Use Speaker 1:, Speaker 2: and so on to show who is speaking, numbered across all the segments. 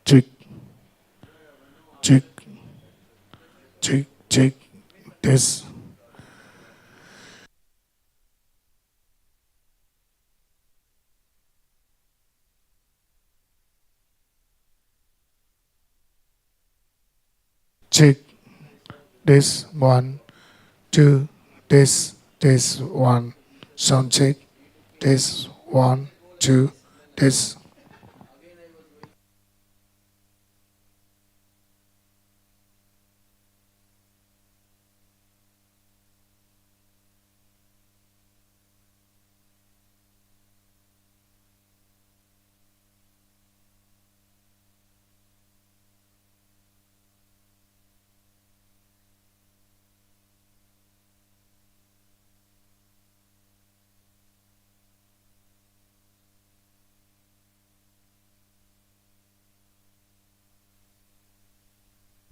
Speaker 1: check, check, check, check, test. Check, test, 1, 2, test, 1, sound check, test, 1, 2, test.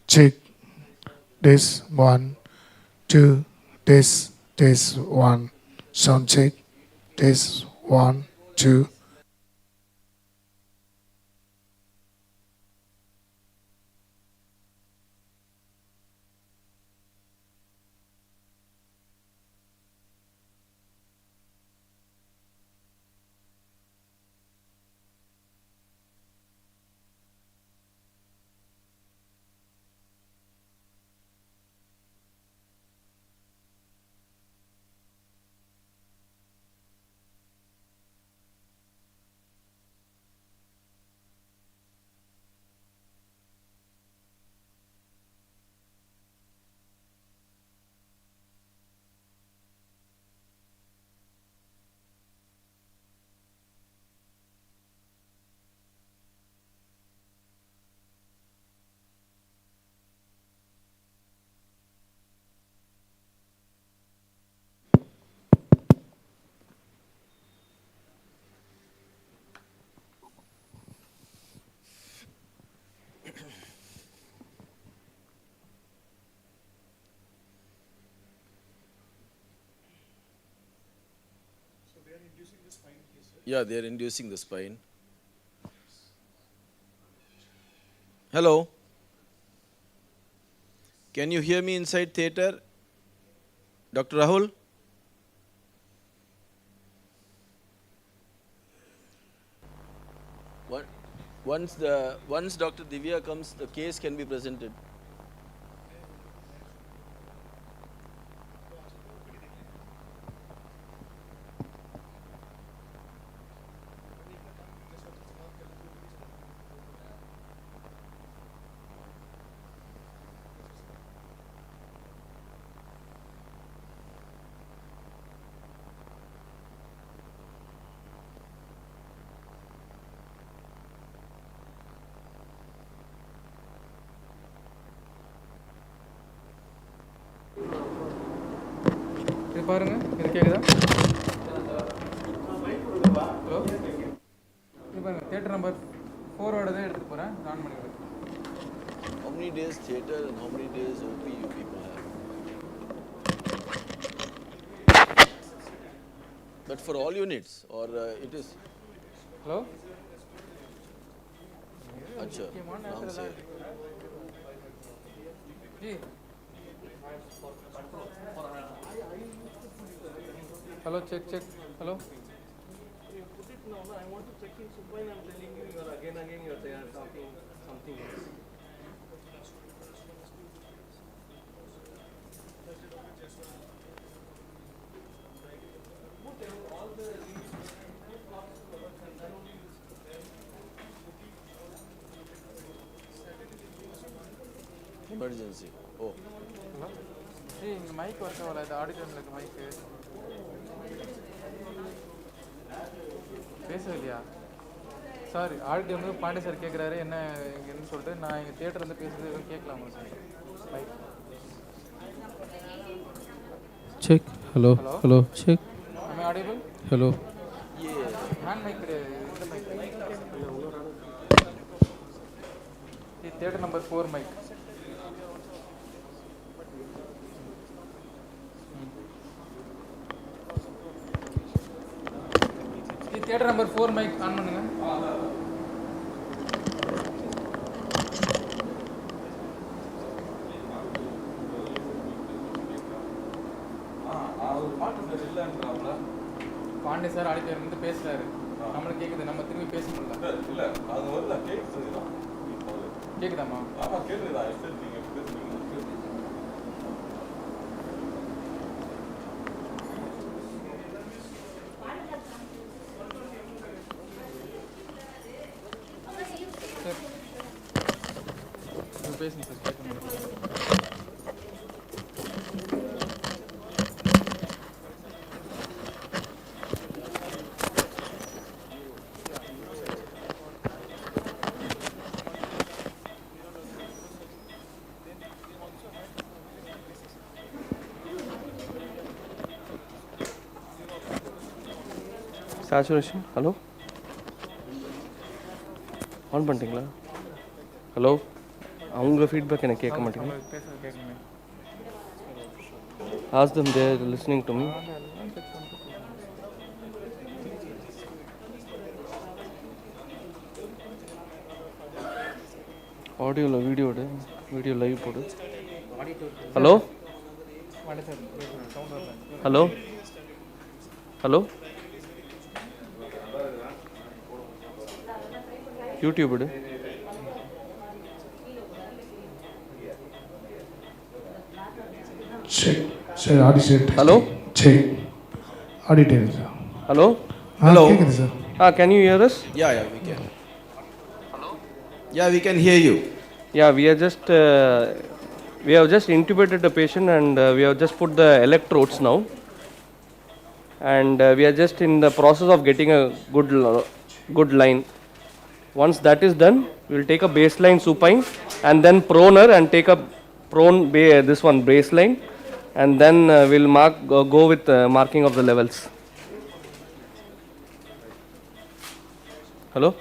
Speaker 1: Check, test, 1, 2, test, 1, sound check, test, 1, 2.
Speaker 2: Yeah, they are inducing the spine. Hello. Can you hear me inside theater? Dr. Rahul? Once Dr. Divya comes, the case can be presented.
Speaker 3: இது பாருங்க, இது கேக்குதா? Hello, இது பாருங்க, theatre number 4 ஓட தான் எடுத்துட்டு போறேன். ஆன் பண்ணிடுறேன்.
Speaker 2: How many days theater and how many days OP you people have? But for all units or it is?
Speaker 3: Hello,
Speaker 2: Acha, naam se.
Speaker 3: जी hello, check hello.
Speaker 4: No, I want to check in supine. I'm telling you, you're again you're there talking something else.
Speaker 2: Emergency. Oh.
Speaker 3: जी இங்கே mic work ஆகல. இது ஆடிட்டோரியில் இருக்க மைக்கு பேசவே இல்லையா? Sir, auditorium Pandey sir கேட்குறாரு என்ன இங்கேன்னு சொல்லிட்டு. நான் எங்கள் தியேட்டர்லேருந்து பேசுகிறது எதுவும் கேட்கலாமா sir? Mic
Speaker 5: check. Hello.
Speaker 3: Hello.
Speaker 5: Hello. Check.
Speaker 3: am I audible?
Speaker 5: Hello.
Speaker 3: Hand mic கிடையாது, இந்த மைக். இது தியேட்டர் நம்பர் 4 மைக். இது தியேட்டர் நம்பர் 4 மைக் ஆன் பண்ணுங்க. பாண்டே சார் ஆடிட்டர் வந்து பேசுறாரு, நம்மளுக்கு கேக்குது, நம்ம திரும்பி பேசணும்ல.
Speaker 6: இல்ல அது வந்து நான் கேக்குதுதான்.
Speaker 3: கேக்குதாமா?
Speaker 6: ஆமா கேக்குதா? எஸ்டே நீங்க பேசுறீங்க.
Speaker 3: சார் பேசுங்க சார், கேட்க முடியும்.
Speaker 4: சேச்சுரேஷன் ஹலோ ஆன் பண்ணிட்டீங்களா? ஹலோ, அவங்க ஃபீட்பேக் எனக்கு கேட்க மாட்டேங்குது.
Speaker 3: பேசுறது கேட்குமே.
Speaker 4: Ask them, they are listening to me. ஆடியோவில் வீடியோ லைவ் போடு. ஹலோ
Speaker 3: பாண்டே சார் சவுண்ட் வரல.
Speaker 4: ஹலோ ஹலோ யூடியூப் விடு.
Speaker 1: Check. Sir, audio set.
Speaker 4: Hello?
Speaker 1: Check. Auditor, sir.
Speaker 4: Hello
Speaker 2: Hello.
Speaker 1: கேக்குது sir.
Speaker 4: can you hear us?
Speaker 2: Yeah, we can. Hello? Yeah, we can hear you.
Speaker 4: Yeah, we have just intubated the patient and we have just put the electrodes now, and we are just in the process of getting a good line. Once that is done, we will take a baseline supine and then proner and take a this one baseline, and then we'll go with marking of the levels. Hello?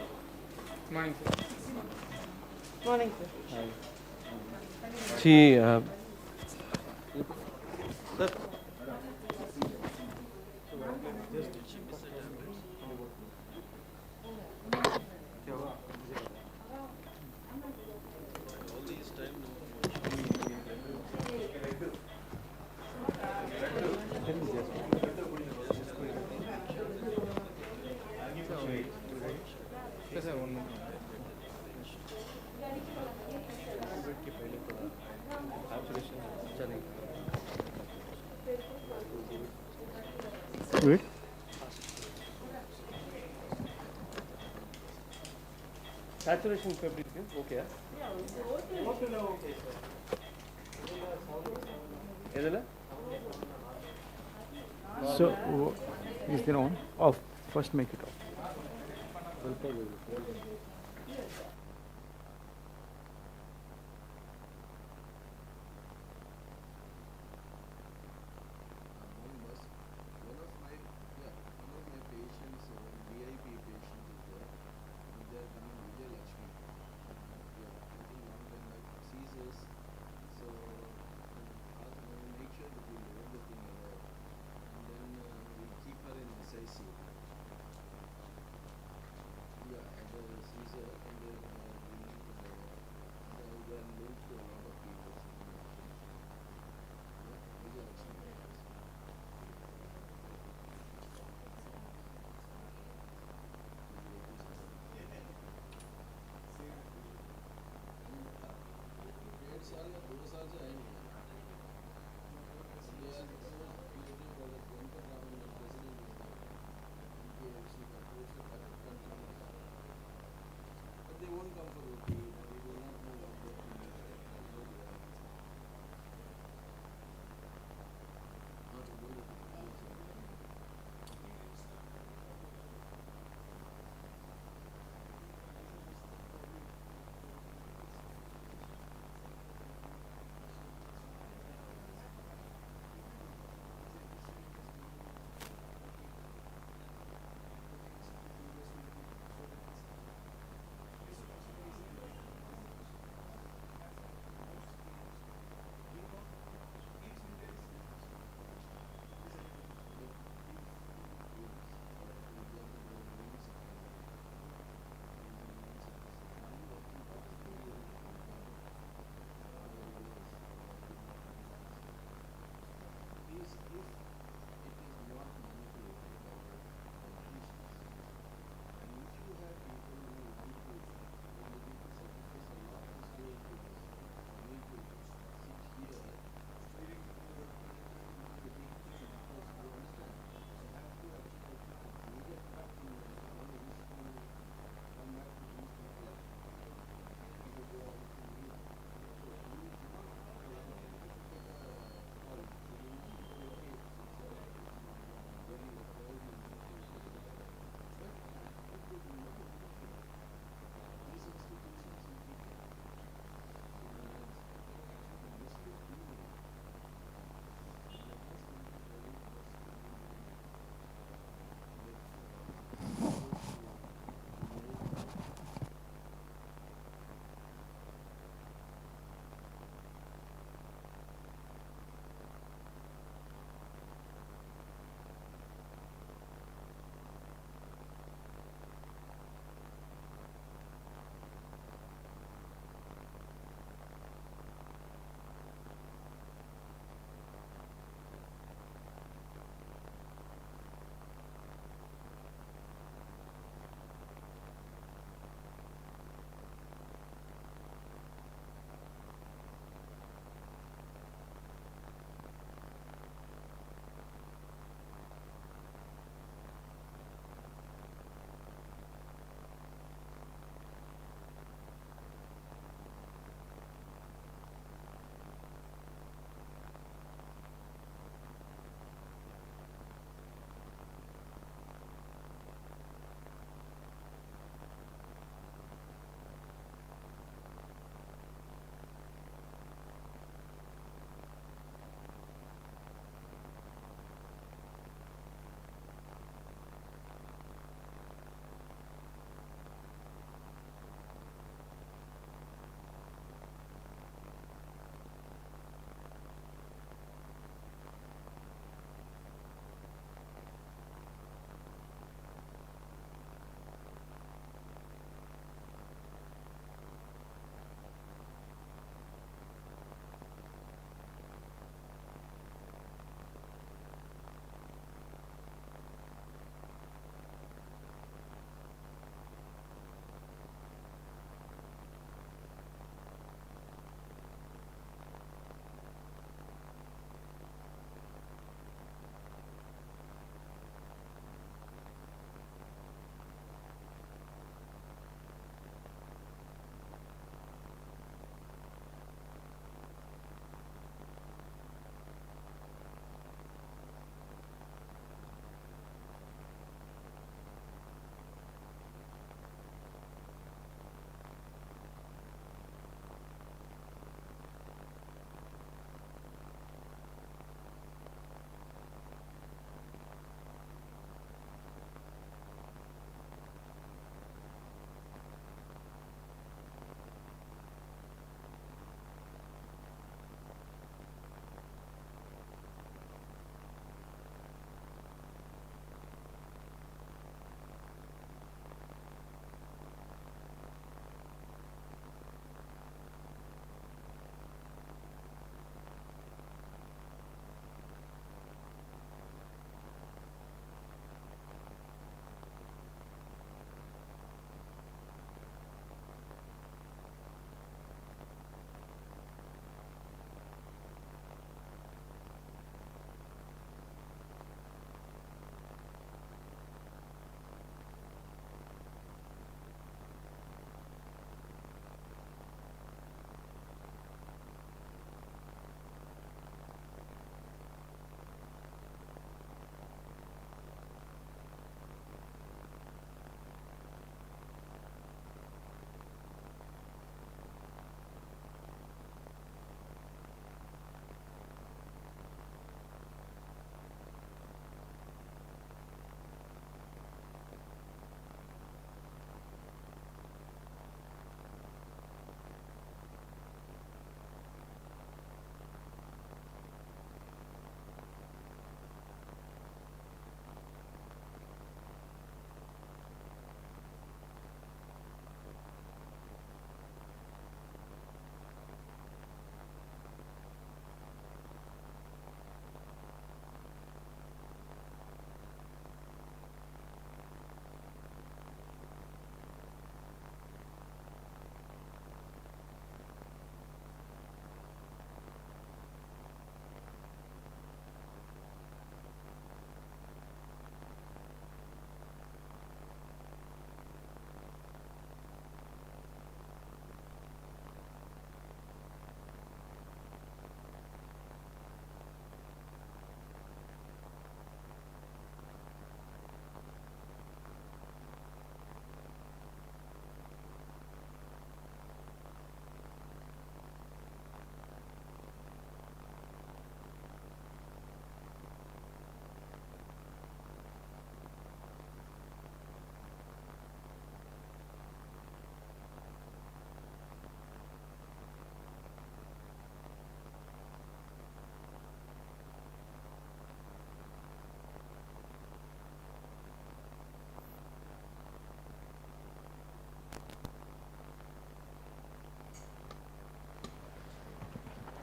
Speaker 3: Morning sir.
Speaker 7: Morning, sir.
Speaker 4: See,
Speaker 3: sir ஒன்று
Speaker 5: Wait.
Speaker 4: saturation fabric is okay. எதுல?
Speaker 5: So, is there on? Off. First make it off.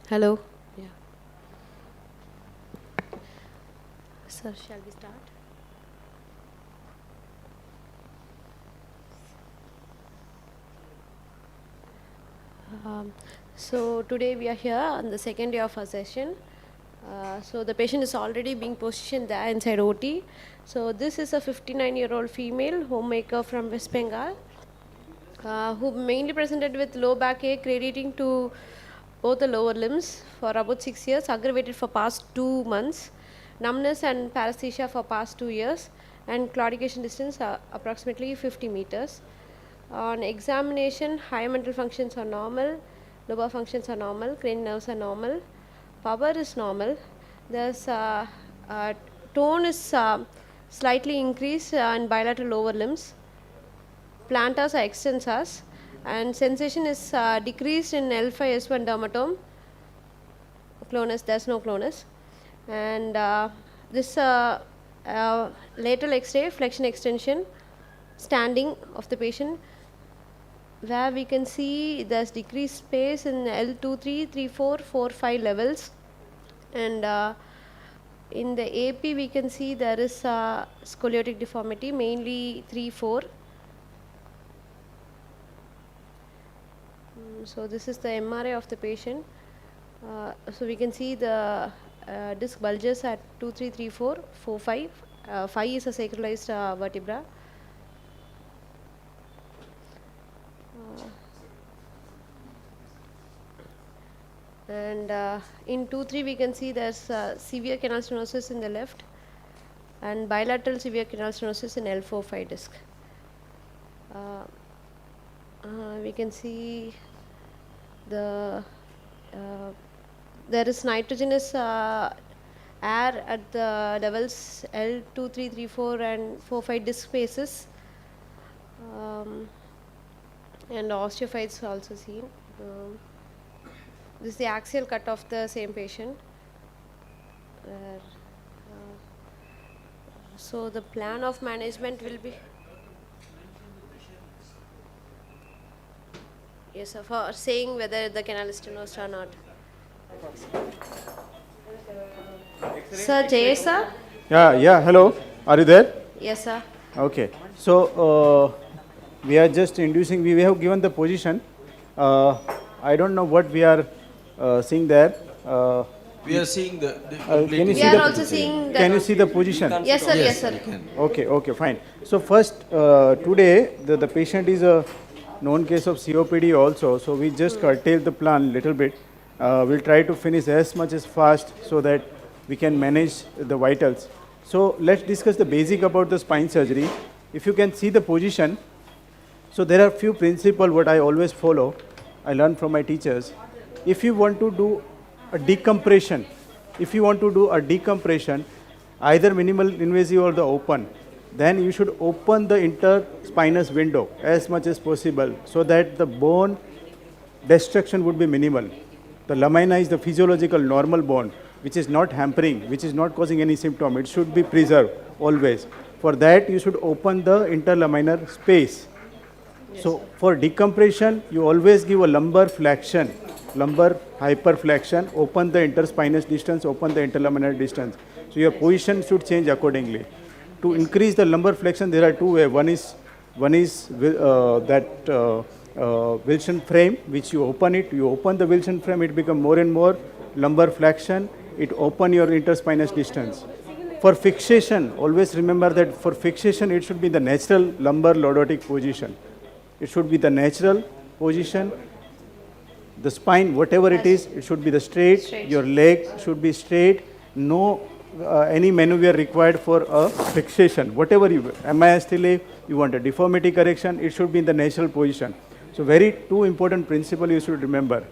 Speaker 7: Hello. Yeah. Sir, shall we start? So today we are here on the second day of our session. So the patient is already being positioned there inside OT. So this is a 59-year-old female homemaker from West Bengal who mainly presented with low backache radiating to both the lower limbs for about 6 years, aggravated for past 2 months, numbness and paresthesia for past 2 years, and claudication distance approximately 50 meters. On examination, higher mental functions are normal, lower functions are normal, cranial nerves are normal, power is normal. There's tone is slightly increased in bilateral lower limbs. Plantars are extensors, and sensation is decreased in L5S1 dermatome. Clonus, there's no clonus. And this lateral X-ray, flexion extension, standing of the patient, where we can see there's decreased space in L2, 3, 3, 4, 4, 5 levels. And in the AP, we can see there is scoliotic deformity, mainly 3, 4. So this is the MRI of the patient. So we can see the disc bulges at 2, 3, 3, 4, 4, 5. 5 is a sacralized vertebra. And in 2, 3 we can see there's severe canal stenosis in the left and bilateral severe canal stenosis in L4, 5 disc. We can see there is nitrogenous air at the levels L2, 3, 3, 4 and 4, 5 disc spaces, and osteophytes also seen. This is the axial cut of the same patient. So the plan of management will be, yes sir, for saying whether the canal is stenosed or not. Sir, Jay sir?
Speaker 5: Yeah, hello. Are you there?
Speaker 7: Yes sir.
Speaker 5: Okay. So, we are just inducing, we have given the position. I don't know what we are seeing there.
Speaker 2: We are seeing the
Speaker 5: Can you
Speaker 7: We
Speaker 5: see
Speaker 7: are
Speaker 5: the,
Speaker 7: also seeing
Speaker 5: can you
Speaker 7: the,
Speaker 5: see the position?
Speaker 7: yes sir, yes sir.
Speaker 5: Okay, fine. So first, today the patient is a known case of COPD also, so we just curtail the plan little bit. We'll try to finish as much as fast so that we can manage the vitals. So let's discuss the basic about the spine surgery. If you can see the position, so there are few principles what I always follow. I learned from my teachers. If you want to do a decompression, either minimal invasive or the open, then you should open the interspinous window as much as possible so that the bone destruction would be minimal. The lamina is the physiological normal bone which is not hampering, which is not causing any symptom. It should be preserved always. For that, you should open the interlaminar space. Yes. So for decompression, you always give a lumbar flexion, lumbar hyperflexion, open the interspinous distance, open the interlaminar distance. So your position should change accordingly. To increase the lumbar flexion, there are two ways. One is Wilson frame, which you open the Wilson frame, it becomes more and more lumbar flexion, it open your interspinous distance. For fixation, always remember that for fixation, it should be the natural lumbar lordotic position. It should be the natural position. The spine, whatever it is, it should be the straight. Your leg should be straight. No any maneuver required for a fixation. Whatever you, MIS-delay, you want a deformity correction, it should be in the natural position. So very two important principles you should remember.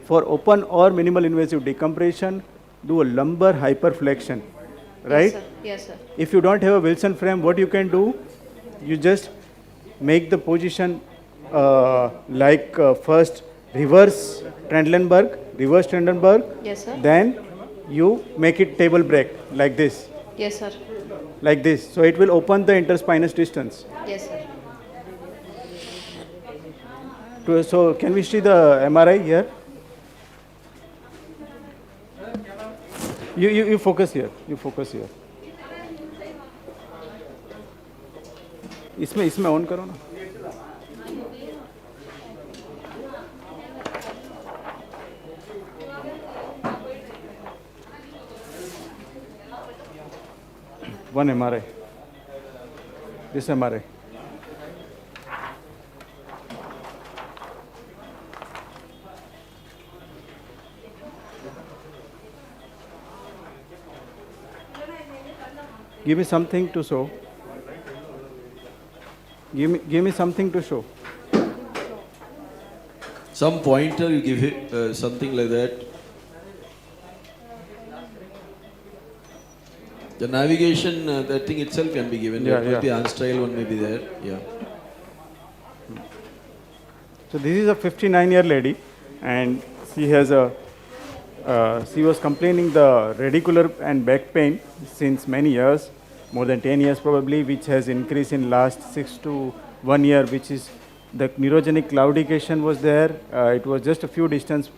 Speaker 5: For open or minimal invasive decompression, do a lumbar hyperflexion, right?
Speaker 7: Yes sir. Yes sir.
Speaker 5: If you don't have a Wilson frame, what you can do, you just make the position first reverse Trendelenburg,
Speaker 7: Yes sir.
Speaker 5: then you make it table break like this.
Speaker 7: Yes sir.
Speaker 5: Like this. So it will open the interspinous distance.
Speaker 7: Yes sir.
Speaker 5: So can we see the MRI here? You focus here. You focus here. इसमें on करो ना. One MRI. This MRI. Give me something to show. Give me something to show.
Speaker 2: Some pointer you give it, something like that. The navigation, that thing itself can be given.
Speaker 5: Yeah,
Speaker 2: It might be unstyle, one may be there. Yeah.
Speaker 5: So this is a 59-year lady, and she has she was complaining the radicular and back pain since many years, more than 10 years probably, which has increased in last 6 to 1 year, which is the neurogenic claudication was there. It was just a few distance.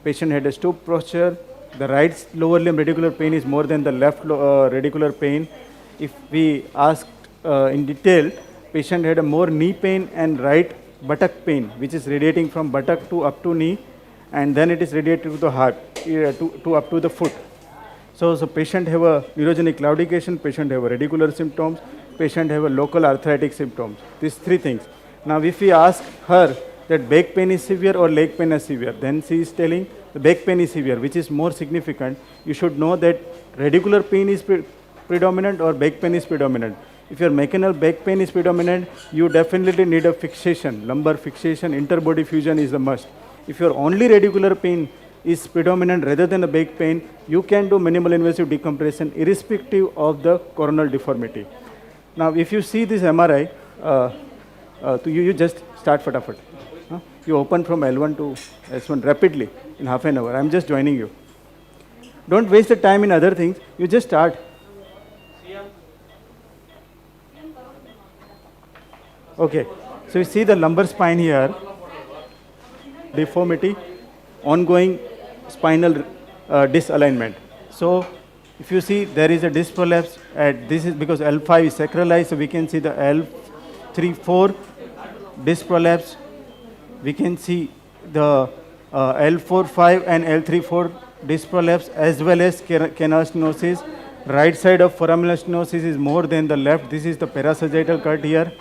Speaker 5: Patient had a stoop posture. The right lower limb radicular pain is more than the left radicular pain. If we asked in detail, patient had a more knee pain and right buttock pain, which is radiating from buttock to up to knee, and then it is radiated to the heart, to up to the foot. So patient have a neurogenic claudication, patient have a radicular symptoms, patient have a local arthritic symptoms. These three things. Now if we ask her that back pain is severe or leg pain is severe, then she is telling the back pain is severe, which is more significant. You should know that radicular pain is predominant or back pain is predominant. If your mechanal back pain is predominant, you definitely need a fixation, lumbar fixation, interbody fusion is the must. If your only radicular pain is predominant rather than the back pain, you can do minimal invasive decompression irrespective of the coronal deformity. Now if you see this MRI, you just start fatafat. You open from L1 to S1 rapidly in half an hour. I'm just joining you. Don't waste the time in other things. You just start. Okay. So you see the lumbar spine here, deformity, ongoing spinal disalignment. So if you see there is a disc prolapse at this is because L5 is sacralized, so we can see the L3-4 disc prolapse. We can see the L4-5 and L3-4 disc prolapse as well as canal stenosis. Right side of foraminal stenosis is more than the left. This is the parasagittal cut here.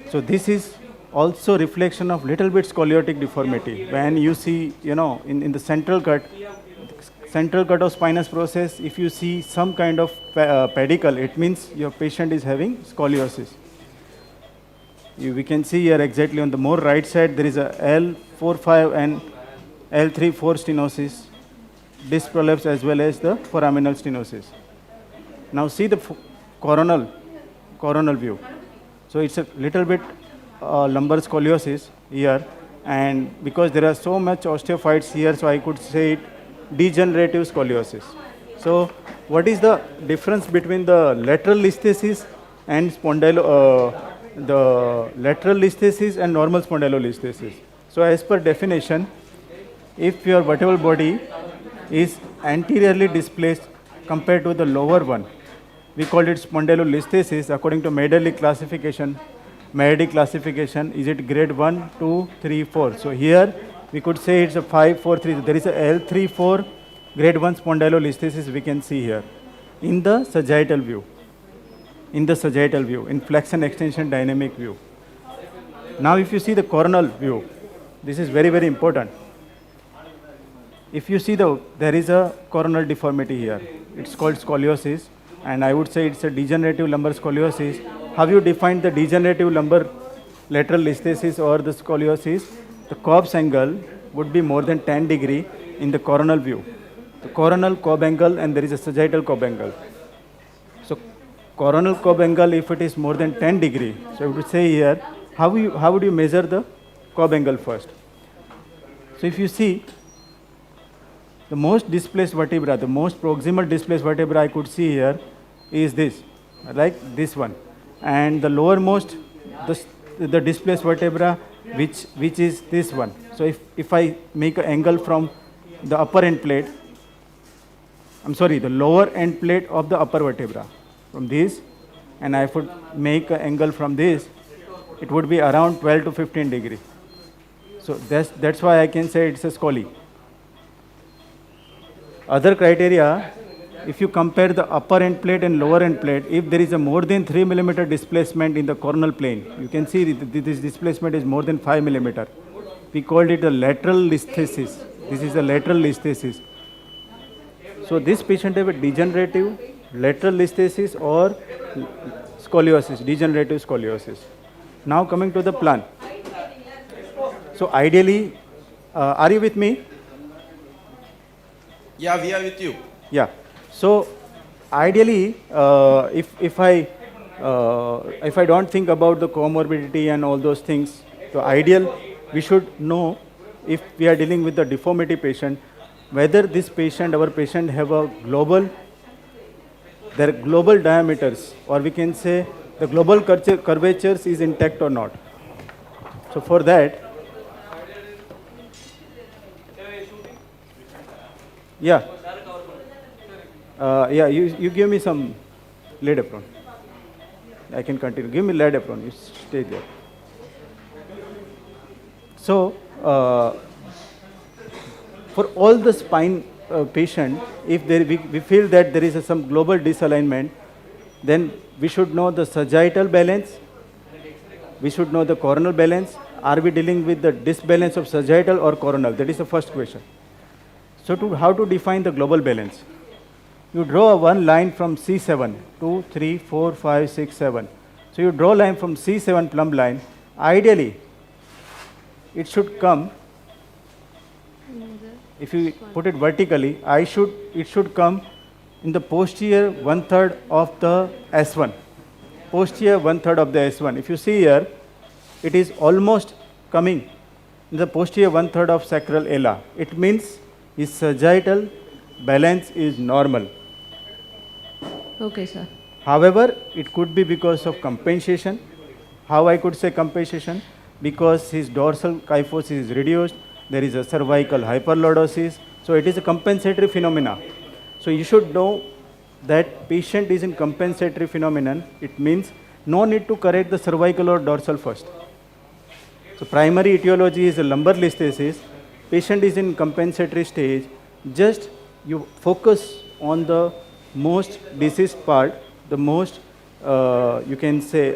Speaker 5: So this is also reflection of little bit scoliotic deformity. When you see, in the central cut of spinous process, if you see some kind of pedicle, it means your patient is having scoliosis. We can see here exactly on the more right side, there is a L4-5 and L3-4 stenosis, disc prolapse as well as the foraminal stenosis. Now see the coronal view. So it's a little bit lumbar scoliosis here, and because there are so much osteophytes here, so I could say it degenerative scoliosis. So what is the difference between the lateral listhesis and the lateral listhesis and normal spondylolisthesis? So as per definition, if your vertebral body is anteriorly displaced compared to the lower one, we call it spondylolisthesis according to Meiderlich classification. Meiderlich classification, is it grade 1, 2, 3, 4? So here we could say it's a 5, 4, 3. There is a L3-4 grade 1 spondylolisthesis we can see here in the sagittal view. In flexion extension dynamic view. Now if you see the coronal view, this is very, very important. If you see there is a coronal deformity here. It's called scoliosis, and I would say it's a degenerative lumbar scoliosis. Have you defined the degenerative lumbar lateral listhesis or the scoliosis? The Cobb's angle would be more than 10 degree in the coronal view. The coronal Cobb angle, and there is a sagittal Cobb angle. So coronal Cobb angle, if it is more than 10 degree, so I would say here, how would you measure the Cobb angle first? So if you see, the most displaced vertebra, the most proximal displaced vertebra I could see here is this, like this one. And the lowermost, the displaced vertebra, which is this one. So if I make an angle from the upper end plate, the lower end plate of the upper vertebra. From this, and I would make an angle from this, it would be around 12 to 15 degree. So that's why I can say it's a scoli. Other criteria, if you compare the upper end plate and lower end plate, if there is a more than 3 millimeter displacement in the coronal plane, you can see this displacement is more than 5 millimeter. We called it a lateral listhesis. This is a lateral listhesis. So this patient have a degenerative lateral listhesis or scoliosis, degenerative scoliosis. Now coming to the plan. So ideally, are you with me?
Speaker 2: Yeah, we are with you.
Speaker 5: Yeah. So ideally, if I don't think about the comorbidity and all those things, so ideal we should know if we are dealing with the deformity patient, whether this patient, our patient, have a their global diameters, or we can say the global curvatures is intact or not. So for that, yeah. You give me some lead apron. I can continue. Give me lead apron. You stay there. So, for all the spine patient, if we feel that there is some global disalignment, then we should know the sagittal balance. We should know the coronal balance. Are we dealing with the disbalance of sagittal or coronal? That is the first question. So, how to define the global balance? You draw one line from C7, 2, 3, 4, 5, 6, 7. So you draw line from C7 plumb line. Ideally, it should come, if you put it vertically, it should come in the posterior 1/3 of the S1. Posterior 1/3 of the S1. If you see here, it is almost coming in the posterior 1/3 of sacral ala. It means his sagittal balance is normal.
Speaker 7: Okay, sir.
Speaker 5: However, it could be because of compensation. How I could say compensation? Because his dorsal kyphosis is reduced, there is a cervical hyperlordosis, so it is a compensatory phenomena. So you should know that patient is in compensatory phenomenon. It means no need to correct the cervical or dorsal first. So primary etiology is a lumbar listhesis. Patient is in compensatory stage. Just you focus on the most diseased part, the most, you can say,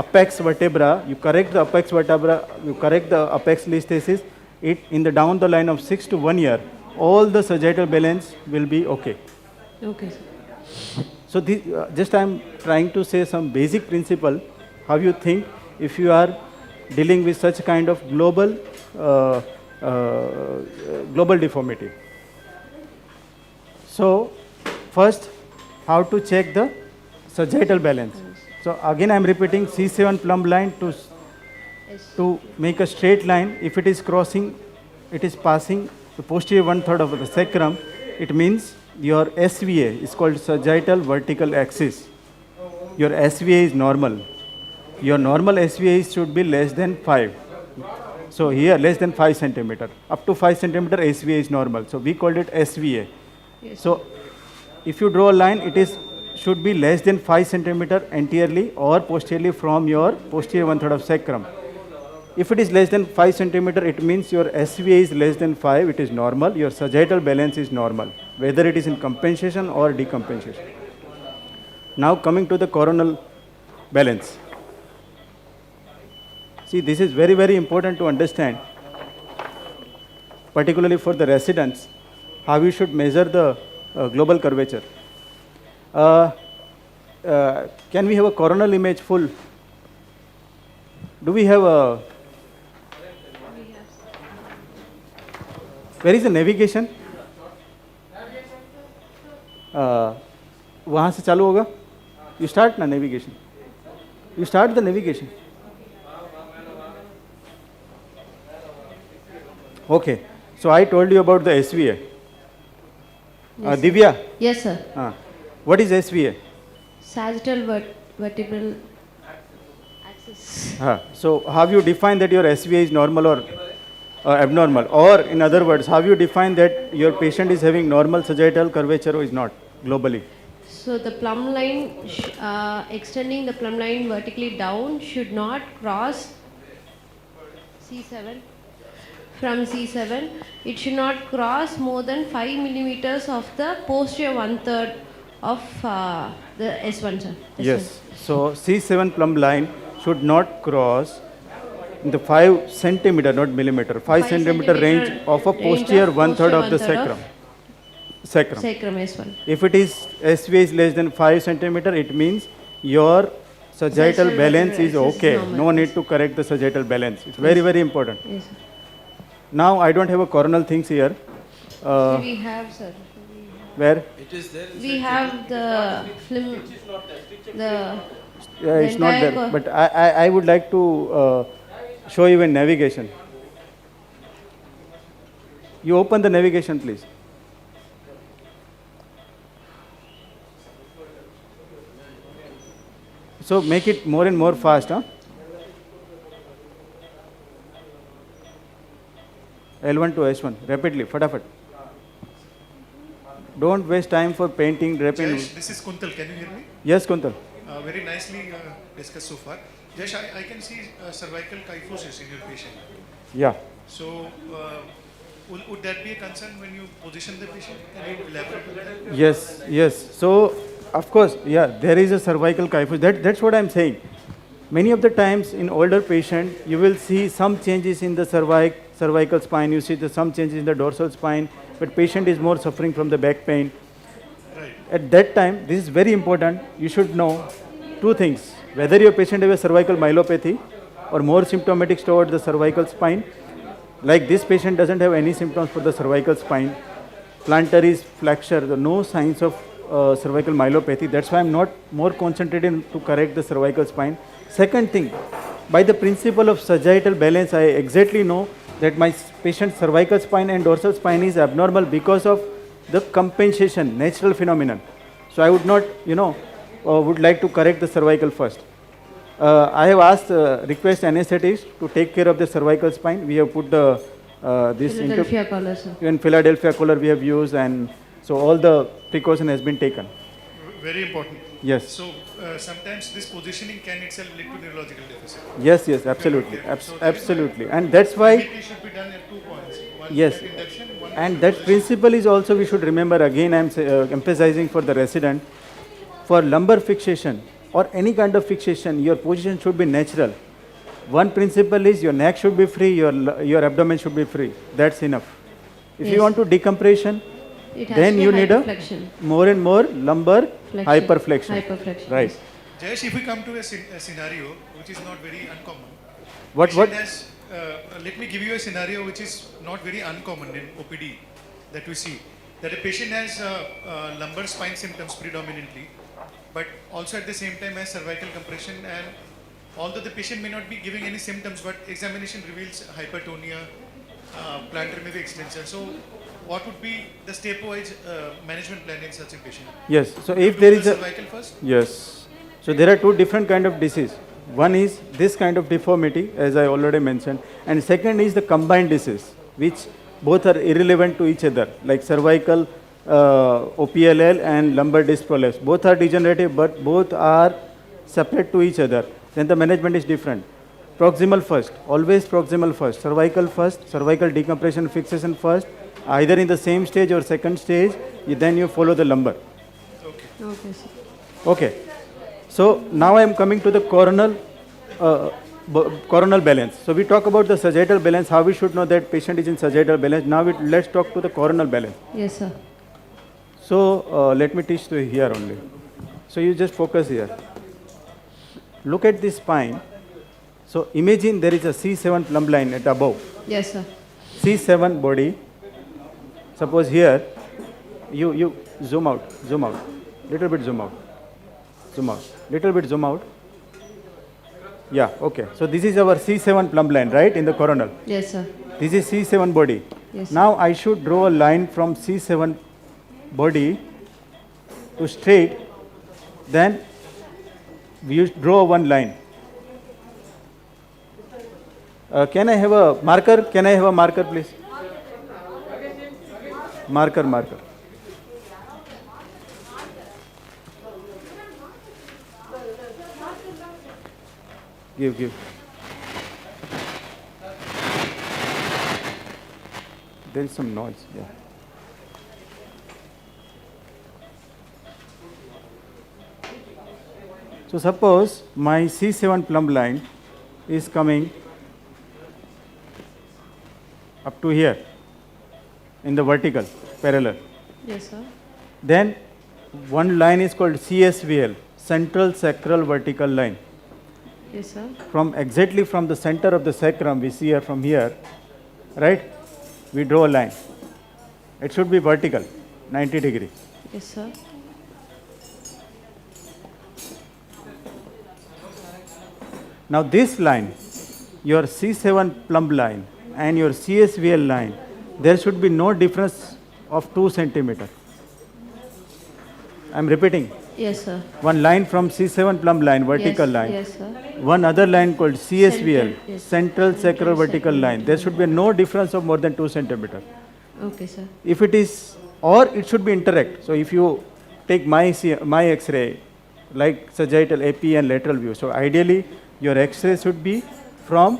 Speaker 5: apex vertebra. You correct the apex vertebra, you correct the apex listhesis. It in the down the line of 6 to 1 year, all the sagittal balance will be okay.
Speaker 7: Okay, sir.
Speaker 5: So this, just I am trying to say some basic principle. How you think if you are dealing with such kind of global global deformity. So first, how to check the sagittal balance. So again I am repeating C7 plumb line to make a straight line. If it is crossing, it is passing the posterior 1/3 of the sacrum, it means your SVA is called sagittal vertical axis. Your SVA is normal. Your normal SVA should be less than 5. So here less than 5 centimeter. Up to 5 centimeter SVA is normal. So we called it SVA.
Speaker 7: Yes.
Speaker 5: So if you draw a line, it should be less than 5 centimeter anteriorly or posteriorly from your posterior 1/3 of sacrum. If it is less than 5 centimeter, it means your SVA is less than 5, it is normal, your sagittal balance is normal, whether it is in compensation or decompensation. Now coming to the coronal balance. See, this is very, very important to understand, particularly for the residents, how you should measure the global curvature. Can we have a coronal image full? Do we have a... Where is the navigation? वहाँ से चालू होगा? You start na navigation. You start the navigation. Okay. So I told you about the SVA.
Speaker 7: Yes,
Speaker 5: Divya.
Speaker 7: Yes, sir.
Speaker 5: What is SVA?
Speaker 7: Sagittal vertebral axis.
Speaker 5: So how you define that your SVA is normal or abnormal? Or in other words, how you define that your patient is having normal sagittal curvature or is not globally?
Speaker 7: So the plumb line, extending the plumb line vertically down should not cross C7. From C7, it should not cross more than 5 millimeters of the posterior 1/3 of the S1, sir.
Speaker 5: Yes. So C7 plumb line should not cross in the 5 centimeter, not millimeter, 5 centimeter range of a posterior 1/3 of the sacrum.
Speaker 7: Sacrum S1.
Speaker 5: If it is SVA is less than 5 centimeter, it means your sagittal balance is okay. No need to correct the sagittal balance. It's very, very important.
Speaker 7: Yes, sir.
Speaker 5: Now I don't have a coronal things here.
Speaker 7: We have, sir.
Speaker 5: Where?
Speaker 2: It is there.
Speaker 7: We have the film, the
Speaker 5: Yeah, it's not
Speaker 7: entire
Speaker 5: there. But I would like to show you a navigation. You open the navigation, please. So make it more and more fast, huh? L1 to S1, rapidly, fatafat. Don't waste time for painting, draping.
Speaker 8: Jayesh, this is Kuntal. Can you hear me?
Speaker 5: Yes, Kuntal.
Speaker 8: Very nicely discussed so far. Jayesh, I can see cervical kyphosis in your patient.
Speaker 5: Yeah.
Speaker 8: So, would that be a concern when you position the patient? Can you elaborate on that?
Speaker 5: Yes, yes. So, of course, yeah, there is a cervical kyphosis. That's what I'm saying. Many of the times in older patient, you will see some changes in the cervical spine. You see some changes in the dorsal spine, but patient is more suffering from the back pain.
Speaker 8: Right.
Speaker 5: At that time, this is very important. You should know two things: whether your patient has a cervical myelopathy or more symptomatic towards the cervical spine. Like this patient doesn't have any symptoms for the cervical spine. Plantar is flexure, no signs of cervical myelopathy. That's why I'm not more concentrated to correct the cervical spine. Second thing, by the principle of sagittal balance, I exactly know that my patient's cervical spine and dorsal spine is abnormal because of the compensation, natural phenomenon. So I would not, would like to correct the cervical first. I have asked, request anesthetist to take care of the cervical spine. We have put the this
Speaker 7: Philadelphia collar, sir.
Speaker 5: even Philadelphia collar we have used, and so all the precaution has been taken.
Speaker 8: Very important.
Speaker 5: Yes.
Speaker 8: So, sometimes this positioning can itself lead to neurological deficit.
Speaker 5: Yes, yes, absolutely,
Speaker 8: So
Speaker 5: absolutely, and that's why.
Speaker 8: It should be done at 2 points. One
Speaker 5: Yes,
Speaker 8: at induction, one
Speaker 5: and
Speaker 8: at
Speaker 5: that
Speaker 8: position.
Speaker 5: principle is also we should remember. Again, I am emphasizing for the resident, for lumbar fixation or any kind of fixation, your position should be natural. One principle is your neck should be free, your abdomen should be free. That's enough. If you
Speaker 7: Yes.
Speaker 5: want to decompression,
Speaker 7: It has
Speaker 5: then
Speaker 7: to be
Speaker 5: you need a
Speaker 7: hyperflexion.
Speaker 5: more and more lumbar
Speaker 7: Flexion.
Speaker 5: hyperflexion.
Speaker 7: Hyperflexion.
Speaker 5: Right.
Speaker 8: Jayesh, if we come to a scenario which is not very uncommon.
Speaker 5: What?
Speaker 8: Patient has, let me give you a scenario which is not very uncommon in OPD that we see. That a patient has lumbar spine symptoms predominantly, but also at the same time has cervical compression, and although the patient may not be giving any symptoms, but examination reveals hypertonia, plantar maybe extension. So what would be the step-wise management plan in such a patient?
Speaker 5: Yes. So
Speaker 8: You
Speaker 5: if
Speaker 8: do
Speaker 5: there
Speaker 8: the
Speaker 5: is a
Speaker 8: cervical first?
Speaker 5: yes. So there are two different kind of disease. One is this kind of deformity, as I already mentioned, and second is the combined disease, which both are irrelevant to each other, like cervical OPLL and lumbar disc prolapse. Both are degenerative, but both are separate to each other. Then the management is different. Proximal first, always proximal first, cervical decompression fixation first, either in the same stage or second stage, then you follow the lumbar.
Speaker 7: Okay, sir.
Speaker 5: Okay. So now I am coming to the coronal balance. So we talk about the sagittal balance, how we should know that patient is in sagittal balance. Now let's talk to the coronal balance.
Speaker 7: Yes, sir.
Speaker 5: So let me teach to you here only. So you just focus here. Look at this spine. So imagine there is a C7 plumb line at above.
Speaker 7: Yes, sir.
Speaker 5: C7 body. Suppose here, you zoom out, little bit zoom out, little bit zoom out. Yeah, okay. So this is our C7 plumb line, right, in the coronal.
Speaker 7: Yes, sir.
Speaker 5: This is C7 body.
Speaker 7: Yes,
Speaker 5: Now I should draw a line from C7 body to straight, then we draw one line. Can I have a marker? Can I have a marker, please? Marker. Give. There is some noise. Yeah. So suppose my C7 plumb line is coming up to here in the vertical parallel.
Speaker 7: Yes, sir.
Speaker 5: Then one line is called CSVL, central sacral vertical line.
Speaker 7: Yes, sir.
Speaker 5: Exactly from the center of the sacrum, we see her from here, right? We draw a line. It should be vertical, 90 degree.
Speaker 7: Yes, sir.
Speaker 5: Now this line, your C7 plumb line and your CSVL line, there should be no difference of 2 centimeter. I am repeating.
Speaker 7: Yes, sir.
Speaker 5: One line from C7 plumb line, vertical line.
Speaker 7: Yes, sir.
Speaker 5: One other line called CSVL,
Speaker 7: Central, yes.
Speaker 5: central sacral vertical
Speaker 7: sacral
Speaker 5: line. There should be no difference of more than 2 centimeter.
Speaker 7: Okay, sir.
Speaker 5: If it is, or it should be interact. So if you take my X-ray, like sagittal, AP and lateral view. So ideally, your X-ray should be from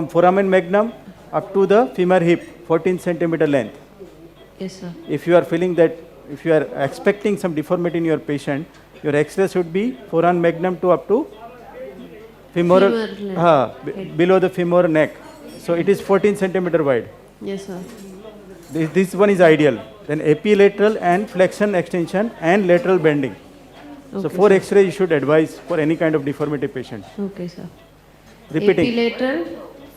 Speaker 5: foramen magnum up to the femur hip, 14 centimeter length.
Speaker 7: Yes, sir.
Speaker 5: If you are feeling that, if you are expecting some deformity in your patient, your X-ray should be foramen magnum to up to femoral, below the femoral neck. So it is 14 centimeter wide.
Speaker 7: Yes, sir.
Speaker 5: This one is ideal. Then epilateral and flexion extension and lateral bending. So
Speaker 7: Okay,
Speaker 5: 4
Speaker 7: sir.
Speaker 5: X-ray you should advise for any kind of deformity patient.
Speaker 7: Okay, sir.
Speaker 5: Repeating.
Speaker 7: Epilateral.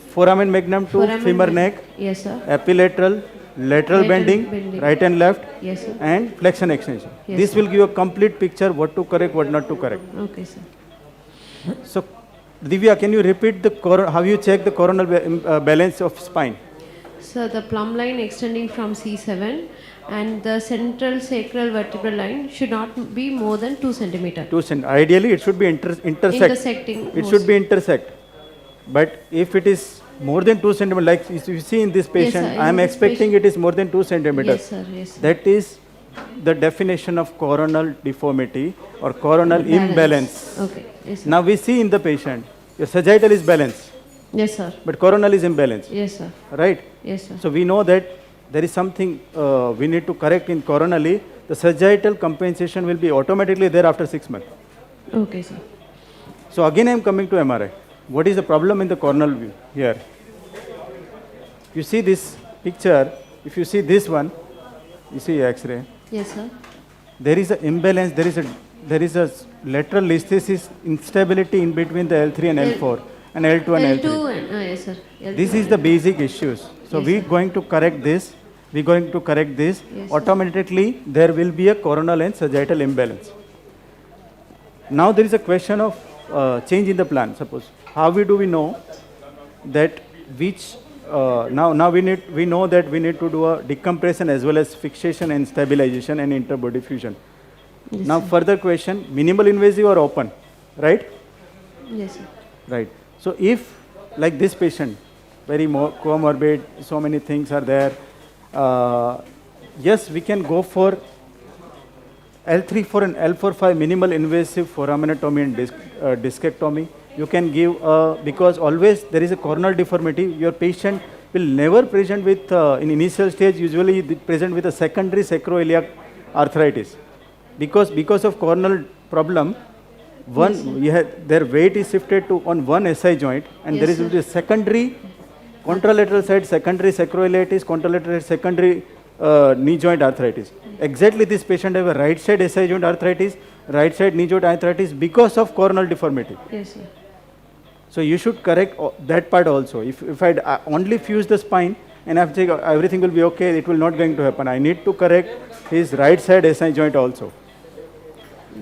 Speaker 5: Foramen magnum to
Speaker 7: foramen
Speaker 5: femur
Speaker 7: ma-
Speaker 5: neck,
Speaker 7: Yes, sir.
Speaker 5: epilateral, lateral bending,
Speaker 7: bending.
Speaker 5: right and left,
Speaker 7: Yes, sir.
Speaker 5: and flexion extension.
Speaker 7: Yes,
Speaker 5: This
Speaker 7: sir.
Speaker 5: will give a complete picture what to correct, what not to correct.
Speaker 7: Okay, sir.
Speaker 5: So, Divya, can you repeat how you check the coronal balance of spine?
Speaker 7: So the plumb line extending from C7 and the central sacral vertebral line should not be more than 2 centimeter.
Speaker 5: Ideally, it should be
Speaker 7: Intersecting.
Speaker 5: It should be intersect. But if it is more than 2 centimeter, like you see in this patient,
Speaker 7: sir,
Speaker 5: I am
Speaker 7: in this
Speaker 5: expecting it is more than 2 centimeters.
Speaker 7: Yes, sir. Yes, sir.
Speaker 5: That is the definition of coronal deformity or coronal imbalance.
Speaker 7: Okay. Yes, sir.
Speaker 5: Now we see in the patient, your sagittal is balanced,
Speaker 7: Yes, sir.
Speaker 5: but coronal is imbalanced,
Speaker 7: Yes, sir.
Speaker 5: right?
Speaker 7: Yes, sir.
Speaker 5: So we know that there is something we need to correct in coronally. The sagittal compensation will be automatically there after 6 months.
Speaker 7: Okay, sir.
Speaker 5: So again I am coming to MRI. What is the problem in the coronal view here? You see this picture, if you see this one, you see X-ray,
Speaker 7: Yes, sir.
Speaker 5: there is an imbalance, there is a lateral listhesis instability in between the L3 and L4 and L2 and L3.
Speaker 7: L2 and yes, sir. L2
Speaker 5: This is the basic issues. So
Speaker 7: Yes,
Speaker 5: we
Speaker 7: sir.
Speaker 5: going to correct this. We going to correct this.
Speaker 7: Yes, sir.
Speaker 5: Automatically there will be a coronal and sagittal imbalance. Now there is a question of change in the plan. Suppose how do we know that which now we know that we need to do a decompression as well as fixation and stabilization and interbody fusion.
Speaker 7: Yes,
Speaker 5: Now
Speaker 7: sir.
Speaker 5: further question, minimal invasive or open, right?
Speaker 7: Yes, sir.
Speaker 5: Right. So if like this patient, very comorbid, so many things are there, yes, we can go for L3-4 and L4-5 minimal invasive foraminotomy and discectomy. You can give, because always there is a coronal deformity, your patient will never present with, in initial stage, usually present with a secondary sacroiliac arthritis. Because of coronal problem, their weight is shifted to on one SI joint, and
Speaker 7: Yes,
Speaker 5: there is
Speaker 7: sir.
Speaker 5: a secondary contralateral side, secondary sacroiliitis, contralateral secondary knee joint arthritis. Exactly this patient have a right side SI joint arthritis, right side knee joint arthritis because of coronal deformity.
Speaker 7: Yes, sir.
Speaker 5: So you should correct that part also. If I only fuse the spine and after everything will be okay, it will not going to happen. I need to correct his right side SI joint also.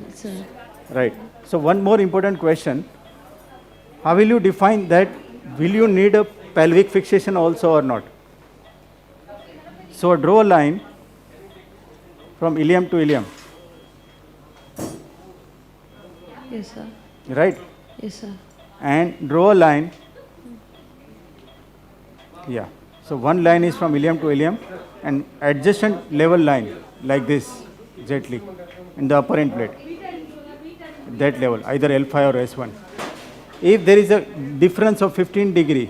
Speaker 7: Yes, sir.
Speaker 5: Right. So one more important question. How will you define that? Will you need a pelvic fixation also or not? So draw a line from ilium to ilium.
Speaker 7: Yes, sir.
Speaker 5: Right?
Speaker 7: Yes, sir.
Speaker 5: And draw a line Yeah. So one line is from ilium to ilium, and adjacent level line like this, gently, in the upper end plate. That level, either L5 or S1. If there is a difference of 15 degree,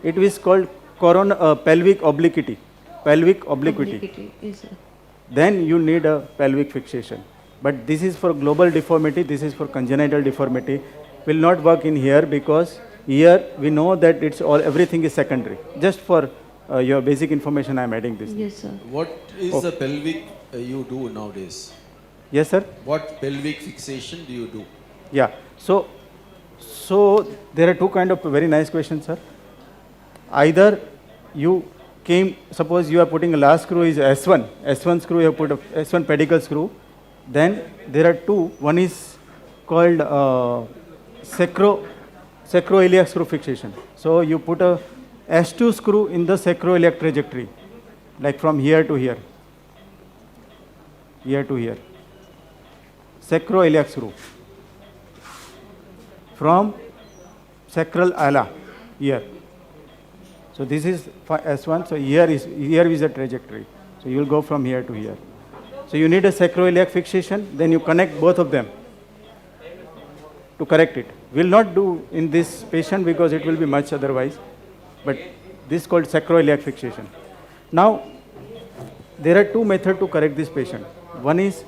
Speaker 5: it is called pelvic obliquity. Pelvic obliquity.
Speaker 7: Yes, sir.
Speaker 5: Then you need a pelvic fixation. But this is for global deformity, this is for congenital deformity. Will not work in here because here we know that it's all, everything is secondary. Just for your basic information, I am adding this.
Speaker 7: Yes, sir.
Speaker 9: What is the pelvic you do nowadays?
Speaker 5: Yes, sir.
Speaker 9: What pelvic fixation do you do?
Speaker 5: Yeah. So there are two kind of very nice questions, sir. Either you came, suppose you are putting a last screw is S1 screw, you have put a S1 pedicle screw. Then there are two. One is called sacroiliac screw fixation. So you put a S2 screw in the sacroiliac trajectory, like from here to here, here to here. Sacroiliac screw. From sacral ala, here. So this is S1, so here is the trajectory. So you will go from here to here. So you need a sacroiliac fixation, then you connect both of them to correct it. Will not do in this patient because it will be much otherwise, but this is called sacroiliac fixation. Now, there are two methods to correct this patient. One is,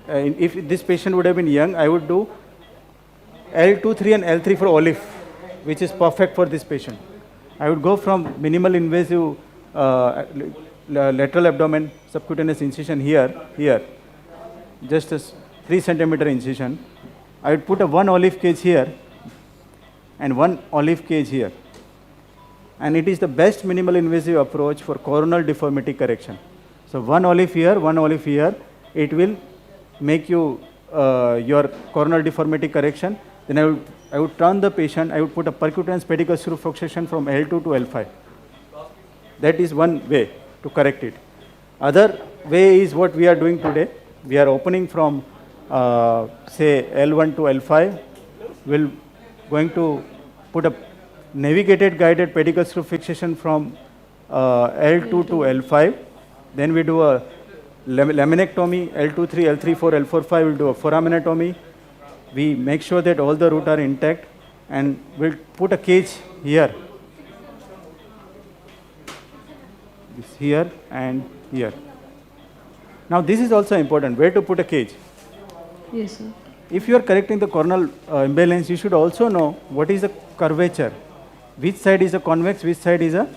Speaker 5: if this patient would have been young, I would do L2, 3 and L3 for olive, which is perfect for this patient. I would go from minimal invasive lateral abdomen subcutaneous incision here, just a 3 centimeter incision. I would put a 1 olive cage here and 1 olive cage here. And it is the best minimal invasive approach for coronal deformity correction. So 1 olive here, 1 olive here, it will make you your coronal deformity correction. Then I would turn the patient, I would put a percutaneous pedicle screw fixation from L2 to L5. That is one way to correct it. Other way is what we are doing today. We are opening from say L1 to L5. We're going to put a navigated guided pedicle screw fixation from L2 to L5. Then we do a laminectomy, L2, 3, L3, 4, L4, 5. We'll do a foraminectomy. We make sure that all the root are intact, and we'll put a cage here. This here and here. Now this is also important, where to put a cage.
Speaker 7: Yes, sir.
Speaker 5: If you are correcting the coronal imbalance, you should also know what is the curvature. Which side is a convex, which side is a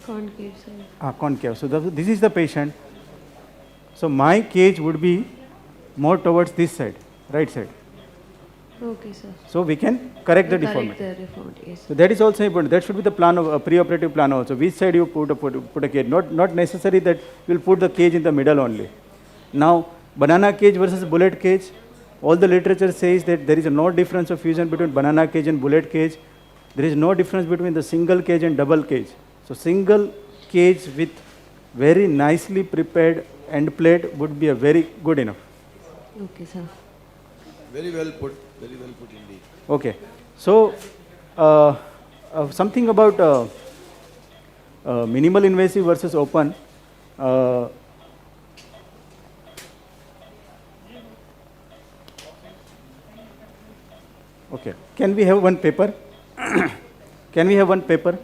Speaker 7: Concave side.
Speaker 5: concave. So this is the patient. So my cage would be more towards this side, right side.
Speaker 7: Okay, sir.
Speaker 5: So we can correct the deformity.
Speaker 7: Correct the deformity, yes.
Speaker 5: So that is also important. That should be the plan of a preoperative plan also. Which side you put a cage. Not necessary that you will put the cage in the middle only. Now banana cage versus bullet cage. All the literature says that there is no difference of fusion between banana cage and bullet cage. There is no difference between the single cage and double cage. So single cage with very nicely prepared end plate would be a very good enough.
Speaker 7: Okay, sir.
Speaker 9: Very well put indeed.
Speaker 5: Okay. So something about minimal invasive versus open. Okay. Can we have one paper? Can we have one paper?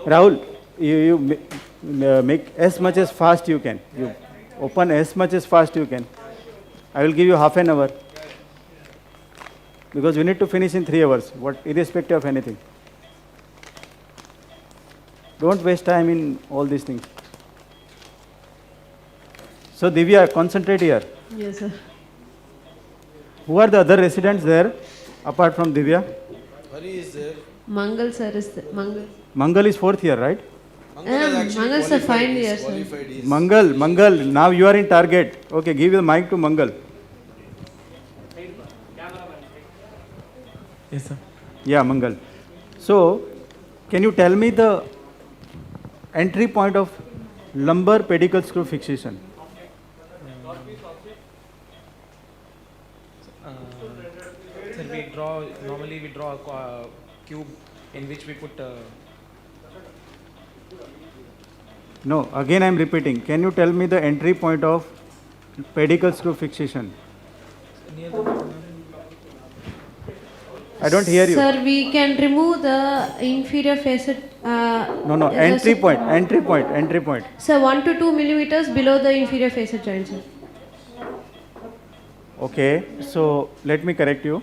Speaker 5: Rahul, you make as much as fast you can. You open as much as fast you can. I will give you half an hour. Because we need to finish in 3 hours, irrespective of anything. Don't waste time in all these things. So Divya, concentrate here.
Speaker 7: Yes, sir.
Speaker 5: Who are the other residents there, apart from Divya?
Speaker 9: Hari is there.
Speaker 7: Mangal, sir, is the Mangal.
Speaker 5: Mangal is 4th year, right?
Speaker 7: Mangal is the final year, sir.
Speaker 5: Mangal, now you are in target. Okay, give the mic to Mangal.
Speaker 3: Yes, sir.
Speaker 5: Yeah, Mangal. So, can you tell me the entry point of lumbar pedicle screw fixation?
Speaker 10: Sir, normally we draw a
Speaker 3: cube in which we put.
Speaker 5: No, again I am repeating. Can you tell me the entry point of pedicle screw fixation?
Speaker 3: Near the
Speaker 5: I don't hear you.
Speaker 7: Sir, we can remove the inferior facet.
Speaker 5: No, entry point.
Speaker 7: Sir, 1 to 2 millimeters below the inferior facet joint, sir.
Speaker 5: Okay, so let me correct you.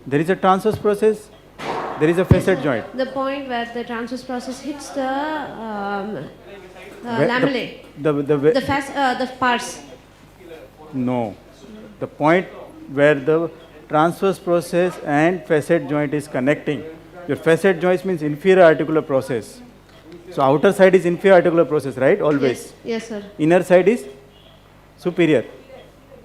Speaker 5: There is a transverse process, there is a facet joint.
Speaker 7: The point where the transverse process hits the
Speaker 5: Where-
Speaker 7: lamellae, the pars.
Speaker 5: No, the point where the transverse process and facet joint is connecting. Your facet joint means inferior articular process. So outer side is inferior articular process, right? Always.
Speaker 7: Yes, sir.
Speaker 5: Inner side is superior,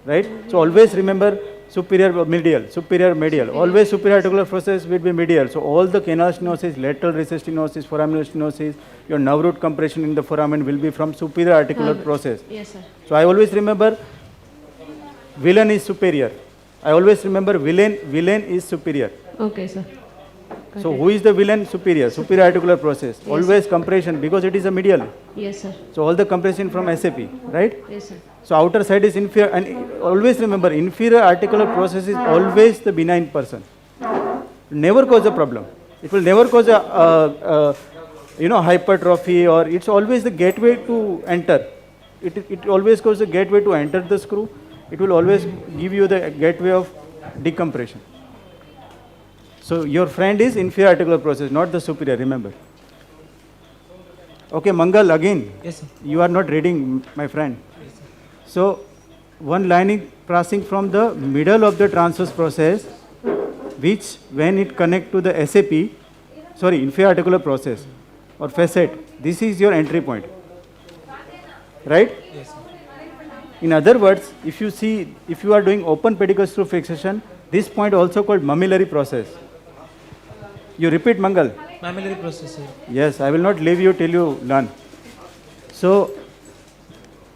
Speaker 5: right? So always remember superior medial. Always superior articular process will be medial. So all the canal stenosis, lateral recess stenosis, foraminal stenosis, your nerve root compression in the foramen will be from superior articular process.
Speaker 7: Yes, sir.
Speaker 5: So I always remember villain is superior. I always remember villain is superior.
Speaker 7: Okay, sir.
Speaker 5: So who is the villain? Superior articular process.
Speaker 7: Yes,
Speaker 5: Always compression because it is a medial.
Speaker 7: Yes, sir.
Speaker 5: So all the compression from SAP, right?
Speaker 7: Yes, sir.
Speaker 5: So outer side is inferior, and always remember inferior articular process is always the benign person. Never cause a problem. It will never cause a hypertrophy, or it's always the gateway to enter. It always goes the gateway to enter the screw. It will always give you the gateway of decompression. So your friend is inferior articular process, not the superior, remember. Okay, Mangal, again.
Speaker 3: Yes, sir.
Speaker 5: You are not reading, my friend.
Speaker 3: Yes, sir.
Speaker 5: So one line is passing from the middle of the transverse process, which when it connect to the inferior articular process or facet, this is your entry point. Right?
Speaker 3: Yes, sir.
Speaker 5: In other words, if you are doing open pedicle screw fixation, this point also called mammillary process. You repeat, Mangal.
Speaker 3: Mammillary process, sir.
Speaker 5: Yes, I will not leave you till you learn. So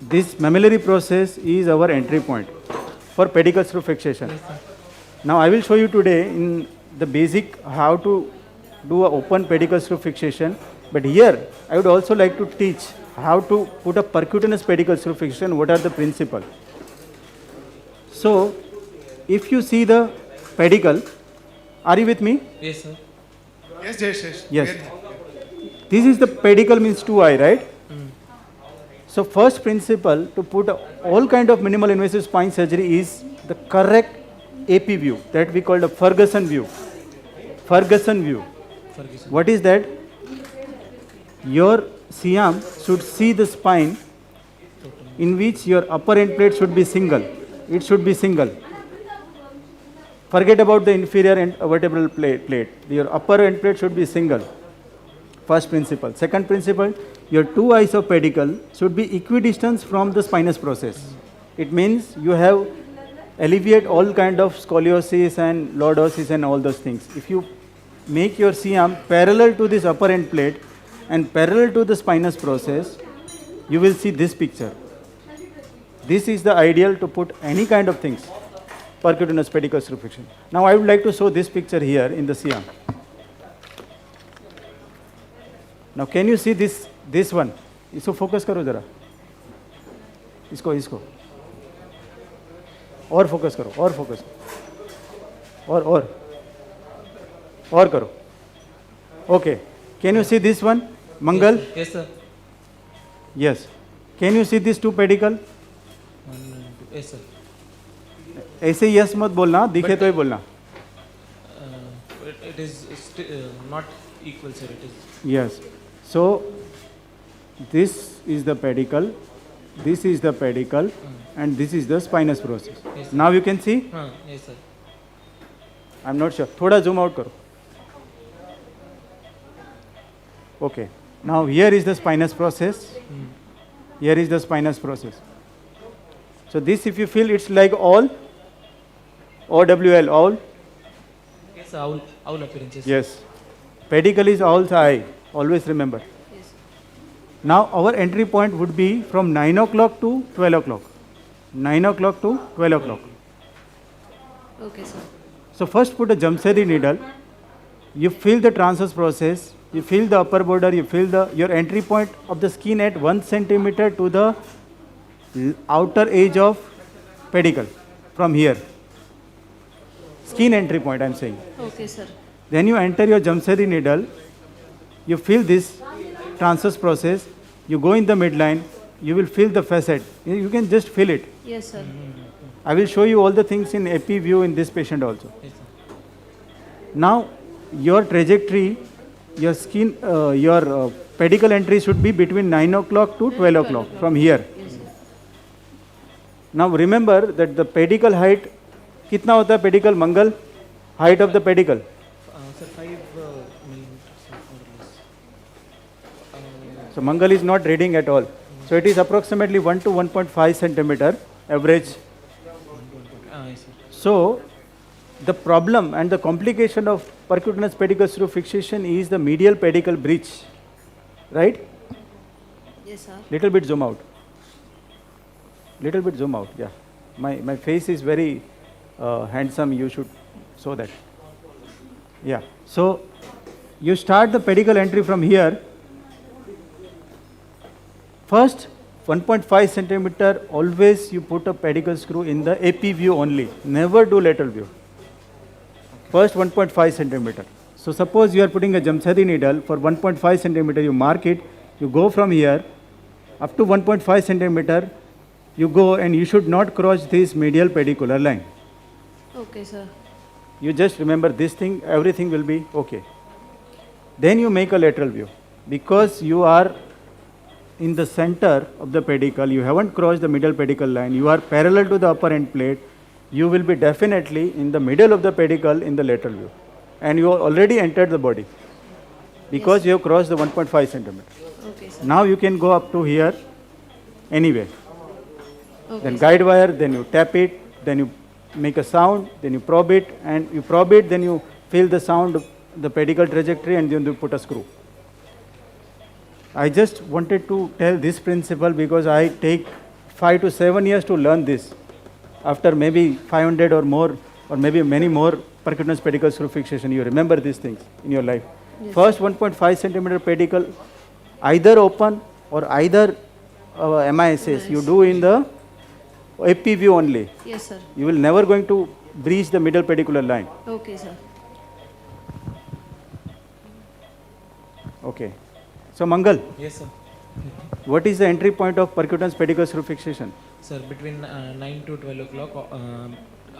Speaker 5: this mammillary process is our entry point for pedicle screw fixation.
Speaker 3: Yes, sir.
Speaker 5: Now I will show you today in the basic how to do an open pedicle screw fixation. But here I would also like to teach how to put a percutaneous pedicle screw fixation. What are the principles? So if you see the pedicle, are you with me?
Speaker 3: Yes, sir.
Speaker 8: Yes, Jayesh.
Speaker 5: Yes. This is the pedicle means 2i, right? So first principle to put all kind of minimal invasive spine surgery is the correct AP view that we call the Ferguson view. Ferguson view. What is that? Your C-arm should see the spine in which your upper end plate should be single. It should be single. Forget about the inferior and vertebral plate. Your upper end plate should be single. First principle. Second principle, your two eyes of pedicle should be equidistant from the spinous process. It means you have alleviate all kind of scoliosis and lordosis and all those things. If you make your C-arm parallel to this upper end plate and parallel to the spinous process, you will see this picture. This is the ideal to put any kind of things. Percutaneous pedicle screw fixation. Now I would like to show this picture here in the C-arm. Now can you see this one? इसको focus करो जरा. इसको. और focus करो. और करो. Okay. Can you see this one, Mangal?
Speaker 3: Yes, sir.
Speaker 5: Yes. Can you see these two pedicle?
Speaker 3: Yes, sir.
Speaker 5: ऐसे yes मत बोलना, दिखे तो ही बोलना.
Speaker 3: It is not equal, sir. It is.
Speaker 5: Yes. So this is the pedicle, and this is the spinous process.
Speaker 3: Yes,
Speaker 5: now you can see?
Speaker 3: Yes, sir.
Speaker 5: I'm not sure. थोड़ा zoom out करो. Okay. Now here is the spinous process. Here is the spinous process. So this, if you feel, it's like all OWL, all.
Speaker 3: Yes, owl appearances.
Speaker 5: Yes. Pedicle is also eye. Always remember.
Speaker 7: Yes.
Speaker 5: Now our entry point would be from 9 o'clock to 12 o'clock. 9 o'clock to 12 o'clock.
Speaker 7: Okay, sir.
Speaker 5: So first put a Jamshedi needle You feel the transverse process, you feel the upper border, you feel your entry point of the skin at 1 centimeter to the outer edge of pedicle from here. Skin entry point, I am saying.
Speaker 7: Okay, sir.
Speaker 5: Then you enter your Jamshedi needle, you feel this transverse process, you go in the midline, you will feel the facet. You can just feel it.
Speaker 7: Yes, sir.
Speaker 5: I will show you all the things in AP view in this patient also. Now, your trajectory, your skin, your pedicle entry should be between 9 o'clock to 12 o'clock from here.
Speaker 7: Yes, sir.
Speaker 5: Now remember that the pedicle height, कितना होता है pedicle Mangal, height of the pedicle?
Speaker 3: Sir, 5 millimeters more or less.
Speaker 5: So mangal is not reading at all. So it is approximately 1 to 1.5 centimeter average.
Speaker 3: Yes, sir.
Speaker 5: So the problem and the complication of percutaneous pedicle screw fixation is the medial pedicle breach, right?
Speaker 7: Yes, sir.
Speaker 5: Little bit zoom out. Little bit zoom out, yeah. My face is very handsome, you should show that. Yeah, so you start the pedicle entry from here. First 1.5 centimeter, always you put a pedicle screw in the AP view only, never do lateral view. First 1.5 centimeter. So suppose you are putting a Jamshedi needle for 1.5 centimeter, you mark it, you go from here up to 1.5 centimeter, you go and you should not cross this medial pedicular line.
Speaker 7: Okay, sir.
Speaker 5: You just remember this thing, everything will be okay. Then you make a lateral view. Because you are in the center of the pedicle, you haven't crossed the middle pedicle line, you are parallel to the upper end plate, you will be definitely in the middle of the pedicle in the lateral view. And you already entered the body because
Speaker 7: Yes.
Speaker 5: you have crossed the 1.5 centimeter.
Speaker 7: Okay, sir.
Speaker 5: Now you can go up to here anyway.
Speaker 7: Okay,
Speaker 5: Then
Speaker 7: sir.
Speaker 5: guide wire, then you tap it, then you make a sound, then you probe it, and you probe it, then you feel the sound, the pedicle trajectory, and then you put a screw. I just wanted to tell this principle because I take 5 to 7 years to learn this. After maybe 500 or more, or maybe many more percutaneous pedicle screw fixation, you remember these things in your life.
Speaker 7: Yes.
Speaker 5: First 1.5 centimeter pedicle, either open or either MISS, you do in the AP view only.
Speaker 7: Yes, sir.
Speaker 5: You will never going to breach the middle pedicular line.
Speaker 7: Okay, sir.
Speaker 5: Okay. So Mangal,
Speaker 3: Yes, sir.
Speaker 5: what is the entry point of percutaneous pedicle screw fixation?
Speaker 3: Sir, between 9 to 12 o'clock,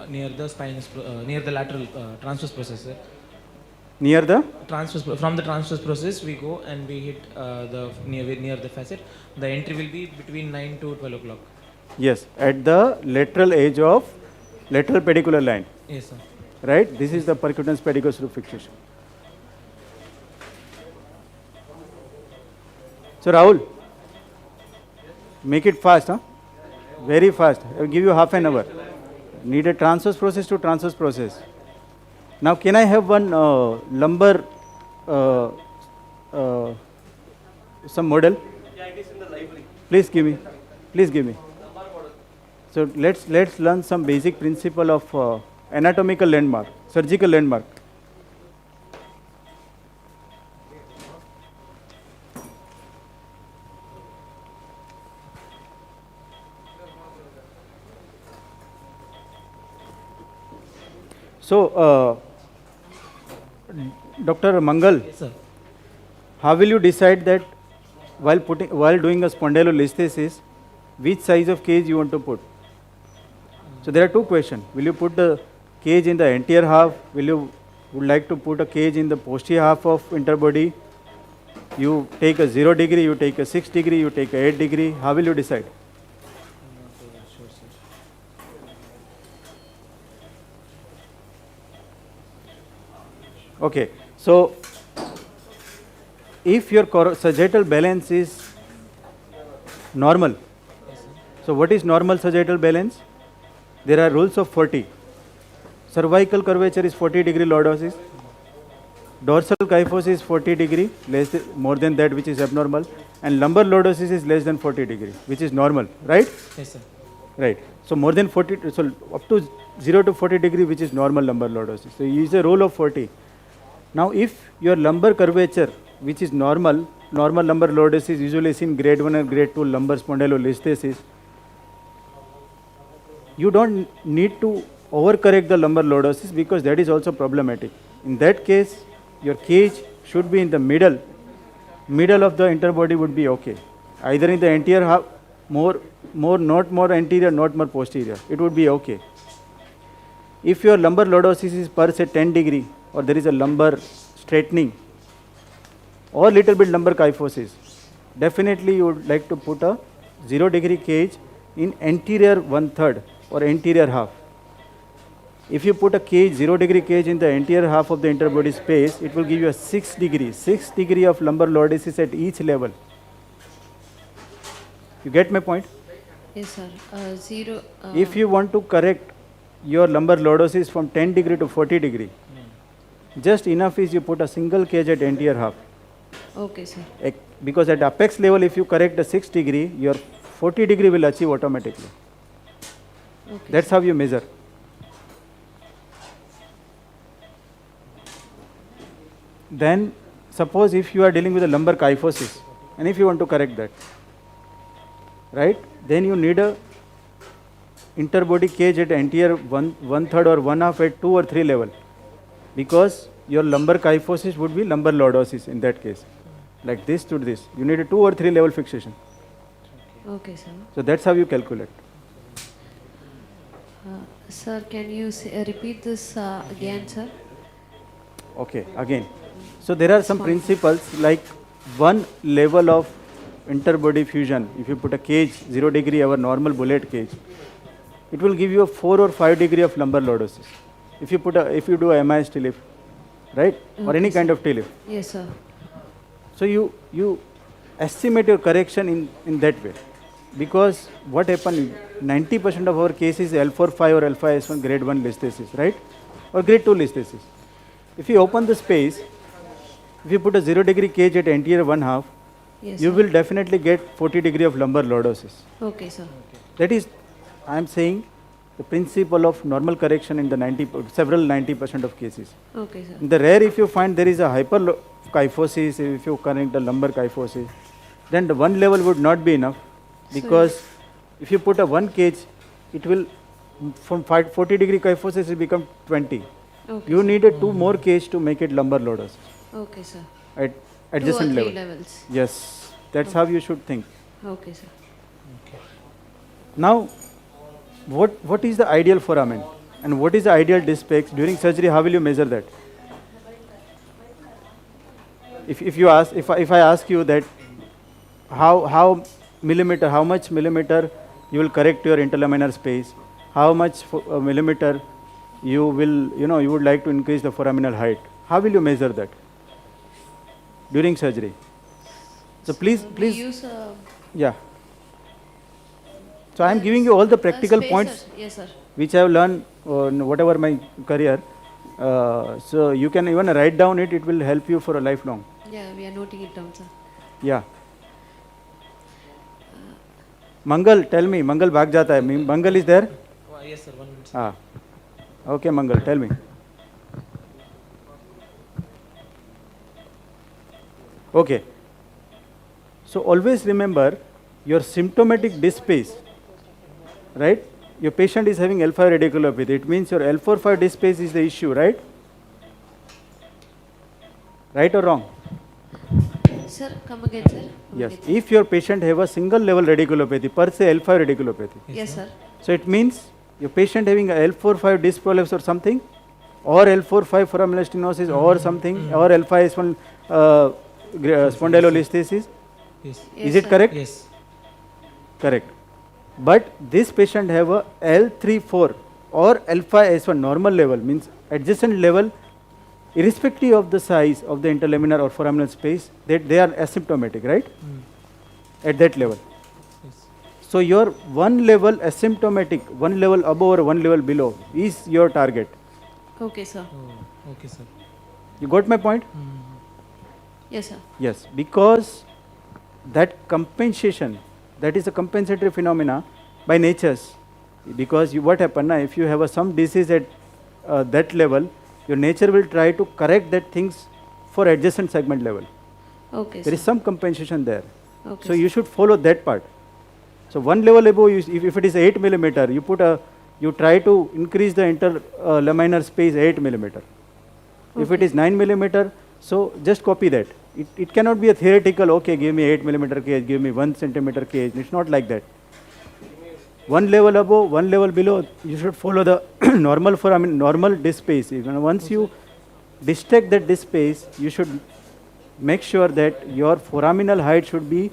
Speaker 3: near the spinous, near the lateral transverse process, sir.
Speaker 5: Near the?
Speaker 3: From the transverse process, we go and we hit near the facet. The entry will be between 9 to 12 o'clock.
Speaker 5: Yes, at the lateral edge of lateral pedicular line.
Speaker 3: Yes, sir.
Speaker 5: Right? This is the percutaneous pedicle screw fixation. So Rahul, make it fast, huh? Very fast. I will give you half an hour. Need a transverse process to transverse process. Now can I have one lumbar some model?
Speaker 4: Yeah, it is in the library.
Speaker 5: Please give me. Please give me. So let's learn some basic principle of anatomical landmark, surgical landmark. So, Dr. Mangal,
Speaker 3: Yes, sir.
Speaker 5: how will you decide that while doing a spondylolisthesis, which size of cage you want to put? So there are two questions. Will you put the cage in the anterior half? Would like to put a cage in the posterior half of interbody? You take a 0 degree, you take a 6 degree, you take a 8 degree. How will you decide?
Speaker 3: Sure, sir.
Speaker 5: Okay, so if your sagittal balance is normal, so what is normal sagittal balance? There are rules of 40. Cervical curvature is 40 degree lordosis. Dorsal kyphosis is 40 degree, more than that which is abnormal. And lumbar lordosis is less than 40 degree, which is normal, right?
Speaker 3: Yes, sir.
Speaker 5: Right. So more than 40, so up to 0 to 40 degree, which is normal lumbar lordosis. So use a rule of 40. Now if your lumbar curvature, which is normal lumbar lordosis usually seen grade 1 and grade 2 lumbar spondylolisthesis, you don't need to overcorrect the lumbar lordosis because that is also problematic. In that case, your cage should be in the middle of the interbody would be okay. Either in the anterior half, not more anterior, not more posterior, it would be okay. If your lumbar lordosis is per se 10 degree or there is a lumbar straightening or little bit lumbar kyphosis, definitely you would like to put a 0 degree cage in anterior 1/3 or anterior half. If you put a cage, 0 degree cage in the anterior half of the interbody space, it will give you a 6 degree of lumbar lordosis at each level. You get my point?
Speaker 7: Yes, sir. Zero.
Speaker 5: If you want to correct your lumbar lordosis from 10 degree to 40 degree, just enough is you put a single cage at anterior half.
Speaker 7: Okay, sir.
Speaker 5: Because at apex level, if you correct the 6 degree, your 40 degree will achieve automatically.
Speaker 7: Okay,
Speaker 5: That's how you measure. Then suppose if you are dealing with a lumbar kyphosis and if you want to correct that, right, then you need a interbody cage at anterior 1/3 or 1/2 at 2 or 3 level, because your lumbar kyphosis would be lumbar lordosis in that case, like this to this. You need a 2 or 3 level fixation.
Speaker 7: Okay, sir.
Speaker 5: So that's how you calculate.
Speaker 7: Sir, can you repeat this again, sir?
Speaker 5: Okay, again. So there are some principles like one level of interbody fusion. If you put a cage 0 degree, our normal bullet cage, it will give you a 4 or 5 degree of lumbar lordosis. If you do a MIS TLIF, right, or any kind of TLIF.
Speaker 7: Yes, sir.
Speaker 5: So you estimate your correction in that way, because what happened, 90% of our cases L4-5 or L5-S1 grade 1 listhesis, right, or grade 2 listhesis. If you open the space, if you put a 0 degree cage at anterior 1/2,
Speaker 7: Yes,
Speaker 5: you
Speaker 7: sir.
Speaker 5: will definitely get 40 degree of lumbar lordosis.
Speaker 7: Okay, sir.
Speaker 5: That is, I am saying, the principle of normal correction in the 90% of cases.
Speaker 7: Okay, sir.
Speaker 5: In the rare, if you find there is a hyperkyphosis, if you correct the lumbar kyphosis, then the one level would not be enough, because if you put a one cage, it will from 40 degree kyphosis it become 20.
Speaker 7: Okay,
Speaker 5: You need a 2 more cage to make it lumbar lordosis
Speaker 7: Okay, sir.
Speaker 5: at
Speaker 7: 2 or
Speaker 5: adjacent
Speaker 7: 3
Speaker 5: level.
Speaker 7: levels.
Speaker 5: Yes, that's how you should think.
Speaker 7: Okay, sir.
Speaker 5: Now, what is the ideal foramen and what is the ideal disc space during surgery? How will you measure that? If I ask you that how much millimeter you will correct your interlaminar space, how much millimeter you would like to increase the foraminal height, how will you measure that during surgery? So please,
Speaker 7: We use
Speaker 5: yeah. So I am giving you all the practical
Speaker 7: spacer.
Speaker 5: points
Speaker 7: Yes, sir.
Speaker 5: which I have learned whatever my career. So you can even write down it. It will help you for a lifelong.
Speaker 7: Yeah, we are noting it down, sir.
Speaker 5: Yeah. Mangal, tell me. Mangal bhag jata hai. Mangal is there?
Speaker 2: Yes, sir. 1 minute.
Speaker 5: Ah. Okay, Mangal, tell me. Okay. So always remember your symptomatic disc space, right? Your patient is having L5 radiculopathy. It means your L4-5 disc space is the issue, right? Right or wrong?
Speaker 7: Sir, come again, sir. Come
Speaker 5: Yes.
Speaker 7: again, sir.
Speaker 5: If your patient have a single level radiculopathy, per se L5 radiculopathy,
Speaker 7: Yes, sir.
Speaker 5: so it means your patient having a L4-5 disc prolapse or something, or L4-5 foraminal stenosis or something, or L5-S1 spondylolisthesis.
Speaker 2: Yes.
Speaker 5: Is it
Speaker 7: sir.
Speaker 5: correct?
Speaker 2: Yes.
Speaker 5: Correct. But this patient have a L3-4 or L5-S1 normal level, means adjacent level, irrespective of the size of the interlaminar or foraminal space, that they are asymptomatic, right? At that level.
Speaker 2: Yes.
Speaker 5: So your one level asymptomatic, one level above or one level below is your target.
Speaker 7: Okay, sir.
Speaker 2: Oh, okay, sir.
Speaker 5: You got my point?
Speaker 7: Yes, sir.
Speaker 5: Yes, because that compensation, that is a compensatory phenomena by natures. Because what happen now, if you have some disease at that level, your nature will try to correct that things for adjacent segment level.
Speaker 7: Okay,
Speaker 5: There is
Speaker 7: sir.
Speaker 5: some compensation there.
Speaker 7: Okay,
Speaker 5: So you should follow that part. So one level above, if it is 8 millimeter, you try to increase the interlaminar space 8 millimeter. If it is 9 millimeter, so just copy that. It cannot be a theoretical, okay, give me 8 millimeter cage, give me 1 centimeter cage. It's not like that. One level above, one level below, you should follow the normal foramen, normal disc space. Even once you dissect that disc space, you should make sure that your foraminal height should be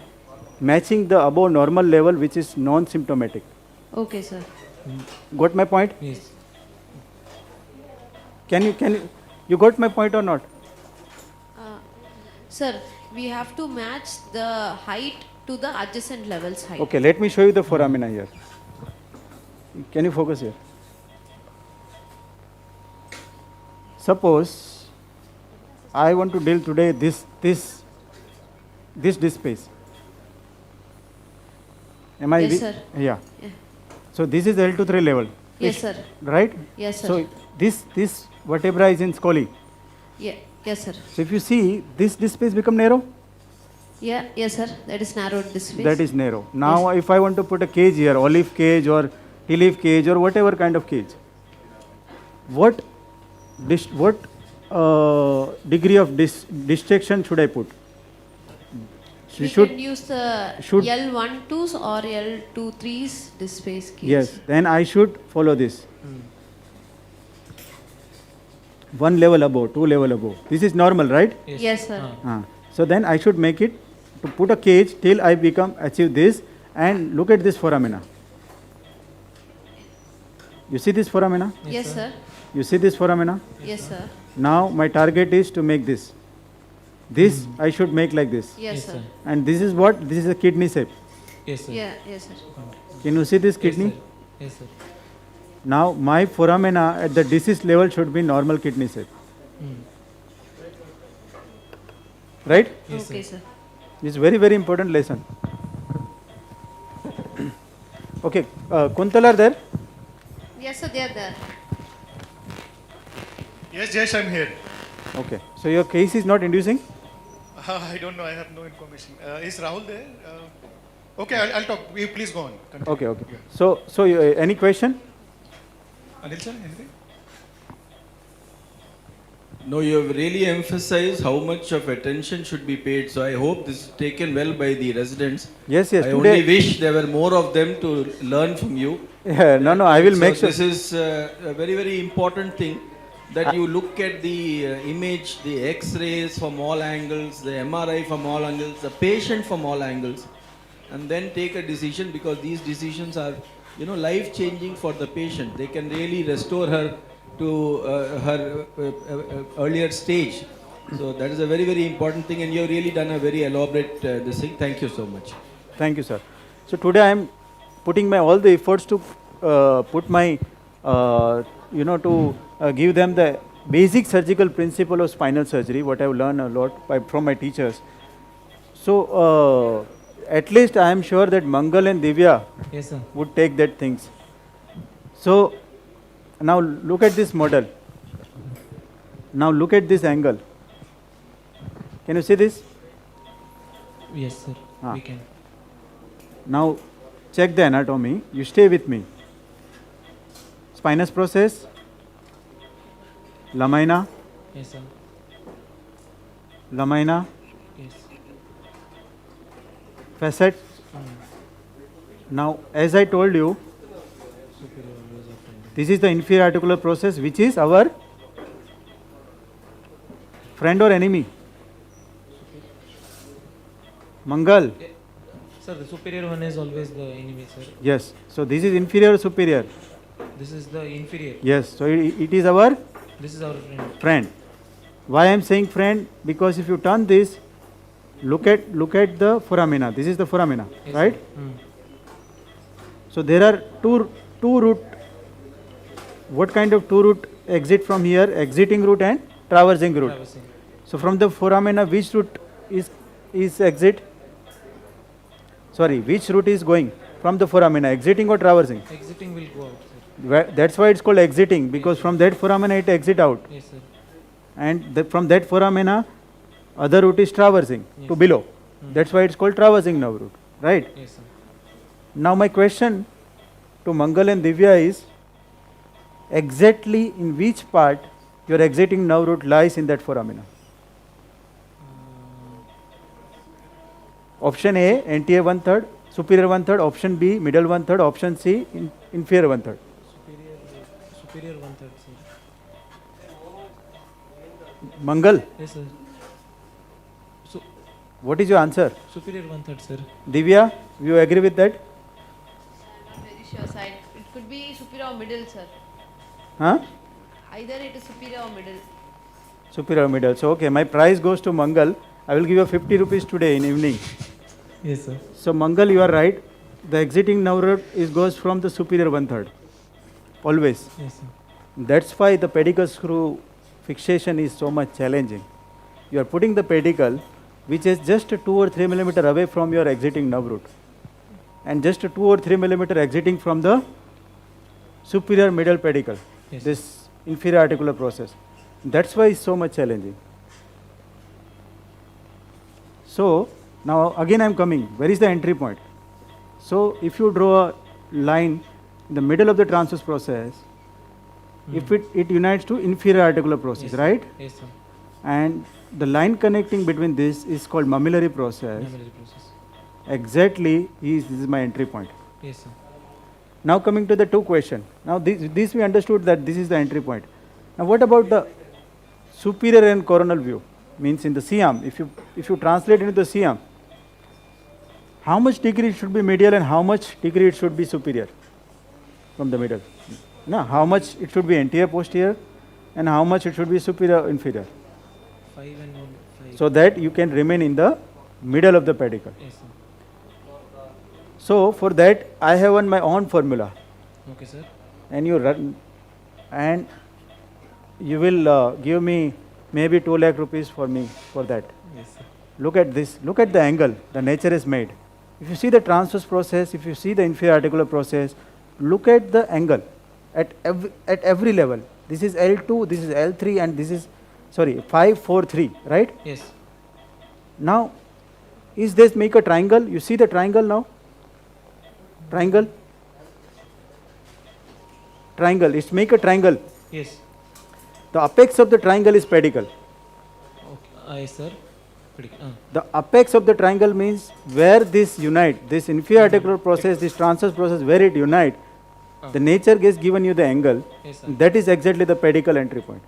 Speaker 5: matching the above normal level, which is non-symptomatic.
Speaker 7: Okay, sir.
Speaker 5: Got my point?
Speaker 3: Yes.
Speaker 5: You got my point or not?
Speaker 7: Sir, we have to match the height to the adjacent levels height.
Speaker 5: Okay, let me show you the foramina here. Can you focus here? Suppose I want to deal today this disc space. Am I?
Speaker 7: Yes, sir.
Speaker 5: Yeah.
Speaker 7: Yeah.
Speaker 5: So this is L2-3 level.
Speaker 7: Yes, sir.
Speaker 5: Right?
Speaker 7: Yes, sir.
Speaker 5: So this vertebra is in scoli.
Speaker 7: Yeah. Yes, sir.
Speaker 5: So if you see this space become narrow.
Speaker 7: Yeah. Yes, sir. That is narrowed this space.
Speaker 5: That is narrow. Now if I want to put a cage here, olive cage or tea leaf cage or whatever kind of cage, what degree of distraction should I put?
Speaker 7: We can use the L12s or L23s this space cage.
Speaker 5: Yes, then I should follow this. One level above, two level above. This is normal, right?
Speaker 7: Yes, sir.
Speaker 5: So then I should make it to put a cage till I achieve this, and look at this foramina. You see this foramina?
Speaker 7: Yes, sir.
Speaker 5: You see this foramina?
Speaker 7: Yes, sir.
Speaker 5: Now my target is to make this. This I should make like this.
Speaker 7: Yes, sir.
Speaker 5: And this is what? This is a kidney shape.
Speaker 3: Yes, sir.
Speaker 7: Yeah, yes, sir.
Speaker 5: Can you see this kidney?
Speaker 3: Yes, sir.
Speaker 5: Now my foramina at the disease level should be normal kidney shape. Right?
Speaker 3: Yes,
Speaker 7: Okay, sir.
Speaker 5: It's very, very important lesson. Okay, Kuntal are there?
Speaker 7: Yes, sir, they are there.
Speaker 8: Yes, Jesh, I'm here.
Speaker 5: Okay, so your case is not inducing?
Speaker 8: I don't know, I have no information. Is Rahul there? Okay, I'll talk. You please go on. Continue.
Speaker 5: Okay, okay.
Speaker 8: Yeah.
Speaker 5: So any question?
Speaker 8: Anil sir, anything?
Speaker 9: No, you have really emphasized how much of attention should be paid. So I hope this is taken well by the residents.
Speaker 5: Yes, yes.
Speaker 9: I
Speaker 5: Today,
Speaker 9: only wish there were more of them to learn from you.
Speaker 5: yeah, no, I will make sure.
Speaker 9: This is a very, very important thing, that you look at the image, the X-rays from all angles, the MRI from all angles, the patient from all angles, and then take a decision, because these decisions are, life-changing for the patient. They can really restore her to her earlier stage. So that is a very, very important thing, and you have really done a very elaborate this thing. Thank you so much.
Speaker 5: Thank you, sir. So today I am putting all the efforts to put my, to give them the basic surgical principle of spinal surgery, what I have learned a lot from my teachers. So at least I am sure that Mangal and Divya
Speaker 3: Yes, sir.
Speaker 5: would take that things. So now look at this model. Now look at this angle. Can you see this?
Speaker 3: Yes, sir. We can.
Speaker 5: Now check the anatomy. You stay with me. Spinous process, lamina,
Speaker 3: Yes, sir.
Speaker 5: lamina,
Speaker 3: Yes.
Speaker 5: facet. Now, as I told you, this is the inferior articular process, which is our friend or enemy. Mangal.
Speaker 3: Sir, the superior one is always the enemy, sir.
Speaker 5: Yes. So this is inferior or superior?
Speaker 3: This is the inferior.
Speaker 5: Yes. So it is our
Speaker 3: This is our friend.
Speaker 5: friend. Why I am saying friend? Because if you turn this, look at the foramina. This is the foramina,
Speaker 3: Yes,
Speaker 5: right?
Speaker 3: sir.
Speaker 5: So there are two route. What kind of two route exit from here? Exiting route and traversing route.
Speaker 3: Traversing.
Speaker 5: So from the foramina, which route is exit? Sorry, which route is going from the foramina? Exiting or traversing?
Speaker 3: Exiting will go out, sir.
Speaker 5: That's why it's called exiting, because from that foramina it exit out.
Speaker 3: Yes, sir.
Speaker 5: And from that foramina, other root is traversing to below. That's why it's called traversing nerve root, right?
Speaker 3: Yes, sir.
Speaker 5: Now my question to Mangal and Divya is, exactly in which part your exiting nerve root lies in that foramina? Option A, anterior 1/3, superior 1/3, option B, middle 1/3, option C, inferior 1/3.
Speaker 3: Superior 1/3, sir.
Speaker 5: Mangal,
Speaker 3: Yes, sir.
Speaker 5: what is your answer?
Speaker 3: Superior 1/3, sir.
Speaker 5: Divya, you agree with that?
Speaker 7: I'm not very sure, sir. It could be superior or middle, sir.
Speaker 5: Huh?
Speaker 7: Either it is superior or middle.
Speaker 5: Superior or middle. So okay, my prize goes to Mangal. I will give you 50 rupees today in evening.
Speaker 3: Yes, sir.
Speaker 5: So Mangal, you are right. The exiting nerve root goes from the superior 1/3. Always.
Speaker 3: Yes, sir.
Speaker 5: That's why the pedicle screw fixation is so much challenging. You are putting the pedicle which is just 2 or 3 millimeter away from your exiting nerve root, and just 2 or 3 millimeter exiting from the superior middle pedicle,
Speaker 3: Yes,
Speaker 5: this inferior articular process. That's why it's so much challenging. So now again I am coming. Where is the entry point? So if you draw a line in the middle of the transverse process, if it unites to inferior articular process,
Speaker 3: Yes,
Speaker 5: right?
Speaker 3: Yes, sir.
Speaker 5: And the line connecting between this is called mammillary process.
Speaker 3: Memory process.
Speaker 5: Exactly, this is my entry point.
Speaker 3: Yes, sir.
Speaker 5: Now coming to the two question. Now this we understood that this is the entry point. Now what about the superior and coronal view? Means in the C-arm, if you translate into the C-arm, how much degree it should be medial and how much degree it should be superior from the middle? No, how much it should be anterior posterior and how much it should be superior inferior,
Speaker 3: 5 and 1, 5.
Speaker 5: so that you can remain in the middle of the pedicle.
Speaker 3: Yes, sir.
Speaker 5: So for that I have my own formula,
Speaker 3: Okay, sir.
Speaker 5: and you run, and you will give me maybe 2 lakh rupees for me for that.
Speaker 3: Yes, sir.
Speaker 5: Look at this, look at the angle the nature has made. If you see the transverse process, if you see the inferior articular process, look at the angle at every level. This is L2, this is L3, and this is, sorry, 5, 4, 3, right?
Speaker 3: Yes.
Speaker 5: Now, is this make a triangle? You see the triangle now? Triangle? Triangle, it's make a triangle.
Speaker 3: Yes.
Speaker 5: The apex of the triangle is pedicle.
Speaker 3: Okay. Yes, sir.
Speaker 5: The apex of the triangle means where this unite, this inferior articular process, this transverse process, where it unite, the nature gets given you the angle.
Speaker 3: Yes, sir.
Speaker 5: That is exactly the pedicle entry point.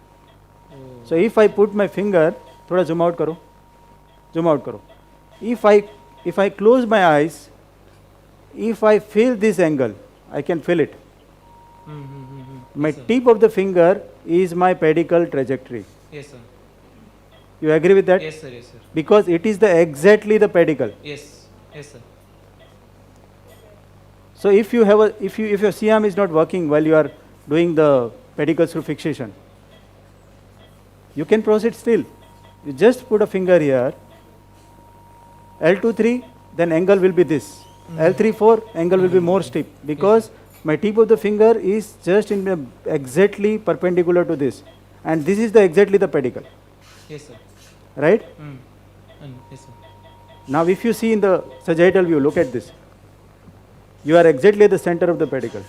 Speaker 3: Oh.
Speaker 5: So if I put my finger, thoda zoom out karo, zoom out karo. If I close my eyes, if I feel this angle, I can feel it. My
Speaker 3: Yes, sir.
Speaker 5: tip of the finger is my pedicle trajectory.
Speaker 3: Yes, sir.
Speaker 5: You agree with that?
Speaker 3: Yes, sir. Yes, sir.
Speaker 5: Because it is exactly the pedicle.
Speaker 3: Yes. Yes, sir.
Speaker 5: So if you have if your C-arm is not working while you are doing the pedicle screw fixation, you can proceed still. You just put a finger here, L2, 3, then angle will be this. L3, 4, angle will be more steep, because my tip of the finger is just in the exactly perpendicular to this, and this is exactly the pedicle,
Speaker 3: Yes, sir.
Speaker 5: right?
Speaker 3: Yes, sir.
Speaker 5: Now if you see in the sagittal view, look at this. You are exactly at the center of the pedicle.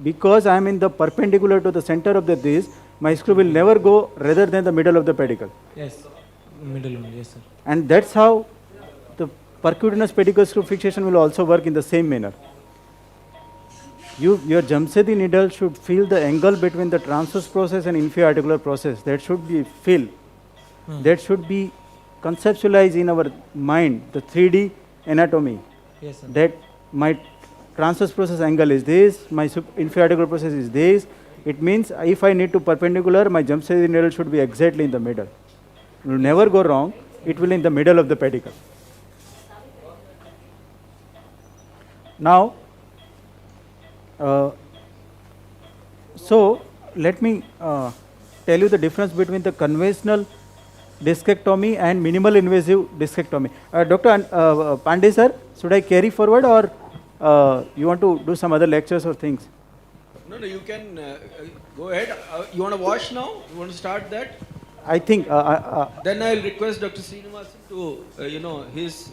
Speaker 5: Because I am in the perpendicular to the center of this, my screw will never go rather than the middle of the pedicle.
Speaker 3: Yes. Middle only. Yes, sir.
Speaker 5: And that's how the percutaneous pedicle screw fixation will also work in the same manner. Your Jamshedi needle should feel the angle between the transverse process and inferior articular process. That should be that should be conceptualized in our mind, the 3D anatomy.
Speaker 3: Yes, sir.
Speaker 5: That my transverse process angle is this, my inferior articular process is this. It means if I need to perpendicular, my Jamshedi needle should be exactly in the middle. It will never go wrong. It will in the middle of the pedicle. Now, so let me tell you the difference between the conventional discectomy and minimal invasive discectomy. Dr. Pandey sir, should I carry forward or you want to do some other lectures or things?
Speaker 9: No, no, you can go ahead. You want to wash now? You want to start that?
Speaker 5: I think
Speaker 9: Then I'll request Dr. Srinivasan to,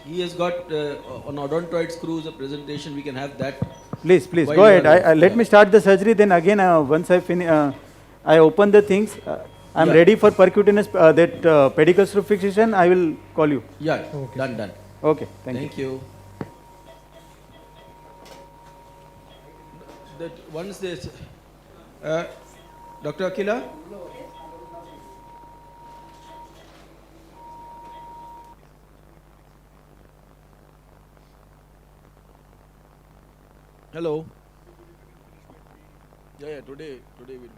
Speaker 9: he has got on odontoid screws a presentation. We can have that.
Speaker 5: please,
Speaker 9: While
Speaker 5: go
Speaker 9: you
Speaker 5: ahead.
Speaker 9: are
Speaker 5: Let me start the surgery. Then again, once I finish, I open the things. I'm
Speaker 9: Yeah.
Speaker 5: ready for percutaneous pedicle screw fixation. I will call you.
Speaker 9: Yeah, done.
Speaker 5: Okay, thank you.
Speaker 9: Thank you. That once this, Dr. Akila? Hello.
Speaker 2: Yeah, today will be better.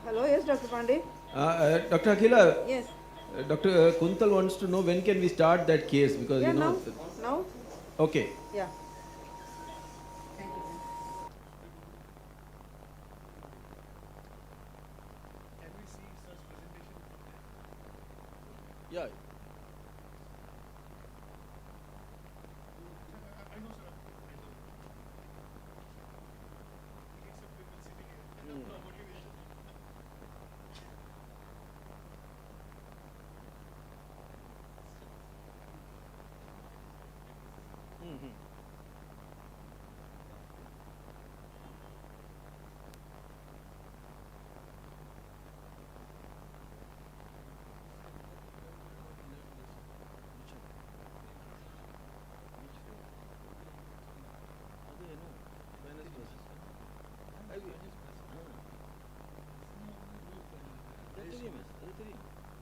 Speaker 10: Hello, yes, Dr. Pandey.
Speaker 9: Dr. Akila,
Speaker 10: Yes.
Speaker 9: Dr. Kuntal wants to know when can we start that case because
Speaker 10: Yeah,
Speaker 9: you know.
Speaker 10: now?
Speaker 9: Okay.
Speaker 10: Yeah.
Speaker 2: Yeah.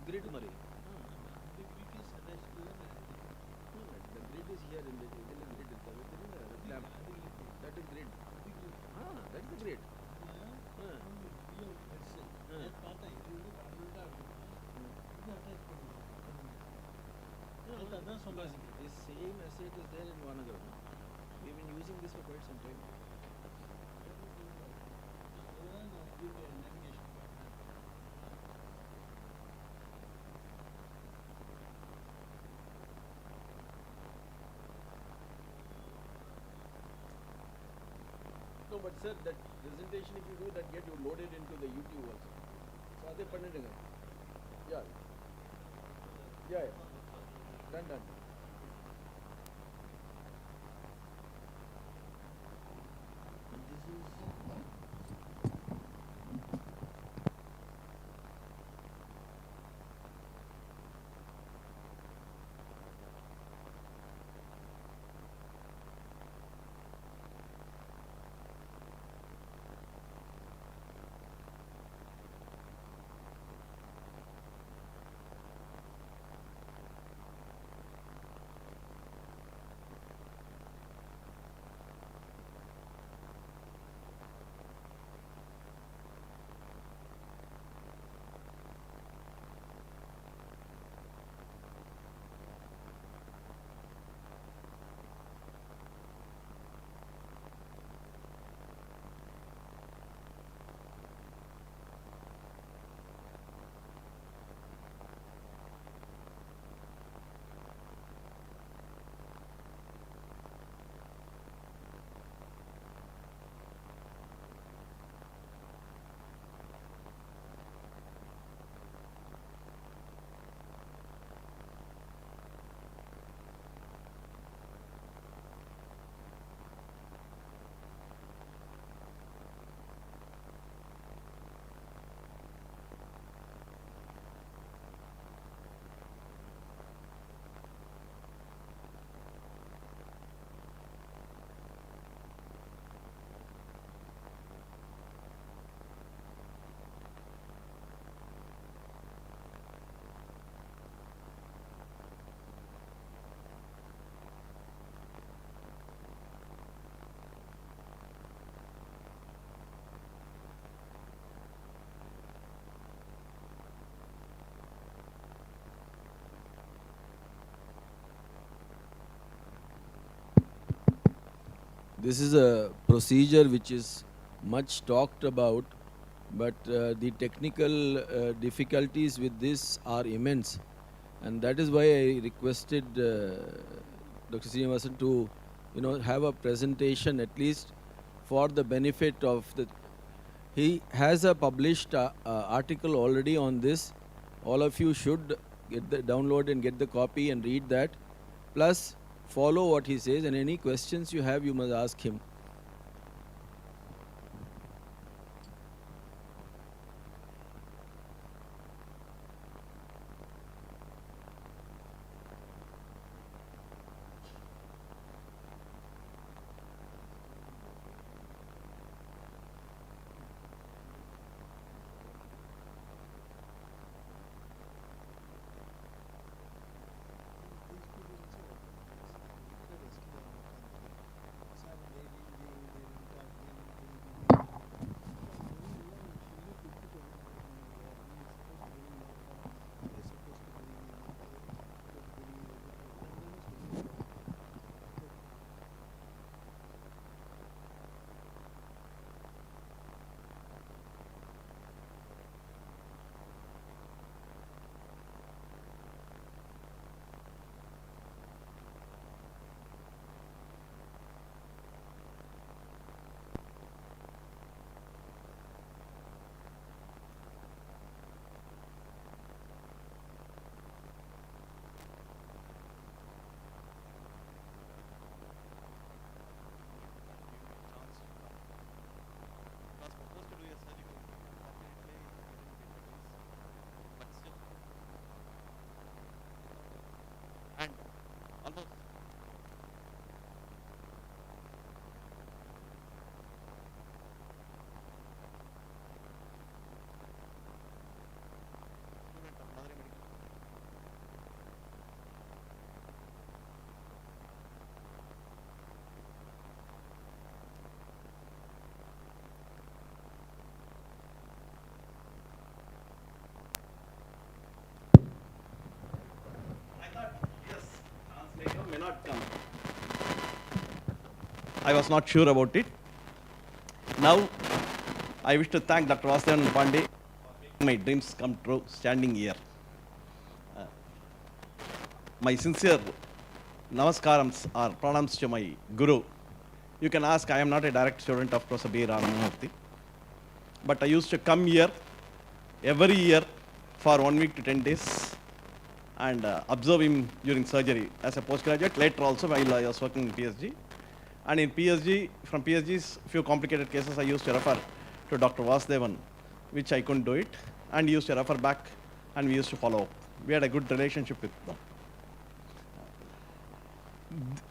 Speaker 2: Grid Murray. The grid is here in the grid. That is grid. That's the grid. The same asset is there in Vanagar. We've been using this for quite some time. No, but sir, that presentation, if you do that, get you loaded into the YouTube also. So, are they pandit? Yeah. Yeah. Done. This is a procedure which is much talked about
Speaker 9: but the technical difficulties with this are immense, and that is why I requested Dr. Srinivasan to, have a presentation at least for the benefit of the. He has a published article already on this. All of you should get the download and get the copy and read that. Plus, follow what he says, and any questions you have, you must ask him.
Speaker 11: May not come. I was not sure about it. Now, I wish to thank Dr. Vasudevan Pandey for making my dreams come true standing here. My sincere namaskarams or pranams to my guru. You can ask, I am not a direct student of Prof.B.Ramamurthi, but I used to come here every year for 1 week to 10 days and observe him during surgery as a postgraduate, later also while I was working in PSG. And in PSG, from PSG's few complicated cases, I used to refer to Dr. Vasudevan, which I couldn't do it, and he used to refer back, and we used to follow up. We had a good relationship with them.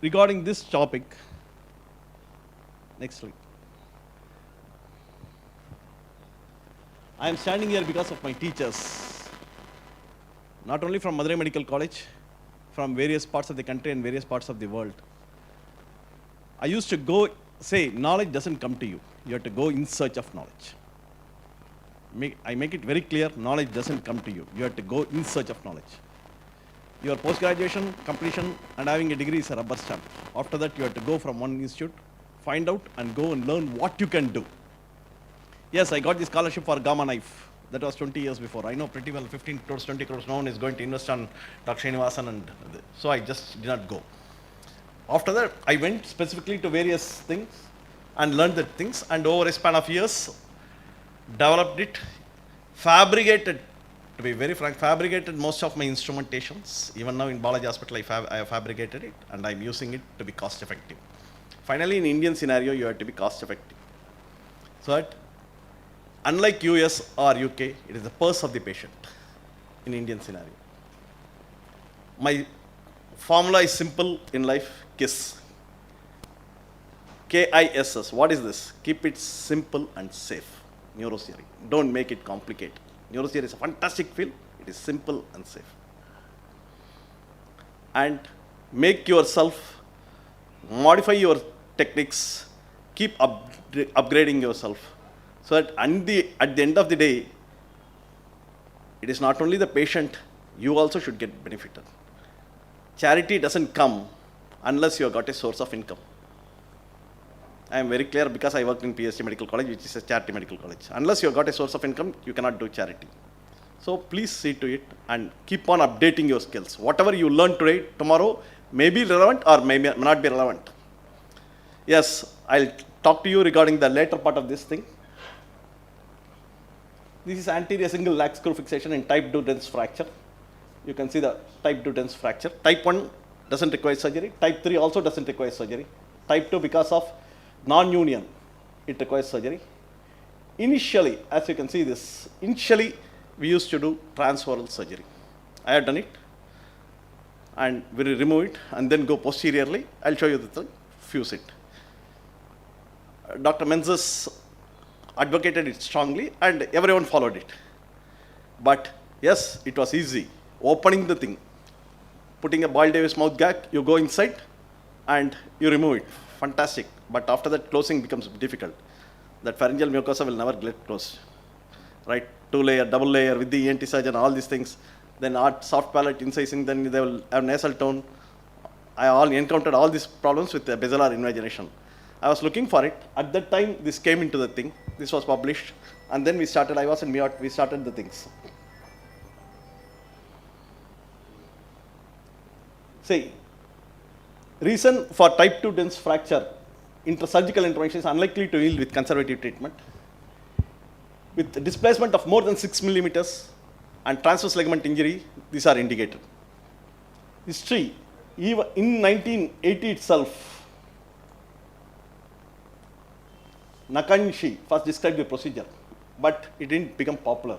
Speaker 11: Regarding this topic, next slide. I am standing here because of my teachers, not only from Madurai Medical College, from various parts of the country and various parts of the world. I used to go say, knowledge doesn't come to you. You have to go in search of knowledge. I make it very clear, knowledge doesn't come to you. You have to go in search of knowledge. Your post-graduation, completion, and having a degree is a rubber stamp. After that, you have to go from one institute, find out, and go and learn what you can do. Yes, I got the scholarship for Gamma Knife. That was 20 years before. I know pretty well 15 crores, 20 crores, no one is going to invest on Dr. Srinivasan, and so I just did not go. After that, I went specifically to various things and learned the things, and over a span of years, developed it, fabricated, to be very frank, fabricated most of my instrumentations. Even now in Balaji Hospital, I have fabricated it, and I'm using it to be cost effective. Finally, in Indian scenario, you have to be cost effective. So that, unlike US or UK, it is the purse of the patient in Indian scenario. My formula is simple in life, KISS. KISS. What is this? Keep it simple and safe. Neurosurgery. Don't make it complicated. Neurosurgery is a fantastic field. It is simple and safe. And make yourself, modify your techniques, keep upgrading yourself, so that at the end of the day, it is not only the patient, you also should get benefited. Charity doesn't come unless you have got a source of income. I am very clear because I worked in PSG Medical College, which is a charity medical college. Unless you have got a source of income, you cannot do charity. So please see to it and keep on updating your skills. Whatever you learn today, tomorrow may be relevant or may not be relevant. Yes, I'll talk to you regarding the later part of this thing. This is anterior single lag screw fixation in type 2 dense fracture. You can see the type 2 dense fracture. Type 1 doesn't require surgery. Type 3 also doesn't require surgery. Type 2, because of non-union, it requires surgery. Initially, as you can see this, initially we used to do transferal surgery. I have done it, and we will remove it and then go posteriorly. I'll show you the thing, fuse it. Dr. Menzies advocated it strongly and everyone followed it. But yes, it was easy. Opening the thing, putting a Boyle Davis mouth gag, you go inside and you remove it. Fantastic. But after that, closing becomes difficult. That pharyngeal mucosa will never get closed. Right? 2-layer, double layer with the ENT surgeon, all these things. Then soft palate incising, then they will have nasal tone. I encountered all these problems with the basilar invagination. I was looking for it. At that time, this came into the thing. This was published. And then we started, I was in Miyot, we started the things. See, reason for type 2 dense fracture, surgical intervention is unlikely to yield with conservative treatment. With displacement of more than 6 millimeters and transverse ligament injury, these are indicated. History, even in 1980 itself, Nakanishi first described the procedure, but it didn't become popular.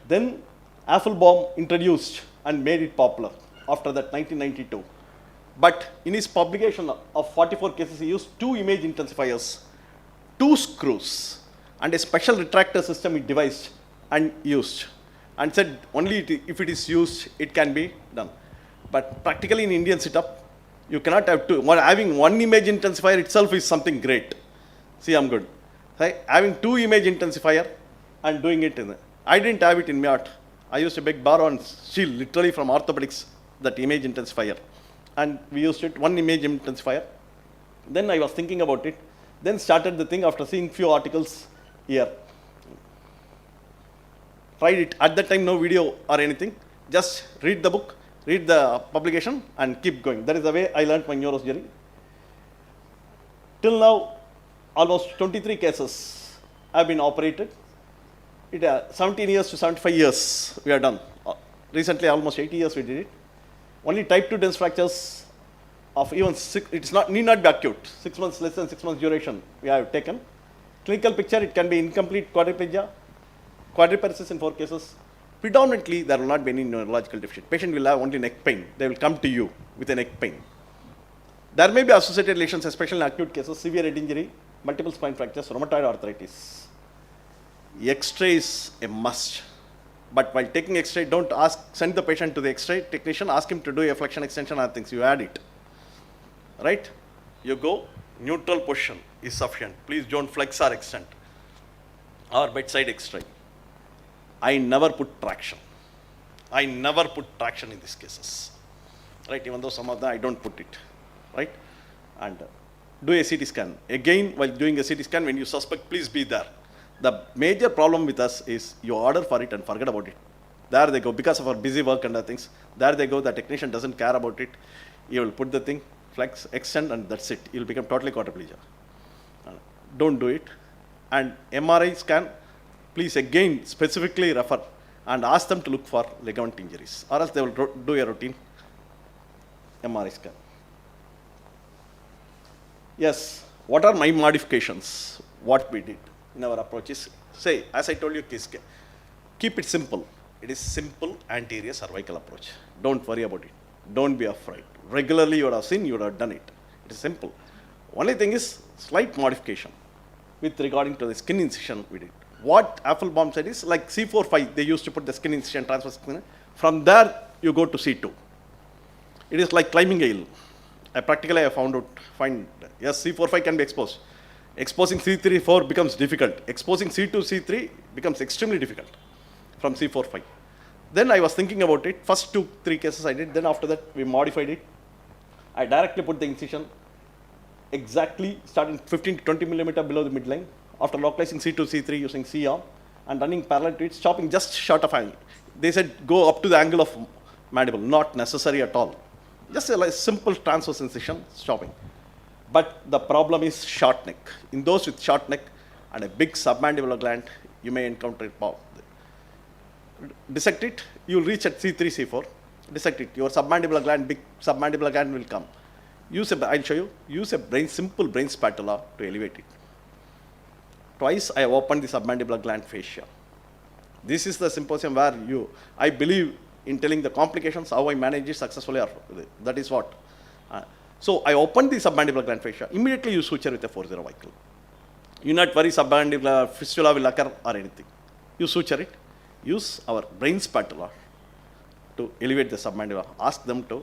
Speaker 11: Then Applebaum introduced and made it popular after that 1992. But in his publication of 44 cases, he used 2 image intensifiers, 2 screws, and a special retractor system he devised and used, and said only if it is used, it can be done. But practically in Indian setup, you cannot have 2. Having 1 image intensifier itself is something great. See, I'm good. Right? Having 2 image intensifier and doing it in I didn't have it in Miyot. I used a big bar and shield literally from orthopedics, that image intensifier. And we used it, 1 image intensifier. Then I was thinking about it. Then started the thing after seeing few articles here. Tried it. At that time, no video or anything. Just read the book, read the publication, and keep going. That is the way I learned my neurosurgery. Till now, almost 23 cases have been operated. 17 years to 75 years we are done. Recently, almost 80 years we did it. Only type 2 dense fractures of even 6, need not be acute. 6 months, less than 6 months duration we have taken. Clinical picture, it can be incomplete quadriplegia, quadriparesis in 4 cases. Predominantly, there will not be any neurological deficit. Patient will have only neck pain. They will come to you with a neck pain. There may be associated lesions, especially in acute cases, severe head injury, multiple spine fractures, rheumatoid arthritis. X-ray is a must. But while taking X-ray, don't send the patient to the X-ray technician, ask him to do a flexion extension or things. You add it. Right? You go, neutral position is sufficient. Please don't flex or extend. Or bedside X-ray. I never put traction. I never put traction in these cases. Right? Even though some of them I don't put it. Right? And do a CT scan. Again, while doing a CT scan, when you suspect, please be there. The major problem with us is you order for it and forget about it. There they go, because of our busy work and other things. There they go, the technician doesn't care about it. You will put the thing, flex, extend, and that's it. You'll become totally quadriplegia. Don't do it. And MRI scan, please again specifically refer and ask them to look for ligament injuries, or else they will do a routine MRI scan. Yes, what are my modifications? What we did in our approaches? Say, as I told you, keep it simple. It is simple anterior cervical approach. Don't worry about it. Don't be afraid. Regularly you would have seen, you would have done it. It is simple. Only thing is slight modification with regarding to the skin incision we did. What Applebaum said is like C4-5, they used to put the skin incision, transverse skin. From there you go to C2. It is like climbing a hill. I find yes, C4-5 can be exposed. Exposing C3-4 becomes difficult. Exposing C2, C3 becomes extremely difficult from C4-5. Then I was thinking about it. First 2-3 cases I did. Then after that we modified it. I directly put the incision exactly starting 15 to 20 millimeter below the midline. After localizing C2, C3 using C arm and running parallel to it, stopping just short of angle. They said go up to the angle of mandible, not necessary at all. Just a like simple transverse incision, stopping. But the problem is short neck. In those with short neck and a big submandibular gland, you may encounter it. Dissect it, you will reach at C3, C4. Dissect it, your submandibular gland, big submandibular gland will come. I'll show you, use a simple brain spatula to elevate it. Twice I have opened the submandibular gland fascia. This is the symposium where I believe in telling the complications, how I manage it successfully, that is what. So I opened the submandibular gland fascia, immediately you suture with a 4-0 Weichel. You not worry submandibular fistula will occur or anything. You suture it, use our brain spatula to elevate the submandibular.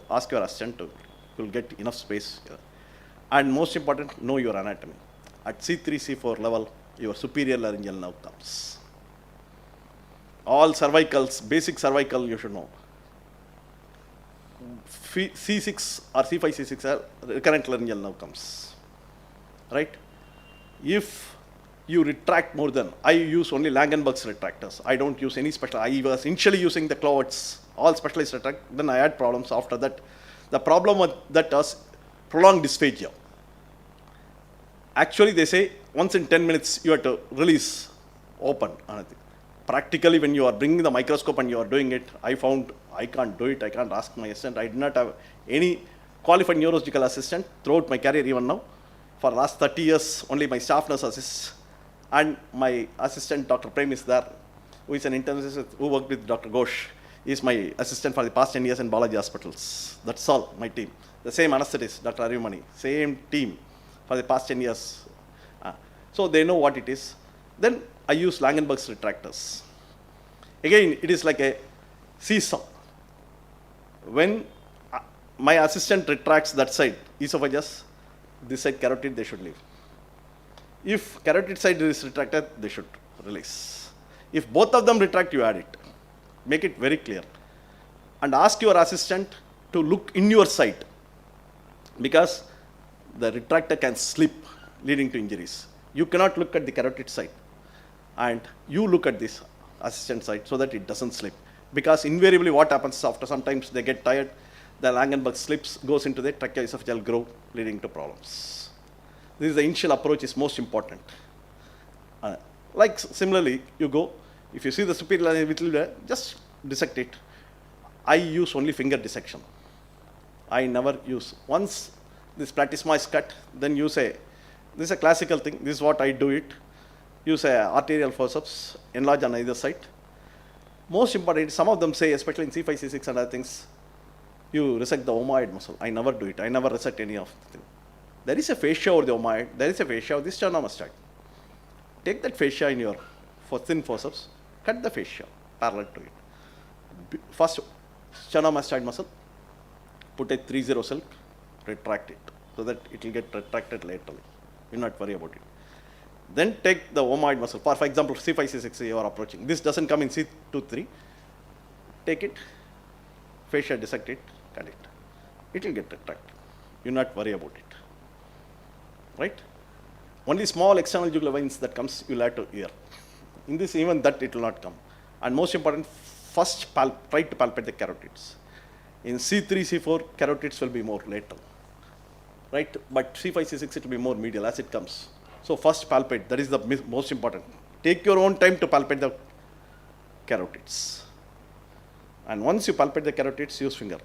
Speaker 11: Ask your assistant to, you will get enough space here. And most important, know your anatomy. At C3, C4 level, your superior laryngeal nerve comes. All cervicals, basic cervical you should know. C6 or C5, C6 recurrent laryngeal nerve comes. Right? If you retract more than, I use only Langenberg's retractors. I don't use any special. I was initially using the Clovet's, all specialized retract, then I had problems after that. The problem with that was prolonged dysphagia. Actually, they say once in 10 minutes you have to release, open. Practically, when you are bringing the microscope and you are doing it, I found I can't do it. I can't ask my assistant. I did not have any qualified neurosurgical assistant throughout my career even now. For the last 30 years, only my staff nurse assists. And my assistant, Dr. Prem, is there, who is an internist who worked with Dr. Ghosh. He is my assistant for the past 10 years in Balaji hospitals. That's all, my team. The same anesthetist, Dr. Arivamani, same team for the past 10 years. So they know what it is. Then I use Langenberg's retractors. Again, it is like a seesaw. When my assistant retracts that side, esophagus, this side carotid, they should leave. If carotid side is retracted, they should release. If both of them retract, you add it. Make it very clear. And ask your assistant to look in your side, because the retractor can slip, leading to injuries. You cannot look at the carotid side. And you look at this assistant side so that it doesn't slip. Because invariably what happens after sometimes they get tired, the Langenberg slips, goes into the tracheoesophageal groove, leading to problems. This is the initial approach is most important. Like similarly, you go, if you see the superior vitreous, just dissect it. I use only finger dissection. I never use. Once this platysma is cut, then use this is a classical thing, this is what I do it. Use a arterial forceps, enlarge on either side. Most important, some of them say, especially in C5, C6 and other things, you resect the omoid muscle. I never do it. I never resect any of the thing. There is a fascia over the omoid. There is a fascia of this sternomastoid. Take that fascia in your thin forceps, cut the fascia parallel to it. First, sternomastoid muscle, put a 3-0 silk, retract it, so that it will get retracted laterally. You not worry about it. Then take the omoid muscle. For example, C5, C6 you are approaching. This doesn't come in C2, 3. Take it, fascia dissect it, cut it. It will get retracted. You not worry about it. Right? Only small external jugular veins that comes, you will have to ear. In this, even that it will not come. And most important, first try to palpate the carotids. In C3, C4, carotids will be more lateral. Right? But C5, C6 it will be more medial as it comes. So first palpate, that is the most important. Take your own time to palpate the carotids. And once you palpate the carotids, use finger.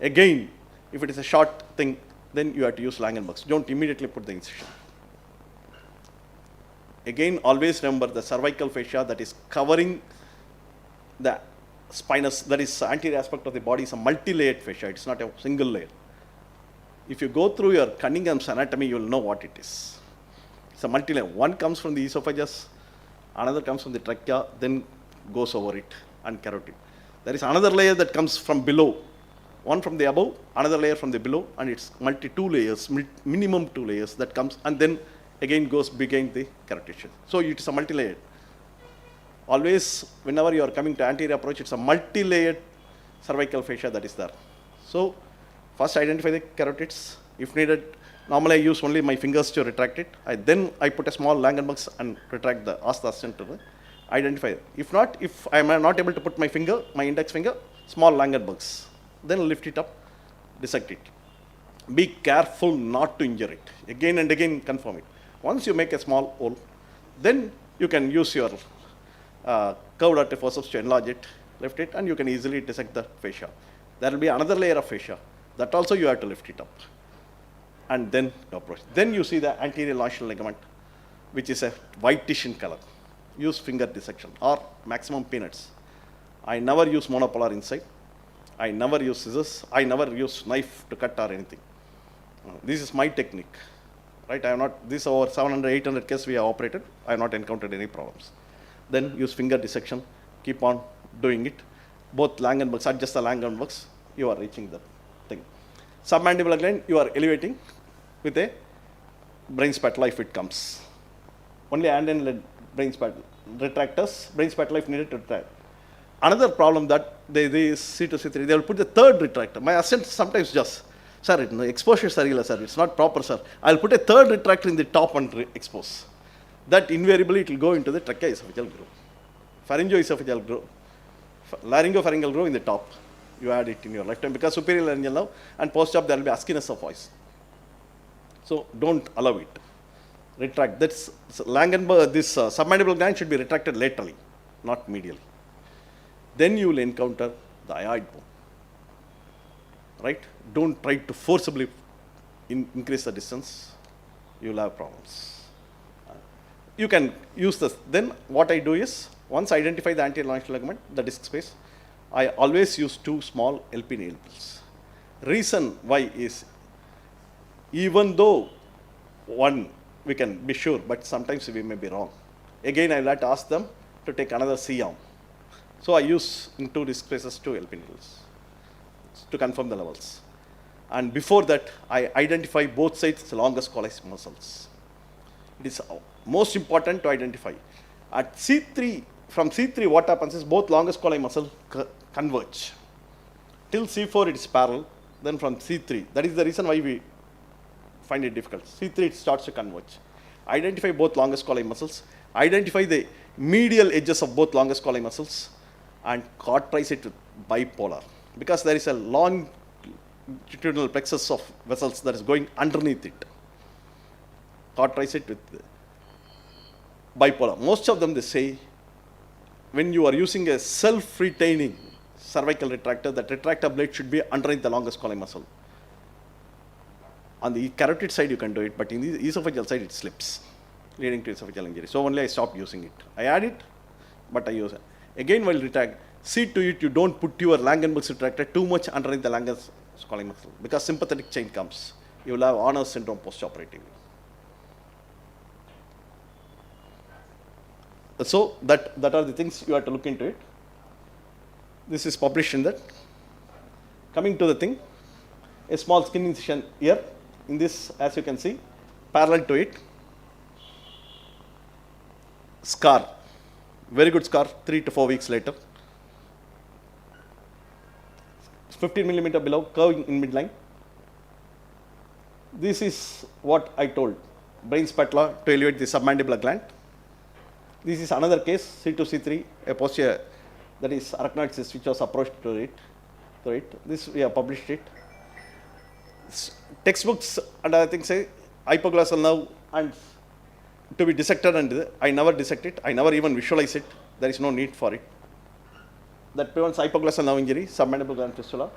Speaker 11: Again, if it is a short thing, then you have to use Langenberg's. Don't immediately put the incision. Again, always remember the cervical fascia that is covering the spinous, that is anterior aspect of the body, is a multi-layered fascia. It's not a single layer. If you go through your Cunningham's anatomy, you will know what it is. It's a multi-layer. One comes from the esophagus, another comes from the trachea, then goes over it, and carotid. There is another layer that comes from below. One from the above, another layer from the below, and it's two layers, minimum 2 layers that comes, and then again goes behind the carotid. So it is a multi-layered. Always, whenever you are coming to anterior approach, it's a multi-layered cervical fascia that is there. So first identify the carotids. If needed, Normally I use only my fingers to retract it. Then I put a small Langenbugs and ask the assistant to identify. If not, if I am not able to put my finger, my index finger, small Langenbugs, then lift it up, dissect it. Be careful not to injure it. Again and again confirm it. Once you make a small hole, then you can use your curved artery forceps to enlarge it, lift it, and you can easily dissect the fascia. There will be another layer of fascia. That also you have to lift it up. And then approach. Then you see the anterior longitudinal ligament, which is a whitish in color. Use finger dissection or maximum peanuts. I never use monopolar inside. I never use scissors. I never use knife to cut or anything. This is my technique. Right? I have not, this over 700, 800 cases we have operated. I have not encountered any problems. Then use finger dissection. Keep on doing it. Both Langenbugs, adjust the Langenbugs, you are reaching the thing. Submandibular gland, you are elevating with a brain spatula if it comes. Only hand and brain spatula. Retractors, brain spatula if needed to retract. Another problem that they C2, C3, they will put the third retractor. My assistant sometimes just, sir, exposure is irregular, sir, it's not proper, sir. I'll put a third retractor in the top and expose. That invariably it will go into the tracheoesophageal groove. Pharyngoesophageal groove. Laryngopharyngeal groove in the top. You add it in your lifetime because superior laryngeal nerve and post-op there will be huskiness of voice. So don't allow it. Retract. That's Langenberg. This submandibular gland should be retracted laterally, not medially. Then you will encounter the hyoid bone. Right? Don't try to forcibly increase the distance. You will have problems. You can use this. Then what I do is, once I identify the anterior longitudinal ligament, the disc space, I always use 2 small LP needles. Reason why is, even though one we can be sure, but sometimes we may be wrong. Again, I will have to ask them to take another C-arm. So I use in 2 disc spaces 2 LP needles to confirm the levels. And before that, I identify both sides longest collateral muscles. It is most important to identify. At C3, from C3, what happens is both longest collateral muscle converge. Till C4, it is parallel. Then from C3, that is the reason why we find it difficult. C3, it starts to converge. Identify both longest collateral muscles. Identify the medial edges of both longest collateral muscles and cauterize it with bipolar. Because there is a longitudinal plexus of vessels that is going underneath it. Cauterize it with bipolar. Most of them, they say, when you are using a self-retaining cervical retractor, that retractor blade should be underneath the longest collateral muscle. On the carotid side, you can do it, but in the esophageal side, it slips, leading to esophageal injury. So only I stopped using it. I add it, but I use it. Again, while retract, see to it, you don't put your Langenberg's retractor too much underneath the Langerhans collateral muscle, because sympathetic chain comes. You will have Horner's syndrome post-operatively. So that are the things you have to look into it. This is published in that. Coming to the thing, a small skin incision here. In this, as you can see, parallel to it, scar, very good scar, 3 to 4 weeks later. 15 millimeter below, curving in midline. This is what I told, brain spatula to elevate the submandibular gland. This is another case, C2, C3, a posterior, that is arachnoid cyst which was approached to it. This we have published it. Textbooks and I think say hypoglossal nerve and to be dissected, and I never dissect it. I never even visualize it. There is no need for it. That prevents hypoglossal nerve injury, submandibular gland fistula.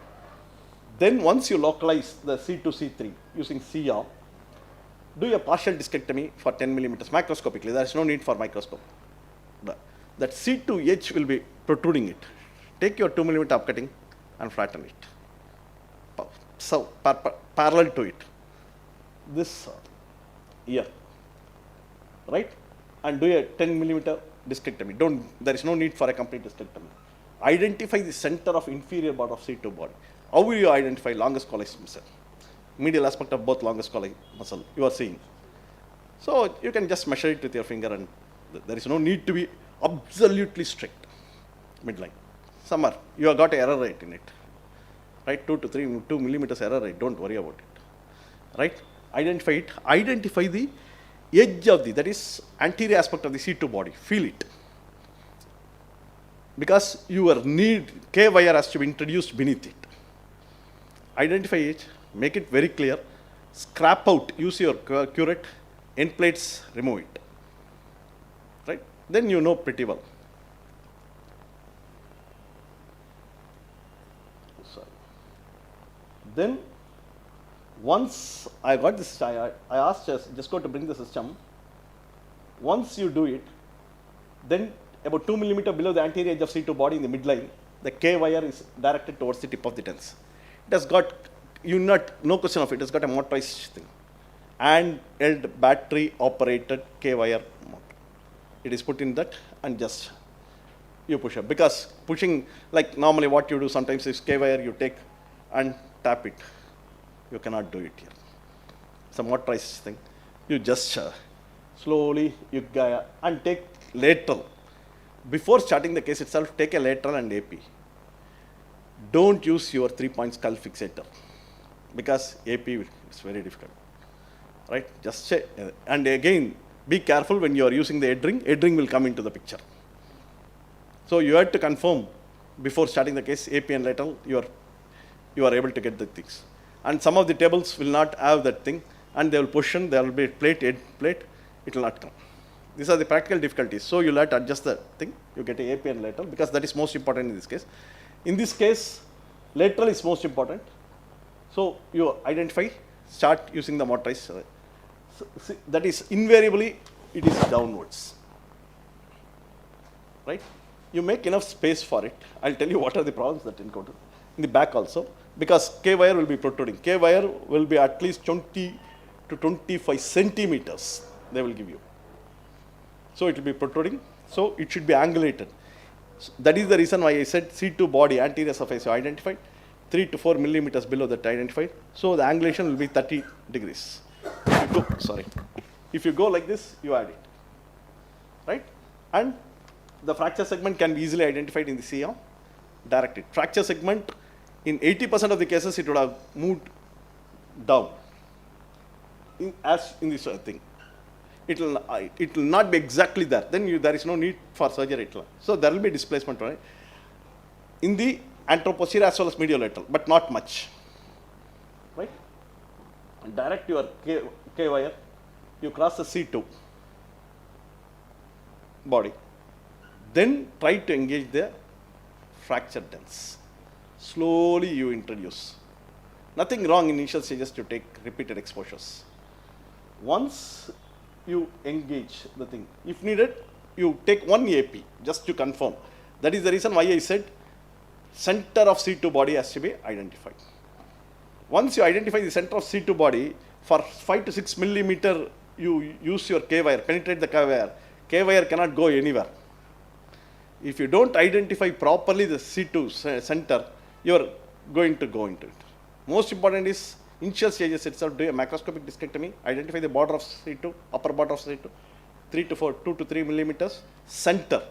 Speaker 11: Then once you localize the C2, C3 using C-arm, do a partial discectomy for 10 millimeters macroscopically. There is no need for microscope. That C2H will be protruding it. Take your 2 millimeter upcutting and flatten it. So parallel to it, this here, right? And do a 10 millimeter discectomy. There is no need for a complete discectomy. Identify the center of inferior part of C2 body. How will you identify longest collateral muscle? Medial aspect of both longest collateral muscle you are seeing. So you can just measure it with your finger, and there is no need to be absolutely strict. Midline. Somewhere you have got an error rate in it. Right? 2 millimeters error rate. Don't worry about it. Right? Identify it. Identify the edge of that is anterior aspect of the C2 body. Feel it. Because your K wire has to be introduced beneath it. Identify it, make it very clear, scrap out, use your curette, end plates, remove it. Right? Then you know pretty well. Sorry. Then once I got this, I asked just go to bring the system. Once you do it, then about 2 millimeter below the anterior edge of C2 body in the midline, the K wire is directed towards the tip of the TENS. It has got, no question of it, has got a motorized thing. And battery operated K wire motor. It is put in that and just you push up. Because pushing, like normally what you do sometimes is K wire you take and tap it. You cannot do it here. It's a motorized thing. You just slowly you and take lateral. Before starting the case itself, take a lateral and AP. Don't use your 3-point skull fixator because AP is very difficult. Right? Just check. And again, be careful when you are using the head ring. Head ring will come into the picture. So you have to confirm before starting the case, AP and lateral, you are able to get the things. And some of the tables will not have that thing, and they will position, there will be plate, head plate, it will not come. These are the practical difficulties. So you'll have to adjust the thing, you get a AP and lateral, because that is most important in this case. In this case, lateral is most important. So you identify, start using the motorized. That is invariably, it is downwards. Right? You make enough space for it. I'll tell you what are the problems that encounter. In the back also, because K wire will be protruding. K wire will be at least 20 to 25 centimeters, they will give you. So it will be protruding, so it should be angulated. So that is the reason why I said C2 body, anterior surface, you identified, 3 to 4 millimeters below that identified. So the angulation will be 30 degrees. If you go like this, you add it. Right? And the fracture segment can be easily identified in the CM, directed. Fracture segment, in 80% of the cases, it would have moved down, as in this thing. It will not be exactly there. Then there is no need for surgery. So there will be displacement, right? In the anteroposterior as well as mediolateral, but not much. Right? And direct your K wire, you cross the C2 body. Then try to engage the fracture dense. Slowly you introduce. Nothing wrong in initial stages to take repeated exposures. Once you engage the thing, if needed, you take one AP just to confirm. That is the reason why I said center of C2 body has to be identified. Once you identify the center of C2 body, for 5 to 6 millimeter, you use your K wire, penetrate the K wire cannot go anywhere. If you don't identify properly the C2 center, you are going to go into it. Most important is initial stages itself, do a macroscopic discectomy, identify the border of C2, upper border of C2, 2 to 3 millimeters, center.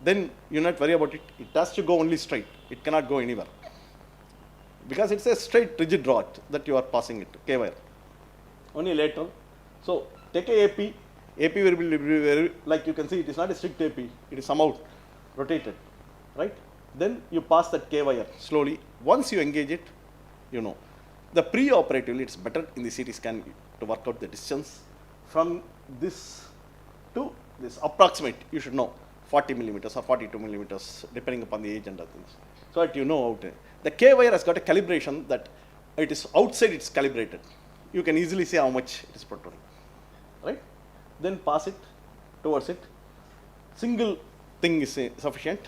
Speaker 11: Then you not worry about it. It has to go only straight. It cannot go anywhere. Because it's a straight rigid rod that you are passing it, K wire. Only lateral. So take a AP. AP will be very, like you can see, it is not a strict AP. It is somehow rotated. Right? Then you pass that K wire slowly. Once you engage it, you know. The pre-operatively, it's better in the CT scan to work out the distance from this to this approximate, you should know, 40 millimeters or 42 millimeters, depending upon the age and other things. So that you know how to. The K wire has got a calibration that it is outside, it's calibrated. You can easily see how much it is protruding. Right? Then pass it towards it. Single thing is sufficient.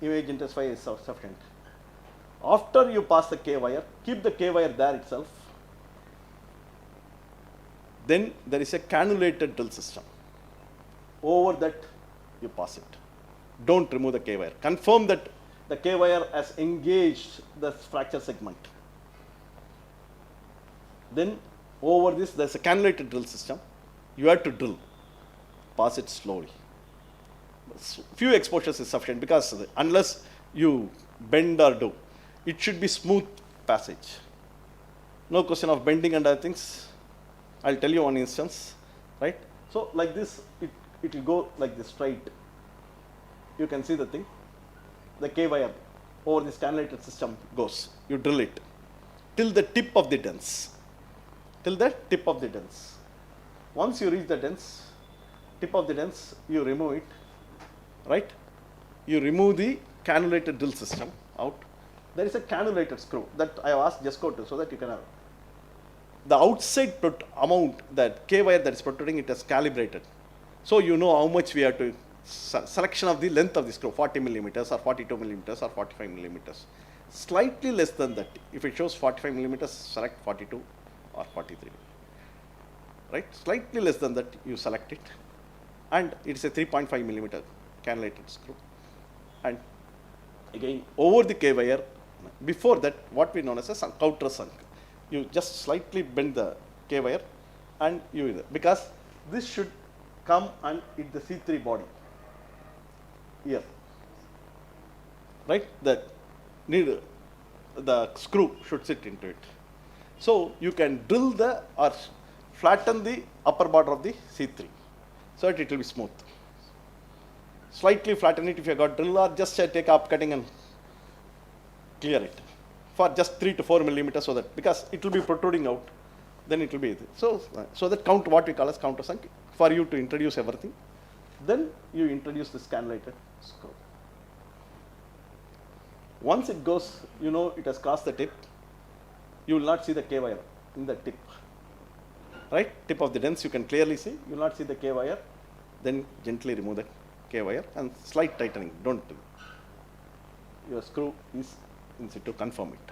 Speaker 11: Image intensify is sufficient. After you pass the K wire, keep the K wire there itself. Then there is a cannulated drill system. Over that, you pass it. Don't remove the K wire. Confirm that the K wire has engaged the fracture segment. Then over this, there is a cannulated drill system. You have to drill. Pass it slowly. Few exposures is sufficient because unless you bend or do, it should be smooth passage. No question of bending and other things. I'll tell you one instance, right? So like this, it will go like this straight. You can see the thing. The K wire over this cannulated system goes. You drill it till the tip of the dents. Till the tip of the dents. Once you reach the dents, tip of the dents, you remove it, right? You remove the cannulated drill system out. There is a cannulated screw that I have asked Jesco to, so that you can have. The outside amount, that K wire that is protruding, it is calibrated. So you know how much we have to, selection of the length of the screw, 40 millimeters or 42 millimeters or 45 millimeters. Slightly less than that. If it shows 45 millimeters, select 42 or 43. Right? Slightly less than that, you select it. And it is a 3.5 millimeter cannulated screw. And again, over the K wire, before that, what we know as a counter sunk. You just slightly bend the K wire and because this should come and hit the C3 body here, right? The screw should sit into it. So you can drill or flatten the upper border of the C3 so that it will be smooth. Slightly flatten it if you got drill, or just take up cutting and clear it for just 3 to 4 millimeters, so that because it will be protruding out, then it will be so that count, what we call as countersunk, for you to introduce everything. Then you introduce this cannulated screw. Once it goes, you know it has crossed the tip. You will not see the K wire in the tip, right? Tip of the dents you can clearly see. You will not see the K wire. Then gently remove the K wire and slight tightening. Don't do. Your screw is in situ, confirm it.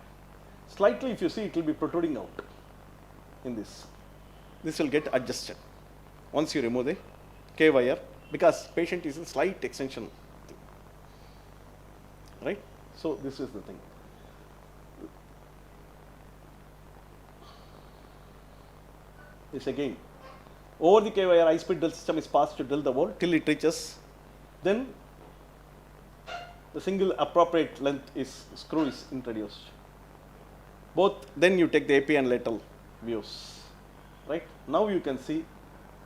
Speaker 11: Slightly, if you see, it will be protruding out in this. This will get adjusted once you remove the K wire, because patient is in slight extension thing. Right? So this is the thing. This again, over the K wire, high speed drill system is passed to drill the hole till it reaches. Then the single appropriate length screw is introduced. Both, then you take the AP and lateral views. Right? Now you can see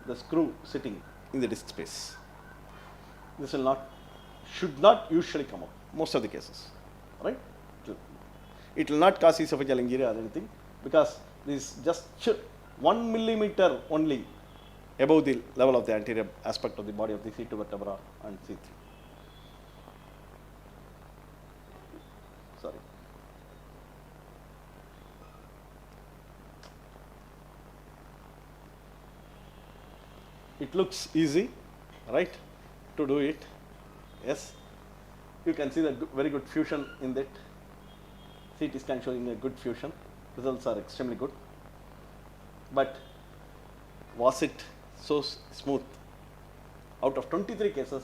Speaker 11: the screw sitting in the disc space. This should not usually come up, most of the cases. Right? It will not cause esophageal injury or anything, because this is just 1 millimeter only above the level of the anterior aspect of the body of the C2 vertebra and C3. Sorry. It looks easy, right, to do it. Yes. You can see the very good fusion in that. CT scan showing a good fusion. Results are extremely good. But was it so smooth? Out of 23 cases,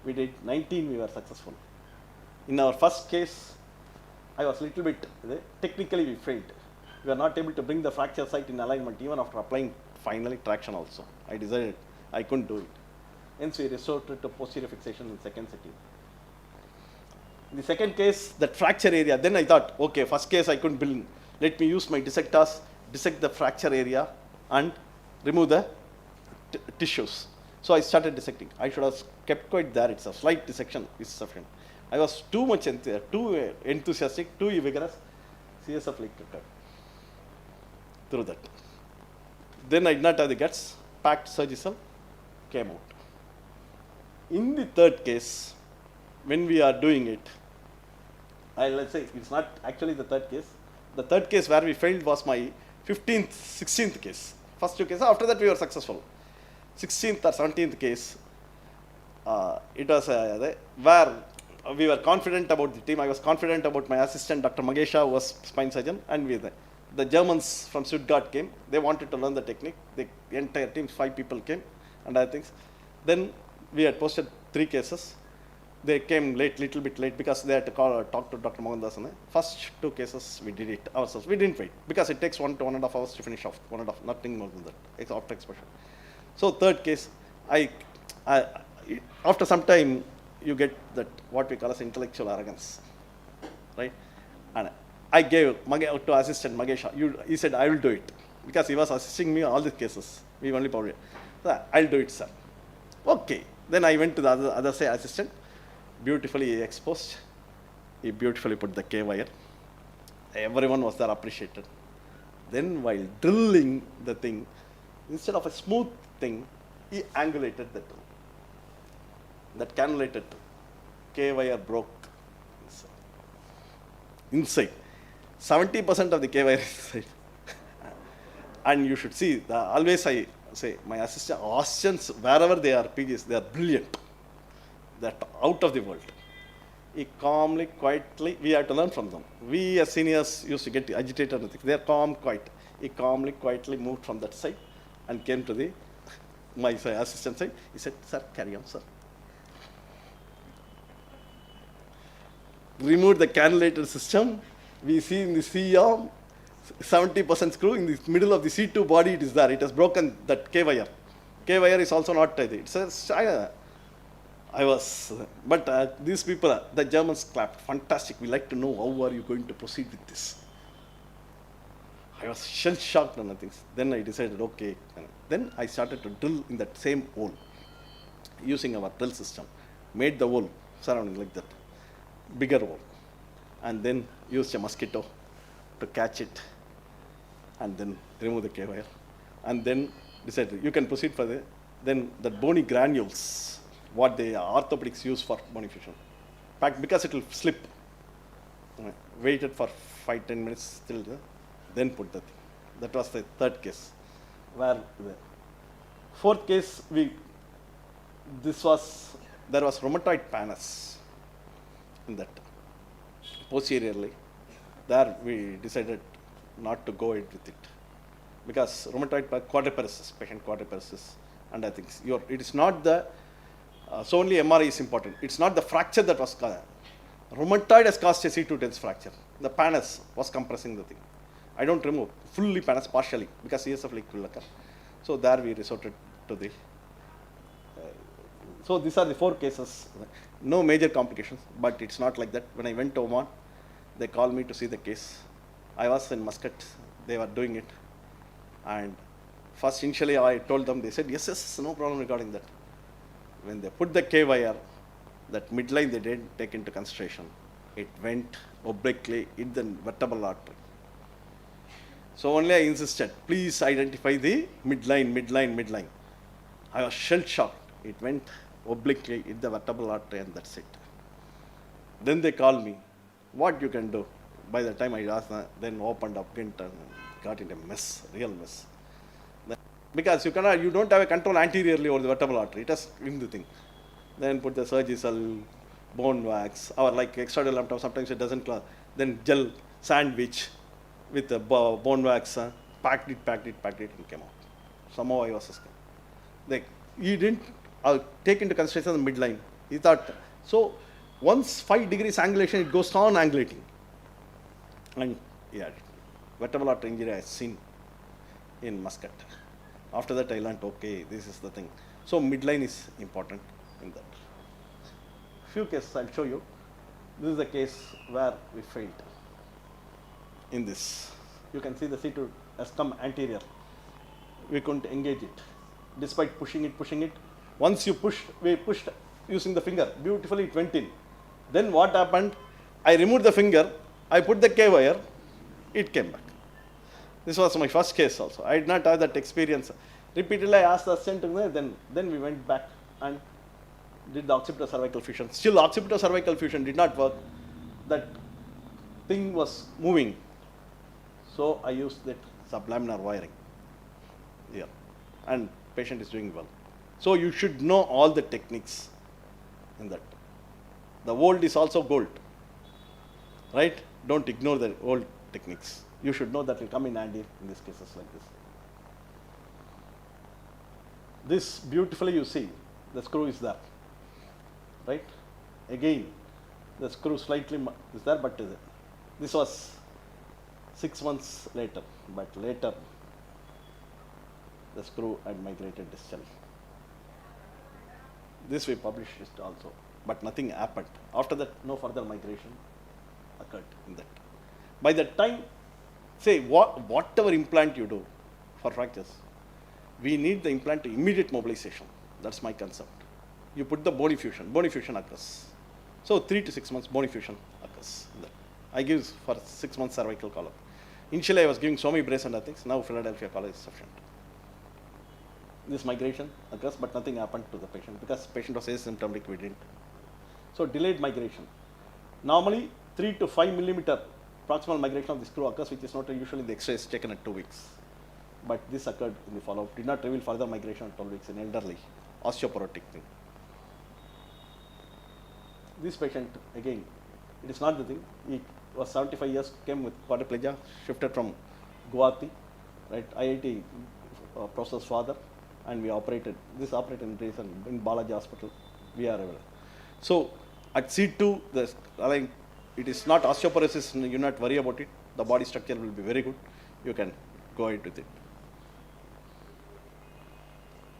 Speaker 11: we did 19, we were successful. In our first case, I was a little bit, technically we failed. We were not able to bring the fracture site in alignment even after applying finally traction also. I decided I couldn't do it. Hence we resorted to posterior fixation in second sitting. In the second case, that fracture area, then I thought, okay, first case I couldn't build, let me use my dissectors, dissect the fracture area and remove the tissues. So I started dissecting. I should have kept quiet there itself. Slight dissection is sufficient. I was too much too enthusiastic, too vigorous. CSF leak occurred through that. Then I did not have the guts, packed surgical, came out. In the third case, when we are doing it, let's say it's not actually the third case. The third case where we failed was my 15th, 16th case. First two cases, after that we were successful. 16th or 17th case, it was where we were confident about the team. I was confident about my assistant, Dr. Magesha, who was spine surgeon, and the Germans from Stuttgart came. They wanted to learn the technique. The entire team, 5 people came, and other things. Then we had posted 3 cases. They came late, little bit late, because they had to talk to Dr. Mohandasan. First 2 cases we did it ourselves. We didn't wait, because it takes 1 to 1.5 hours to finish off. 1.5, nothing more than that. It's after exposure. So third case, after some time, you get that what we call as intellectual arrogance, right? And I gave to assistant Magesh, he said, I will do it. Because he was assisting me in all the cases. We only probably. So I'll do it, sir. Okay. Then I went to the other say assistant. Beautifully exposed. He beautifully put the K wire. Everyone was there appreciated. Then while drilling the thing, instead of a smooth thing, he angulated the drill. That cannulated K wire broke inside. 70% of the K wire inside. And you should see, always I say, my assistants, wherever they are, PGs, they are brilliant. They are out of the world. He calmly, quietly, we have to learn from them. We as seniors used to get agitated and things. They are calm, quiet. He calmly, quietly moved from that side and came to my assistant side. He said, sir, carry on, sir. Removed the cannulator system. We see in the C arm, 70% screw. In the middle of the C2 body, it is there. It has broken that K wire. K wire is also not tied. It says, I was, but these people, the Germans clapped. Fantastic. We like to know how are you going to proceed with this. I was shell-shocked on the things. Then I decided, okay. Then I started to drill in that same hole using our drill system. Made the hole surrounding like that, bigger hole, and then used a mosquito to catch it, and then remove the K wire, and then decided you can proceed further. Then the bony granules, what the orthopedics use for bony fusion, packed because it will slip. Waited for 5-10 minutes till then put the thing. That was the third case. Where the fourth case, there was rheumatoid pannus in that posteriorly. There we decided not to go ahead with it because rheumatoid quadriparesis, patient quadriparesis, and I think it is not the so only MRI is important. It's not the fracture that was caused. Rheumatoid has caused a C2 tense fracture. The pannus was compressing the thing. I don't remove fully pannus, partially, because CSF leak will occur. So there we resorted to the. So these are the 4 cases. No major complications, but it's not like that. When I went to Oman, they called me to see the case. I was in Muscat. They were doing it. And first, initially, I told them, they said, yes, no problem regarding that. When they put the K wire, that midline they didn't take into consideration. It went obliquely in the vertebral artery. So only I insisted, please identify the midline. I was shell-shocked. It went obliquely in the vertebral artery and that's it. Then they called me, what you can do? By the time I asked, then opened up, went and got in a mess, real mess. Because you don't have a control anteriorly over the vertebral artery. It has in the thing. Then put the surgical bone wax, or like extradural lambda, sometimes it doesn't close. Then gel sandwich with the bone wax, packed it and came out. Somehow I was scared. He didn't take into consideration the midline. He thought, so once 5 degrees angulation, it goes on angulating. And yeah, vertebral artery injury I have seen in Muscat. After that I learned, okay, this is the thing. So midline is important in that. Few cases I'll show you. This is a case where we failed in this. You can see the C2 has come anterior. We couldn't engage it. Despite pushing it. Once you pushed, we pushed using the finger. Beautifully it went in. Then what happened? I removed the finger, I put the K wire, it came back. This was my first case also. I did not have that experience. Repeatedly I asked the assistant, then we went back and did the occipital-cervical fusion. Still occipital-cervical fusion did not work. That thing was moving. So I used that sublaminar wiring here. And patient is doing well. So you should know all the techniques in that. The old is also gold. Right? Don't ignore the old techniques. You should know that will come in handy in these cases like this. This beautifully you see, the screw is there. Right? Again, the screw slightly is there, but this was 6 months later, but later the screw had migrated distally. This we published it also, but nothing happened. After that, no further migration occurred in that. By the time, say, whatever implant you do for fractures, we need the implant to immediate mobilization. That's my concept. You put the bone effusion occurs. So 3 to 6 months bone effusion occurs. I give for 6 months cervical column. Initially I was giving SOMI brace and other things, now Philadelphia collar is sufficient. This migration occurs, but nothing happened to the patient because the patient was asymptomatic, we didn't. So delayed migration. Normally 3 to 5 millimeter proximal migration of the screw occurs, which is not usually the X-ray is taken at 2 weeks. But this occurred in the follow-up, did not reveal further migration at 12 weeks in elderly, osteoporotic thing. This patient, again, it is not the thing. He was 75 years, came with quadriplegia, shifted from Guwahati, right, IIT, professor's father, and we operated. This operated in Balaji Hospital. We are available. So at C2, it is not osteoporosis. You not worry about it. The body structure will be very good. You can go ahead with it.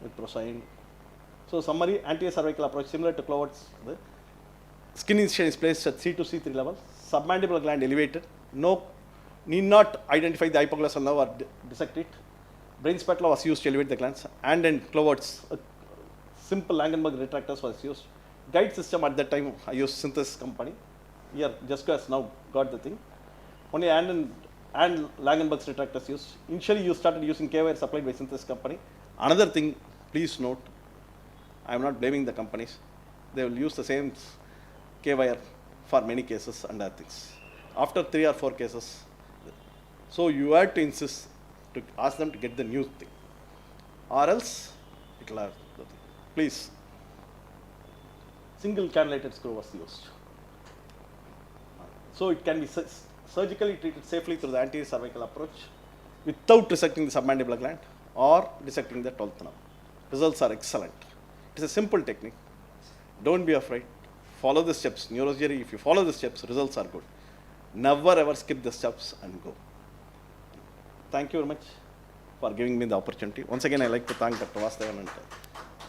Speaker 11: With Procine. So summary, anterior cervical approach similar to Clovert's. The skin incision is placed at C2, C3 level. Submandibular gland elevated. No, need not identify the hypoglossal nerve or dissect it. Brain spatula was used to elevate the glands. And in Clovert's, simple Langenberg retractors was used. Guide system at that time, I used Synthesis company. Here, just has now got the thing. Only and Langenberg's retractors used. Initially, you started using K-wire supplied by Synthesis company. Another thing, please note, I am not blaming the companies. They will use the same K-wire for many cases and other things. After 3 or 4 cases, so you have to insist to ask them to get the new thing, or else it will have the thing. Please, single cannulated screw was used. So it can be surgically treated safely through the anterior cervical approach without dissecting the submandibular gland or dissecting the 12th nerve. Results are excellent. It is a simple technique. Don't be afraid. Follow the steps. Neurosurgery, if you follow the steps, results are good. Never ever skip the steps and go. Thank you very much for giving me the opportunity. Once again, I like to thank Dr. Vasudevan and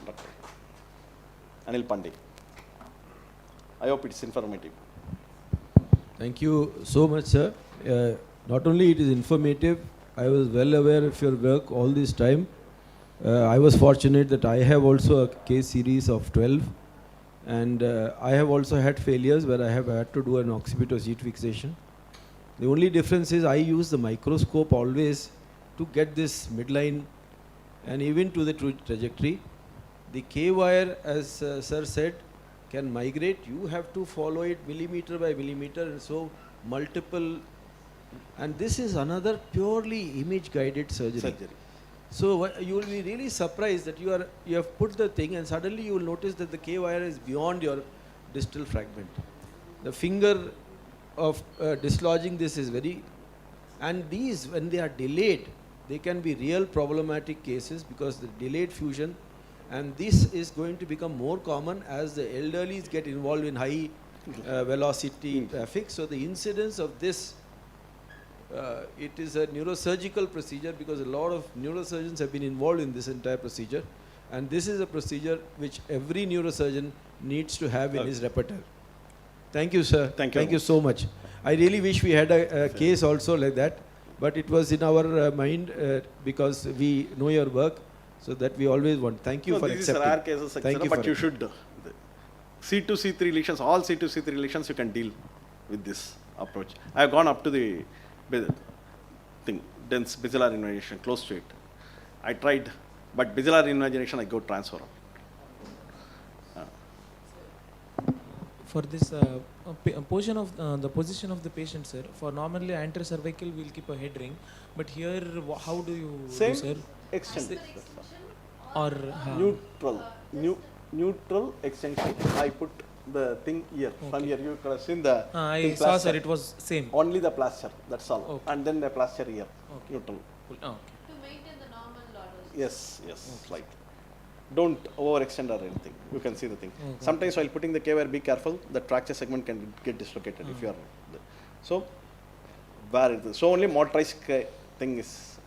Speaker 11: Dr. Anil Pandey. I hope it's informative.
Speaker 12: Thank you so much, sir. Not only it is informative, I was well aware of your work all this time. I was fortunate that I have also a case series of 12, and I have also had failures where I have had to do an occipital sheet fixation. The only difference is I use the microscope always to get this midline and even to the trajectory. The K-wire, as sir said, can migrate. You have to follow it millimeter by millimeter, and so multiple. And this is another purely image-guided surgery. So you will be really surprised that you have put the thing, and suddenly you will notice that the K-wire is beyond your distal fragment. The finger of dislodging this is very, and these, when they are delayed, they can be real problematic cases because the delayed fusion, and this is going to become more common as the elderlies get involved in high velocity traffic. So the incidence of this, it is a neurosurgical procedure because a lot of neurosurgeons have been involved in this entire procedure, and this is a procedure which every neurosurgeon needs to have in his repertoire. Thank you, sir. Thank you so much. I really wish we had a case also like that, but it was in our mind because we know your work, so that we always want. Thank you for accepting.
Speaker 11: These are rare cases,
Speaker 12: Thank you,
Speaker 11: but you should. C2, C3 lesions, all C2, C3 lesions, you can deal with this approach. I have gone up to the thing, dense basilar invagination, close to it. I tried, but basilar invagination, I go transfer.
Speaker 13: For this portion of the position of the patient, sir, for normally anterior cervical we'll keep a head ring, but here how do you
Speaker 11: Same
Speaker 13: do, sir?
Speaker 11: extension.
Speaker 13: Or
Speaker 11: neutral extension. I put the thing here. From here you could have seen the
Speaker 13: I saw, sir, it was same.
Speaker 11: Only the plaster, that's all.
Speaker 13: Okay.
Speaker 11: And then the plaster here.
Speaker 13: Okay.
Speaker 11: Neutral.
Speaker 13: Okay.
Speaker 7: To maintain the normal orders.
Speaker 11: Yes, slight. Don't overextend or anything. You can see the thing.
Speaker 13: Okay.
Speaker 11: Sometimes while putting the K-wire, be careful. The fracture segment can get dislocated if you are. So, where it is. So only motorized thing is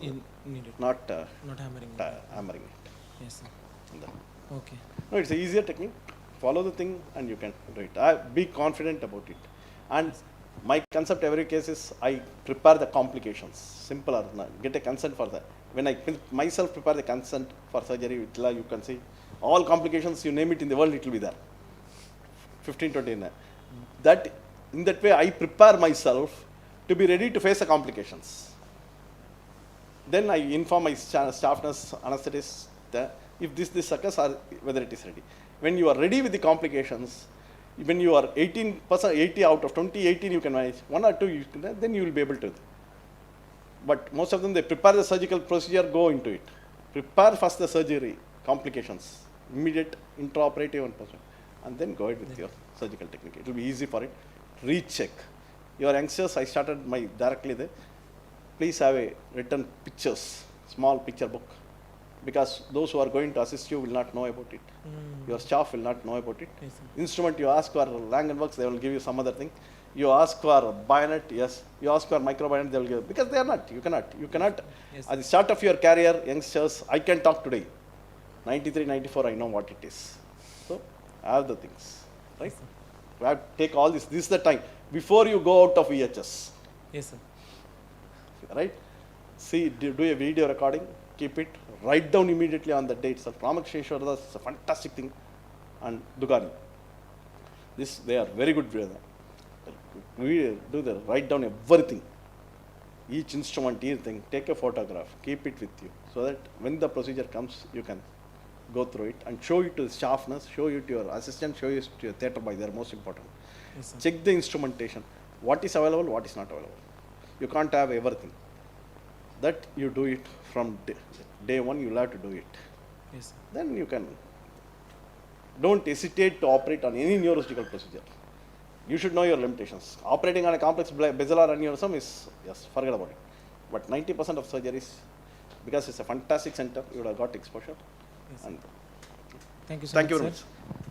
Speaker 13: needed.
Speaker 11: not
Speaker 13: hammering.
Speaker 11: Hammering it.
Speaker 13: Yes, sir. Okay.
Speaker 11: No, it's an easier technique. Follow the thing and you can do it. Be confident about it. And My concept every case is I prepare the complications. Simple or not. Get a consent for that. When I myself prepare the consent for surgery, you can see all complications, you name it in the world, it will be there. 15, 20. That, in that way, I prepare myself to be ready to face the complications. Then I inform my staff nurse, anesthetist, if this occurs or whether it is ready. When you are ready with the complications, when you are 18%, 80 out of 20, 18 you can manage, 1 or 2 then you will be able to. But most of them, they prepare the surgical procedure, go into it. Prepare first the surgery, complications, immediate intraoperative and then go ahead with your surgical technique. It will be easy for it. Recheck. Your youngsters, I started my directly there. Please have a written pictures, small picture book, because those who are going to assist you will not know about it. Your staff will not know about it.
Speaker 13: Yes,
Speaker 11: Instrument you ask for Langenworks, they will give you some other thing. You ask for bayonet, yes. You ask for microbayonet, they will give, because they are not, you cannot.
Speaker 13: Yes,
Speaker 11: At the start of your career, youngsters, I can talk today. 93, 94, I know what it is. So, I have the things, right? You have to take all this is the time, before you go out of VHS.
Speaker 13: Yes, sir.
Speaker 11: Right? See, do a video recording, keep it, write down immediately on the date. So, Ramaksheshwara is a fantastic thing, and Dugani. This, they are very good. We do the write down everything, each instrument, each thing, take a photograph, keep it with you, so that when the procedure comes, you can go through it and show it to the staff nurse, show it to your assistant, show it to your theatre boy, they are most important.
Speaker 13: Yes, sir.
Speaker 11: Check the instrumentation, what is available, what is not available. You can't have everything. That you do it from day one, you will have to do it.
Speaker 13: Yes, sir.
Speaker 11: Then you can, don't hesitate to operate on any neurosurgical procedure. You should know your limitations. Operating on a complex basilar aneurysm is, yes, forget about it. But 90% of surgeries, because it's a fantastic center, you would have got exposure.
Speaker 13: Yes,
Speaker 11: And
Speaker 13: thank you so
Speaker 11: thank
Speaker 13: much,
Speaker 11: you very
Speaker 13: sir.
Speaker 11: much.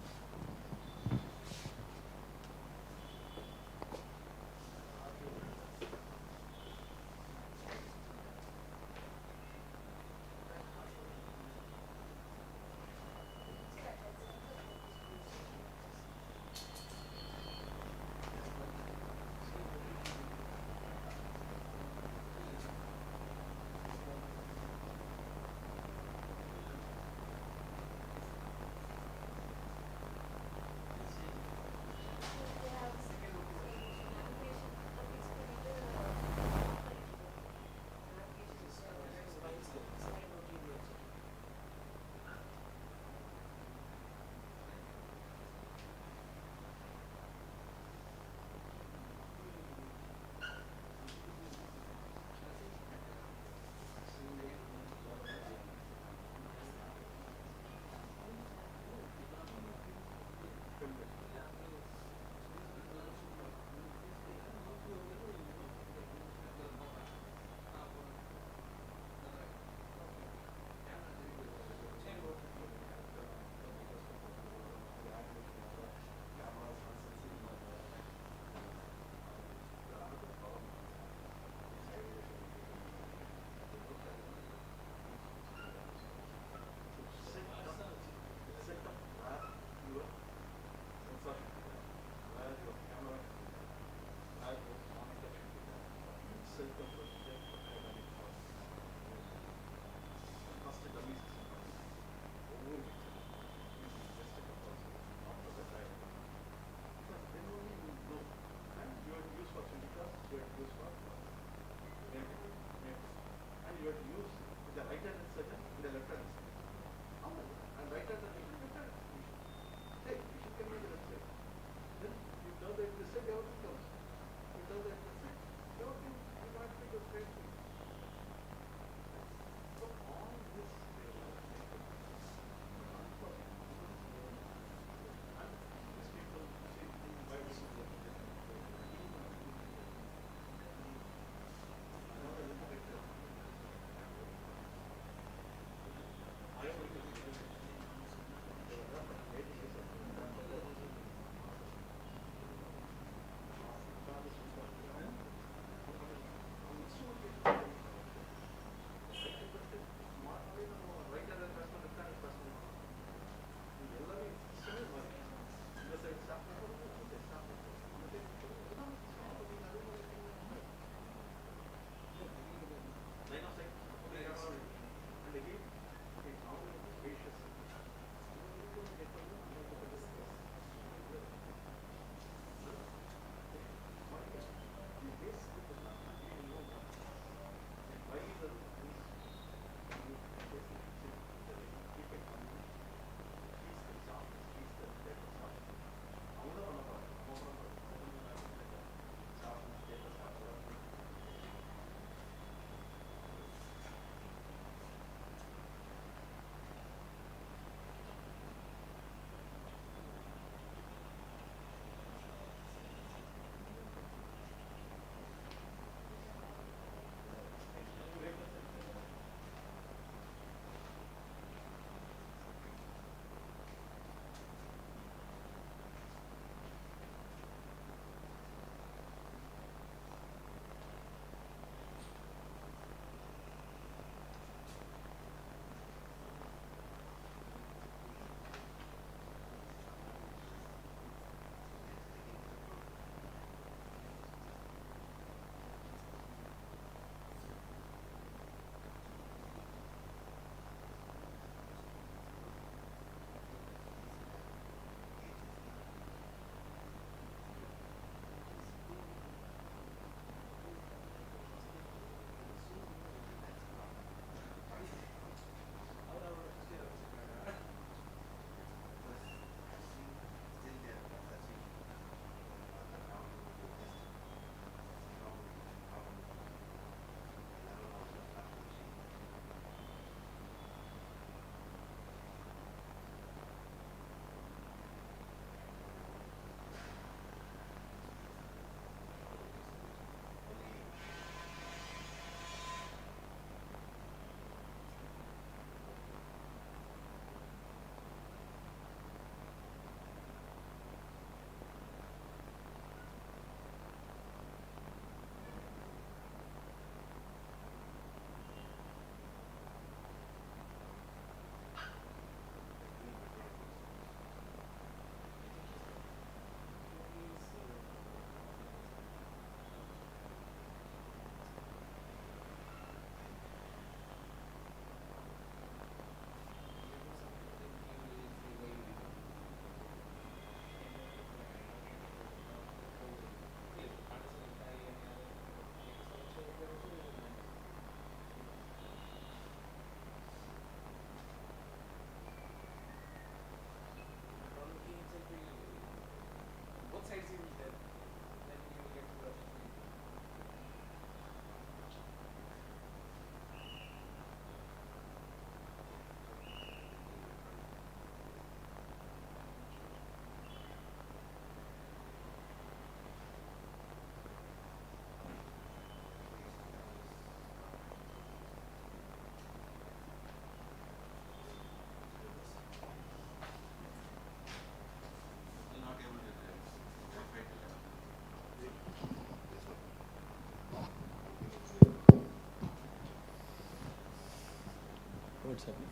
Speaker 9: What's happening?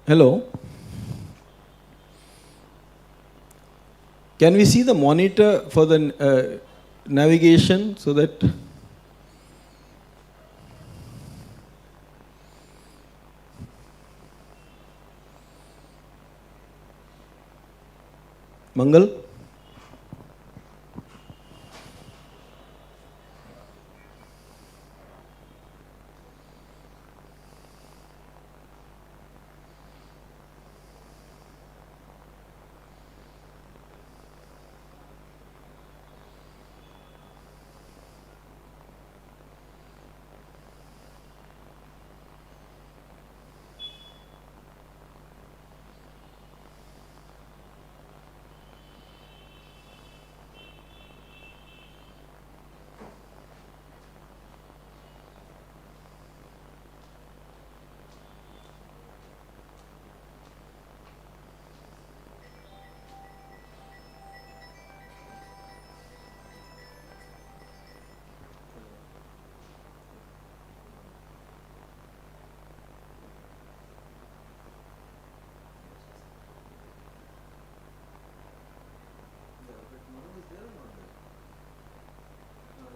Speaker 9: Hello. Can we see the monitor for the navigation so that Mangal?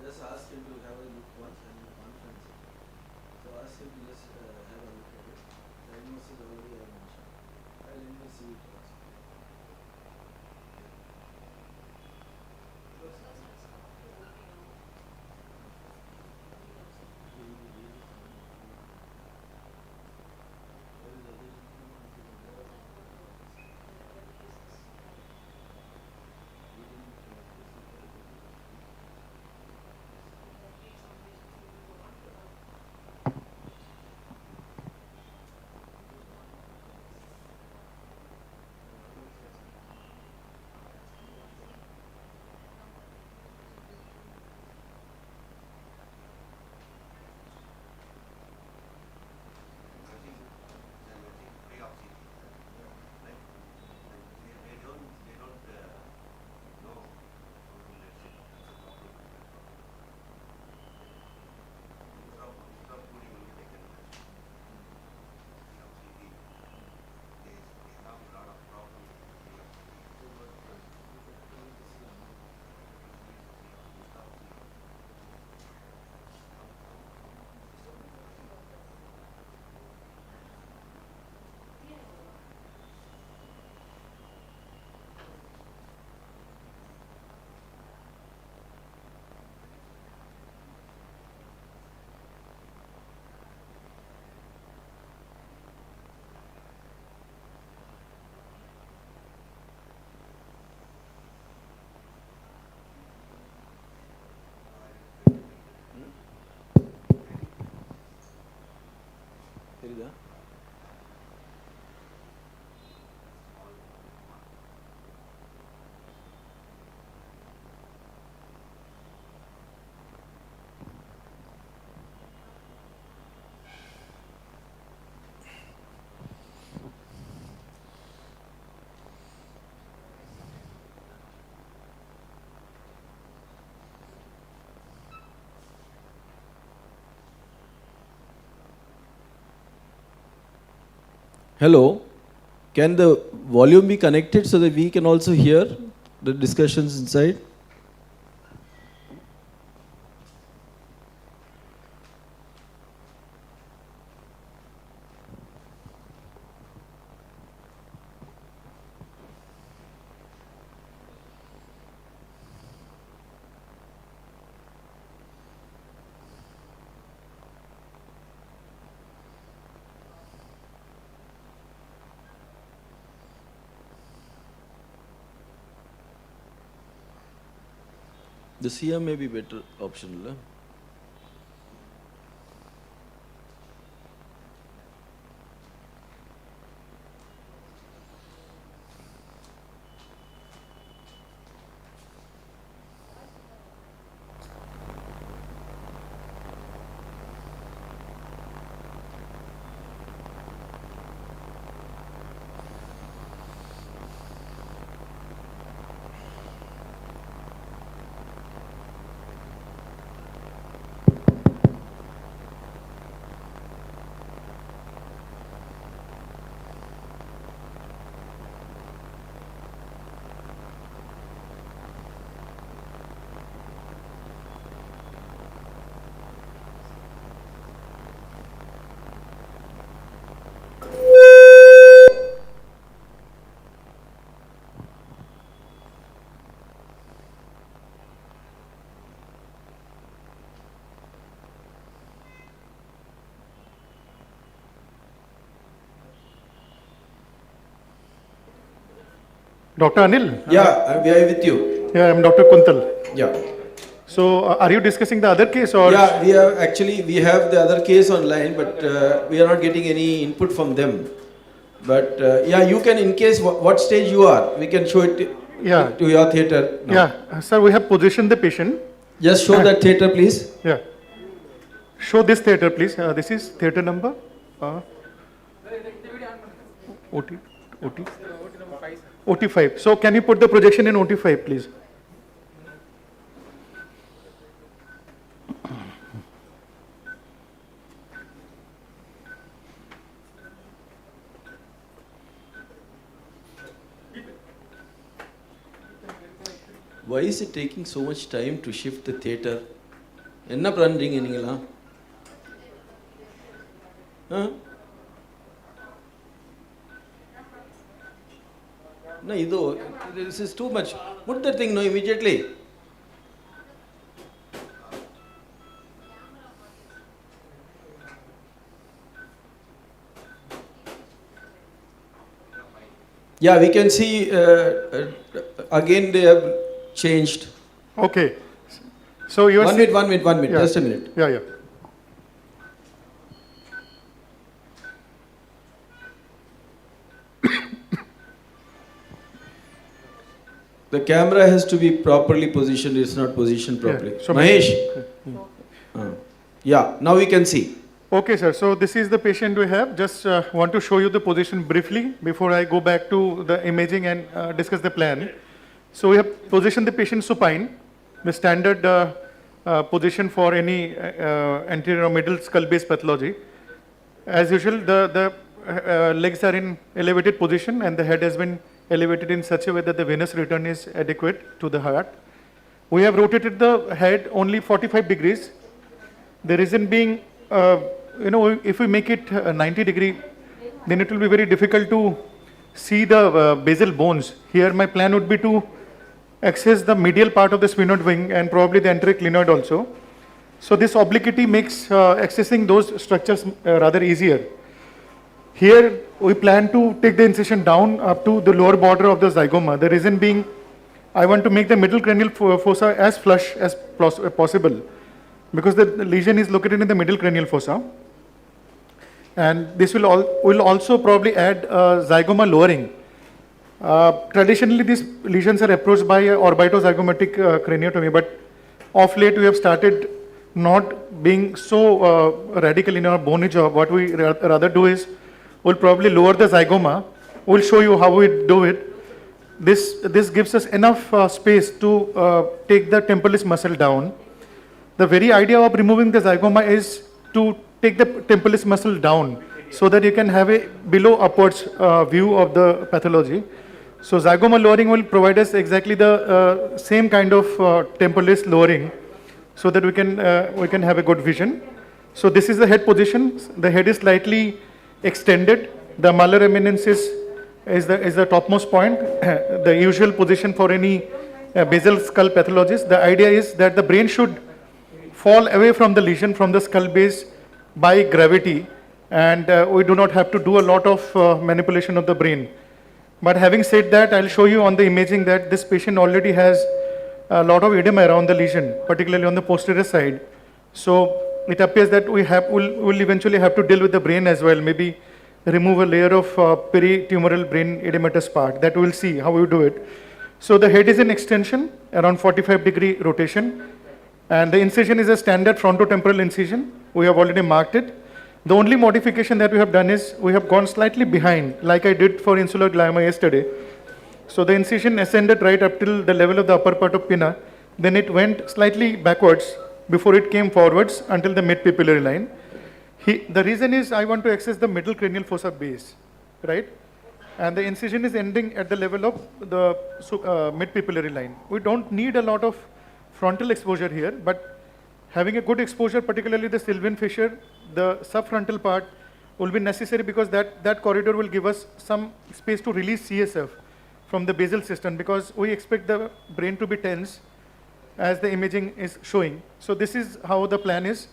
Speaker 9: Just ask him to have a look once and conference. So ask him to just have a look at it. Diagnosis already I mentioned. I'll let me see it also. தெரியுதா? Hello, can the volume be connected so that we can also hear the discussions inside? The CM may be better optional.
Speaker 8: Dr. Anil?
Speaker 12: Yeah, we are with you.
Speaker 8: Yeah, I'm Dr. Kuntal.
Speaker 12: Yeah.
Speaker 8: So, are you discussing the other case or?
Speaker 12: Yeah, we have the other case online, but we are not getting any input from them. But yeah, you can, in case what stage you are, we can show it to your theatre now.
Speaker 8: Yeah, sir, we have positioned the patient.
Speaker 12: Just show that theatre, please.
Speaker 8: Yeah. Show this theatre, please. This is theatre number. OT5. So, can you put the projection in OT5, please?
Speaker 12: Why is it taking so much time to shift the theatre? Enna pranreenga ningala? Huh? No, this is too much. Put that thing immediately. Yeah, we can see again they have changed.
Speaker 8: Okay. So you are
Speaker 12: one minute,
Speaker 8: yeah.
Speaker 12: Just a minute.
Speaker 8: Yeah.
Speaker 12: The camera has to be properly positioned. It's not positioned properly.
Speaker 8: Yeah. So
Speaker 12: Mahesh. Yeah, now we can see.
Speaker 8: Okay, sir. So this is the patient we have. Just want to show you the position briefly before I go back to the imaging and discuss the plan. So we have positioned the patient supine, the standard position for any anterior or middle skull base pathology. As usual, the legs are in elevated position and the head has been elevated in such a way that the venous return is adequate to the heart. We have rotated the head only 45 degrees. The reason being, if we make it 90 degree, then it will be very difficult to see the basal bones. Here my plan would be to access the medial part of the sphenoid wing and probably the anteroclinoid also. So this obliquity makes accessing those structures rather easier. Here we plan to take the incision down up to the lower border of the zygoma. The reason being, I want to make the middle cranial fossa as flush as possible, because the lesion is located in the middle cranial fossa. And this will also probably add zygoma lowering. Traditionally, these lesions are approached by orbitozygomatic craniotomy, but of late we have started not being so radical in our bony job. What we rather do is, we'll probably lower the zygoma. We'll show you how we do it. This gives us enough space to take the temporalis muscle down. The very idea of removing the zygoma is to take the temporalis muscle down so that you can have a below upwards view of the pathology. So zygoma lowering will provide us exactly the same kind of temporalis lowering so that we can have a good vision. So this is the head position. The head is slightly extended. The malar eminence is the topmost point, the usual position for any basal skull pathologist. The idea is that the brain should fall away from the lesion, from the skull base by gravity, and we do not have to do a lot of manipulation of the brain. But having said that, I'll show you on the imaging that this patient already has a lot of edema around the lesion, particularly on the posterior side. So it appears that we'll eventually have to deal with the brain as well, maybe remove a layer of peritumoral brain edematous part. That we'll see how we do it. So the head is in extension, around 45-degree rotation, and the incision is a standard frontotemporal incision. We have already marked it. The only modification that we have done is we have gone slightly behind, like I did for insular glioma yesterday. So the incision ascended right up till the level of the upper part of pinna, then it went slightly backwards before it came forwards until the mid-pupillary line. The reason is I want to access the middle cranial fossa base, right? And the incision is ending at the level of the mid-pupillary line. We don't need a lot of frontal exposure here, but having a good exposure, particularly the Sylvian fissure, the subfrontal part will be necessary because that corridor will give us some space to release CSF from the basal cistern, because we expect the brain to be tense as the imaging is showing. So this is how the plan is.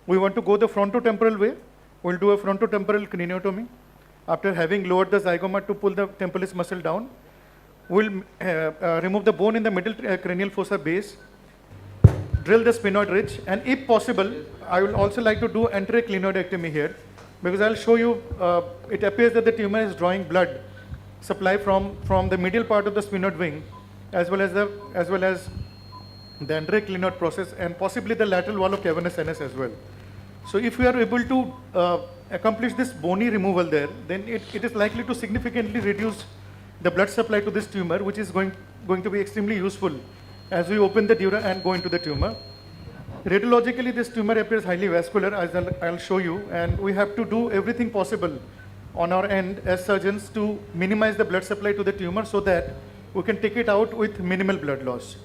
Speaker 8: We want to go the frontotemporal way. We'll do a frontotemporal craniotomy. After having lowered the zygoma to pull the temporalis muscle down, we'll remove the bone in the middle cranial fossa base, drill the sphenoid ridge, and if possible, I will also like to do enteroclinoidectomy here, because I'll show you, it appears that the tumor is drawing blood supply from the medial part of the sphenoid wing, as well as the enteroclinoid process, and possibly the lateral wall of cavernous sinus as well. So if we are able to accomplish this bony removal there, then it is likely to significantly reduce the blood supply to this tumor, which is going to be extremely useful as we open the dura and go into the tumor. Radiologically, this tumor appears highly vascular, as I'll show you, and we have to do everything possible on our end as surgeons to minimize the blood supply to the tumor so that we can take it out with minimal blood loss.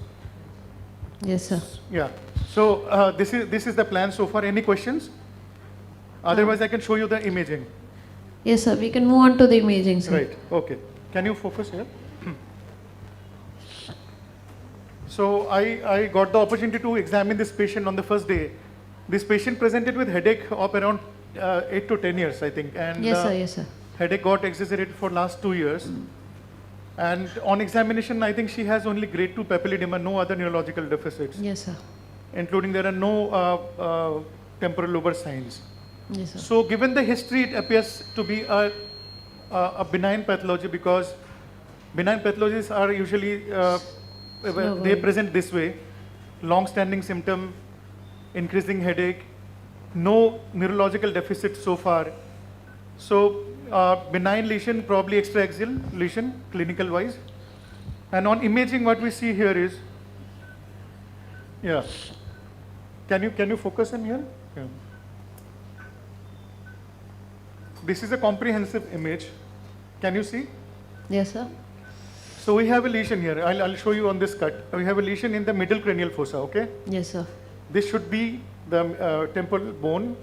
Speaker 7: Yes, sir.
Speaker 8: Yeah. So this is the plan so far. Any questions? Otherwise, I can show you the imaging.
Speaker 7: Yes, sir. We can move on to the imaging, sir.
Speaker 8: Right. Okay. Can you focus here? So I got the opportunity to examine this patient on the first day. This patient presented with headache of around 8 to 10 years, I think. And
Speaker 7: Yes, sir. Yes, sir.
Speaker 8: headache got exacerbated for last 2 years. And on examination, I think she has only grade 2 papilledema, no other neurological deficits.
Speaker 7: Yes, sir.
Speaker 8: Including there are no temporal lobar signs.
Speaker 7: Yes, sir.
Speaker 8: So given the history, it appears to be a benign pathology, because benign pathologies are usually, they present this way: long-standing symptom, increasing headache, no neurological deficit so far. So benign lesion, probably extraaxial lesion, clinical wise. And on imaging, what we see here is, yeah. Can you focus in here? Yeah. This is a comprehensive image. Can you see?
Speaker 7: Yes, sir.
Speaker 8: So we have a lesion here. I'll show you on this cut. We have a lesion in the middle cranial fossa, okay?
Speaker 7: Yes, sir.
Speaker 8: This should be the temporal bone,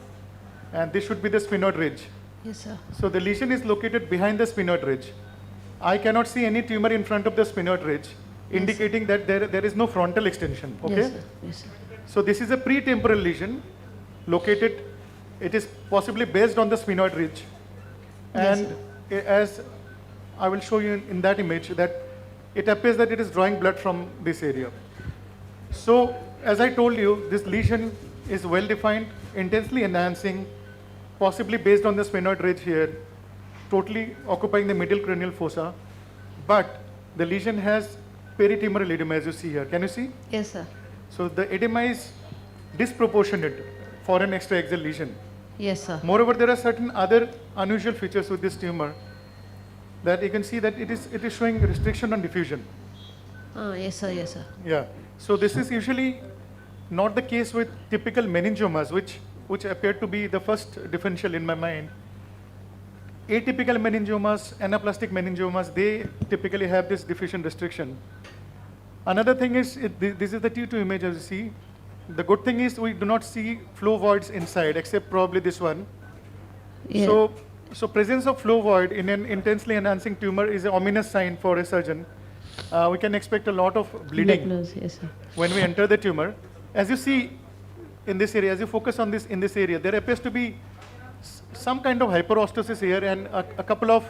Speaker 8: and this should be the sphenoid ridge.
Speaker 7: Yes, sir.
Speaker 8: So the lesion is located behind the sphenoid ridge. I cannot see any tumor in front of the sphenoid ridge, indicating that there is no frontal extension, okay?
Speaker 7: Yes, sir. Yes, sir.
Speaker 8: So this is a pretemporal lesion located, it is possibly based on the sphenoid ridge.
Speaker 7: Yes,
Speaker 8: And as I will show you in that image, that it appears that it is drawing blood from this area. So as I told you, this lesion is well defined, intensely enhancing, possibly based on the sphenoid ridge here, totally occupying the middle cranial fossa. But the lesion has peritumoral edema, as you see here. Can you see?
Speaker 7: Yes, sir.
Speaker 8: So the edema is disproportionate for an extraaxial lesion.
Speaker 7: Yes, sir.
Speaker 8: Moreover, there are certain other unusual features with this tumor that you can see that it is showing restriction on diffusion.
Speaker 7: Yes, sir. Yes, sir.
Speaker 8: Yeah. So this is usually not the case with typical meningiomas, which appear to be the first differential in my mind. Atypical meningiomas, anaplastic meningiomas, they typically have this diffusion restriction. Another thing is, this is the T2 image, as you see. The good thing is we do not see flow voids inside, except probably this one.
Speaker 7: Yeah.
Speaker 8: So presence of flow void in an intensely enhancing tumor is an ominous sign for a surgeon. We can expect a lot of bleeding
Speaker 7: Yes, sir.
Speaker 8: when we enter the tumor. As you see in this area, as you focus on this in this area, there appears to be some kind of hyperostosis here, and a couple of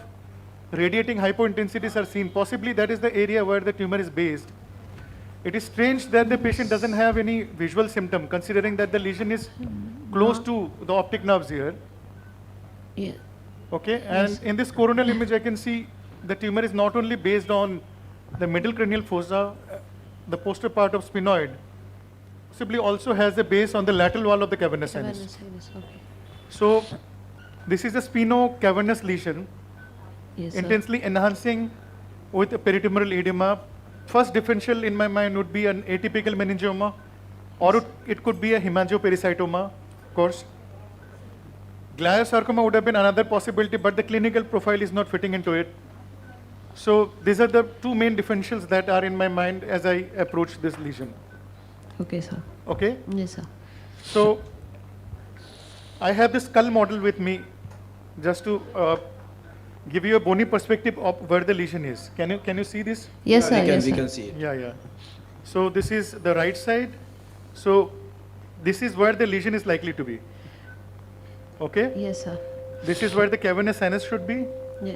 Speaker 8: radiating hypointensities are seen. Possibly that is the area where the tumor is based. It is strange that the patient doesn't have any visual symptom, considering that the lesion is close to the optic nerves here.
Speaker 7: Yeah.
Speaker 8: Okay, and in this coronal image, I can see the tumor is not only based on the middle cranial fossa, the posterior part of sphenoid, possibly also has a base on the lateral wall of the cavernous sinus.
Speaker 7: Okay.
Speaker 8: So this is a spheno-cavernous lesion,
Speaker 7: Yes, sir.
Speaker 8: intensely enhancing with a peritumoral edema. First differential in my mind would be an atypical meningioma, or it could be a hemangiopericytoma, of course. Gliosarcoma would have been another possibility, but the clinical profile is not fitting into it. So these are the two main differentials that are in my mind as I approach this lesion.
Speaker 7: Okay, sir.
Speaker 8: Okay?
Speaker 7: Yes, sir.
Speaker 8: So I have this skull model with me just to give you a bony perspective of where the lesion is. Can you see this?
Speaker 7: Yes, sir. Yes,
Speaker 9: We
Speaker 7: sir.
Speaker 9: can see it.
Speaker 8: Yeah. So this is the right side. So this is where the lesion is likely to be. Okay?
Speaker 7: Yes, sir.
Speaker 8: This is where the cavernous sinus should be.
Speaker 7: Yeah.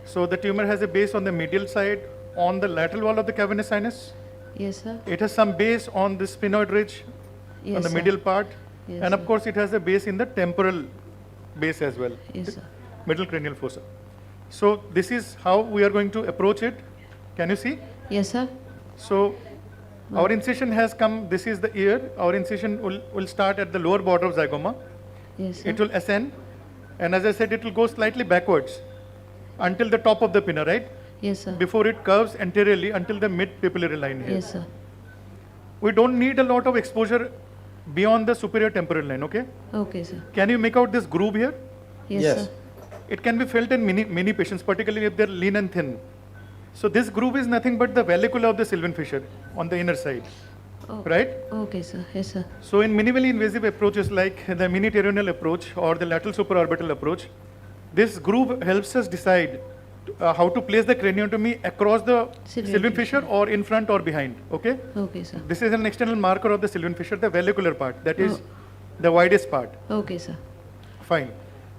Speaker 8: So the tumor has a base on the medial side, on the lateral wall of the cavernous sinus.
Speaker 7: Yes, sir.
Speaker 8: It has some base on the sphenoid ridge,
Speaker 7: Yes,
Speaker 8: on the
Speaker 7: sir.
Speaker 8: medial part.
Speaker 7: Yes,
Speaker 8: And of
Speaker 7: sir.
Speaker 8: course, it has a base in the temporal base as well.
Speaker 7: Yes, sir.
Speaker 8: Middle cranial fossa. So this is how we are going to approach it. Can you see?
Speaker 7: Yes, sir.
Speaker 8: So our incision has come, this is the ear. Our incision will start at the lower border of zygoma.
Speaker 7: Yes, sir.
Speaker 8: It will ascend. And as I said, it will go slightly backwards until the top of the pinna, right?
Speaker 7: Yes, sir.
Speaker 8: Before it curves anteriorly until the mid-papillary line here.
Speaker 7: Yes, sir.
Speaker 8: We don't need a lot of exposure beyond the superior temporal line, okay?
Speaker 7: Okay, sir.
Speaker 8: Can you make out this groove here?
Speaker 7: Yes, sir.
Speaker 8: It can be felt in many patients, particularly if they're lean and thin. So this groove is nothing but the vallecula of the sylvian fissure on the inner side,
Speaker 7: Oh.
Speaker 8: right?
Speaker 7: Okay, sir. Yes, sir.
Speaker 8: So in minimally invasive approaches like the mini-pterional approach or the lateral supraorbital approach, this groove helps us decide how to place the craniotomy across the sylvian fissure or in front or behind, okay?
Speaker 7: Okay, sir.
Speaker 8: This is an external marker of the sylvian fissure, the vallecular part, that is the widest part.
Speaker 7: Okay, sir.
Speaker 8: Fine.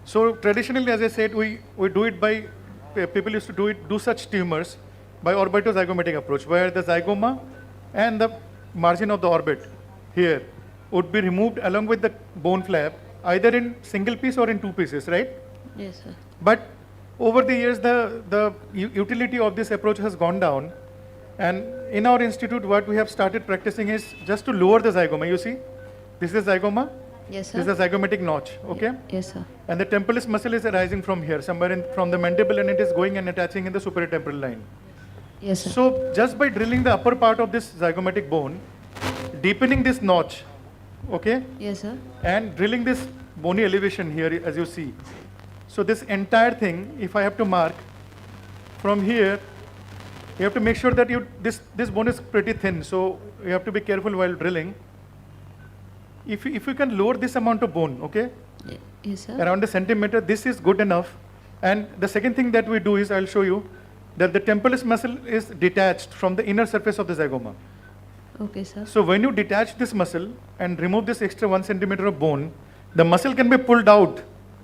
Speaker 8: So traditionally, as I said, we do it by, people used to do such tumors by orbitozygomatic approach, where the zygoma and the margin of the orbit here would be removed along with the bone flap, either in single piece or in two pieces, right?
Speaker 7: Yes, sir.
Speaker 8: But over the years, the utility of this approach has gone down. And in our institute, what we have started practicing is just to lower the zygoma. You see, this is zygoma.
Speaker 7: Yes, sir.
Speaker 8: This is a zygomatic notch, okay?
Speaker 7: Yes, sir.
Speaker 8: And the temporalis muscle is arising from here, somewhere from the mandible, and it is going and attaching in the superior temporal line.
Speaker 7: Yes, sir.
Speaker 8: So just by drilling the upper part of this zygomatic bone, deepening this notch, okay?
Speaker 7: Yes, sir.
Speaker 8: And drilling this bony elevation here, as you see. So this entire thing, if I have to mark from here, you have to make sure that this bone is pretty thin, so you have to be careful while drilling. If you can lower this amount of bone, okay?
Speaker 7: Yes, sir.
Speaker 8: Around a centimeter, this is good enough. And the second thing that we do is, I'll show you, that the temporalis muscle is detached from the inner surface of the zygoma.
Speaker 7: Okay, sir.
Speaker 8: So when you detach this muscle and remove this extra 1 centimeter of bone, the muscle can be pulled out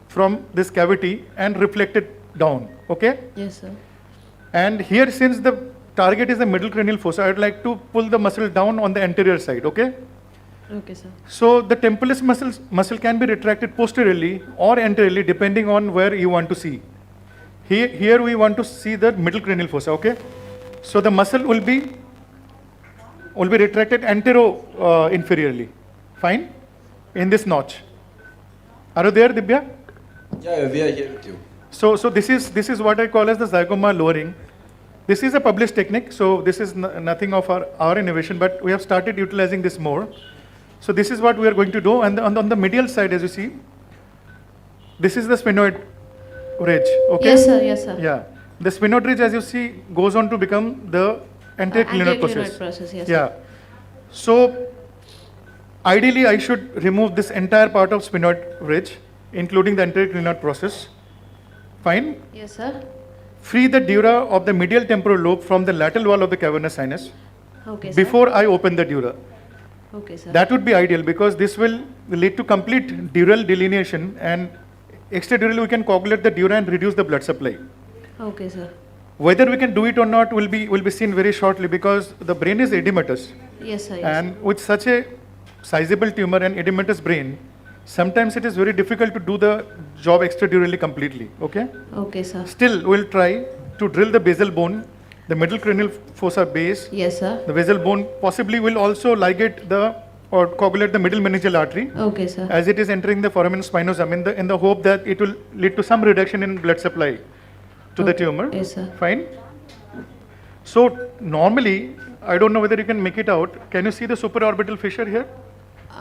Speaker 8: from this cavity and reflected down, okay?
Speaker 7: Yes, sir.
Speaker 8: And here, since the target is the middle cranial fossa, I'd like to pull the muscle down on the anterior side, okay?
Speaker 7: Okay, sir.
Speaker 8: So the temporalis muscle can be retracted posteriorly or anteriorly depending on where you want to see. Here we want to see the middle cranial fossa, okay? So the muscle will be retracted antero-inferiorly, fine? In this notch. Are you there, Dibya?
Speaker 9: Yeah, we are here with you.
Speaker 8: So this is what I call as the zygoma lowering. This is a published technique, so this is nothing of our innovation, but we have started utilizing this more. So this is what we are going to do, and on the medial side, as you see, this is the sphenoid ridge, okay?
Speaker 7: Yes, sir. Yes, sir.
Speaker 8: Yeah. The sphenoid ridge, as you see, goes on to become the anteroclinoid process.
Speaker 7: Yes,
Speaker 8: Yeah.
Speaker 7: sir.
Speaker 8: So ideally, I should remove this entire part of sphenoid ridge, including the anteroclinoid process. Fine?
Speaker 7: Yes, sir.
Speaker 8: Free the dura of the medial temporal lobe from the lateral wall of the cavernous sinus
Speaker 7: Okay, sir.
Speaker 8: before I open the dura.
Speaker 7: Okay, sir.
Speaker 8: That would be ideal because this will lead to complete dural delineation, and extradural we can coagulate the dura and reduce the blood supply.
Speaker 7: Okay, sir.
Speaker 8: Whether we can do it or not will be seen very shortly because the brain is edematous.
Speaker 7: Yes, sir. Yes,
Speaker 8: And with such a sizable tumor and edematous brain, sometimes it is very difficult to do the job extradurally completely, okay?
Speaker 7: Okay, sir.
Speaker 8: Still, we'll try to drill the basal bone, the middle cranial fossa base.
Speaker 7: Yes, sir.
Speaker 8: The basal bone possibly will also ligate or coagulate the middle meningeal artery.
Speaker 7: Okay, sir.
Speaker 8: As it is entering the foramen spinosum in the hope that it will lead to some reduction in blood supply to the tumor.
Speaker 7: Yes, sir.
Speaker 8: Fine. So normally, I don't know whether you can make it out. Can you see the supraorbital fissure here?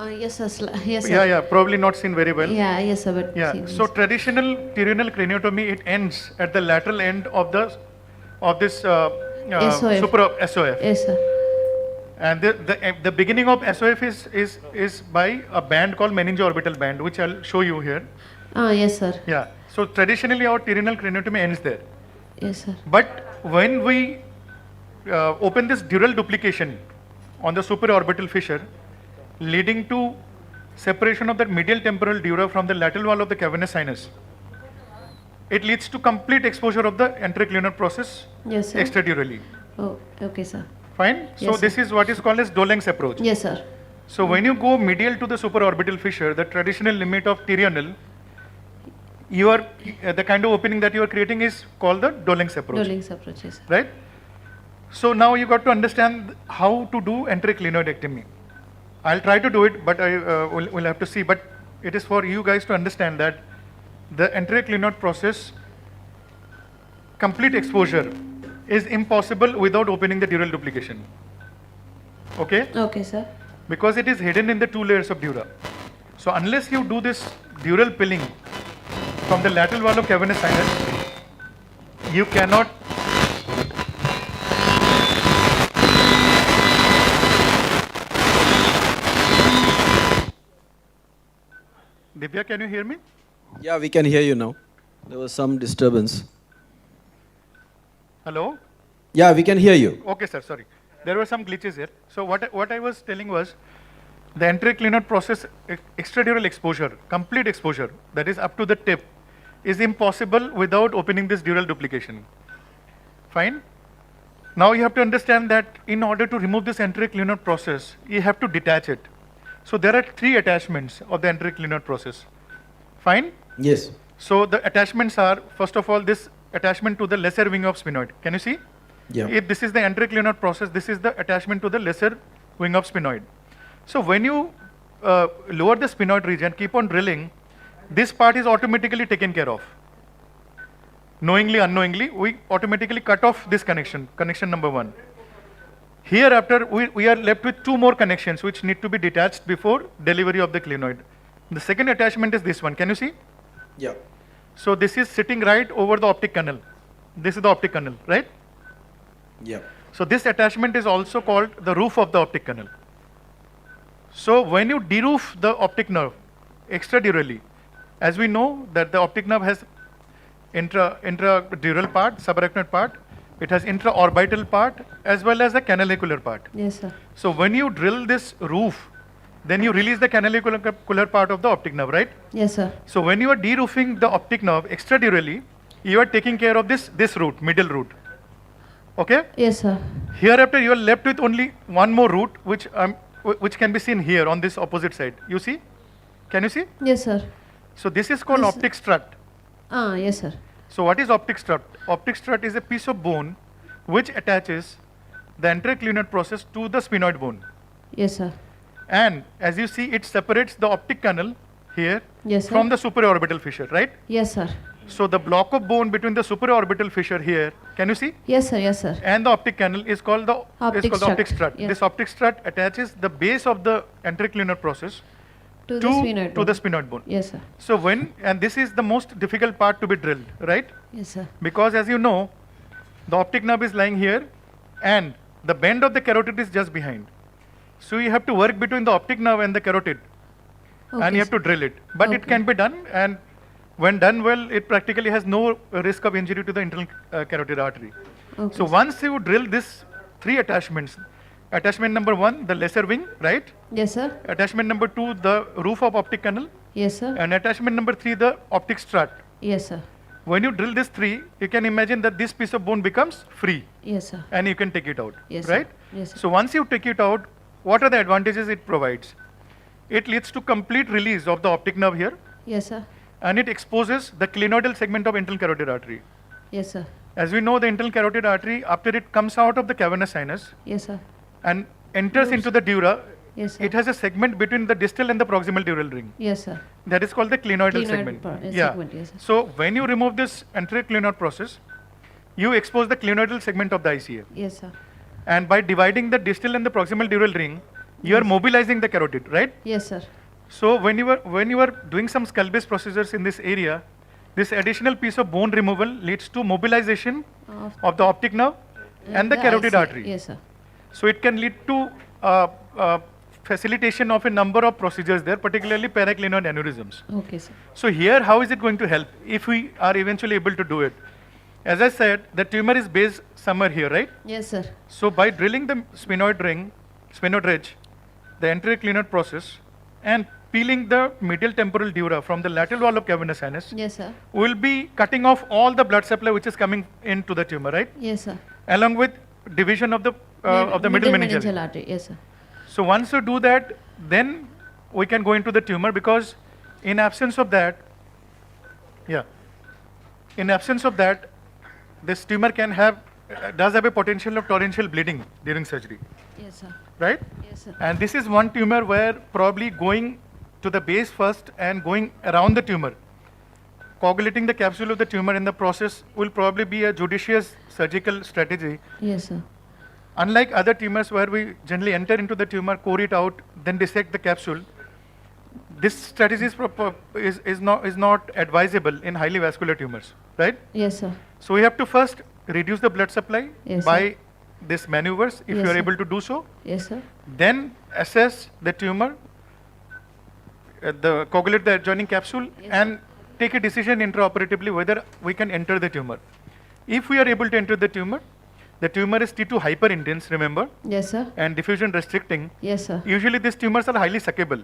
Speaker 7: Yes, sir. Yes, sir.
Speaker 8: Yeah, probably not seen very well.
Speaker 7: Yeah, yes, sir. But
Speaker 8: Yeah. So traditional pterional craniotomy, it ends at the lateral end of this
Speaker 7: SOF.
Speaker 8: SOF.
Speaker 7: Yes, sir.
Speaker 8: And the beginning of SOF is by a band called meningeorbital band, which I'll show you here.
Speaker 7: Yes, sir.
Speaker 8: Yeah. So traditionally, our pterional craniotomy ends there.
Speaker 7: Yes, sir.
Speaker 8: But when we open this dural duplication on the supraorbital fissure, leading to separation of that medial temporal dura from the lateral wall of the cavernous sinus, it leads to complete exposure of the anteroclinoid process
Speaker 7: Yes, sir.
Speaker 8: extradurally.
Speaker 7: Oh, okay, sir.
Speaker 8: Fine? So
Speaker 7: Yes,
Speaker 8: this
Speaker 7: sir.
Speaker 8: is what is called as Dolenk's approach.
Speaker 7: Yes, sir.
Speaker 8: So when you go medial to the supraorbital fissure, the traditional limit of terional, you are the kind of opening that you are creating is called the Dolenk's approach.
Speaker 7: Dolenk's approach, yes, sir.
Speaker 8: Right? So now you got to understand how to do enteroclinoidectomy. I'll try to do it, but I will have to see. But it is for you guys to understand that the enteroclinoid process, complete exposure, is impossible without opening the dural duplication. Okay?
Speaker 7: Okay, sir.
Speaker 8: Because it is hidden in the 2 layers of dura. So unless you do this dural pilling from the lateral wall of cavernous sinus, you cannot Divya, can you hear me?
Speaker 9: Yeah, we can hear you now. There was some disturbance.
Speaker 8: Hello?
Speaker 9: Yeah, we can hear you.
Speaker 8: Okay, sir, sorry. There were some glitches here. So what I was telling was, the enteroclinoid process, extradural exposure, complete exposure, that is up to the tip, is impossible without opening this dural duplication. Fine? Now you have to understand that in order to remove this enteroclinoid process, you have to detach it. So there are 3 attachments of the enteroclinoid process. Fine?
Speaker 9: Yes.
Speaker 8: So the attachments are, first of all, this attachment to the lesser wing of sphenoid. Can you see?
Speaker 9: Yeah.
Speaker 8: If this is the enteroclinoid process, this is the attachment to the lesser wing of sphenoid. So when you lower the sphenoid region, keep on drilling, this part is automatically taken care of. Knowingly, unknowingly, we automatically cut off this connection, connection number 1. Hereafter, we are left with 2 more connections which need to be detached before delivery of the clinoid. The second attachment is this one. Can you see?
Speaker 9: Yeah.
Speaker 8: So this is sitting right over the optic canal. This is the optic canal, right?
Speaker 9: Yeah.
Speaker 8: So this attachment is also called the roof of the optic canal. So when you deroof the optic nerve extradurally, as we know that the optic nerve has intradural part, subarachnoid part, it has intraorbital part as well as the canalicular part.
Speaker 7: Yes, sir.
Speaker 8: So when you drill this roof, then you release the canalicular part of the optic nerve, right?
Speaker 7: Yes, sir.
Speaker 8: So when you are deroofing the optic nerve extradurally, you are taking care of this root, middle root. Okay?
Speaker 7: Yes, sir.
Speaker 8: Hereafter, you are left with only 1 more root, which can be seen here on this opposite side. You see? Can you see?
Speaker 7: Yes, sir.
Speaker 8: So this is called optic strut.
Speaker 7: Yes, sir.
Speaker 8: So what is optic strut? Optic strut is a piece of bone which attaches the enteroclinoid process to the sphenoid bone.
Speaker 7: Yes, sir.
Speaker 8: And as you see, it separates the optic canal here
Speaker 7: Yes, sir.
Speaker 8: from the supraorbital fissure, right?
Speaker 7: Yes, sir.
Speaker 8: So the block of bone between the supraorbital fissure here, can you see?
Speaker 7: Yes, sir. Yes, sir.
Speaker 8: And the optic canal is called the optic strut.
Speaker 7: Yeah.
Speaker 8: This optic strut attaches the base of the enteroclinoid process
Speaker 7: To the sphenoid bone.
Speaker 8: the sphenoid bone.
Speaker 7: Yes, sir.
Speaker 8: So and this is the most difficult part to be drilled, right?
Speaker 7: Yes, sir.
Speaker 8: Because as you know, the optic nerve is lying here and the bend of the carotid is just behind. So you have to work between the optic nerve and the carotid, and you have to drill it. But it can be done, and when done well, it practically has no risk of injury to the internal carotid artery.
Speaker 7: Okay.
Speaker 8: So once you drill this 3 attachments, attachment number 1, the lesser wing, right?
Speaker 7: Yes, sir.
Speaker 8: Attachment number 2, the roof of optic canal.
Speaker 7: Yes, sir.
Speaker 8: And attachment number 3, the optic strut.
Speaker 7: Yes, sir.
Speaker 8: When you drill this 3, you can imagine that this piece of bone becomes free.
Speaker 7: Yes, sir.
Speaker 8: And you can take it out,
Speaker 7: Yes,
Speaker 8: right?
Speaker 7: sir. Yes, sir.
Speaker 8: So once you take it out, what are the advantages it provides? It leads to complete release of the optic nerve here.
Speaker 7: Yes, sir.
Speaker 8: And it exposes the clinoidal segment of internal carotid artery.
Speaker 7: Yes, sir.
Speaker 8: As we know, the internal carotid artery, after it comes out of the cavernous sinus
Speaker 7: Yes, sir.
Speaker 8: and enters into the dura,
Speaker 7: Yes, sir.
Speaker 8: it has a segment between the distal and the proximal dural ring.
Speaker 7: Yes, sir.
Speaker 8: That is called the clinoidal
Speaker 7: Clinoid
Speaker 8: segment.
Speaker 7: segment, yes, sir.
Speaker 8: So when you remove this enteroclinoid process, you expose the clinoidal segment of the ICA.
Speaker 7: Yes, sir.
Speaker 8: And by dividing the distal and the proximal dural ring, you are mobilizing the carotid, right?
Speaker 7: Yes, sir.
Speaker 8: So when you are doing some skull-based procedures in this area, this additional piece of bone removal leads to mobilization of the optic nerve and the carotid
Speaker 7: ICA.
Speaker 8: artery.
Speaker 7: Yes, sir.
Speaker 8: So it can lead to facilitation of a number of procedures there, particularly paraclinoid aneurysms.
Speaker 7: Okay, sir.
Speaker 8: So here, how is it going to help if we are eventually able to do it? As I said, the tumor is based somewhere here, right?
Speaker 7: Yes, sir.
Speaker 8: So by drilling the sphenoid ridge, the enteroclinoid process, and peeling the medial temporal dura from the lateral wall of cavernous sinus,
Speaker 7: Yes, sir.
Speaker 8: we'll be cutting off all the blood supply which is coming into the tumor, right?
Speaker 7: Yes, sir.
Speaker 8: Along with division of the middle meningeal
Speaker 7: artery. Yes, sir.
Speaker 8: So once you do that, then we can go into the tumor, because in absence of that, this tumor does have a potential of torrential bleeding during surgery.
Speaker 7: Yes, sir.
Speaker 8: Right?
Speaker 7: Yes, sir.
Speaker 8: And this is one tumor where probably going to the base first and going around the tumor, coagulating the capsule of the tumor in the process will probably be a judicious surgical strategy.
Speaker 7: Yes, sir.
Speaker 8: Unlike other tumors where we generally enter into the tumor, core it out, then dissect the capsule, this strategy is not advisable in highly vascular tumors, right?
Speaker 7: Yes, sir.
Speaker 8: So we have to first reduce the blood supply by these maneuvers, if you are able to do so.
Speaker 7: Yes, sir.
Speaker 8: Then assess the tumor, coagulate the adjoining capsule, and take a decision intraoperatively whether we can enter the tumor. If we are able to enter the tumor is T2 hyperintense, remember?
Speaker 7: Yes, sir.
Speaker 8: And diffusion restricting.
Speaker 7: Yes, sir.
Speaker 8: Usually these tumors are highly suckable.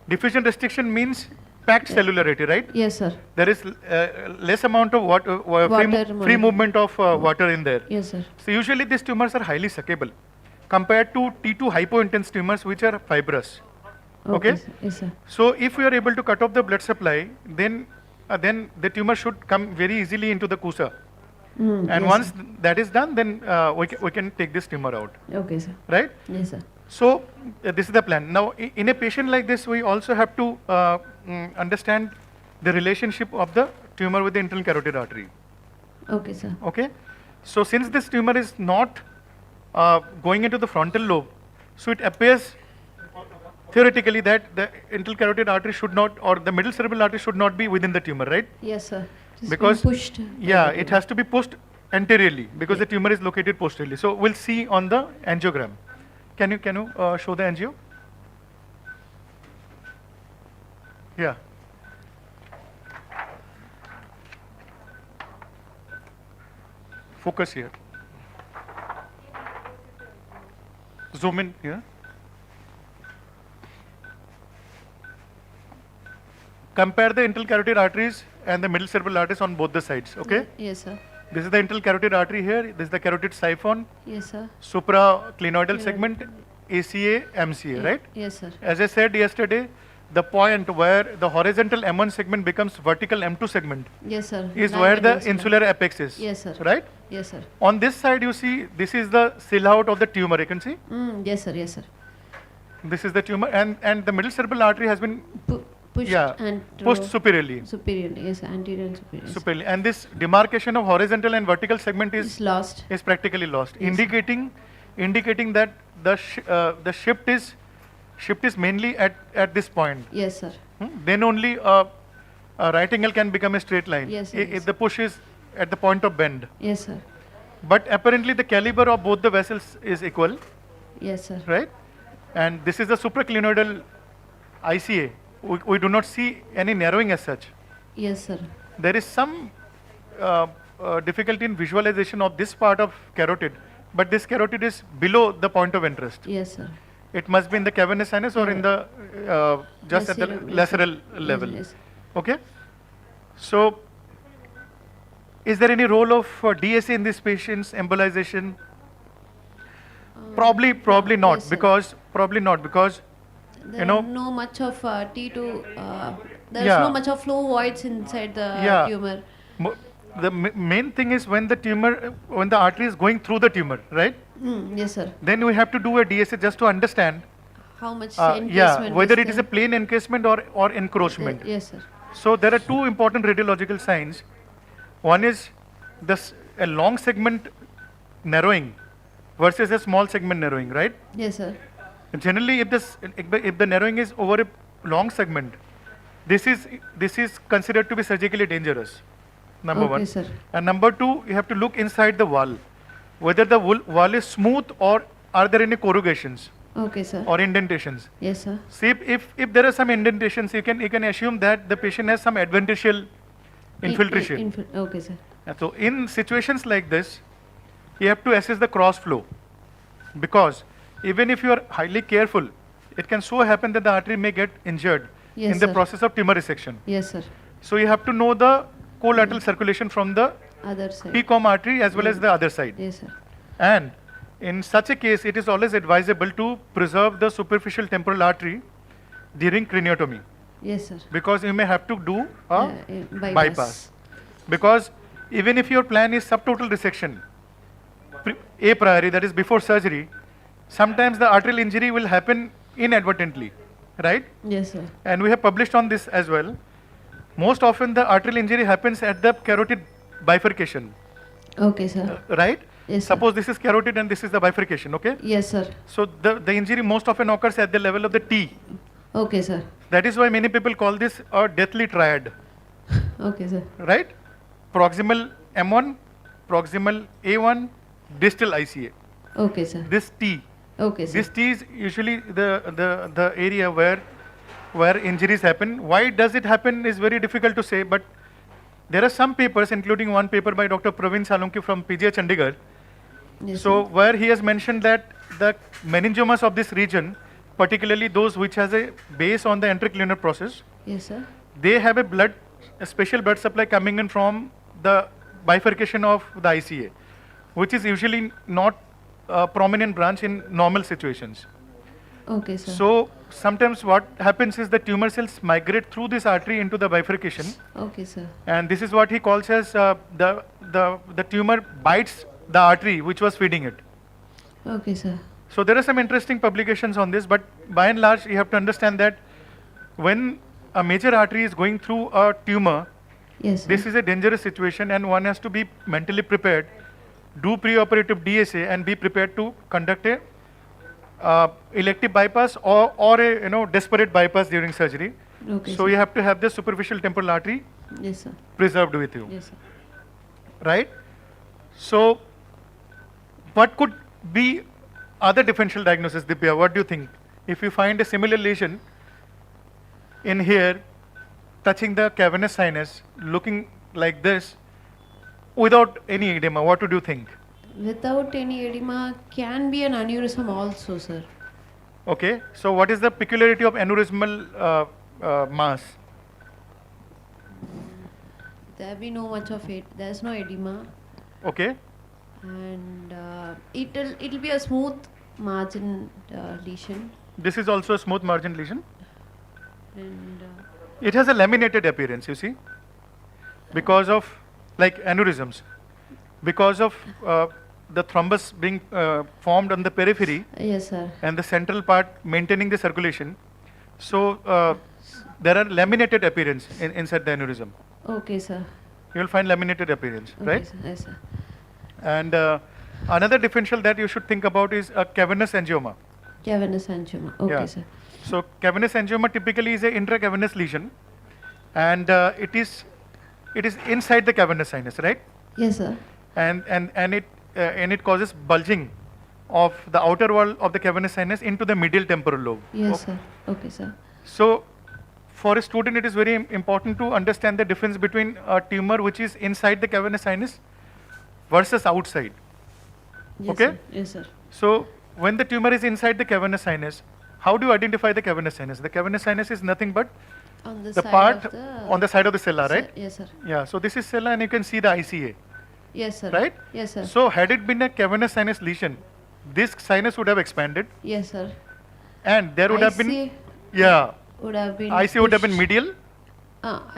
Speaker 8: Diffusion restriction means packed cellularity, right?
Speaker 7: Yes, sir.
Speaker 8: There is less amount of free movement of water in there.
Speaker 7: Yes, sir.
Speaker 8: So usually these tumors are highly suckable compared to T2 hypointense tumors, which are fibrous. Okay?
Speaker 7: Yes, sir.
Speaker 8: So if we are able to cut off the blood supply, then the tumor should come very easily into the CUSA. And once that is done, then we can take this tumor out.
Speaker 7: Okay, sir.
Speaker 8: Right?
Speaker 7: Yes, sir.
Speaker 8: So this is the plan. Now, in a patient like this, we also have to understand the relationship of the tumor with the internal carotid artery.
Speaker 7: Okay, sir.
Speaker 8: Okay? So since this tumor is not going into the frontal lobe, so it appears theoretically that the internal carotid artery should not, or the middle cerebral artery should not be within the tumor, right?
Speaker 7: Yes, sir.
Speaker 8: Because
Speaker 7: pushed.
Speaker 8: Yeah, it has to be pushed anteriorly because the tumor is located posteriorly. So we'll see on the angiogram. Can you show the angio? Yeah. Focus here. Zoom in here. Compare the internal carotid arteries and the middle cerebral arteries on both the sides, okay?
Speaker 7: Yes, sir.
Speaker 8: This is the internal carotid artery here. This is the carotid siphon.
Speaker 7: Yes, sir.
Speaker 8: Supraclinoidal segment, ACA, MCA, right?
Speaker 7: Yes, sir.
Speaker 8: As I said yesterday, the point where the horizontal M1 segment becomes vertical M2 segment
Speaker 7: yes, sir.
Speaker 8: is where the insular apex is.
Speaker 7: Yes, sir.
Speaker 8: Right?
Speaker 7: Yes, sir.
Speaker 8: On this side, you see, this is the silhouette of the tumor, you can see?
Speaker 7: Yes, sir. Yes, sir.
Speaker 8: This is the tumor, and the middle cerebral artery has been
Speaker 7: pushed
Speaker 8: pushed superiorly.
Speaker 7: Superiorly, yes, anterior and superior.
Speaker 8: Superiorly, and this demarcation of horizontal and vertical segment is
Speaker 7: lost.
Speaker 8: Is practically lost,
Speaker 7: yes,
Speaker 8: indicating that the shift is mainly at this point.
Speaker 7: Yes, sir.
Speaker 8: Then only a right angle can become a straight line.
Speaker 7: Yes, sir,
Speaker 8: if the push is at the point of bend.
Speaker 7: Yes, sir.
Speaker 8: But apparently the caliber of both the vessels is equal.
Speaker 7: Yes, sir.
Speaker 8: Right? And this is the supraclinoidal ICA. We do not see any narrowing as such.
Speaker 7: Yes, sir.
Speaker 8: There is some difficulty in visualization of this part of carotid, but this carotid is below the point of interest.
Speaker 7: Yes, sir.
Speaker 8: It must be in the cavernous sinus or in the just at the lateral level.
Speaker 7: Yes.
Speaker 8: Okay. So, is there any role of DSA in this patient's embolization? Probably not,
Speaker 7: yes,
Speaker 8: because
Speaker 7: there are no much of T2. There is no much of flow voids inside the tumor.
Speaker 8: The main thing is when the artery is going through the tumor, right?
Speaker 7: Yes, sir.
Speaker 8: Then we have to do a DSA just to understand
Speaker 7: how much encasement
Speaker 8: whether it is a plain encasement or encroachment.
Speaker 7: Yes, sir.
Speaker 8: So there are two important radiological signs. One is a long segment narrowing versus a small segment narrowing, right?
Speaker 7: Yes, sir.
Speaker 8: Generally, if the narrowing is over a long segment, this is considered to be surgically dangerous. Number one.
Speaker 7: Sir.
Speaker 8: And number two, you have to look inside the wall, whether the wall is smooth or are there any corrugations.
Speaker 7: Okay, sir.
Speaker 8: Or indentations.
Speaker 7: Yes, sir.
Speaker 8: See, if there are some indentations, you can assume that the patient has some adventitial infiltration.
Speaker 7: Okay, sir.
Speaker 8: So in situations like this, you have to assess the cross flow, because even if you are highly careful, it can so happen that the artery may get injured in the process of tumor resection.
Speaker 7: Yes, sir.
Speaker 8: So you have to know the collateral circulation from the
Speaker 7: other side,
Speaker 8: PCOM artery as well as the other side.
Speaker 7: Yes, sir.
Speaker 8: And in such a case, it is always advisable to preserve the superficial temporal artery during craniotomy.
Speaker 7: Yes, sir.
Speaker 8: Because you may have to do a
Speaker 7: Bypass.
Speaker 8: Because even if your plan is subtotal resection, a priori, that is before surgery, sometimes the arterial injury will happen inadvertently, right?
Speaker 7: Yes, sir.
Speaker 8: And we have published on this as well. Most often the arterial injury happens at the carotid bifurcation.
Speaker 7: Okay, sir.
Speaker 8: Right?
Speaker 7: Yes, sir.
Speaker 8: Suppose this is carotid and this is the bifurcation, okay?
Speaker 7: Yes, sir.
Speaker 8: So the injury most often occurs at the level of the T.
Speaker 7: Okay, sir.
Speaker 8: That is why many people call this a deathly triad.
Speaker 7: Okay, sir.
Speaker 8: Right? Proximal M1, proximal A1, distal ICA.
Speaker 7: Okay, sir.
Speaker 8: This T.
Speaker 7: Okay, sir.
Speaker 8: This T is usually the area where injuries happen. Why does it happen is very difficult to say, but there are some papers, including one paper by Dr. PGINS-ALNC from PGI Chandigarh.
Speaker 7: Yes,
Speaker 8: So
Speaker 7: sir.
Speaker 8: where he has mentioned that the meningiomas of this region, particularly those which has a base on the enterocolinar process,
Speaker 7: Yes, sir.
Speaker 8: they have a special blood supply coming in from the bifurcation of the ICA, which is usually not a prominent branch in normal situations.
Speaker 7: Okay, sir.
Speaker 8: So sometimes what happens is the tumor cells migrate through this artery into the bifurcation,
Speaker 7: Okay, sir.
Speaker 8: and this is what he calls as the tumor bites the artery which was feeding it.
Speaker 7: Okay, sir.
Speaker 8: So there are some interesting publications on this, but by and large you have to understand that when a major artery is going through a tumor,
Speaker 7: Yes, sir.
Speaker 8: this is a dangerous situation and one has to be mentally prepared, do preoperative DSA and be prepared to conduct a elective bypass or a desperate bypass during surgery.
Speaker 7: Okay,
Speaker 8: So
Speaker 7: sir.
Speaker 8: you have to have the superficial temporal artery
Speaker 7: Yes, sir.
Speaker 8: preserved with you.
Speaker 7: Yes, sir.
Speaker 8: Right? So what could be other differential diagnosis, Dipya? What do you think? If you find a similar lesion in here, touching the cavernous sinus, looking like this, without any edema, what would you think?
Speaker 7: Without any edema can be an aneurysm also, sir.
Speaker 8: Okay, so what is the peculiarity of aneurysmal mass?
Speaker 7: There be no much of it. There's no edema,
Speaker 8: Okay,
Speaker 7: and it'll be a smooth margin lesion,
Speaker 8: this is also a smooth margin lesion.
Speaker 7: and
Speaker 8: It has a laminated appearance, you see, because of like aneurysms, because of the thrombus being formed on the periphery
Speaker 7: yes, sir.
Speaker 8: and the central part maintaining the circulation. So there are laminated appearance inside the aneurysm.
Speaker 7: Okay, sir.
Speaker 8: You will find laminated appearance,
Speaker 7: Okay,
Speaker 8: right?
Speaker 7: sir. Yes, sir.
Speaker 8: And another differential that you should think about is a cavernous angioma.
Speaker 7: Cavernous angioma. Okay,
Speaker 8: Yeah.
Speaker 7: sir.
Speaker 8: So cavernous angioma typically is a intracavernous lesion, and it is inside the cavernous sinus, right?
Speaker 7: Yes, sir.
Speaker 8: And it causes bulging of the outer wall of the cavernous sinus into the medial temporal lobe.
Speaker 7: Yes, sir. Okay, sir.
Speaker 8: So for a student, it is very important to understand the difference between a tumor which is inside the cavernous sinus versus outside.
Speaker 7: Yes,
Speaker 8: Okay?
Speaker 7: Sir. Yes, sir.
Speaker 8: So when the tumor is inside the cavernous sinus, how do you identify the cavernous sinus? The cavernous sinus is nothing but
Speaker 7: On the
Speaker 8: the
Speaker 7: side
Speaker 8: part
Speaker 7: of the
Speaker 8: on the side of the cella, right?
Speaker 7: Yes, sir.
Speaker 8: Yeah, so this is cella and you can see the ICA,
Speaker 7: Yes, sir.
Speaker 8: right?
Speaker 7: Yes, sir.
Speaker 8: So had it been a cavernous sinus lesion, this sinus would have expanded
Speaker 7: Yes, sir.
Speaker 8: and there would have been,
Speaker 7: IC
Speaker 8: yeah,
Speaker 7: would have been
Speaker 8: IC would have been
Speaker 7: pushed.
Speaker 8: medial,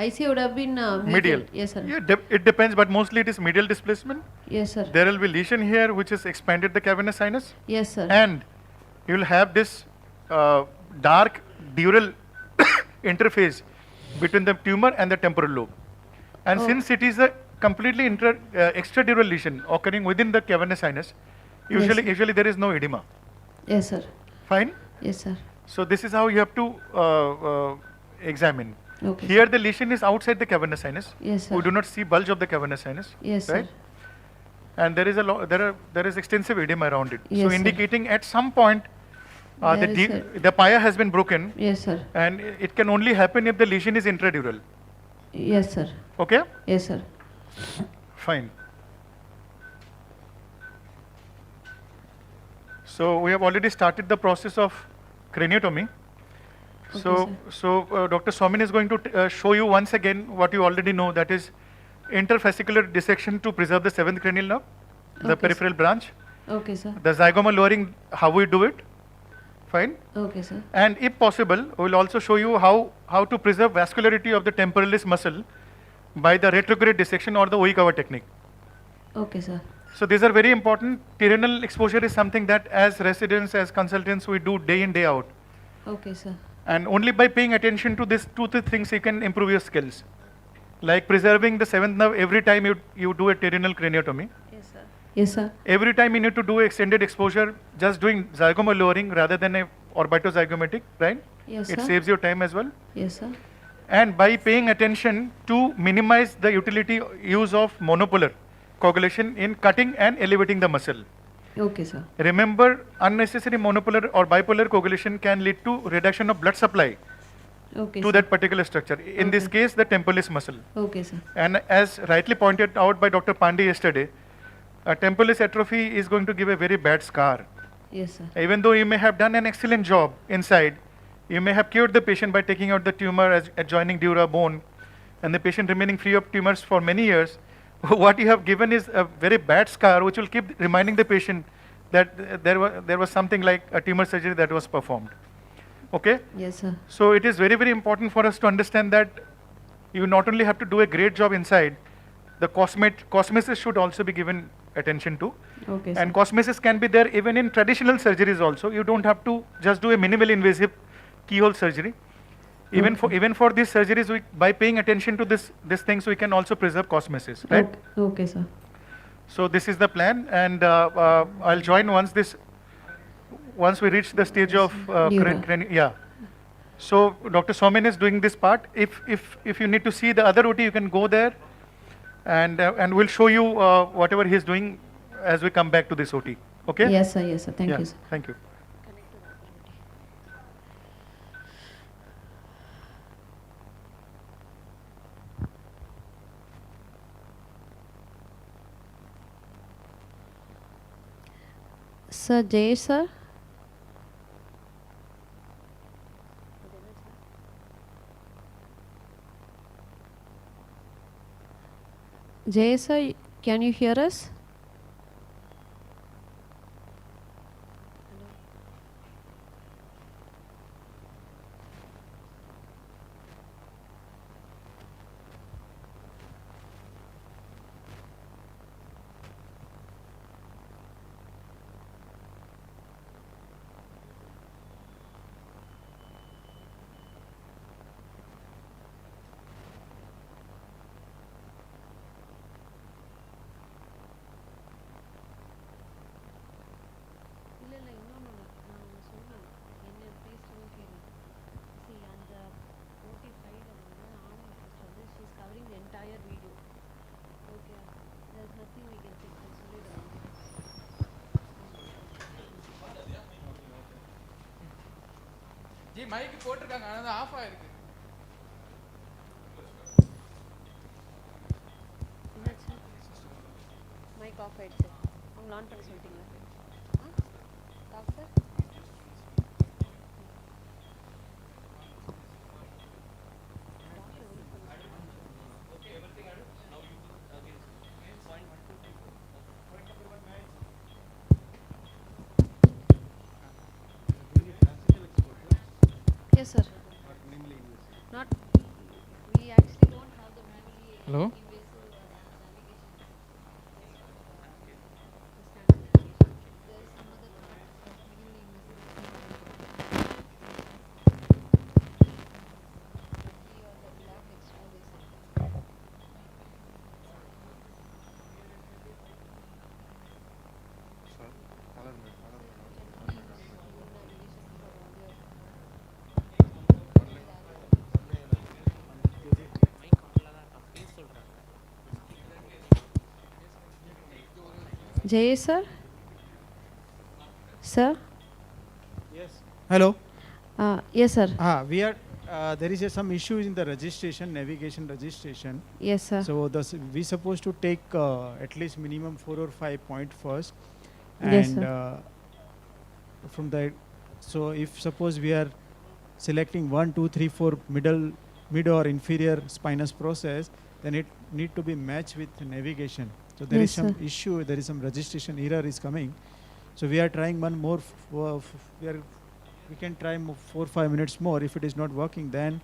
Speaker 7: IC would have been
Speaker 8: medial.
Speaker 7: Yes, sir.
Speaker 8: Yeah, it depends, but mostly it is medial displacement.
Speaker 7: Yes, sir.
Speaker 8: There will be lesion here which has expanded the cavernous sinus,
Speaker 7: Yes, sir.
Speaker 8: and you will have this dark dural interface between the tumor and the temporal lobe. And
Speaker 7: Oh.
Speaker 8: since it is a completely extradural lesion occurring within the cavernous sinus,
Speaker 7: Yes,
Speaker 8: usually there is no edema.
Speaker 7: Yes, sir.
Speaker 8: Fine?
Speaker 7: Yes, sir.
Speaker 8: So this is how you have to examine.
Speaker 7: Okay,
Speaker 8: Here the lesion is outside the cavernous sinus.
Speaker 7: Yes, sir.
Speaker 8: We do not see bulge of the cavernous sinus.
Speaker 7: Yes,
Speaker 8: right?
Speaker 7: sir.
Speaker 8: And there is there is extensive edema around it.
Speaker 7: Yes,
Speaker 8: so
Speaker 7: sir.
Speaker 8: indicating at some point
Speaker 7: There is
Speaker 8: the pia has been broken.
Speaker 7: Yes, sir.
Speaker 8: And it can only happen if the lesion is intradural.
Speaker 7: Yes, sir.
Speaker 8: Okay?
Speaker 7: Yes, sir.
Speaker 8: Fine. So we have already started the process of craniotomy.
Speaker 7: Okay,
Speaker 8: So Dr. Somin is going to show you once again what you already know, that is interfascicular dissection to preserve the seventh cranial nerve, the
Speaker 7: Okay,
Speaker 8: peripheral branch.
Speaker 14: Okay, sir.
Speaker 8: The zygomal lowering, how we do it. Fine.
Speaker 14: Okay, sir.
Speaker 8: And if possible, we will also show you how to preserve vascularity of the temporalis muscle by the retrograde dissection or the Uikawa technique.
Speaker 14: Okay, sir.
Speaker 8: So these are very important. Terminal exposure is something that as residents, as consultants, we do day in, day out.
Speaker 14: Okay, sir.
Speaker 8: And only by paying attention to these 2-3 things, you can improve your skills. Like preserving the seventh nerve every time you do a terminal craniotomy.
Speaker 14: Yes, sir. Yes, sir.
Speaker 8: Every time you need to do extended exposure, just doing zygomal lowering rather than a orbitozygomatic, right?
Speaker 14: Yes,
Speaker 8: It
Speaker 14: sir.
Speaker 8: saves your time as well.
Speaker 14: Yes, sir.
Speaker 8: And by paying attention to minimize the utility use of monopolar coagulation in cutting and elevating the muscle.
Speaker 14: Okay, sir.
Speaker 8: Remember, unnecessary monopolar or bipolar coagulation can lead to reduction of blood supply
Speaker 14: Okay,
Speaker 8: to
Speaker 14: sir.
Speaker 8: that particular structure. In this case, the temporalis muscle.
Speaker 14: Okay, sir.
Speaker 8: And as rightly pointed out by Dr. Pandey yesterday, temporalis atrophy is going to give a very bad scar.
Speaker 14: Yes, sir.
Speaker 8: Even though you may have done an excellent job inside, you may have cured the patient by taking out the tumor as adjoining dura bone, and the patient remaining free of tumors for many years. What you have given is a very bad scar, which will keep reminding the patient that there was something like a tumor surgery that was performed. Okay?
Speaker 14: Yes, sir.
Speaker 8: So it is very, very important for us to understand that you not only have to do a great job inside, the cosmesis should also be given attention to.
Speaker 14: Okay,
Speaker 8: And
Speaker 14: sir.
Speaker 8: cosmesis can be there even in traditional surgeries also. You don't have to just do a minimally invasive keyhole surgery. Even for these surgeries, by paying attention to these things, we can also preserve cosmesis, right?
Speaker 14: Okay, sir.
Speaker 8: So this is the plan, and I'll join once we reach the stage of
Speaker 14: Neuro.
Speaker 8: yeah. So Dr. Somen is doing this part. If you need to see the other OT, you can go there, and we'll show you whatever he's doing as we come back to this OT. Okay?
Speaker 14: Yes, sir. Yes, sir. Thank
Speaker 8: Yeah,
Speaker 14: you, sir.
Speaker 8: Thank you.
Speaker 7: Sir, Jay, sir. Jay, sir, can you hear us?
Speaker 3: Ji mic போட்டிருக்காங்க ஆனால் of ஆயிருக்கு.
Speaker 7: Mic of ஆயிடுச்சு. அவங்க on பண்ண சொல்லிட்டீங்களா? Doctor Yes, sir. Not. We actually don't have the minimally
Speaker 3: Hello?
Speaker 7: invasive navigation. There is some other part of minimally invasive. Or the left external. Jay, sir? Sir?
Speaker 5: Yes. Hello.
Speaker 7: Yes, sir.
Speaker 5: We are. There is some issues in the registration, navigation registration.
Speaker 7: Yes, sir.
Speaker 5: So we supposed to take at least minimum 4 or 5 point first,
Speaker 7: Yes,
Speaker 5: and
Speaker 7: sir.
Speaker 5: from the. So if suppose we are selecting 1, 2, 3, 4 mid or inferior spinous process, then it need to be matched with navigation. So there is
Speaker 14: Yes,
Speaker 5: some
Speaker 14: sir.
Speaker 5: issue, there is some registration error is coming. So we are trying one more, we can try 4 or 5 minutes more. If it is not working, then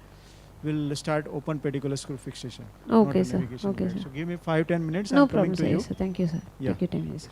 Speaker 5: we'll start open pedicular screw fixation. not
Speaker 14: Okay,
Speaker 5: a
Speaker 14: sir.
Speaker 5: navigation
Speaker 14: Okay,
Speaker 5: guide.
Speaker 14: sir.
Speaker 5: So give me 5-10 minutes.
Speaker 14: No
Speaker 5: I'm coming
Speaker 14: problem,
Speaker 5: to
Speaker 14: sir.
Speaker 5: you.
Speaker 14: Yes, sir. Thank you, sir.
Speaker 5: Yeah.
Speaker 14: Take your time, yes, sir.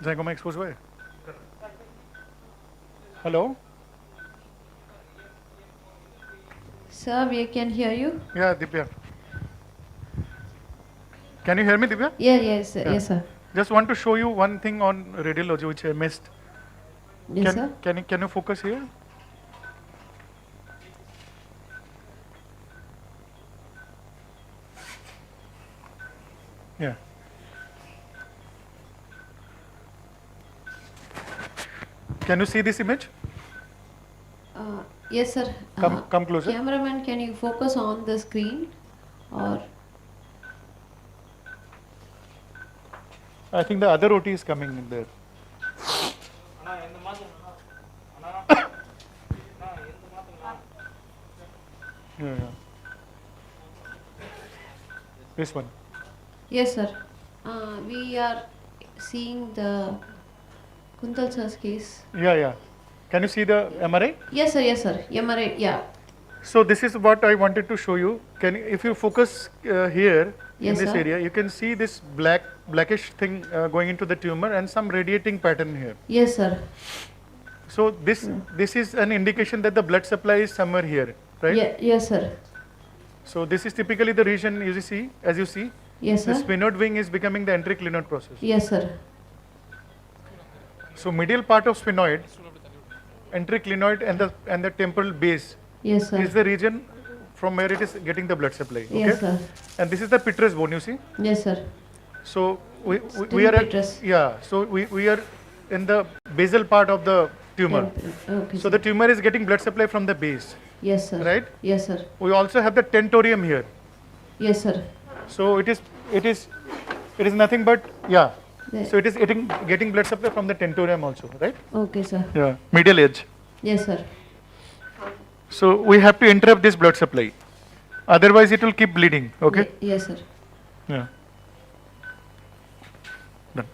Speaker 8: Zygoma exposed way. Hello?
Speaker 14: Sir, we can hear you.
Speaker 8: Yeah, Divya. Can you hear me, Divya?
Speaker 14: Yeah, yes, sir.
Speaker 8: Yeah.
Speaker 14: Yes, sir.
Speaker 8: Just want to show you one thing on radiology which I missed.
Speaker 14: Yes, sir.
Speaker 8: Can you focus here? Yeah. Can you see this image?
Speaker 14: Yes, sir.
Speaker 8: Come closer.
Speaker 14: Cameraman, can you focus on the screen? Or
Speaker 8: I think the other OT is coming in there. Yeah. This one.
Speaker 14: yes, sir. We are seeing the Kuntal sir's case.
Speaker 8: Yeah. Can you see the MRI?
Speaker 14: Yes, sir. Yes, sir. MRI. Yeah.
Speaker 8: So this is what I wanted to show you. If you focus here
Speaker 14: Yes,
Speaker 8: in this
Speaker 14: sir.
Speaker 8: area, you can see this blackish thing going into the tumor and some radiating pattern here.
Speaker 14: Yes, sir.
Speaker 8: So this is an indication that the blood supply is somewhere here, right?
Speaker 14: Yeah. Yes, sir.
Speaker 8: So this is typically the region you see, as you see.
Speaker 14: Yes,
Speaker 8: The
Speaker 14: sir.
Speaker 8: sphenoid wing is becoming the entry-clinoid process.
Speaker 14: Yes, sir.
Speaker 8: So medial part of sphenoid, entry-clinoid and the temporal base
Speaker 14: Yes, sir.
Speaker 8: is the region from where it is getting the blood supply. Okay?
Speaker 14: Yes, sir.
Speaker 8: And this is the petrous bone, you see.
Speaker 14: Yes, sir.
Speaker 8: So we
Speaker 14: Still
Speaker 8: are
Speaker 14: petrous.
Speaker 8: so we are in the basal part of the tumor.
Speaker 14: Okay.
Speaker 8: So the tumor is getting blood supply from the base.
Speaker 14: Yes, sir.
Speaker 8: Right?
Speaker 14: Yes, sir.
Speaker 8: We also have the tentorium here.
Speaker 14: Yes, sir.
Speaker 8: So it is nothing but
Speaker 14: The-
Speaker 8: So it is getting blood supply from the tentorium also, right?
Speaker 14: Okay, sir.
Speaker 8: Yeah, medial edge.
Speaker 14: Yes, sir.
Speaker 8: So we have to interrupt this blood supply. Otherwise it will keep bleeding, okay?
Speaker 14: Yes, sir.
Speaker 8: Yeah. Done.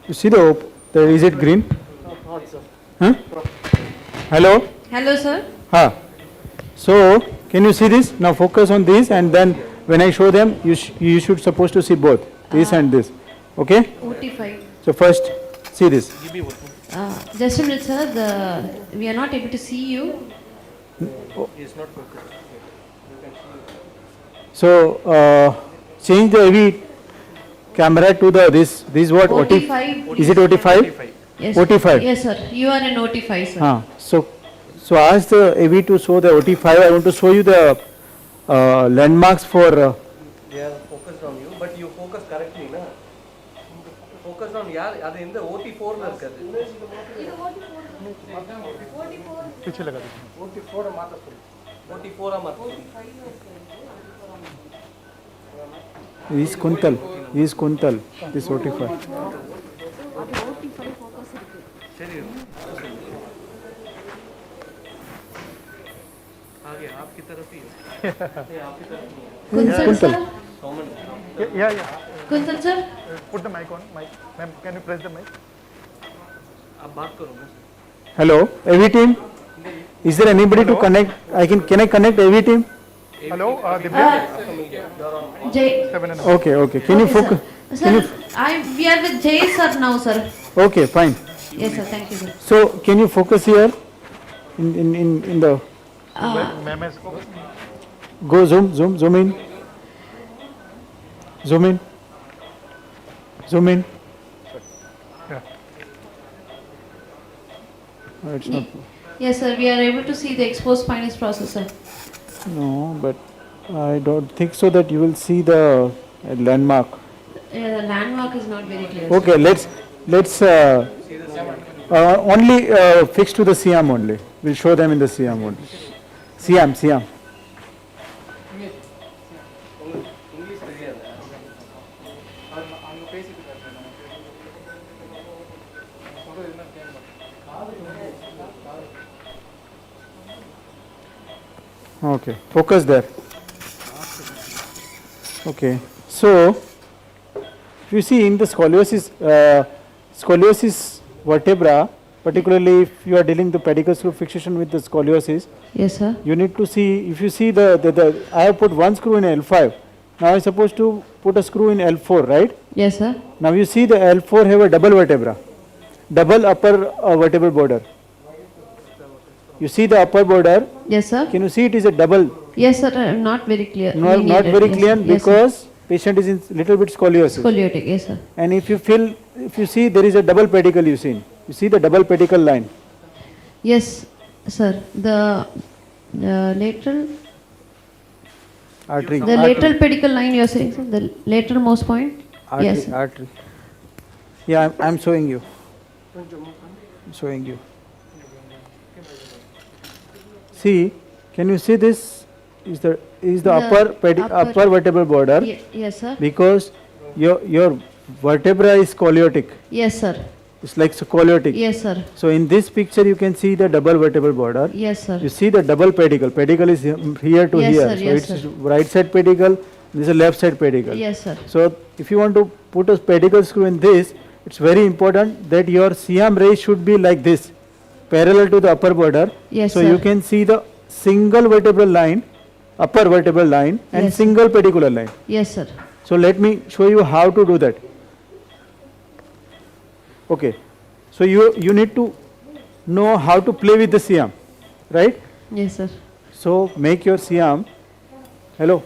Speaker 5: You see is it green? Huh? Hello?
Speaker 14: Hello, sir.
Speaker 5: So, can you see this? Now focus on this, and then when I show them, you should supposed to see both, this and this. Okay?
Speaker 14: OT5.
Speaker 5: So first, see this.
Speaker 14: Just a minute, sir. We are not able to see you.
Speaker 5: So, change the AV camera to the this is what
Speaker 14: OT5.
Speaker 5: Is it OT5?
Speaker 14: Yes.
Speaker 5: OT5.
Speaker 14: Yes, sir. You are in OT5, sir.
Speaker 5: So ask the AV to show the OT5. I want to show you the landmarks for.
Speaker 4: They are focused on you, but you focus correctly, na? Focus on yaar. Adu in the OT4 la irukadhu.
Speaker 1: पीछे लगा दो
Speaker 4: OT4 माता OT4 माता
Speaker 5: Is Kuntal. This OT5.
Speaker 4: सही आगे आपकी तरफ ही
Speaker 14: Kuntal, sir.
Speaker 1: Yeah.
Speaker 14: Kuntal, sir.
Speaker 1: Put the mic on. Ma'am, can you press the mic?
Speaker 4: आप बात करो ना.
Speaker 5: Hello, AV team. Is there anybody to connect? Can I connect AV team?
Speaker 1: Hello,
Speaker 14: Jay.
Speaker 5: Okay. Can you focus?
Speaker 14: Sir, we are with Jay, sir, now, sir.
Speaker 5: Okay, fine.
Speaker 14: Yes, sir. Thank you, sir.
Speaker 5: So, can you focus here? In the. Go zoom in. Zoom in.
Speaker 1: Yeah.
Speaker 5: Oh, it's not.
Speaker 14: Yes, sir. We are able to see the exposed spinous process, sir.
Speaker 5: No, but I don't think so that you will see the landmark.
Speaker 14: The landmark is not very clear.
Speaker 5: Okay, let's only fix to the Siam only. We'll show them in the Siam only. Siam. Okay, focus there. Okay, so if you see in the scoliosis vertebra, particularly if you are dealing the pedicle screw fixation with the scoliosis,
Speaker 14: yes, sir.
Speaker 5: You need to see, if you see I have put one screw in L5. Now I am supposed to put a screw in L4, right?
Speaker 14: Yes, sir.
Speaker 5: Now you see the L4 have a double vertebra, double upper vertebral border. You see the upper border?
Speaker 14: Yes, sir.
Speaker 5: Can you see it is a double?
Speaker 14: Yes, sir. Not very clear.
Speaker 5: Not very clear because patient is in little bit scoliosis.
Speaker 14: Scoliotic, yes, sir.
Speaker 5: And if you see there is a double pedicle you see the double pedicle line.
Speaker 14: Yes, sir. The lateral
Speaker 5: artery.
Speaker 14: The lateral pedicle line you are saying, sir? The lateral most point?
Speaker 5: Artery,
Speaker 14: yes, sir.
Speaker 5: artery. Yeah, I'm showing you. See, can you see this? Is the upper vertebral border?
Speaker 14: Yes, sir.
Speaker 5: Because your vertebra is scoliotic.
Speaker 14: Yes, sir.
Speaker 5: It's like scoliotic.
Speaker 14: Yes, sir.
Speaker 5: So in this picture you can see the double vertebral border.
Speaker 14: Yes, sir.
Speaker 5: You see the double pedicle. Pedicle is here to
Speaker 14: yes,
Speaker 5: here.
Speaker 14: Sir,
Speaker 5: so
Speaker 14: yes,
Speaker 5: it's
Speaker 14: sir.
Speaker 5: right side pedicle. This is a left side pedicle.
Speaker 14: Yes, sir.
Speaker 5: So if you want to put a pedicle screw in this, it's very important that your Siam rays should be like this, parallel to the upper border.
Speaker 14: Yes,
Speaker 5: so
Speaker 14: sir.
Speaker 5: you can see the single vertebral line, upper vertebral line, and
Speaker 14: yes,
Speaker 5: single pedicular line.
Speaker 14: Yes, sir.
Speaker 5: So let me show you how to do that. Okay. So you need to know how to play with the Siam, right?
Speaker 14: Yes, sir.
Speaker 5: So make your Siam, like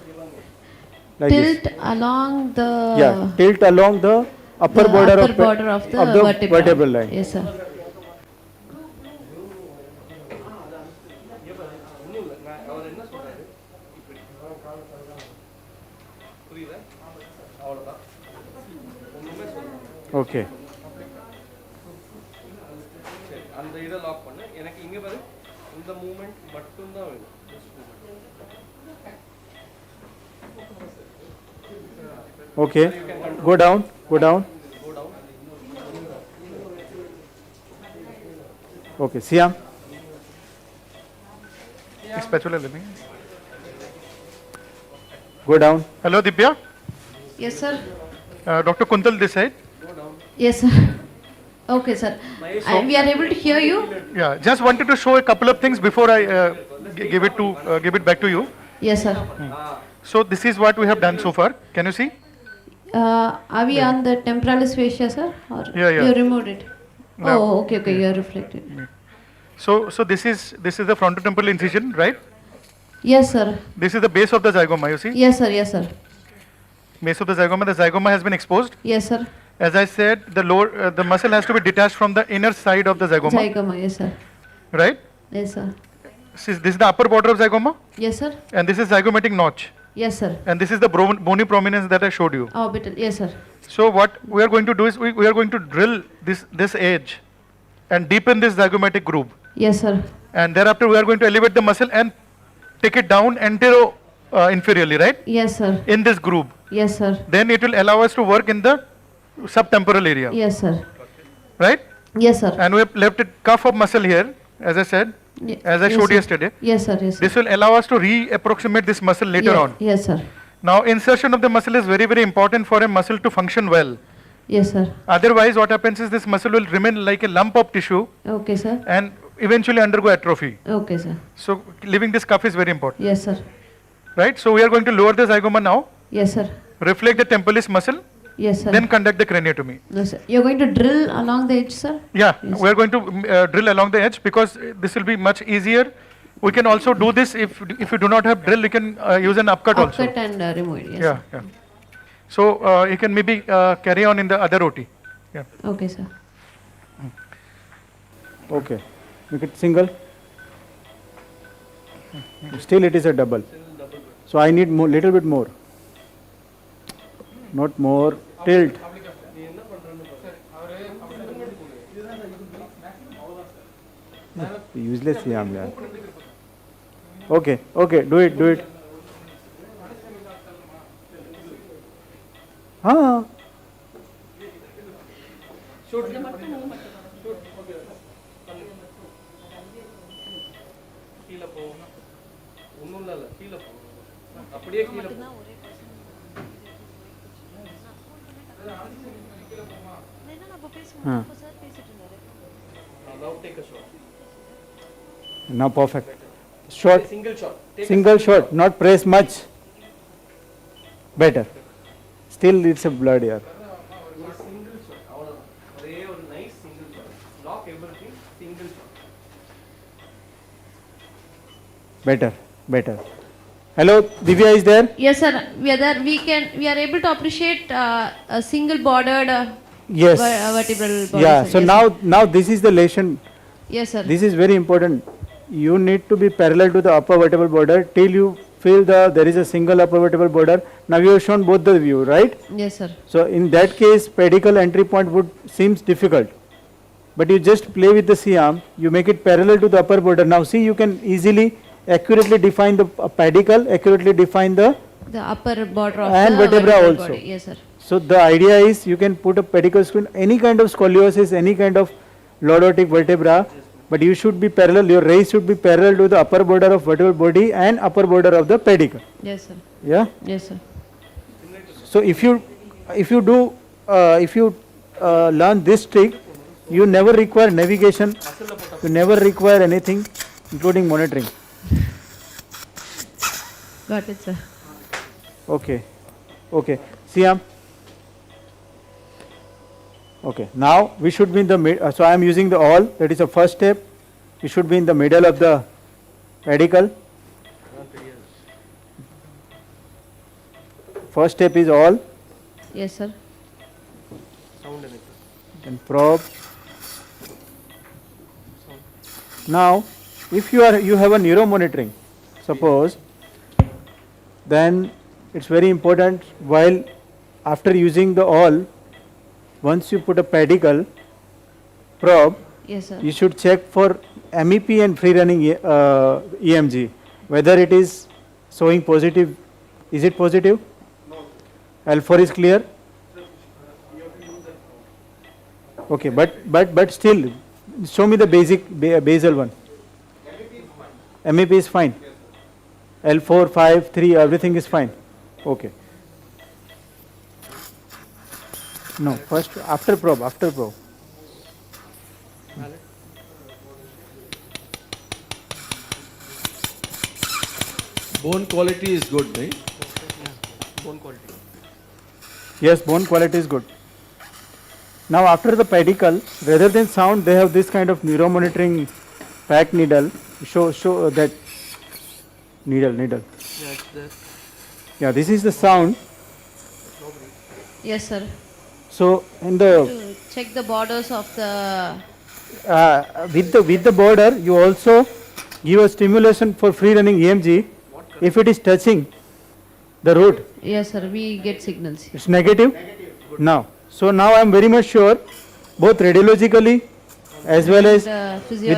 Speaker 14: tilt
Speaker 5: this.
Speaker 14: along the
Speaker 5: Tilt along the upper border of
Speaker 14: the
Speaker 5: vertebral line.
Speaker 14: Yes, sir.
Speaker 5: Okay.
Speaker 4: அந்த இத lock பண்ணு எனக்கு இங்க பாரு இந்த movement மட்டும் தான் வேணும்
Speaker 5: Okay, go down. Okay, Siam.
Speaker 1: Spatula let me.
Speaker 5: Go down.
Speaker 1: Hello, Dipya.
Speaker 14: Yes, sir.
Speaker 1: Dr. Kuntal this side.
Speaker 14: Yes, sir. Okay, sir. And we are able to hear you?
Speaker 1: Yeah, just wanted to show a couple of things before I give it back to you.
Speaker 14: Yes, sir.
Speaker 1: So this is what we have done so far. Can you see?
Speaker 14: Are we on the temporalis fascia, sir? Or
Speaker 1: Yeah.
Speaker 14: you removed it?
Speaker 1: No.
Speaker 14: Oh, okay, you are reflected.
Speaker 1: So this is the frontotemporal incision, right?
Speaker 14: Yes, sir.
Speaker 1: This is the base of the zygoma, you see?
Speaker 14: Yes, sir. Yes, sir.
Speaker 1: Base of the zygoma has been exposed.
Speaker 14: Yes, sir.
Speaker 1: As I said, the muscle has to be detached from the inner side of the zygoma.
Speaker 14: Zygoma, yes, sir.
Speaker 1: Right?
Speaker 14: Yes, sir.
Speaker 1: This is the upper border of zygoma.
Speaker 14: Yes, sir.
Speaker 1: And this is zygomatic notch.
Speaker 14: Yes, sir.
Speaker 1: And this is the bony prominence that I showed you.
Speaker 14: Orbital, yes, sir.
Speaker 1: So what we are going to do is we are going to drill this edge and deepen this zygomatic groove.
Speaker 14: Yes, sir.
Speaker 1: And thereafter we are going to elevate the muscle and take it down inferiorly, right?
Speaker 14: Yes, sir.
Speaker 1: In this groove.
Speaker 14: Yes, sir.
Speaker 1: Then it will allow us to work in the subtemporal area.
Speaker 14: Yes, sir.
Speaker 1: Right?
Speaker 14: Yes, sir.
Speaker 1: And we have left a cuff of muscle here, as I said, as I
Speaker 14: yes,
Speaker 1: showed
Speaker 14: sir.
Speaker 1: yesterday.
Speaker 14: Yes, sir. Yes, sir.
Speaker 1: This will allow us to re-approximate this muscle later on.
Speaker 14: Yes, sir.
Speaker 1: Now, insertion of the muscle is very, very important for a muscle to function well.
Speaker 14: Yes, sir.
Speaker 1: Otherwise, what happens is this muscle will remain like a lump of tissue.
Speaker 14: Okay, sir.
Speaker 1: And eventually undergo atrophy.
Speaker 14: Okay, sir.
Speaker 1: So, leaving this cuff is very important.
Speaker 14: Yes, sir.
Speaker 1: Right? So, we are going to lower the zygoma now.
Speaker 14: Yes, sir.
Speaker 1: Reflect the temporalis muscle.
Speaker 14: Yes, sir.
Speaker 1: Then conduct the craniotomy.
Speaker 14: No, sir. You're going to drill along the edge, sir?
Speaker 1: Yeah,
Speaker 14: yes,
Speaker 1: we are going to drill along the edge because this will be much easier. We can also do this if you do not have drill, you can use an upcut also.
Speaker 14: Upcut and remove it, yes.
Speaker 1: Yeah,
Speaker 14: sir.
Speaker 1: yeah. So you can maybe carry on in the other OT. Yeah.
Speaker 14: Okay, sir.
Speaker 5: Okay. Make it single. Still it is a double. So I need little bit more. Not more. Tilt. Useless yam, yaar. Okay, do it. हाँ हाँ now perfect. Short. Single shot. Not press much. Better. Still it's a blood here. Better. Hello, Divya is there?
Speaker 14: Yes, sir. We are there. We are able to appreciate a single bordered
Speaker 5: Yes.
Speaker 14: vertebral body.
Speaker 5: Yeah.
Speaker 14: sir.
Speaker 5: So
Speaker 14: yes,
Speaker 5: now this is the lesion.
Speaker 14: Yes, sir.
Speaker 5: This is very important. You need to be parallel to the upper vertebral border till you feel there is a single upper vertebral border. Now you have shown both the view, right?
Speaker 14: Yes, sir.
Speaker 5: So in that case, pedicle entry point seems difficult. But you just play with the C-arm, you make it parallel to the upper border. Now see, you can easily, accurately define the pedicle, accurately define the
Speaker 14: upper border of
Speaker 5: and
Speaker 14: the
Speaker 5: vertebra
Speaker 14: vertebral
Speaker 5: also.
Speaker 14: body. Yes, sir.
Speaker 5: So the idea is you can put a pedicle screen, any kind of scoliosis, any kind of lordotic vertebra, but you should be parallel, your raise should be parallel to the upper border of vertebral body and upper border of the pedicle.
Speaker 14: Yes, sir.
Speaker 5: Yeah?
Speaker 14: Yes, sir.
Speaker 5: So if you learn this trick, you never require navigation, you never require anything, including monitoring.
Speaker 14: Got it, sir.
Speaker 5: Okay. Siam. Okay. Now we should be in the mid. So I am using the all. That is the first step. We should be in the middle of the pedicle. First step is all.
Speaker 14: Yes, sir.
Speaker 5: And probe. Now, if you have a neuro monitoring, suppose, then it's very important while after using the all, once you put a pedicle probe,
Speaker 14: yes, sir.
Speaker 5: you should check for MEP and free running EMG, whether it is showing positive. Is it positive? No. L4 is clear? Okay, but still, show me the basal one. MEP is fine. L4, 5, 3, everything is fine. Okay. No, first after probe.
Speaker 9: Bone quality is good, right?
Speaker 4: Bone quality.
Speaker 5: Yes, bone quality is good. Now after the pedicle, rather than sound, they have this kind of neuromonitoring pack needle. Show that needle.
Speaker 4: Yeah, it's there.
Speaker 5: Yeah, this is the sound.
Speaker 14: Yes, sir.
Speaker 5: So in the
Speaker 14: To check the borders of the.
Speaker 5: with the border, you also give a stimulation for free running EMG. If it is touching the root,
Speaker 14: Yes, sir. We get signals.
Speaker 5: it's negative. Now, so now I am very much sure, both radiologically as well as with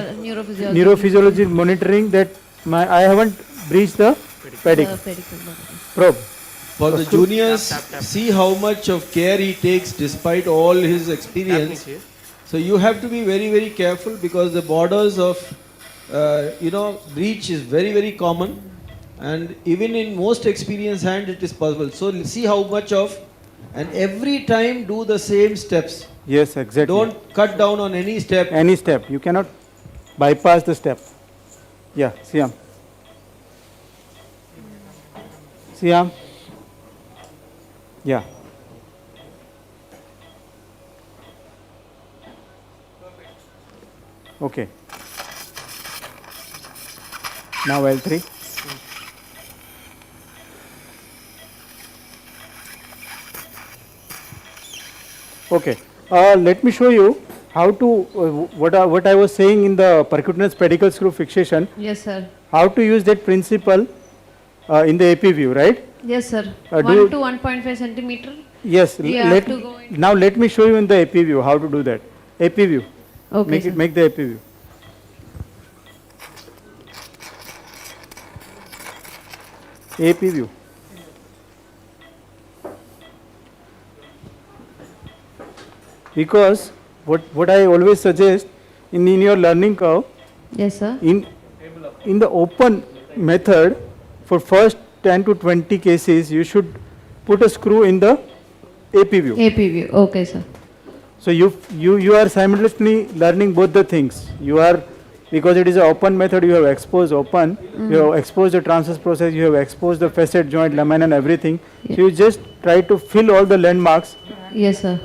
Speaker 5: neurophysiology monitoring, that I haven't breached the pedicle. Probe.
Speaker 9: For the juniors, see how much of care he takes despite all his experience. So you have to be very, very careful, because the borders of, breach is very, very common, and even in most experienced hand it is possible. So see how much of, and every time do the same steps.
Speaker 5: Yes, exactly.
Speaker 9: Don't cut down on any step.
Speaker 5: Any step. You cannot bypass the step. Yeah, Siam. Siam. Yeah. Okay. Now L3. Okay. Let me show you how to what I was saying in the percutaneous pedicle screw fixation.
Speaker 14: Yes, sir.
Speaker 5: How to use that principle in the AP view, right?
Speaker 14: Yes, sir.
Speaker 5: Do
Speaker 14: 1
Speaker 5: you-
Speaker 14: to 1.5 centimeter.
Speaker 5: Yes.
Speaker 14: We have to go in.
Speaker 5: Now let me show you in the AP view how to do that. AP view.
Speaker 14: Okay, sir.
Speaker 5: Make the AP view. AP view. Because what I always suggest in your learning curve,
Speaker 14: Yes, sir.
Speaker 5: in the open method, for first 10 to 20 cases, you should put a screw in the AP view.
Speaker 14: AP view. Okay, sir.
Speaker 5: So you are simultaneously learning both the things. You are, because it is an open method, you have exposed open, you have exposed the transverse process, you have exposed the facet, joint, lamina and everything.
Speaker 14: Yeah.
Speaker 5: So you just try to fill all the landmarks
Speaker 14: Yes, sir.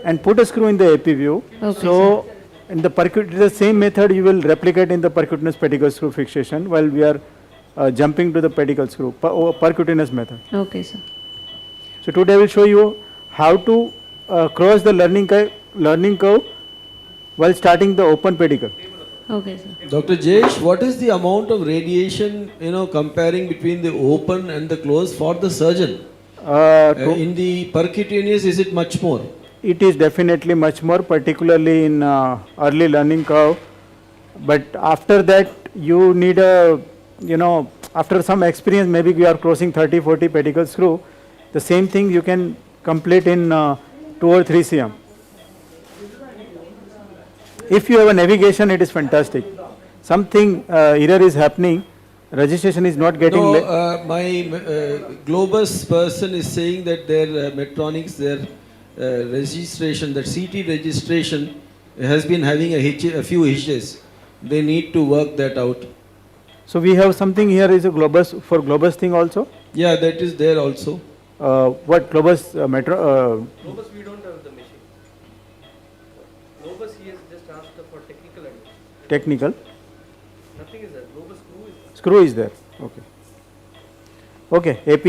Speaker 5: and put a screw in the AP view.
Speaker 14: Okay,
Speaker 5: So in the the same method you will replicate in the percutaneous pedicle screw fixation, while we are jumping to the pedicle screw, percutaneous method.
Speaker 14: Okay, sir.
Speaker 5: So today I will show you how to cross the learning curve while starting the open pedicle.
Speaker 14: Okay, sir.
Speaker 9: Dr. Jesh, what is the amount of radiation, comparing between the open and the closed for the surgeon? In the percutaneous, is it much more?
Speaker 5: It is definitely much more, particularly in early learning curve. But after that, you need a, after some experience, maybe you are crossing 30-40 pedicle screw. The same thing you can complete in 2 or 3 cm. If you have a navigation, it is fantastic. Something error is happening, registration is not getting.
Speaker 9: No, my Globus person is saying that their Medtronics, their registration, that CT registration has been having a few hitches. They need to work that out.
Speaker 5: So we have something here is a Globus, for Globus thing also?
Speaker 9: Yeah, that is there also.
Speaker 5: What Globus Metro?
Speaker 4: Globus, we don't have the machine. Globus, he has just asked for technical advice.
Speaker 5: Technical.
Speaker 4: Nothing is there. Globus screw is there.
Speaker 5: Screw is there. Okay. Okay. AP.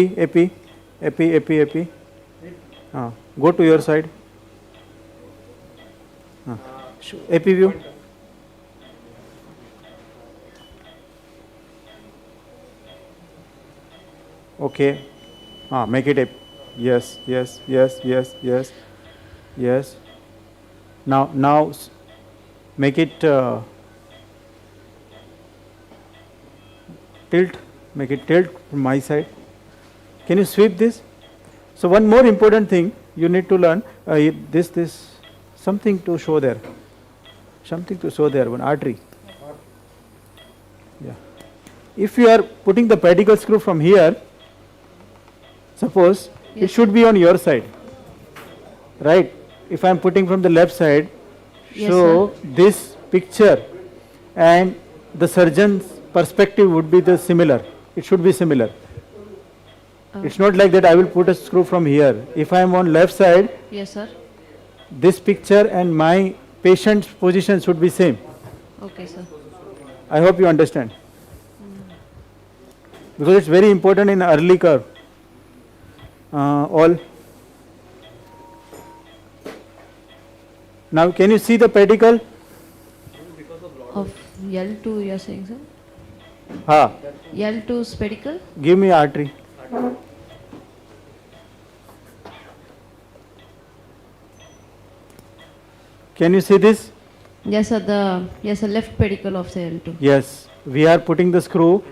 Speaker 5: Go to your side. AP view. Okay. Make it AP. Yes. Now make it tilt. Make it tilt from my side. Can you sweep this? So one more important thing you need to learn, this something to show there. One artery. Yeah. If you are putting the pedicle screw from here, suppose it should be on your side, right? If I am putting from the left side,
Speaker 14: Yes,
Speaker 5: So this picture and the surgeon's perspective would be the similar. It should be similar. It's not like that I will put a screw from here. If I am on left side,
Speaker 14: Yes, sir.
Speaker 5: this picture and my patient's position should be same.
Speaker 14: Okay, sir.
Speaker 5: I hope you understand. Because it's very important in early curve. All. Now can you see the pedicle?
Speaker 14: Of L2, you are saying, sir?
Speaker 5: Ha.
Speaker 14: L2 pedicle?
Speaker 5: Give me artery. Can you see this?
Speaker 14: Yes, sir. The left pedicle of the L2.
Speaker 5: Yes. We are putting the screw.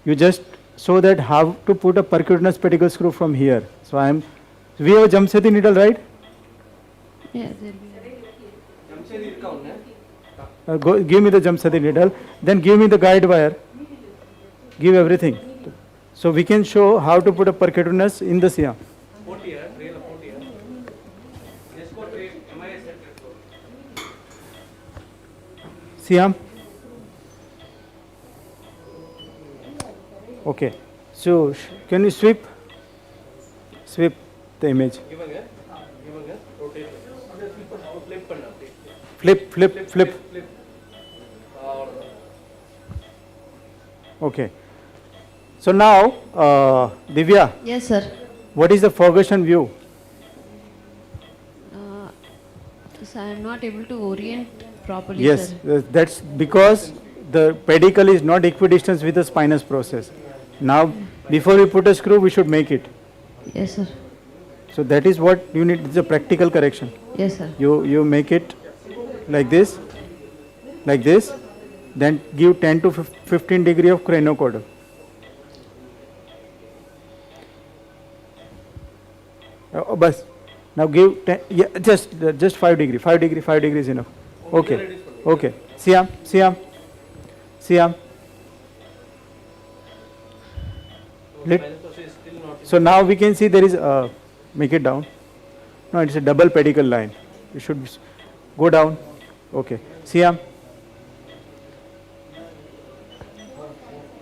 Speaker 5: You just show that how to put a percutaneous pedicle screw from here. So we have a Jamshedi needle, right?
Speaker 14: Yeah, there will be.
Speaker 5: Give me the Jamshedi needle. Then give me the guide wire. Give everything. So we can show how to put a percutaneous in the Siam. Siam. Okay. So can you sweep the image? Flip. Okay. So now, Divya.
Speaker 14: Yes, sir.
Speaker 5: What is the Ferguson view?
Speaker 14: So I am not able to orient properly,
Speaker 5: Yes,
Speaker 14: sir.
Speaker 5: that's because the pedicle is not equidistant with the spinous process. Now, before we put a screw, we should make it.
Speaker 14: Yes, sir.
Speaker 5: So that is what you need. It's a practical correction.
Speaker 14: Yes, sir.
Speaker 5: You make it like this, then give 10 to 15 degree of craniocaudal. Bas. Now give 10, yeah, just 5 degree. 5 degree is enough. Okay. Siam. So now we can see there is make it down. No, it's a double pedicle line. You should go down. Okay. Siam.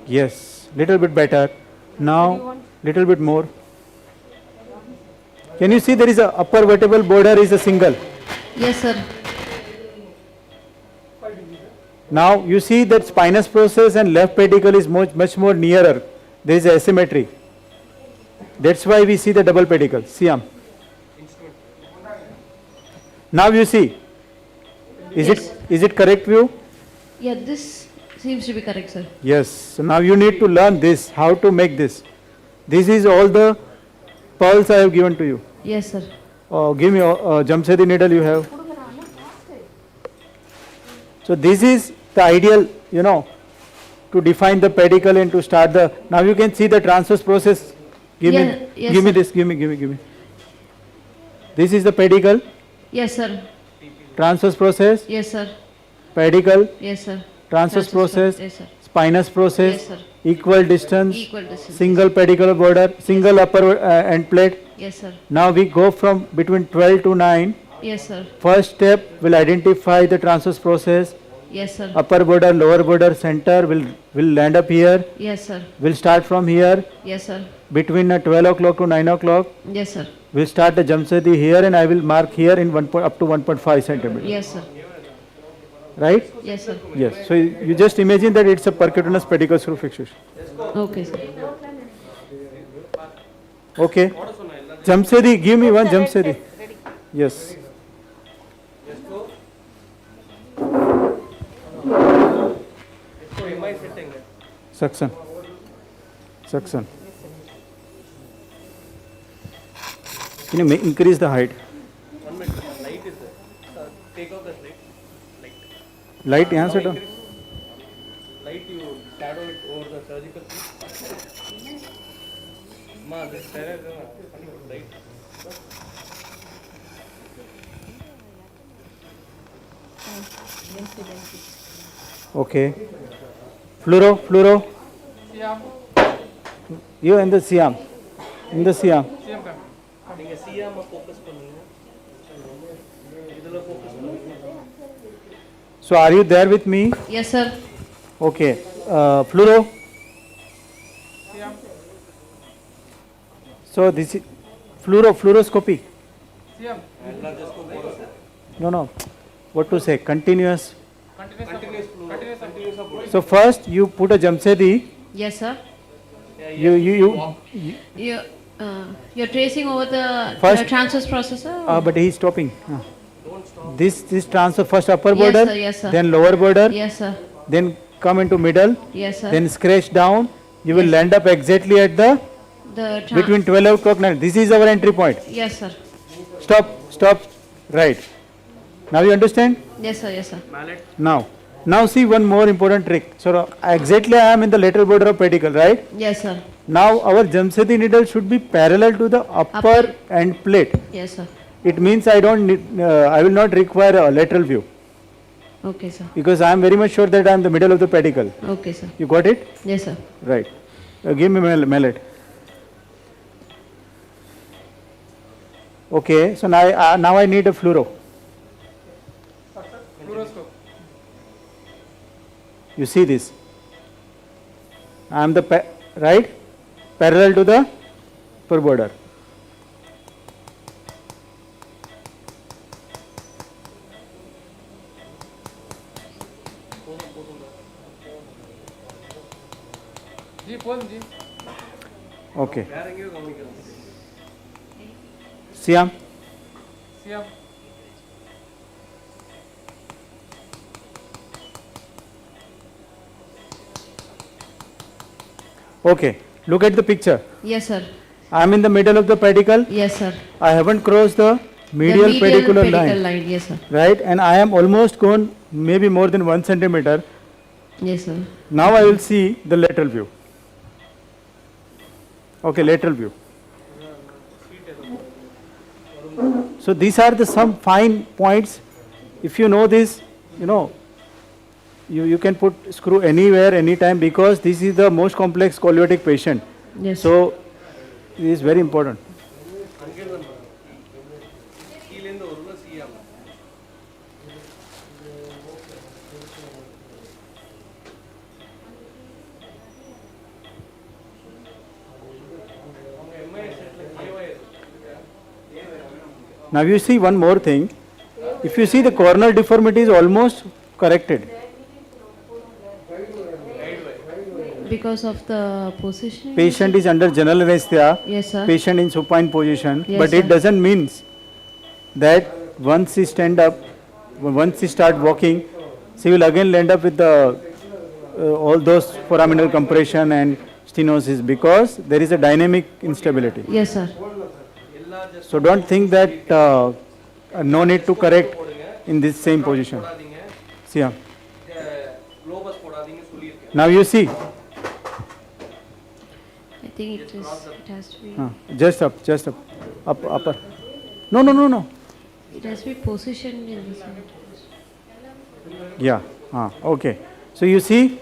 Speaker 5: Yes, little bit better. Now little bit more. Can you see there is a upper vertebral border is a single.
Speaker 14: Yes, sir.
Speaker 5: Now you see that spinous process and left pedicle is much more nearer. There is asymmetry. That's why we see the double pedicle. Siam. Now you see. Is it correct view?
Speaker 14: Yeah, this seems to be correct, sir.
Speaker 5: Yes. So now you need to learn this, how to make this. This is all the pearls I have given to you.
Speaker 14: Yes, sir.
Speaker 5: Give me Jamshedi needle you have. So this is the ideal, to define the pedicle and to start the. Now you can see the transverse process. Give me this. Give me. This is the pedicle.
Speaker 14: Yes, sir.
Speaker 5: Transverse process.
Speaker 14: Yes, sir.
Speaker 5: Pedicle.
Speaker 14: Yes, sir.
Speaker 5: Transverse process.
Speaker 14: Yes, sir.
Speaker 5: Spinous process.
Speaker 14: Yes, sir.
Speaker 5: Equal distance. Single
Speaker 14: Yes.
Speaker 5: pedicular border. Single upper end plate.
Speaker 14: Yes, sir.
Speaker 5: Now we go from between 12 to 9.
Speaker 14: Yes, sir.
Speaker 5: First step will identify the transverse process.
Speaker 14: Yes, sir.
Speaker 5: Upper border, lower border, center will land up here.
Speaker 14: Yes, sir.
Speaker 5: We'll start from here.
Speaker 14: Yes, sir.
Speaker 5: Between 12 o'clock to 9 o'clock.
Speaker 14: Yes, sir.
Speaker 5: We'll start the Jamshedi here and I will mark here in up to 1.5 centimeter.
Speaker 14: Yes, sir.
Speaker 5: Right?
Speaker 14: Yes, sir.
Speaker 5: Yes. So you just imagine that it's a percutaneous pedicle screw fixation.
Speaker 14: Okay, sir.
Speaker 5: Okay. Jamshedi, give me one Jamshedi. Yes. Suction. Can you increase the height?
Speaker 4: 1 minute. Light is there. Take off the light.
Speaker 5: Light यहाँ से डाल.
Speaker 4: Light you shadow it over the surgical thing. Ma, this light.
Speaker 5: Okay. Fluoro. You in the Siam.
Speaker 4: நீங்க சியாம focus பண்ணுங்க. இதுல focus பண்ணுங்க.
Speaker 5: So are you there with me?
Speaker 14: Yes, sir.
Speaker 5: Okay. Fluoro. So this is fluoroscopy. No. What to say? Continuous. So first you put a Jamsedi.
Speaker 14: Yes, sir.
Speaker 5: You're
Speaker 14: tracing over the
Speaker 5: first
Speaker 14: transverse processor?
Speaker 5: But he is stopping. This transfer first upper
Speaker 14: Yes,
Speaker 5: border,
Speaker 14: sir, yes, sir.
Speaker 5: then lower border,
Speaker 14: Yes, sir.
Speaker 5: then come into middle,
Speaker 14: Yes, sir.
Speaker 5: then scratch down. You will land up exactly at the between 12 o'clock 9. This is our entry point.
Speaker 14: Yes, sir.
Speaker 5: Stop. Right. Now you understand?
Speaker 14: Yes, sir. Yes, sir.
Speaker 5: Now see one more important trick. So exactly I am in the lateral border of pedicle, right?
Speaker 14: Yes, sir.
Speaker 5: Now our Jamsedi needle should be parallel to the upper end plate.
Speaker 14: Yes, sir.
Speaker 5: It means I will not require a lateral view.
Speaker 14: Okay, sir.
Speaker 5: Because I am very much sure that I am the middle of the pedicle.
Speaker 14: Okay, sir.
Speaker 5: You got it?
Speaker 14: Yes, sir.
Speaker 5: Right. Give me mallet. Okay, so now I need a fluoro. You see this? I am the right parallel to the upper border. Okay. Siam. Okay, look at the picture.
Speaker 14: Yes, sir.
Speaker 5: I am in the middle of the pedicle.
Speaker 14: Yes, sir.
Speaker 5: I haven't crossed the medial pedicular line.
Speaker 14: Yes, sir.
Speaker 5: Right, and I am almost gone maybe more than 1 centimeter.
Speaker 14: Yes, sir.
Speaker 5: Now I will see the lateral view. Okay, lateral view. So these are the some fine points. If you know this, you can put screw anywhere, anytime, because this is the most complex scoliotic patient.
Speaker 14: Yes.
Speaker 5: So it is very important. Now you see one more thing. If you see, the corneal deformity is almost corrected.
Speaker 14: Because of the position?
Speaker 5: Patient is under general anesthesia.
Speaker 14: Yes, sir.
Speaker 5: Patient in supine position.
Speaker 14: Yes,
Speaker 5: but
Speaker 14: sir.
Speaker 5: it doesn't mean that once he stand up, once he start walking, he will again land up with the all those foraminal compression and stenosis, because there is a dynamic instability.
Speaker 14: Yes, sir.
Speaker 5: So don't think that no need to correct in this same position. See, now you see.
Speaker 14: I think it has to be.
Speaker 5: Just up, upper. No.
Speaker 14: It has to be positioned in this way.
Speaker 5: Yeah. Okay. So you see.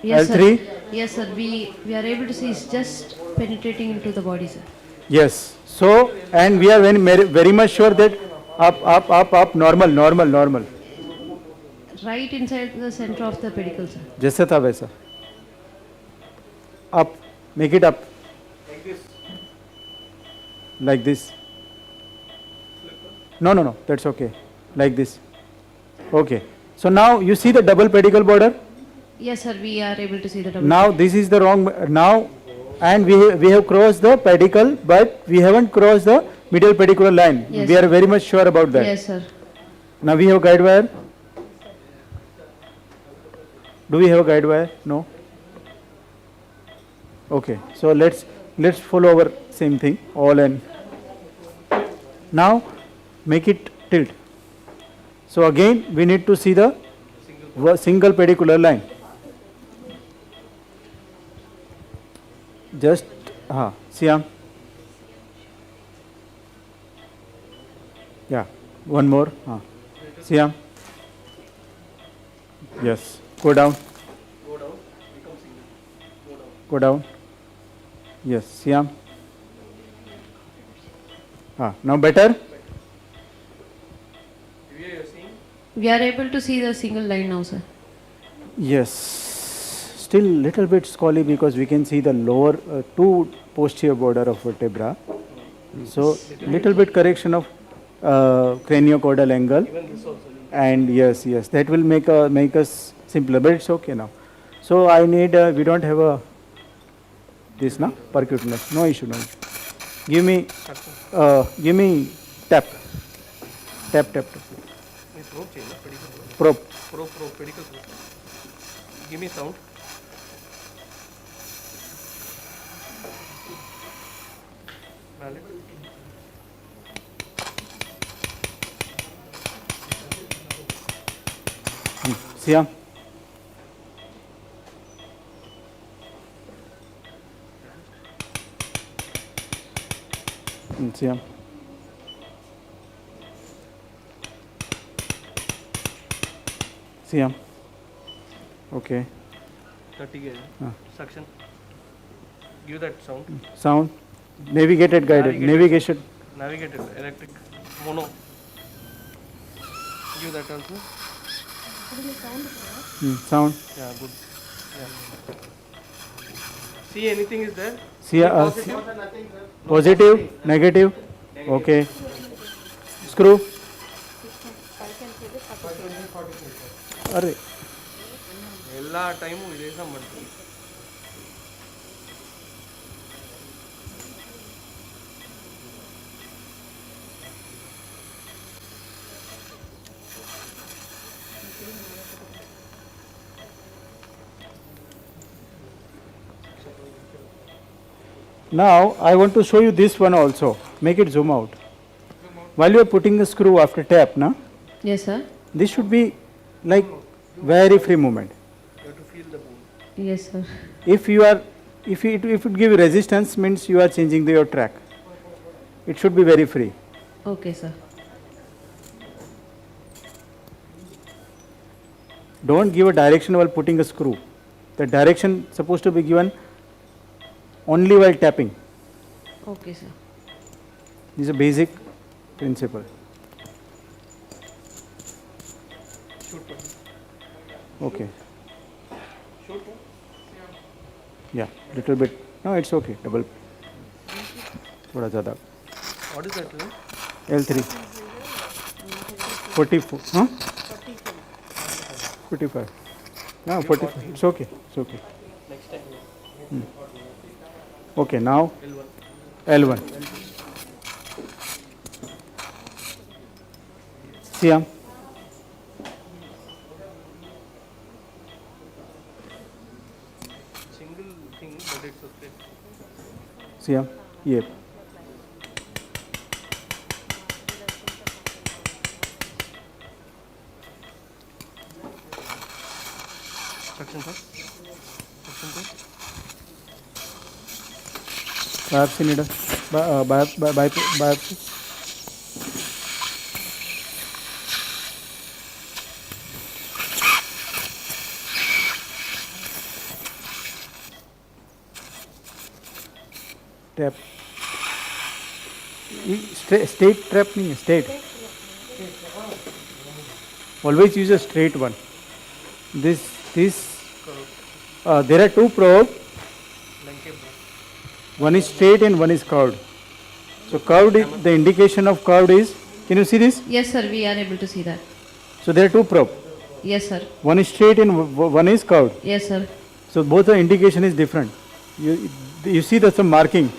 Speaker 14: Yes,
Speaker 5: L3.
Speaker 14: sir. Yes, sir. We are able to see it's just penetrating into the body, sir.
Speaker 5: Yes. So, and we are very much sure that up, normal.
Speaker 14: Right inside the center of the pedicle, sir.
Speaker 5: जैसे था वैसा. Up, make it up. Like this. No, that's okay. Like this. Okay. So now you see the double pedicle border.
Speaker 14: Yes, sir. We are able to see the double.
Speaker 5: Now this is the wrong. Now, and we have crossed the pedicle, but we haven't crossed the medial pedicular line.
Speaker 14: Yes,
Speaker 5: we are very much sure about that.
Speaker 14: Yes, sir.
Speaker 5: Now we have guide wire. Do we have a guide wire? No. Okay. So let's follow our same thing. All and now make it tilt. So again we need to see the single pedicular line. Just Siam. Yeah. One more. Siam. Yes. Go down. Go down. Yes. Siam. Now better.
Speaker 14: We are able to see the single line now, sir.
Speaker 5: Yes, still little bit scolly because we can see the lower two posterior border of vertebra. So little bit correction of craniocaudal angle. And yes, that will make us simpler, but it's okay now. So I need, we don't have a, this now, percutaneous, no issue, no issue. Give me tap. Probe.
Speaker 4: Pedicle probe. Give me sound. Valid.
Speaker 5: Siam. Siam. Siam. Okay.
Speaker 4: 30 gauge. Suction. Give that sound.
Speaker 5: Sound. Navigated, guided. Navigation.
Speaker 4: Navigated. Electric. Mono. Give that also.
Speaker 5: Sound.
Speaker 4: Yeah, good. Yeah. See, anything is there?
Speaker 5: See, positive, negative. Okay. Screw. Arre.
Speaker 4: ಎಲ್ಲ time ಇದೇ ಸಹ ಮಾಡ್ತೀವಿ.
Speaker 5: Now I want to show you this one also. Make it zoom out. While you are putting the screw after tap, na?
Speaker 14: Yes, sir.
Speaker 5: This should be like very free movement.
Speaker 4: You have to feel the bone.
Speaker 14: Yes, sir.
Speaker 5: If it give resistance, means you are changing your track. It should be very free.
Speaker 14: Okay, sir.
Speaker 5: Don't give a direction while putting a screw. The direction supposed to be given only while tapping.
Speaker 14: Okay, sir.
Speaker 5: This is a basic principle. Okay. Yeah, little bit. No, it's okay. Double. थोड़ा ज़्यादा.
Speaker 4: What is that?
Speaker 5: L3. 44. Huh? 45. No, 45. It's okay. It's okay.
Speaker 4: Next time.
Speaker 5: Okay, now L1. Siam.
Speaker 4: Single thing, but it's okay.
Speaker 5: Siam. Yep.
Speaker 4: Suction first. Suction first.
Speaker 5: Biopsy needle. Biopsy. Tap. Straight trap नहीं है, straight. Always use a straight one. There are two probes. One is straight and one is curved. So curved, the indication of curved is, can you see this?
Speaker 14: Yes, sir. We are able to see that.
Speaker 5: So there are two probes.
Speaker 14: Yes, sir.
Speaker 5: One is straight and one is curved.
Speaker 14: Yes, sir.
Speaker 5: So both the indication is different. You see the some marking.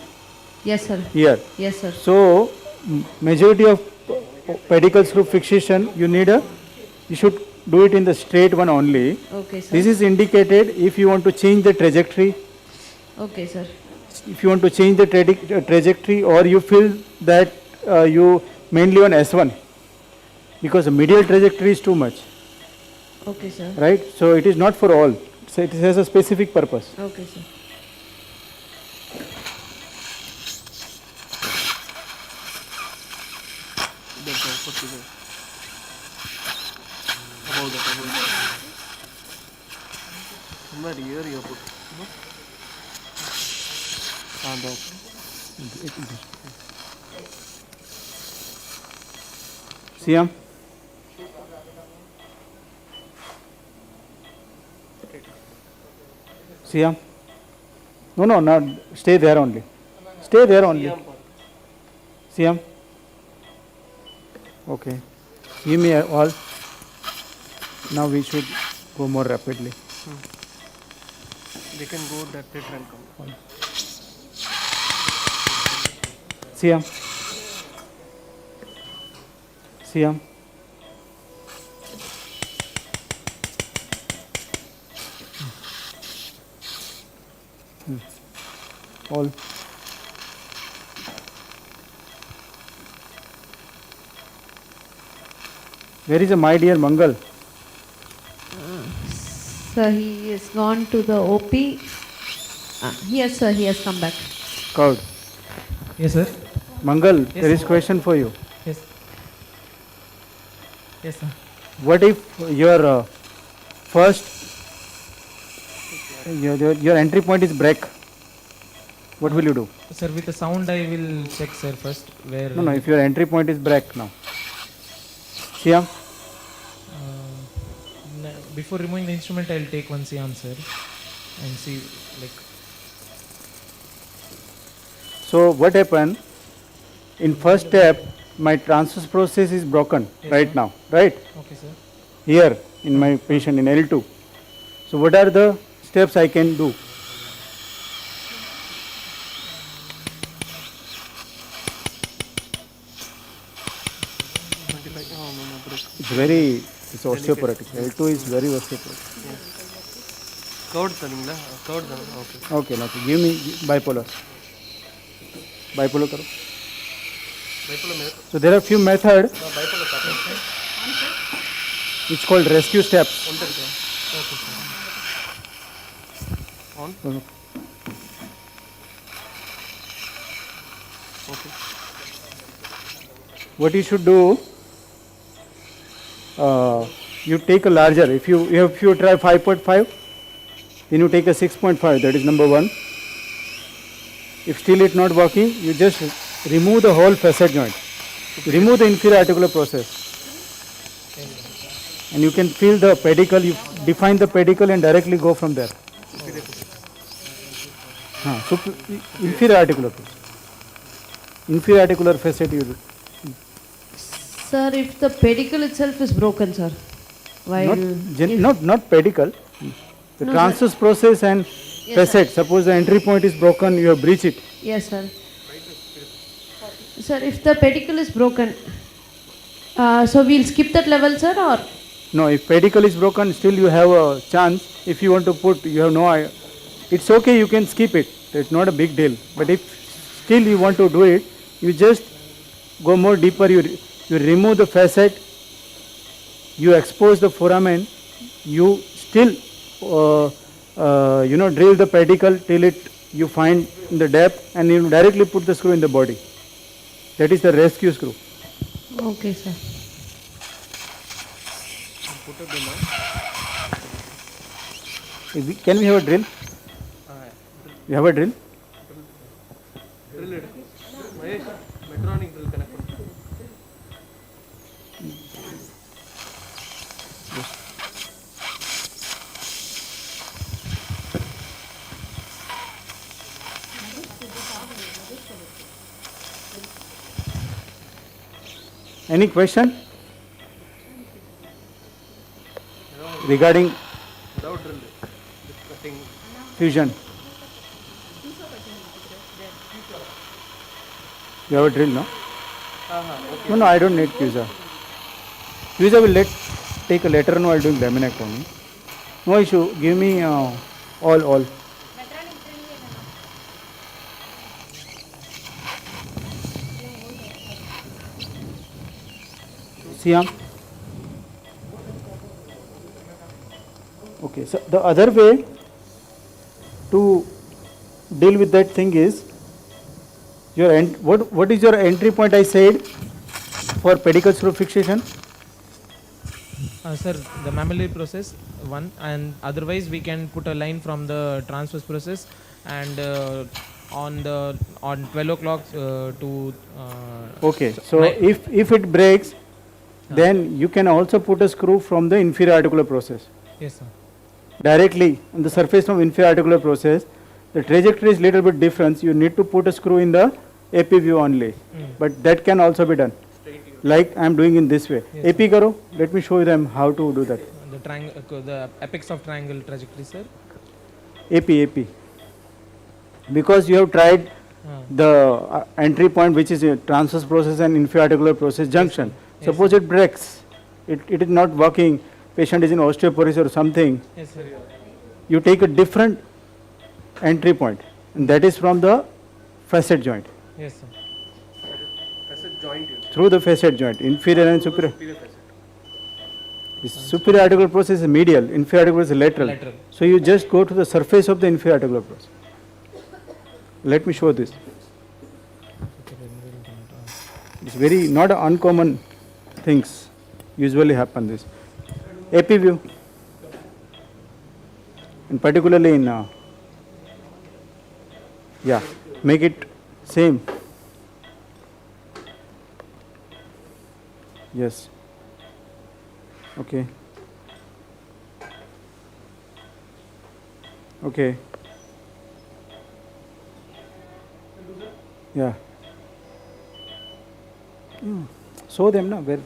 Speaker 14: Yes, sir.
Speaker 5: Here.
Speaker 14: Yes, sir.
Speaker 5: So majority of pedicle screw fixation, you should do it in the straight one only.
Speaker 14: Okay, sir.
Speaker 5: This is indicated if you want to change the trajectory.
Speaker 14: Okay, sir.
Speaker 5: If you want to change the trajectory, or you feel that you mainly on S1 because the medial trajectory is too much.
Speaker 14: Okay, sir.
Speaker 5: Right? So it is not for all. So it has a specific purpose.
Speaker 14: Okay, sir.
Speaker 4: Above that. Somewhere here you put. That.
Speaker 5: Siam. Siam? No, stay there only. Stay there only. Siam? Okay. Give me all. Now we should go more rapidly.
Speaker 4: They can go that later and come.
Speaker 5: Siam? Siam? All. Where is my dear Mangal?
Speaker 14: Sir, he is gone to the OP. Yes, sir, he has come back.
Speaker 5: Cloud.
Speaker 13: Yes, sir.
Speaker 5: Mangal,
Speaker 13: Yes,
Speaker 5: there is
Speaker 13: sir.
Speaker 5: question for you.
Speaker 13: Yes. Yes, sir.
Speaker 5: What if your your entry point is break? What will you do?
Speaker 13: Sir, with the sound I will check, sir, first where.
Speaker 5: No, if your entry point is break now. Siam?
Speaker 13: Before removing the instrument, I will take one Siam, sir, and see like.
Speaker 5: So what happened? In first step, my transverse process is broken right now, right?
Speaker 13: Okay, sir.
Speaker 5: Here in my patient in L2. So what are the steps I can do? It's osteoporotic. L2 is very osteoporotic.
Speaker 4: Curved thaningla, curved than, okay.
Speaker 5: Okay, give me bipolar. Bipolar karo.
Speaker 4: Bipolar method.
Speaker 5: So there are few methods.
Speaker 4: Bipolar pattern.
Speaker 5: It's called rescue steps.
Speaker 4: Okay, sir. On. Okay.
Speaker 5: What you should do? You take a larger. If you try 5.5, then you take a 6.5. That is number one. If still it's not working, you just remove the whole facet joint. Remove the inferior articular process. And you can feel the pedicle, you define the pedicle and directly go from there. Inferior articular process. Inferior articular facet you do.
Speaker 14: Sir, if the pedicle itself is broken, sir, while
Speaker 5: not pedicle, the
Speaker 14: No,
Speaker 5: transverse process and
Speaker 14: Yes,
Speaker 5: facet.
Speaker 14: sir.
Speaker 5: Suppose the entry point is broken, you have breached it.
Speaker 14: Yes, sir. Sir, if the pedicle is broken, so we'll skip that level, sir, or?
Speaker 5: No, if pedicle is broken, still you have a chance. If you want to put, you have no, it's okay, you can skip it. It's not a big deal. But if still you want to do it, you just go more deeper. You remove the facet, you expose the foramen, you still, drill the pedicle till you find the depth, and you directly put the screw in the body. That is the rescue screw.
Speaker 14: Okay, sir.
Speaker 5: Can we have a drill? You have a drill?
Speaker 4: Drill it. Mahesh, Metronic drill connect.
Speaker 5: Any question regarding
Speaker 4: Without drill, just cutting.
Speaker 5: fusion? You have a drill, no?
Speaker 4: Okay.
Speaker 5: No, I don't need Cusa. Cusa will take a later on while doing laminectomy. No issue. Give me all. Siam? Okay, so the other way to deal with that thing is, what is your entry point I said for pedicle screw fixation?
Speaker 13: Sir, the mammillary process, one, and otherwise we can put a line from the transverse process and on 12 o'clock to...
Speaker 5: Okay, so if it breaks, then you can also put a screw from the inferior articular process.
Speaker 13: Yes, sir.
Speaker 5: directly on the surface of inferior articular process, the trajectory is little bit different. You need to put a screw in the AP view only, but that can also be done. Like I am doing in this way.
Speaker 13: Yes,
Speaker 5: AP karo, let me show them how to do that.
Speaker 13: The triangle, the apex of triangle trajectory, sir.
Speaker 5: AP. Because you have tried the entry point, which is a transverse process and inferior articular process junction.
Speaker 13: Yes,
Speaker 5: Suppose it breaks, it is not working, patient is in osteoporosis or something.
Speaker 13: Yes, sir.
Speaker 5: You take a different entry point, and that is from the facet joint.
Speaker 13: Yes, sir.
Speaker 4: Facet joint.
Speaker 5: Through the facet joint, inferior and superior. The superior articular process is medial, inferior articular is lateral.
Speaker 13: Lateral.
Speaker 5: So you just go to the surface of the inferior articular process. Let me show this. It's very not uncommon things usually happen this. AP view, and particularly in make it same. Yes. Okay. Okay. Yeah. Show them now where.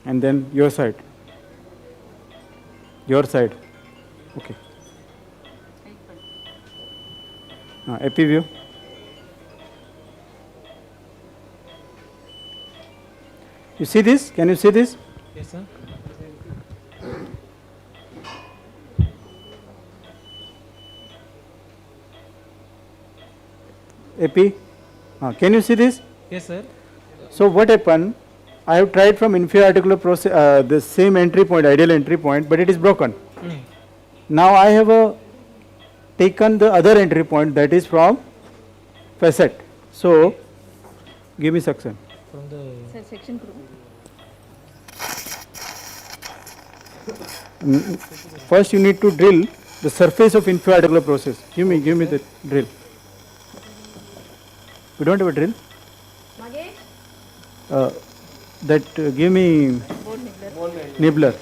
Speaker 5: And then your side. Your side. Okay. AP view. You see this? Can you see this?
Speaker 13: Yes, sir.
Speaker 5: AP. Can you see this?
Speaker 13: Yes, sir.
Speaker 5: So what happened? I have tried from inferior articular process, the same entry point, ideal entry point, but it is broken. Now I have taken the other entry point, that is from facet. So give me suction.
Speaker 13: From the
Speaker 10: section group.
Speaker 5: First you need to drill the surface of inferior articular process. Give me the drill. You don't have a drill? Give me nibbler.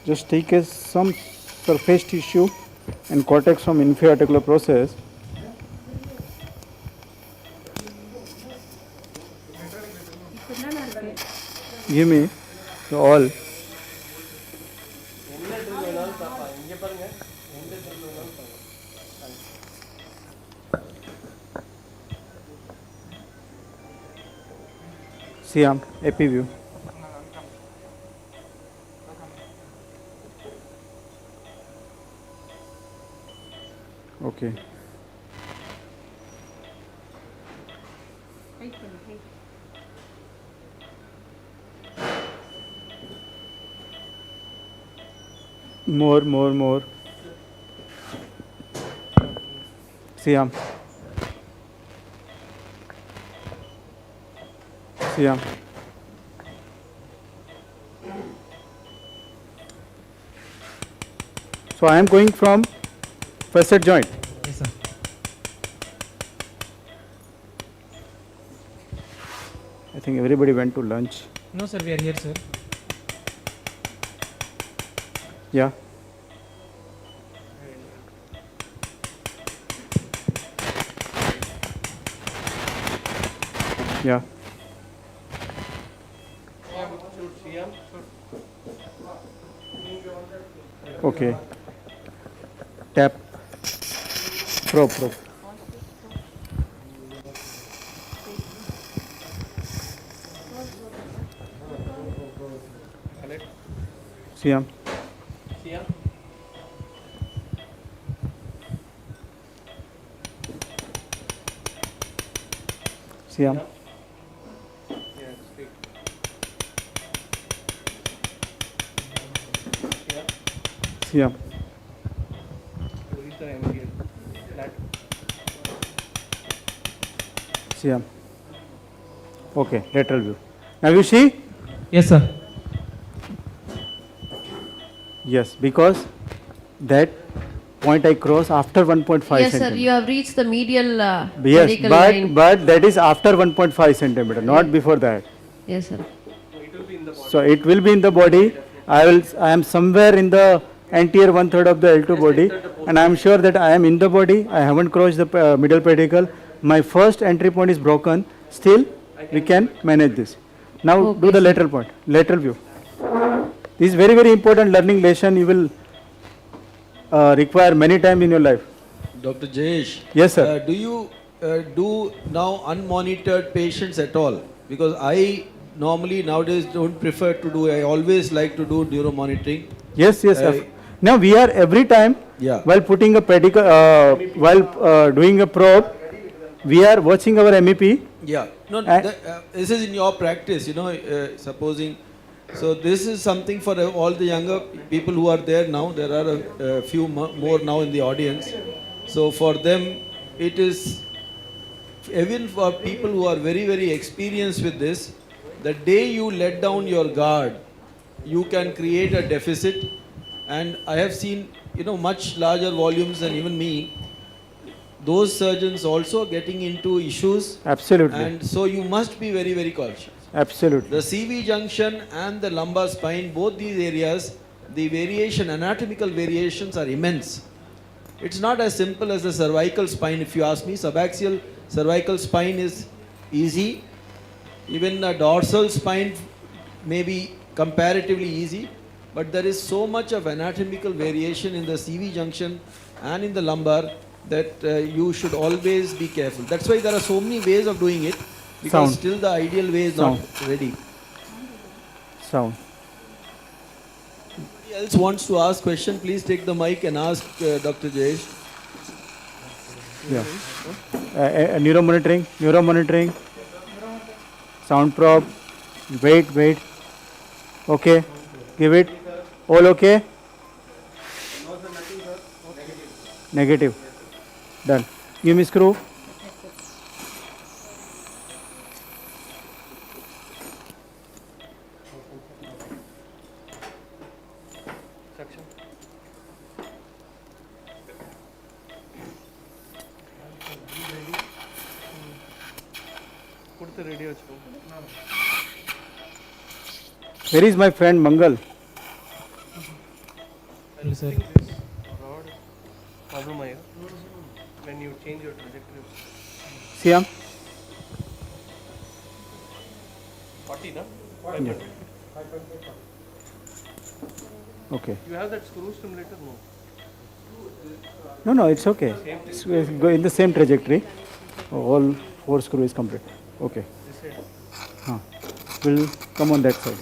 Speaker 5: Just take some surface tissue and cortex from inferior articular process. Give me the all. See, AP view. Okay. More. See, So I am going from facet joint.
Speaker 13: Yes, sir.
Speaker 5: I think everybody went to lunch.
Speaker 13: No, sir, we are here, sir.
Speaker 5: Yeah. Yeah. Okay. Tap. Probe. Siam. Siam. Siam. Siam. Okay, lateral view. Now you see
Speaker 13: Yes, sir.
Speaker 5: Yes, because that point I cross after 1.5
Speaker 14: Yes, sir.
Speaker 5: centimeter.
Speaker 14: You have reached the medial
Speaker 5: Yes,
Speaker 14: pedicle line.
Speaker 5: but that is after 1.5 centimeter, not before that.
Speaker 14: Yes, sir.
Speaker 5: So it will be in the body. I am somewhere in the anterior 1/3 of the L2 body, and I am sure that I am in the body. I haven't crossed the middle pedicle. My first entry point is broken. Still, we can manage this. Now do the lateral point, lateral view. This is very, very important learning lesson. You will require many times in your life.
Speaker 9: Dr. Jayesh.
Speaker 5: Yes, sir.
Speaker 9: Do you do now unmonitored patients at all? Because I normally nowadays don't prefer to do, I always like to do neuromonitoring.
Speaker 5: Yes, yes, sir. Now we are every time while putting a pedicle, while doing a probe, we are watching our MEP.
Speaker 9: Yeah. No, this is in your practice, you know, supposing. So this is something for all the younger people who are there now. There are a few more now in the audience. So for them, it is, even for people who are very, very experienced with this, the day you let down your guard, you can create a deficit. And I have seen, you know, much larger volumes than even me. Those surgeons also getting into issues.
Speaker 5: Absolutely.
Speaker 9: And so you must be very, very cautious.
Speaker 5: Absolutely.
Speaker 9: The CV junction and the lumbar spine, both these areas, the variation, anatomical variations are immense. It's not as simple as the cervical spine. If you ask me, subaxial cervical spine is easy. Even the dorsal spine may be comparatively easy. But there is so much of anatomical variation in the CV junction and in the lumbar that you should always be careful. That's why there are so many ways of doing it, because still the ideal way is not ready.
Speaker 5: Sound.
Speaker 9: Anybody else wants to ask question, please take the mic and ask Dr. Jayesh.
Speaker 5: Yeah. Neuromonitoring. Sound probe. Wait. Okay. Give it. All okay? Negative. Done. Give me screw.
Speaker 4: Section. Put the radio.
Speaker 5: Where is my friend Mangal?
Speaker 13: Hello, sir.
Speaker 4: Rod problem here when you change your trajectory.
Speaker 5: See him?
Speaker 4: 40, no?
Speaker 5: Yeah. Okay.
Speaker 4: You have that screw stimulator? No.
Speaker 5: No, it's okay. It's go in the same trajectory. All 4 screw is complete. Okay. We'll come on that side.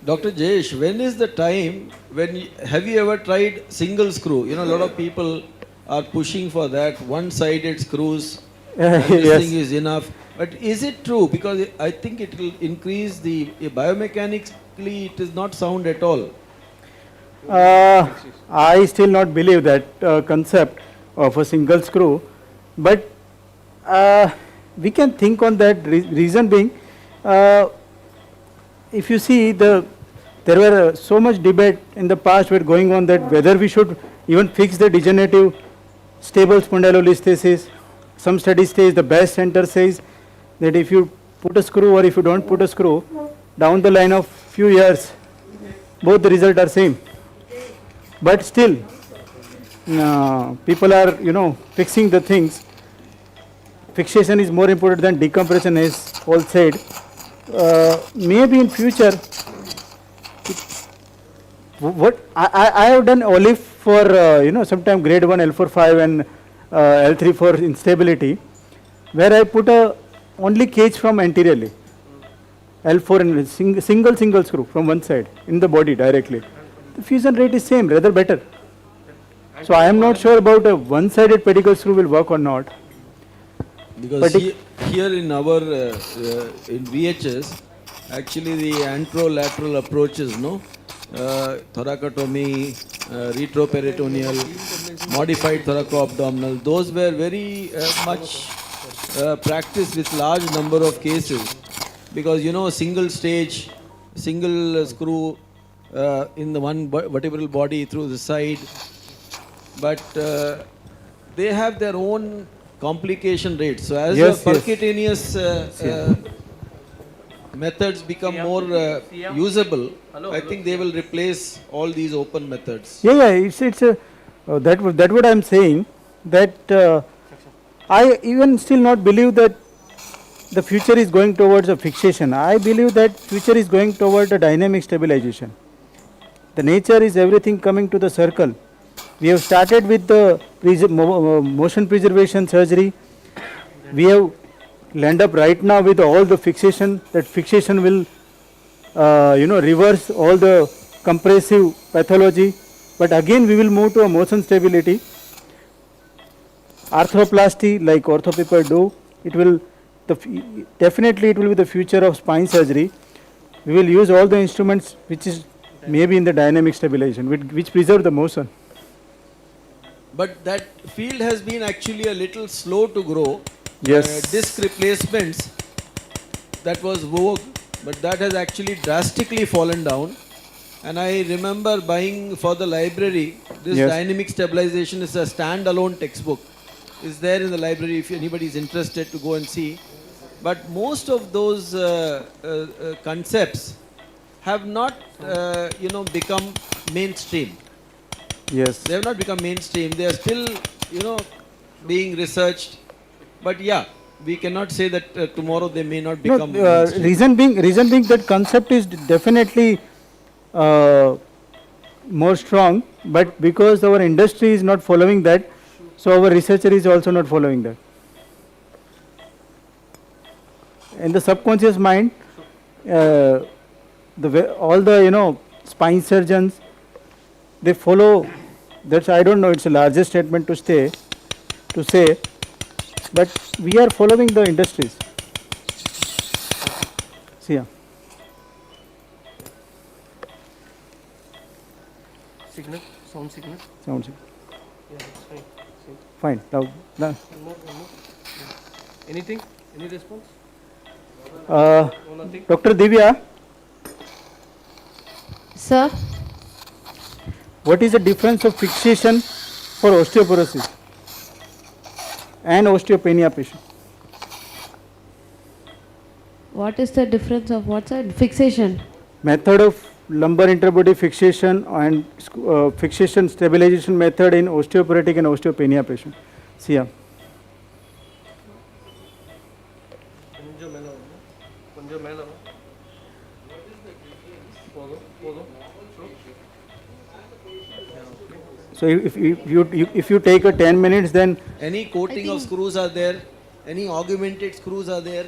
Speaker 9: Dr. Jayesh, when is the time when have you ever tried single screw? You know, a lot of people are pushing for that one-sided screws. And this thing is enough. But is it true? Because I think it will increase the biomechanically. It is not sound at all.
Speaker 5: I still not believe that concept of a single screw, but we can think on that. Reason being, if you see there were so much debate in the past were going on that whether we should even fix the degenerative stable spondylolisthesis. Some studies say the best center says that if you put a screw or if you don't put a screw, down the line of few years, both the result are same. But still, people are fixing the things. Fixation is more important than decompression, as all said. Maybe in future, what I have done only for sometime grade 1 L4 5 and L3 for instability, where I put only cage from anteriorly, L4 and single screw from one side in the body directly. The fusion rate is same, rather better. So I am not sure about a one-sided pedicle screw will work or not.
Speaker 9: Because here in our in VHS, actually the anterolateral approaches, thoracotomy, retroperitoneal, modified thoracoabdominal, those were very much practiced with large number of cases. because single stage, single screw in the one vertebral body through the side, but they have their own complication rates. So as
Speaker 5: Yes,
Speaker 9: the
Speaker 5: yes.
Speaker 9: percutaneous methods become more usable, I think they will replace all these open methods.
Speaker 5: Yeah, it's a that what I'm saying, that I even still not believe that the future is going towards a fixation. I believe that future is going toward a dynamic stabilization. The nature is everything coming to the circle. We have started with the motion preservation surgery. We have land up right now with all the fixation. That fixation will reverse all the compressive pathology. But again we will move to a motion stability. Arthroplasty, like ortho people do, it will definitely it will be the future of spine surgery. We will use all the instruments which is maybe in the dynamic stabilization, which preserve the motion.
Speaker 9: But that field has been actually a little slow to grow.
Speaker 5: Yes.
Speaker 9: Disc replacements, that was vogue, but that has actually drastically fallen down. And I remember buying for the library, this
Speaker 5: Yes.
Speaker 9: dynamic stabilization is a standalone textbook. It's there in the library if anybody is interested to go and see. But most of those concepts have not, become mainstream.
Speaker 5: Yes.
Speaker 9: They have not become mainstream. They are still, being researched. But yeah, we cannot say that tomorrow they may not become mainstream.
Speaker 5: Reason being that concept is definitely more strong, but because our industry is not following that, so our researcher is also not following that. In the subconscious mind, all the spine surgeons, they follow. That's, I don't know, it's a larger statement to say, but we are following the industries. See, yeah.
Speaker 4: Signal, sound signal.
Speaker 5: Sound signal.
Speaker 4: Yeah, that's fine. See.
Speaker 5: Fine. Now.
Speaker 4: One more. Yeah. Anything? Any response?
Speaker 5: Dr. Divya,
Speaker 14: Sir,
Speaker 5: what is the difference of fixation for osteoporosis and osteopenia patient?
Speaker 14: what is the difference of what side? Fixation.
Speaker 5: Method of lumbar interbody fixation and fixation stabilization method in osteoporotic and osteopenia patient. See, yeah. So if you take a 10 minutes, then
Speaker 9: Any coating of screws are there? Any augmented screws are there?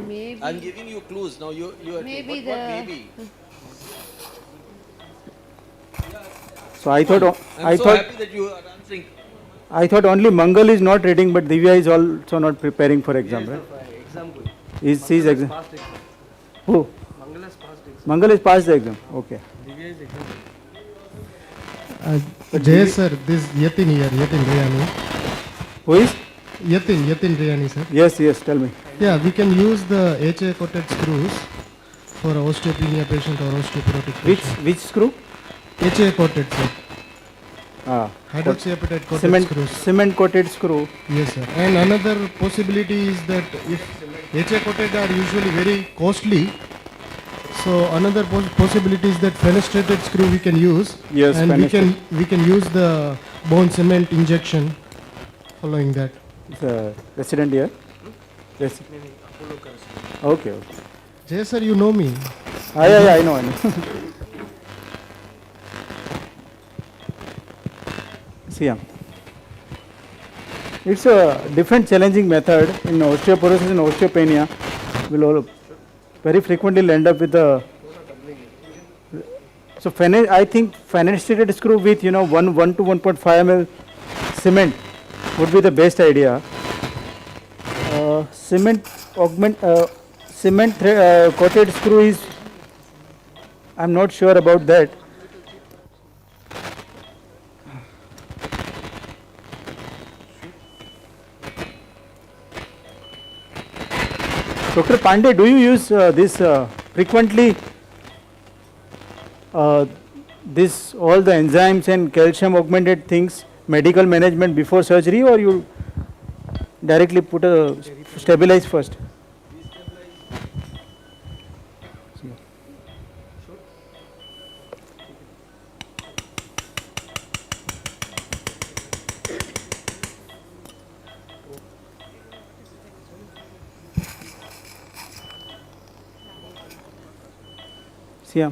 Speaker 14: Maybe.
Speaker 9: I'm giving you clues. Now you are
Speaker 14: Maybe
Speaker 9: what maybe?
Speaker 5: so I thought
Speaker 9: I'm so happy that you are answering.
Speaker 5: I thought only Mangal is not reading, but Divya is also not preparing for exam, right?
Speaker 4: Exam good.
Speaker 5: Is exam?
Speaker 4: Past exam.
Speaker 5: Who?
Speaker 4: Mangal has passed exam.
Speaker 5: Mangal is passed the exam. Okay.
Speaker 4: Divya is exam.
Speaker 15: Jay sir, this Yatin here, Yatin Rayani.
Speaker 5: Who is?
Speaker 15: Yatin Rayani sir.
Speaker 5: Yes, tell me.
Speaker 15: Yeah, we can use the HA coated screws for osteopenia patient or osteoporotic patient.
Speaker 5: Which screw?
Speaker 15: HA coated sir.
Speaker 5: Hydroxyapatite
Speaker 15: coated screws.
Speaker 5: Cement coated screw.
Speaker 15: Yes sir. And another possibility is that if HA coated are usually very costly, so another possibility is that fenestrated screw we can use.
Speaker 5: Yes,
Speaker 15: and we can use the bone cement injection following that.
Speaker 5: Resident here? Yes. Okay.
Speaker 15: Jay sir, you know me.
Speaker 5: Yeah, I know. See, yeah. It's a different challenging method in osteoporosis and osteopenia. Will all very frequently end up with a. So I think fenestrated screw with 1 to 1.5 ml cement would be the best idea. Cement coated screw is, I'm not sure about that. Dr. Pandey, do you use this frequently? This all the enzymes and calcium augmented things, medical management before surgery, or you directly put a stabilize first? Yeah.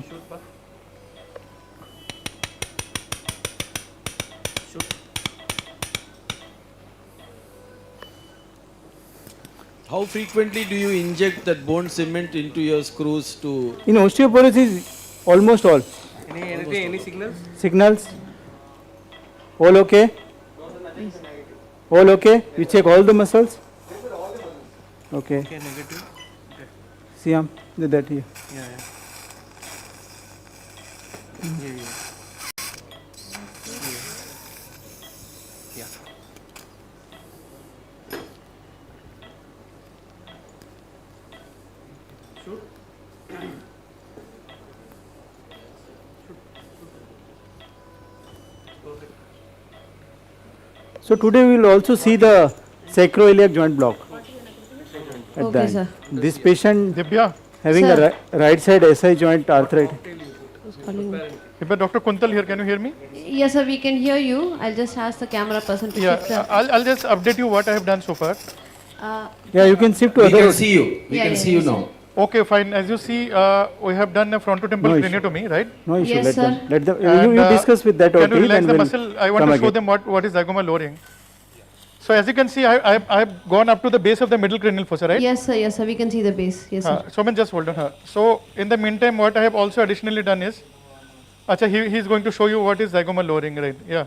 Speaker 9: How frequently do you inject that bone cement into your screws to?
Speaker 5: In osteoporosis, almost all.
Speaker 4: Any signals?
Speaker 5: Signals? All okay? All okay? We check all the muscles? Okay.
Speaker 4: Okay, negative.
Speaker 5: See, did that here.
Speaker 4: Yeah.
Speaker 5: So today we will also see the sacroiliac joint block. At
Speaker 14: Okay,
Speaker 5: the
Speaker 14: sir.
Speaker 5: end. This patient having
Speaker 14: Sir.
Speaker 5: a right side SI joint arthritis.
Speaker 1: Dr. Kuntal here, can you hear me?
Speaker 14: Yes, sir, we can hear you. I'll just ask the camera person to
Speaker 1: Yeah,
Speaker 14: shift the.
Speaker 1: I'll just update you what I have done so far.
Speaker 5: Yeah, you can shift to
Speaker 9: We
Speaker 5: other.
Speaker 9: can see you. We
Speaker 14: Yeah,
Speaker 9: can
Speaker 14: yeah,
Speaker 9: see you
Speaker 14: yes,
Speaker 9: now.
Speaker 1: Okay, fine. As you see, we have done a frontotemporal
Speaker 5: No issue.
Speaker 1: craniotomy, right?
Speaker 5: No issue.
Speaker 14: Yes,
Speaker 5: let
Speaker 14: sir.
Speaker 5: them. Let them.
Speaker 1: And,
Speaker 5: You discuss with that
Speaker 1: Can
Speaker 5: OT,
Speaker 1: you relax
Speaker 5: then
Speaker 1: the
Speaker 5: we'll
Speaker 1: muscle? I want
Speaker 5: come
Speaker 1: to show
Speaker 5: again.
Speaker 1: them what is zygoma lowering. So as you can see, I have gone up to the base of the middle cranial fossa, right?
Speaker 14: Yes, sir, we can see the base. Yes, sir.
Speaker 1: So just hold on. So in the meantime, what I have also additionally done is, acha, he is going to show you what is zygoma lowering, right? Yeah.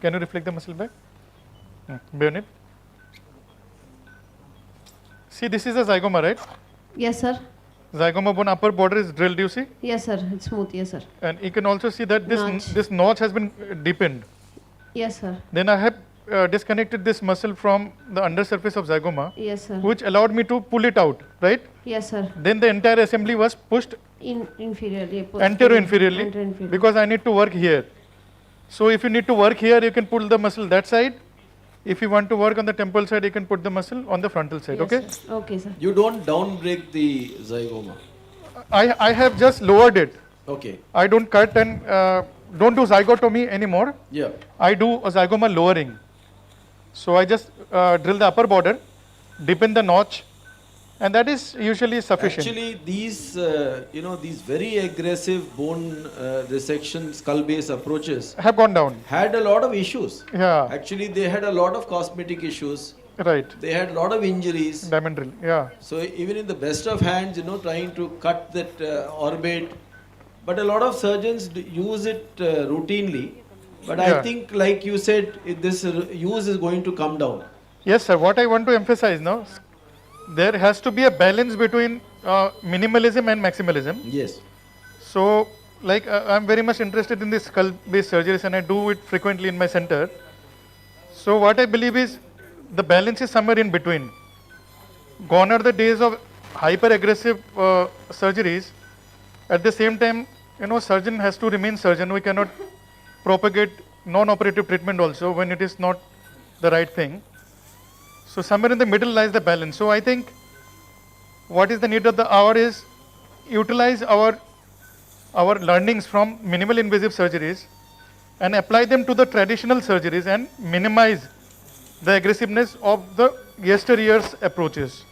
Speaker 1: Can you reflect the muscle back? Be on it. See, this is a zygoma, right?
Speaker 14: Yes, sir.
Speaker 1: Zygoma bone upper border is drilled, you see?
Speaker 14: Yes, sir. It's smooth. Yes, sir.
Speaker 1: And you can also see that
Speaker 14: Notch.
Speaker 1: this notch has been deepened.
Speaker 14: Yes, sir.
Speaker 1: Then I have disconnected this muscle from the undersurface of zygoma,
Speaker 14: Yes, sir.
Speaker 1: which allowed me to pull it out, right?
Speaker 14: Yes, sir.
Speaker 1: Then the entire assembly was pushed
Speaker 14: Inferiorly.
Speaker 1: anterior-inferiorly because I need to work here. So if you need to work here, you can pull the muscle that side. If you want to work on the temporal side, you can put the muscle on the frontal side,
Speaker 14: Yes,
Speaker 1: okay?
Speaker 14: sir. Okay, sir.
Speaker 9: You don't downbreak the zygoma.
Speaker 1: I have just lowered it.
Speaker 9: Okay.
Speaker 1: I don't cut and don't do zygotomy anymore.
Speaker 9: Yeah.
Speaker 1: I do a zygoma lowering. So I just drill the upper border, deepen the notch, and that is usually sufficient.
Speaker 9: Actually, these these very aggressive bone resection skull base approaches
Speaker 1: have gone down.
Speaker 9: Had a lot of issues.
Speaker 1: Yeah.
Speaker 9: Actually, they had a lot of cosmetic issues.
Speaker 1: Right.
Speaker 9: They had a lot of injuries.
Speaker 1: Diamond drill. Yeah.
Speaker 9: So even in the best of hands, trying to cut that orbit, but a lot of surgeons use it routinely. But I
Speaker 1: Yeah.
Speaker 9: think, like you said, this use is going to come down.
Speaker 1: Yes, sir. What I want to emphasize now, there has to be a balance between minimalism and maximalism.
Speaker 9: Yes.
Speaker 1: So, like, I'm very much interested in this skull-based surgeries, and I do it frequently in my center. So, what I believe is the balance is somewhere in between. Gone are the days of hyper-aggressive surgeries. At the same time, surgeon has to remain surgeon. We cannot propagate non-operative treatment also when it is not the right thing. So somewhere in the middle lies the balance. So I think what is the need of the hour is utilize our learnings from minimal invasive surgeries and apply them to the traditional surgeries and minimize the aggressiveness of the yesteryear's approaches.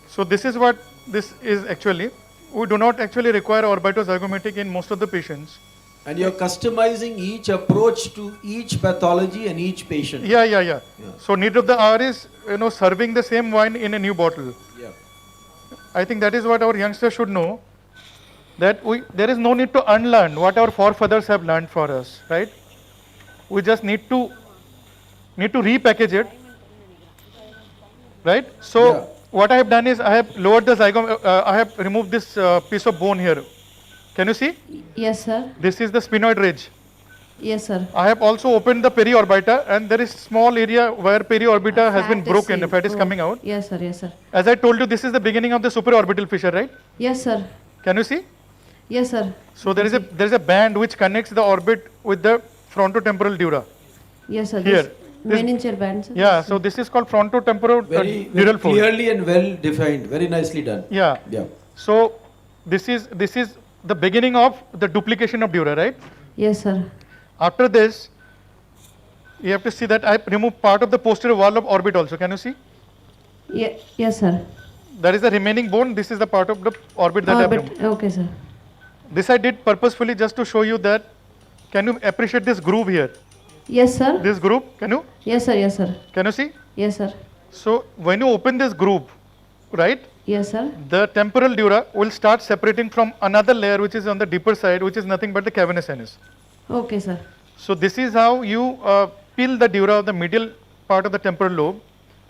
Speaker 1: So this is what this is actually. We do not actually require orbitozygomatic in most of the patients.
Speaker 9: And you're customizing each approach to each pathology and each patient.
Speaker 1: Yeah. So need of the hour is serving the same wine in a new bottle.
Speaker 9: Yeah.
Speaker 1: I think that is what our youngsters should know. That there is no need to unlearn what our forefathers have learned for us, right? We just need to repackage it, right? So what I have done is I have lowered the zygoma. I have removed this piece of bone here. Can you see?
Speaker 14: Yes, sir.
Speaker 1: This is the sphenoid ridge.
Speaker 14: Yes, sir.
Speaker 1: I have also opened the periorbita, and there is small area where periorbita has been broken, the fat is coming out.
Speaker 14: Yes, sir. Yes, sir.
Speaker 1: As I told you, this is the beginning of the supraorbital fissure, right?
Speaker 14: Yes, sir.
Speaker 1: Can you see?
Speaker 14: Yes, sir.
Speaker 1: So there is a band which connects the orbit with the frontotemporal dura.
Speaker 14: Yes, sir.
Speaker 1: Here.
Speaker 14: Meningeal band, sir.
Speaker 1: Yeah, so this is called frontotemporal
Speaker 12: Very
Speaker 1: dural fold.
Speaker 12: clearly and well defined. Very nicely done.
Speaker 1: Yeah.
Speaker 12: Yeah.
Speaker 1: So this is the beginning of the duplication of dura, right?
Speaker 14: Yes, sir.
Speaker 1: After this, you have to see that I remove part of the posterior wall of orbit also. Can you see?
Speaker 14: Yes, sir.
Speaker 1: That is the remaining bone. This is the part of the orbit that I have removed.
Speaker 14: Okay, sir.
Speaker 1: This I did purposefully just to show you that. Can you appreciate this groove here?
Speaker 14: Yes, sir.
Speaker 1: This groove, can you?
Speaker 14: Yes, sir. Yes, sir.
Speaker 1: Can you see?
Speaker 14: Yes, sir.
Speaker 1: So when you open this groove, right?
Speaker 14: Yes, sir.
Speaker 1: The temporal dura will start separating from another layer which is on the deeper side, which is nothing but the cavernous sinus.
Speaker 14: Okay, sir.
Speaker 1: So this is how you peel the dura of the medial part of the temporal lobe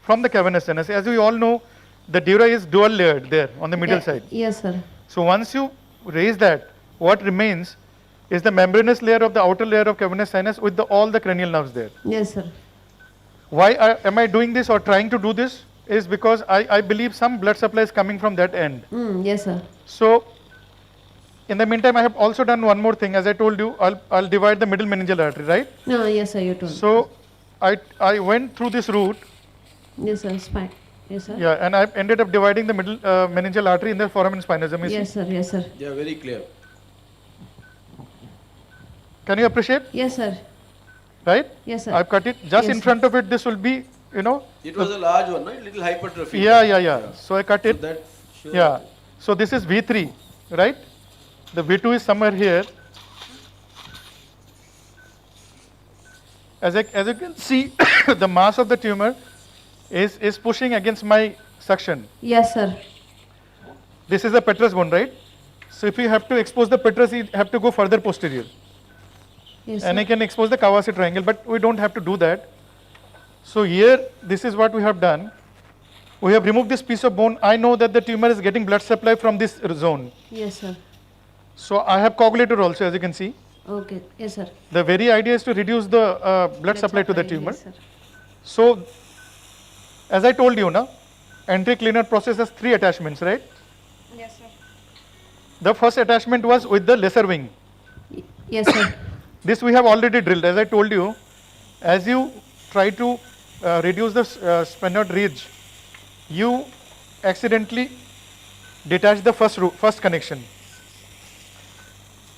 Speaker 1: from the cavernous sinus. As we all know, the dura is dual layered there on the medial side.
Speaker 14: Yes, sir.
Speaker 1: So once you raise that, what remains is the membranous layer of the outer layer of cavernous sinus with all the cranial nerves there.
Speaker 14: Yes, sir.
Speaker 1: Why am I doing this or trying to do this? Is because I believe some blood supply is coming from that end.
Speaker 14: Yes, sir.
Speaker 1: So in the meantime, I have also done one more thing. As I told you, I'll divide the middle meningeal artery, right?
Speaker 14: No, yes, sir, you told.
Speaker 1: So I went through this route.
Speaker 14: Yes, sir. Spine. Yes, sir.
Speaker 1: Yeah, and I ended up dividing the middle meningeal artery in the foramen spinosum.
Speaker 14: Yes, sir. Yes, sir.
Speaker 12: Yeah, very clear.
Speaker 1: Can you appreciate?
Speaker 14: Yes, sir.
Speaker 1: Right?
Speaker 14: Yes, sir.
Speaker 1: I've cut it. Just
Speaker 14: Yes,
Speaker 1: in front of it, this will be, you know.
Speaker 12: It was a large one, right? Little hypertrophy.
Speaker 1: Yeah. So I cut it.
Speaker 12: So that shows
Speaker 1: Yeah. So this is V3, right? The V2 is somewhere here. As you can see, the mass of the tumor is pushing against my suction.
Speaker 14: Yes, sir.
Speaker 1: This is the petrous bone, right? So if you have to expose the petrous, you have to go further posterior.
Speaker 14: Yes,
Speaker 1: And
Speaker 14: sir.
Speaker 1: I can expose the Kawase triangle, but we don't have to do that. So here, this is what we have done. We have removed this piece of bone. I know that the tumor is getting blood supply from this zone.
Speaker 14: Yes, sir.
Speaker 1: So I have coagulator also, as you can see.
Speaker 14: Okay. Yes, sir.
Speaker 1: The very idea is to reduce the blood supply to the tumor.
Speaker 14: Yes, sir.
Speaker 1: So, as I told you, na, entry cleaner process has 3 attachments, right?
Speaker 14: Yes, sir.
Speaker 1: The first attachment was with the lesser wing.
Speaker 14: Yes, sir.
Speaker 1: This we have already drilled. As I told you, as you try to reduce the sphenoid ridge, you accidentally detach the first connection.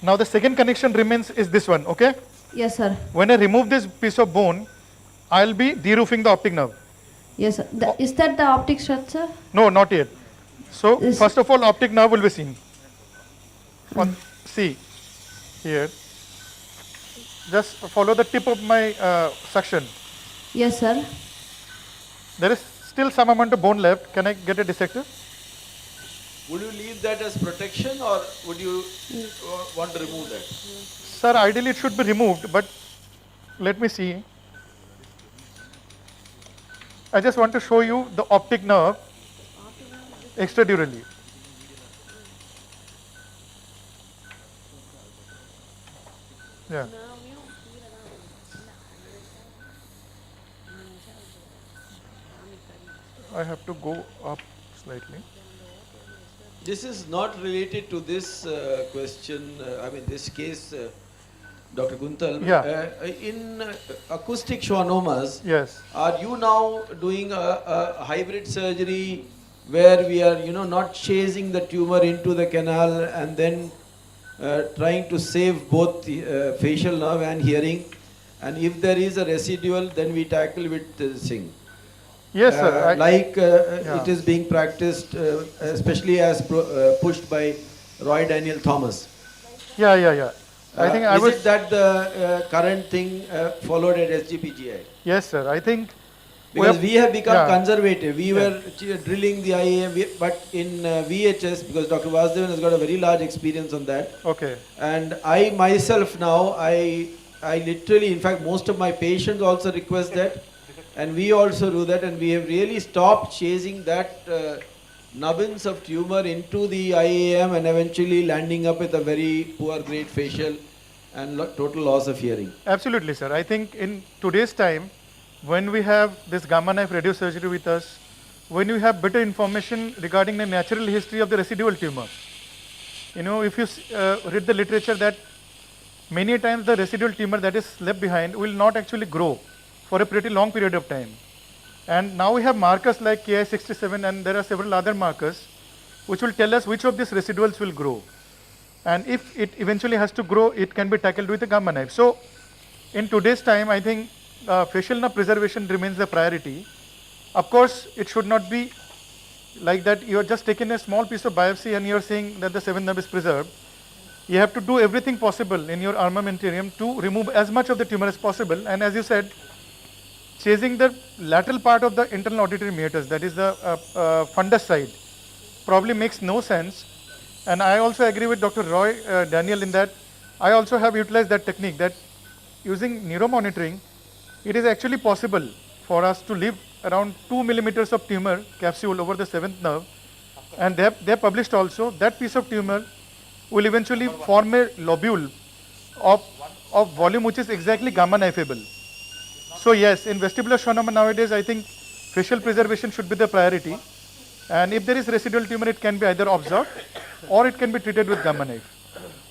Speaker 1: Now the second connection remains is this one, okay?
Speaker 14: Yes, sir.
Speaker 1: When I remove this piece of bone, I'll be deroofing the optic nerve.
Speaker 14: Yes, sir. Is that the optic structure?
Speaker 1: No, not yet. So first of all, optic nerve will be seen. See here. Just follow the tip of my suction.
Speaker 14: Yes, sir.
Speaker 1: There is still some amount of bone left. Can I get a dissector?
Speaker 12: Would you leave that as protection or would you want to remove that?
Speaker 1: Sir, ideally it should be removed, but let me see. I just want to show you the optic nerve extradurally. Yeah. I have to go up slightly.
Speaker 12: This is not related to this question, I mean this case, Dr. Guntal.
Speaker 1: Yeah.
Speaker 12: In acoustic schwannomas,
Speaker 1: yes,
Speaker 12: are you now doing a hybrid surgery where we are, not chasing the tumor into the canal and then trying to save both the, facial nerve and hearing, and if there is a residual, then we tackle with zinc?
Speaker 1: Yes, sir.
Speaker 12: It is being practiced, especially as pushed by Roy Daniel Thomas.
Speaker 1: Yeah. I think
Speaker 12: is it that the current thing followed at SGPGI?
Speaker 1: Yes, sir. I think
Speaker 12: because we have become
Speaker 1: yeah.
Speaker 12: conservative. We were drilling the IAM, but in VHS, because Dr. Vasudevan has got a very large experience on that.
Speaker 1: Okay.
Speaker 12: And I myself now, I literally, in fact, most of my patients also request that. And we also do that, and we have really stopped chasing that nubbins of tumor into the IAM and eventually landing up with a very poor grade facial
Speaker 9: and total loss of hearing.
Speaker 1: Absolutely, sir. I think in today's time, when we have this gamma knife radiosurgery with us, when you have better information regarding the natural history of the residual tumor, you know, if you read the literature that many times the residual tumor that is left behind will not actually grow for a pretty long period of time. And now we have markers like Ki67 and there are several other markers which will tell us which of these residuals will grow. And if it eventually has to grow, it can be tackled with a gamma knife. So in today's time, I think facial nerve preservation remains the priority. Of course, it should not be like that you are just taking a small piece of biopsy and you are saying that the seventh nerve is preserved. You have to do everything possible in your armamentarium to remove as much of the tumor as possible. And as you said, chasing the lateral part of the internal auditory meatus, that is the fundus side, probably makes no sense. And I also agree with Dr. Roy Daniel in that I also have utilized that technique that using neuromonitoring, it is actually possible for us to leave around 2 millimeters of tumor capsule over the seventh nerve. And they have published also that piece of tumor will eventually form a lobule of volume which is exactly gamma knifeable. So yes, in vestibular schwannoma nowadays, I think facial preservation should be the priority. And if there is residual tumor, it can be either observed or it can be treated with gamma knife.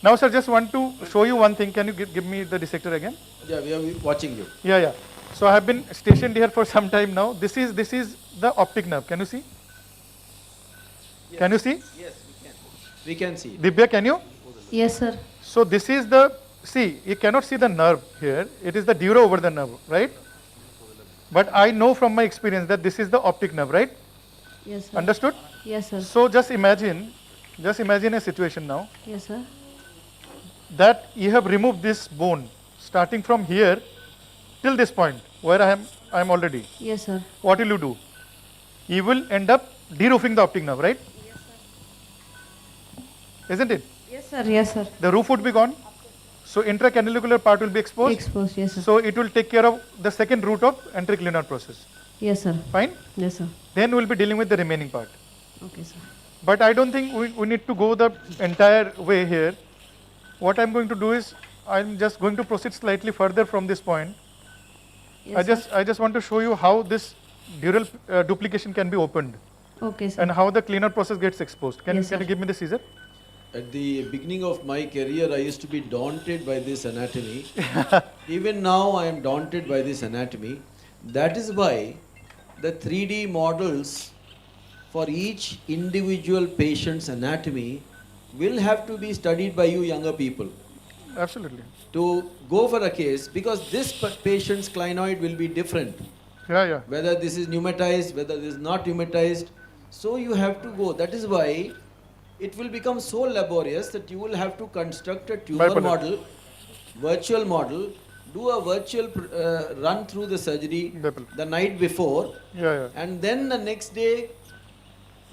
Speaker 1: Now, sir, just want to show you one thing. Can you give me the dissector again?
Speaker 9: Yeah, we are watching you.
Speaker 1: Yeah. So I have been stationed here for some time now. This is the optic nerve. Can you see?
Speaker 9: Yes.
Speaker 1: Can you see?
Speaker 9: Yes, we can see.
Speaker 1: Divya, can you?
Speaker 14: Yes, sir.
Speaker 1: So this is the, see, you cannot see the nerve here. It is the dura over the nerve, right? But I know from my experience that this is the optic nerve, right?
Speaker 14: Yes, sir.
Speaker 1: Understood?
Speaker 14: Yes, sir.
Speaker 1: So just imagine a situation now
Speaker 14: Yes, sir.
Speaker 1: that you have removed this bone starting from here till this point where I am already.
Speaker 14: Yes, sir.
Speaker 1: What will you do? You will end up de-roofing the optic nerve, right?
Speaker 14: Yes,
Speaker 1: sir. Isn't it?
Speaker 14: Yes, sir. Yes, sir.
Speaker 1: The roof would be gone. So intracanalicular part will be exposed.
Speaker 14: Exposed, yes, sir.
Speaker 1: So it will take care of the second root of antroclenar process.
Speaker 14: Yes, sir.
Speaker 1: Fine?
Speaker 14: Yes, sir.
Speaker 1: Then we will be dealing with the remaining part.
Speaker 14: Okay, sir.
Speaker 1: But I don't think we need to go the entire way here. What I'm going to do is, I'm just going to proceed slightly further from this point.
Speaker 14: Yes,
Speaker 1: I just want to show you how this dural duplication can be opened.
Speaker 14: Okay, sir.
Speaker 1: And how the cleaner process gets exposed. Can
Speaker 14: Yes,
Speaker 1: you give me the scissor?
Speaker 9: At the beginning of my career, I used to be daunted by this anatomy. Even now, I am daunted by this anatomy. That is why the 3D models for each individual patient's anatomy will have to be studied by you younger people.
Speaker 1: Absolutely.
Speaker 9: To go for a case, because this patient's clinoid will be different.
Speaker 1: Yeah.
Speaker 9: Whether this is pneumatized, whether this is not pneumatized. So you have to go. That is why it will become so laborious that you will have to construct a tumor model, virtual model, do a virtual run through the surgery the night before, and then the next day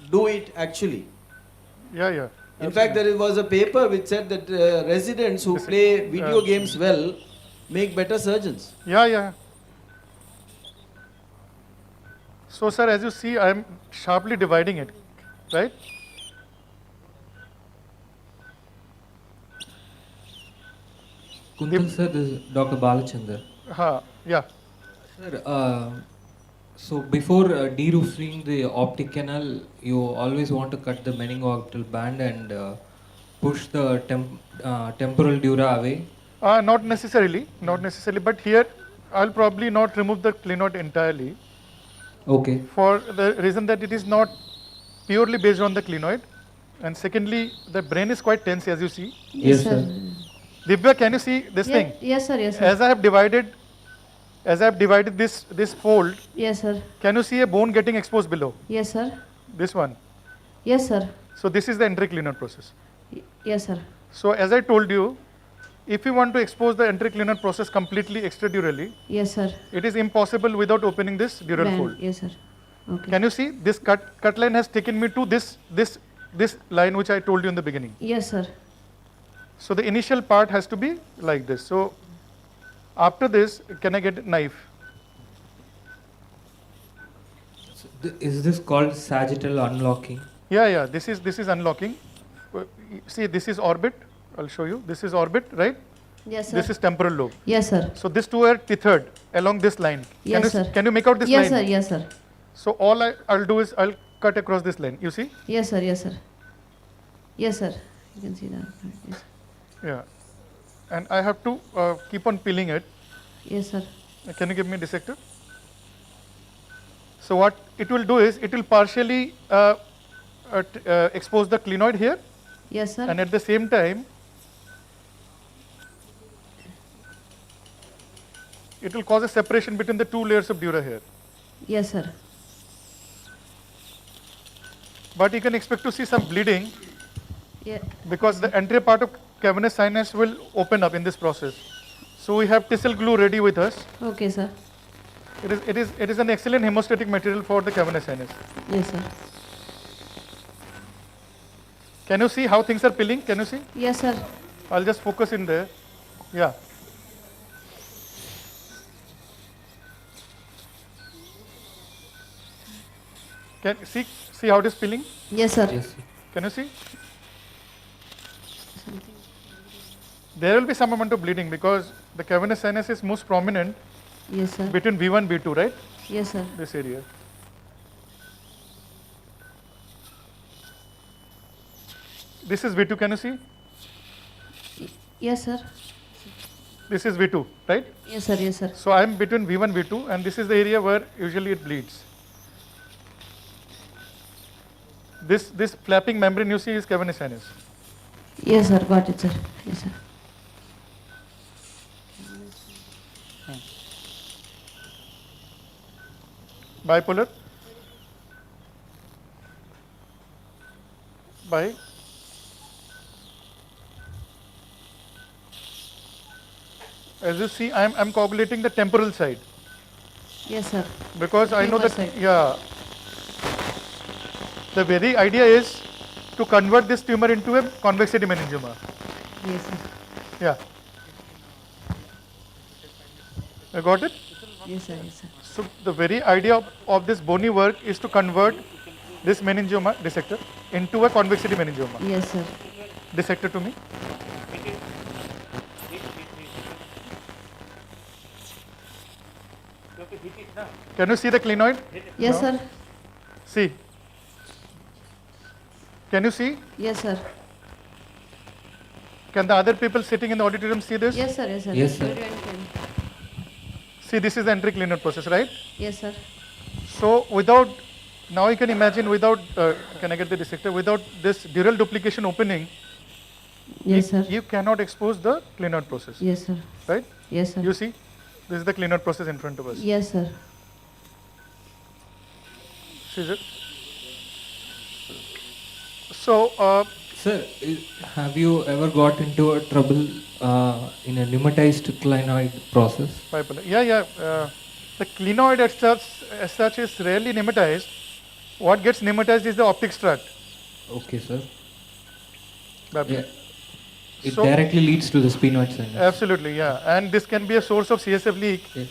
Speaker 9: do it actually.
Speaker 1: Yeah.
Speaker 9: In fact, there was a paper which said that residents who play video games well make better surgeons.
Speaker 1: Yeah. So, sir, as you see, I am sharply dividing it, right?
Speaker 16: Kuntal sir, this is Dr. Balachandar.
Speaker 1: Yeah.
Speaker 16: Sir, so before de-roofing the optic canal, you always want to cut the meningoorbital band and push the temporal dura away?
Speaker 1: Not necessarily, but here I'll probably not remove the clinoid entirely.
Speaker 16: Okay.
Speaker 1: For the reason that it is not purely based on the clinoid, and secondly, the brain is quite tense, as you see.
Speaker 16: Yes, sir.
Speaker 1: Divya, can you see this thing?
Speaker 14: Yes, sir. Yes, sir.
Speaker 1: As I have divided this fold.
Speaker 14: Yes, sir.
Speaker 1: Can you see a bone getting exposed below?
Speaker 14: Yes, sir.
Speaker 1: This one.
Speaker 14: Yes, sir.
Speaker 1: So this is the antroclenar process.
Speaker 14: Yes, sir.
Speaker 1: So as I told you, if you want to expose the antroclenar process completely extradurally,
Speaker 14: yes, sir,
Speaker 1: it is impossible without opening this dural fold.
Speaker 14: Yes, sir. Okay.
Speaker 1: Can you see this cut line has taken me to this line which I told you in the beginning.
Speaker 14: Yes, sir.
Speaker 1: So the initial part has to be like this. So after this, can I get a knife?
Speaker 16: So is this called sagittal unlocking?
Speaker 1: Yeah. This is unlocking. See, this is orbit. I'll show you. This is orbit, right?
Speaker 14: Yes, sir.
Speaker 1: This is temporal lobe.
Speaker 14: Yes, sir.
Speaker 1: So these two are tethered along this line.
Speaker 14: Yes, sir.
Speaker 1: Can you make out this
Speaker 14: yes,
Speaker 1: line?
Speaker 14: Sir. Yes, sir.
Speaker 1: So all I'll do is I'll cut across this line. You see?
Speaker 14: Yes, sir. Yes, sir. Yes, sir. You can see that. Yes.
Speaker 1: Yeah. And I have to keep on peeling it.
Speaker 14: Yes, sir.
Speaker 1: Can you give me a dissector? So what it will do is it will partially expose the clinoid here.
Speaker 14: Yes, sir.
Speaker 1: And at the same time, it will cause a separation between the two layers of dura here.
Speaker 14: Yes, sir.
Speaker 1: But you can expect to see some bleeding.
Speaker 14: Yeah.
Speaker 1: Because the anterior part of cavernous sinus will open up in this process. So we have tissue glue ready with us.
Speaker 14: Okay, sir.
Speaker 1: It is an excellent hemostatic material for the cavernous sinus.
Speaker 14: Yes, sir.
Speaker 1: Can you see how things are peeling? Can you see?
Speaker 14: Yes, sir.
Speaker 1: I'll just focus in there. Yeah. Can see how it is peeling?
Speaker 14: Yes, sir.
Speaker 16: Yes, sir.
Speaker 1: Can you see? There will be some amount of bleeding because the cavernous sinus is most prominent.
Speaker 14: Yes, sir.
Speaker 1: Between V1 V2, right?
Speaker 14: Yes, sir.
Speaker 1: This area. This is V2, can you see?
Speaker 14: Yes, sir.
Speaker 1: This is V2, right?
Speaker 14: Yes, sir. Yes, sir.
Speaker 1: So I am between V1 V2 and this is the area where usually it bleeds. This flapping membrane you see is cavernous sinus.
Speaker 14: Yes, sir. Got it, sir. Yes, sir.
Speaker 1: Bipolar. By. As you see, I'm coagulating the temporal side.
Speaker 14: Yes, sir.
Speaker 1: Because I know that,
Speaker 14: Side.
Speaker 1: yeah, the very idea is to convert this tumor into a convexity meningioma.
Speaker 14: Yes, sir.
Speaker 1: Yeah. You got it?
Speaker 14: Yes, sir. Yes, sir.
Speaker 1: So the very idea of this bony work is to convert this meningioma dissector into a convexity meningioma.
Speaker 14: Yes, sir.
Speaker 1: Dissector to me. Can you see the clinoid?
Speaker 14: Yes,
Speaker 1: No?
Speaker 14: sir.
Speaker 1: See. Can you see?
Speaker 14: Yes, sir.
Speaker 1: Can the other people sitting in the auditorium see this?
Speaker 14: Yes, sir. Yes, sir.
Speaker 16: Yes, sir.
Speaker 14: Everyone can.
Speaker 1: See, this is the entry clinoid process, right?
Speaker 14: Yes, sir.
Speaker 1: So without, now you can imagine without, can I get the dissector, without this dural duplication opening,
Speaker 14: Yes, sir.
Speaker 1: you cannot expose the clinoid process.
Speaker 14: Yes, sir.
Speaker 1: Right?
Speaker 14: Yes, sir.
Speaker 1: You see, this is the clinoid process in front of us.
Speaker 14: Yes, sir.
Speaker 1: See it? So,
Speaker 16: Sir, have you ever got into a trouble in a pneumatized clinoid process?
Speaker 1: bipolar. Yeah. The clinoid as such is rarely pneumatized. What gets pneumatized is the optic strut.
Speaker 16: Okay, sir.
Speaker 1: Bipolar.
Speaker 16: Yeah. It
Speaker 1: So-
Speaker 16: directly leads to the sphenoid sinus.
Speaker 1: Absolutely, yeah. And this can be a source of CSF leak.
Speaker 16: Yes.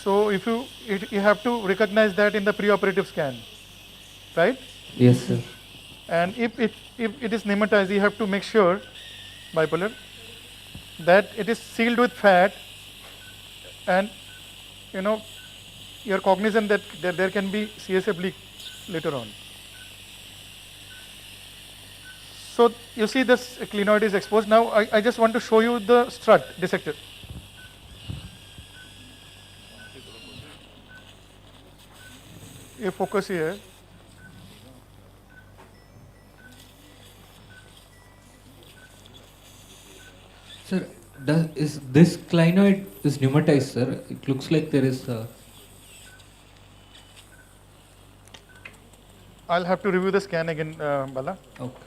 Speaker 1: So if you have to recognize that in the preoperative scan, right?
Speaker 16: Yes, sir.
Speaker 1: And if it is pneumatized, you have to make sure, bipolar, that it is sealed with fat, and you're cognizant that there can be CSF leak later on. So you see this clinoid is exposed. Now I just want to show you the strut dissected. You focus here.
Speaker 16: Sir, is this clinoid is pneumatized, sir? It looks like there is a...
Speaker 1: I'll have to review the scan again, Bala.
Speaker 16: Okay.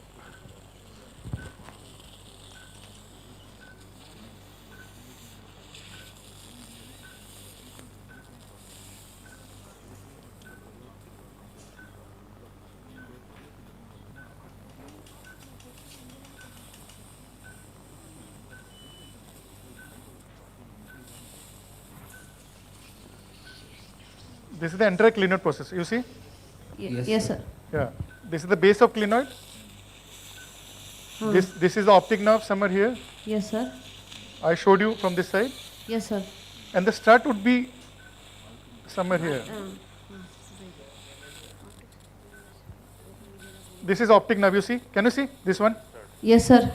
Speaker 1: This is the entire clinoid process. You see?
Speaker 14: Yes, sir.
Speaker 1: Yeah. This is the base of clinoid. This is the optic nerve somewhere here.
Speaker 14: Yes, sir.
Speaker 1: I showed you from this side.
Speaker 14: Yes, sir.
Speaker 1: And the strut would be somewhere here. This is optic nerve, you see? Can you see this one?
Speaker 14: Yes, sir.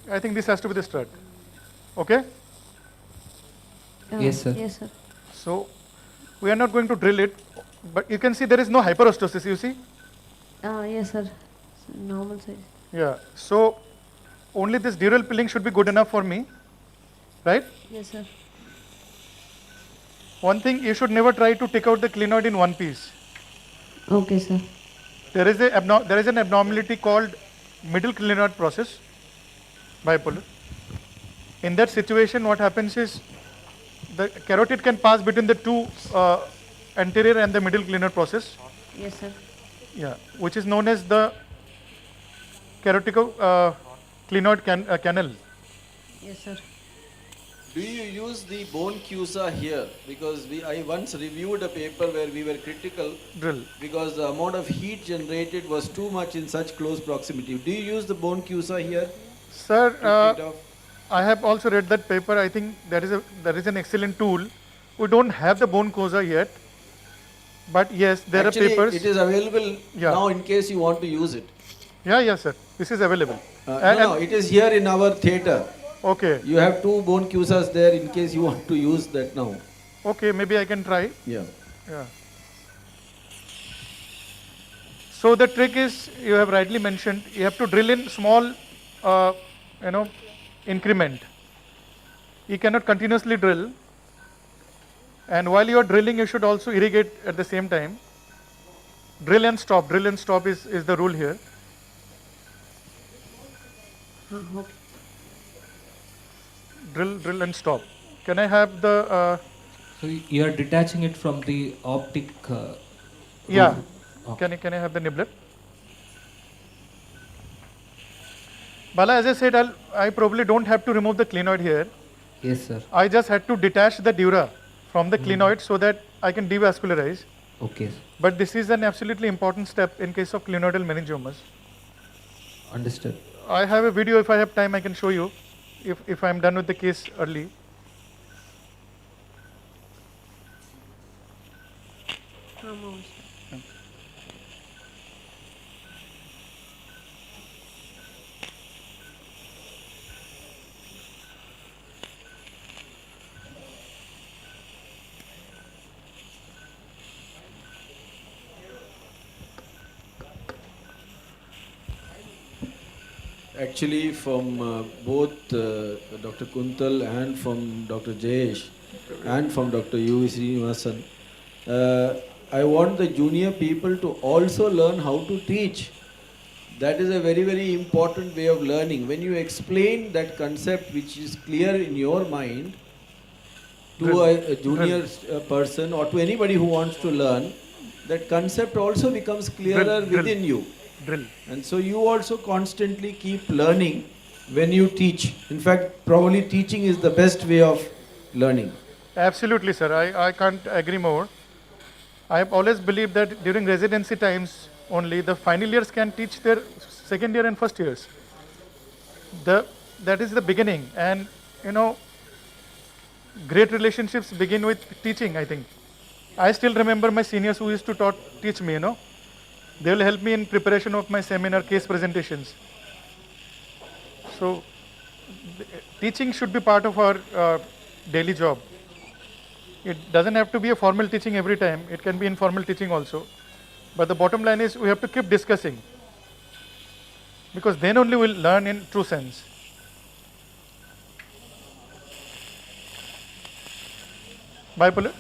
Speaker 1: I think this has to be the strut. Okay?
Speaker 16: Yes, sir.
Speaker 14: Yes, sir.
Speaker 1: So, we are not going to drill it, but you can see there is no hyperostosis, you see?
Speaker 14: Yes, sir. Normal size.
Speaker 1: Yeah. So, only this dural pilling should be good enough for me, right?
Speaker 14: Yes, sir.
Speaker 1: One thing, you should never try to take out the clinoid in one piece.
Speaker 14: Okay, sir.
Speaker 1: There is an abnormality called middle clinoid process, bipolar. In that situation, what happens is the carotid can pass between the two anterior and the middle clinoid process.
Speaker 14: Yes, sir.
Speaker 1: Yeah, which is known as the carotico clinoid canal.
Speaker 14: Yes, sir.
Speaker 9: Do you use the bone CUSA here? Because I once reviewed a paper where we were critical
Speaker 1: Drill.
Speaker 9: because the amount of heat generated was too much in such close proximity. Do you use the bone CUSA here?
Speaker 1: Sir, I have also read that paper. I think that is an excellent tool. We don't have the bone CUSA yet, but yes, there
Speaker 9: Actually,
Speaker 1: are papers.
Speaker 9: it is available now in case you want to use it.
Speaker 1: Yeah, yes, sir. This is available.
Speaker 9: No, it is here in our theatre.
Speaker 1: Okay.
Speaker 9: You have two bone CUSAs there in case you want to use that now.
Speaker 1: Okay, maybe I can try.
Speaker 9: Yeah.
Speaker 1: Yeah. So the trick is, you have rightly mentioned, you have to drill in small, increment. You cannot continuously drill. And while you are drilling, you should also irrigate at the same time. Drill and stop. Drill and stop is the rule here.
Speaker 14: Okay.
Speaker 1: Drill and stop. Can I have the...
Speaker 16: So you are detaching it from the optic...
Speaker 1: yeah.
Speaker 16: Okay.
Speaker 1: Can I have the nibbler? Bala, as I said, I probably don't have to remove the clinoid here.
Speaker 16: Yes, sir.
Speaker 1: I just had to detach the dura from the clinoid so that I can devascularize.
Speaker 16: Okay.
Speaker 1: But this is an absolutely important step in case of clinoidal meningiomas.
Speaker 16: Understood.
Speaker 1: I have a video, if I have time I can show you, if I am done with the case early.
Speaker 9: Actually, from both Dr. Kuntal and from Dr. Jayesh and from Dr. U. Srinivasan, I want the junior people to also learn how to teach. That is a very, very important way of learning. When you explain that concept which is clear in your mind to a junior person or to anybody who wants to learn, that concept also becomes clearer within you.
Speaker 1: Drill.
Speaker 9: And so you also constantly keep learning when you teach. In fact, probably teaching is the best way of learning.
Speaker 1: Absolutely, sir. I can't agree more. I have always believed that during residency times only, the final years can teach their second year and first years. That is the beginning. And, great relationships begin with teaching, I think. I still remember my seniors who used to teach me, They will help me in preparation of my seminar case presentations. So, teaching should be part of our daily job. It doesn't have to be a formal teaching every time. It can be informal teaching also. But the bottom line is we have to keep discussing. Because then only we'll learn in true sense. Bipolar.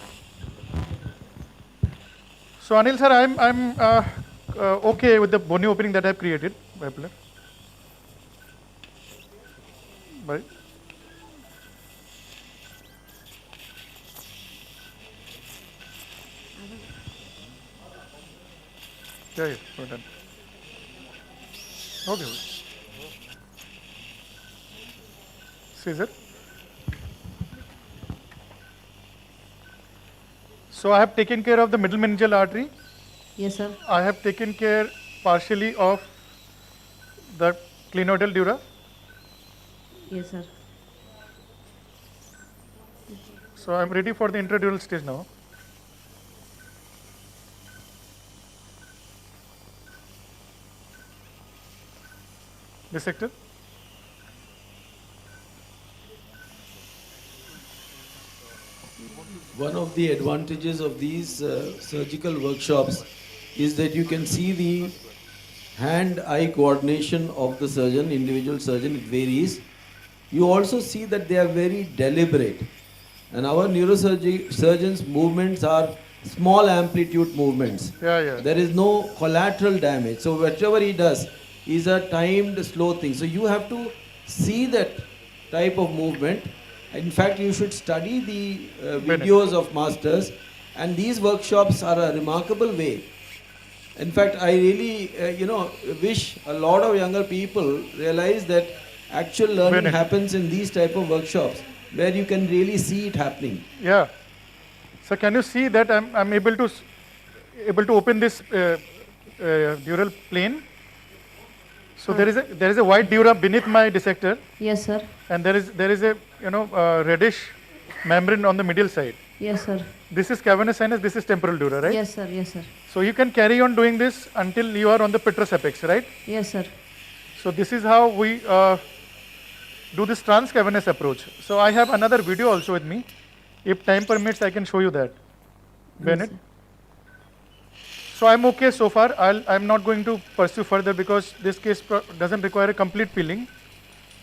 Speaker 1: So Anil sir, I'm okay with the bony opening that I have created. Bipolar. Right. Yeah, we're done. Okay. Scissor. So I have taken care of the middle meningeal artery.
Speaker 14: Yes, sir.
Speaker 1: I have taken care partially of the clinoidal dura.
Speaker 14: Yes, sir.
Speaker 1: So I'm ready for the intradural stage now. Dissector.
Speaker 12: One of the advantages of these surgical workshops is that you can see the hand-eye coordination of the surgeon, individual surgeon, it varies. You also see that they are very deliberate. And our neurosurgeons' movements are small amplitude movements. There is no collateral damage. So whatever he does is a timed slow thing. So you have to see that type of movement. In fact, you should study the videos of masters, and these workshops are a remarkable way. In fact, I really, wish a lot of younger people realize that actual learning happens in these type of workshops, where you can really see it happening.
Speaker 1: Yeah. So can you see that I'm able to open this dural plane? So there is a white dura beneath my dissector.
Speaker 14: Yes, sir.
Speaker 1: And there is a reddish membrane on the medial side.
Speaker 14: Yes, sir.
Speaker 1: This is cavernous sinus. This is temporal dura, right?
Speaker 14: Yes, sir. Yes, sir.
Speaker 1: So you can carry on doing this until you are on the petrous apex, right?
Speaker 14: Yes, sir.
Speaker 1: So this is how we do this transcavernous approach. So I have another video also with me. If time permits, I can show you that. Bennett. So I'm okay so far. I'm not going to pursue further because this case doesn't require a complete peeling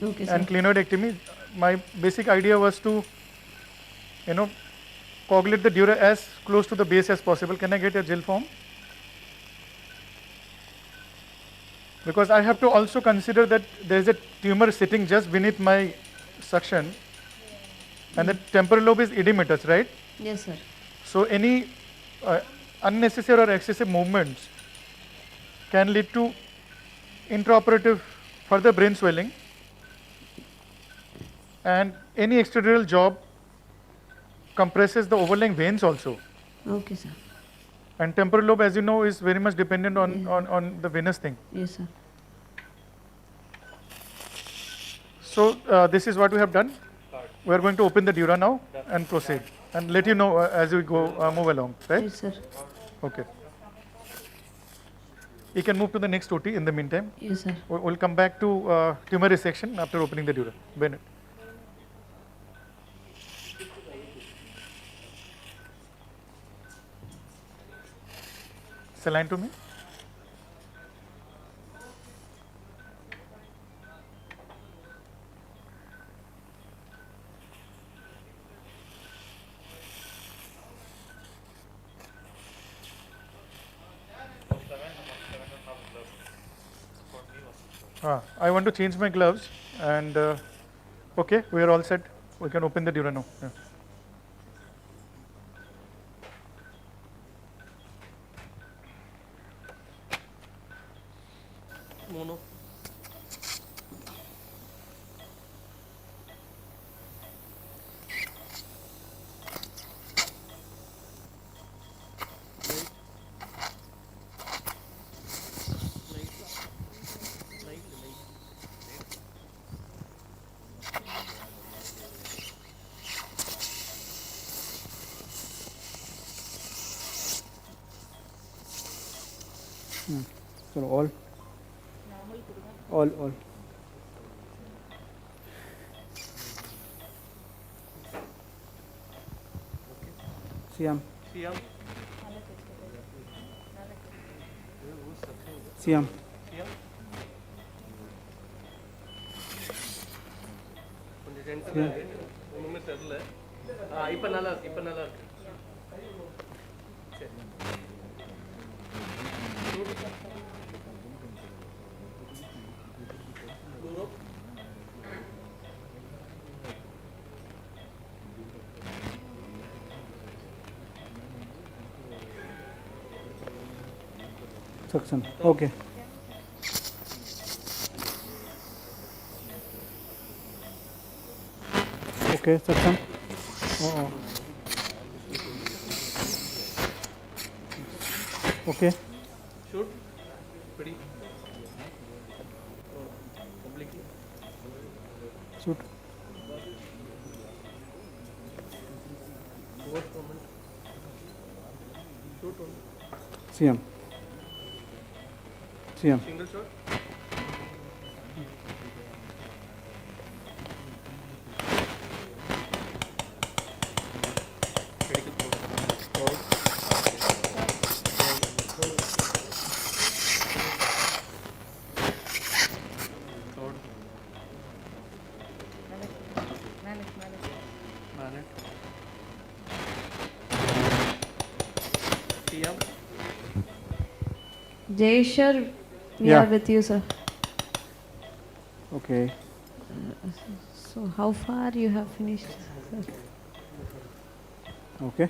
Speaker 1: and clinoidectomy. My basic idea was to, coagulate the dura as close to the base as possible. Can I get a gel form? Because I have to also consider that there is a tumor sitting just beneath my suction, and the temporal lobe is edematous, right?
Speaker 14: Yes, sir.
Speaker 1: So any unnecessary or excessive movements can lead to intraoperative further brain swelling, and any extradural job compresses the overlying veins also.
Speaker 14: Okay, sir.
Speaker 1: And temporal lobe, as you know, is very much dependent on the venous thing.
Speaker 14: Yes, sir.
Speaker 1: So this is what we have done. We are going to open the dura now and proceed, and let you know as we go move along, right?
Speaker 14: Yes, sir.
Speaker 1: Okay. You can move to the next OT in the meantime.
Speaker 14: Yes, sir.
Speaker 1: We'll come back to tumor resection after opening the dura. Bennett. Saline to me. I want to change my gloves, and okay, we are all set. We can open the dura now. Yeah.
Speaker 4: Mono.
Speaker 5: So all. Siam.
Speaker 4: கொஞ்சம் tension இருக்கு ஒண்ணுமே தெரியல இப்போ நல்லா இருக்கு சரி
Speaker 5: Suction. Okay. Okay, suction. Okay.
Speaker 4: Shoot. Pretty. Completely.
Speaker 5: Shoot.
Speaker 4: Shoot only.
Speaker 5: CM. CM.
Speaker 4: Single shot.
Speaker 14: Jayeshwar, we
Speaker 5: Yeah.
Speaker 14: are with you, sir.
Speaker 5: Okay.
Speaker 14: So how far you have finished, sir?
Speaker 5: Okay.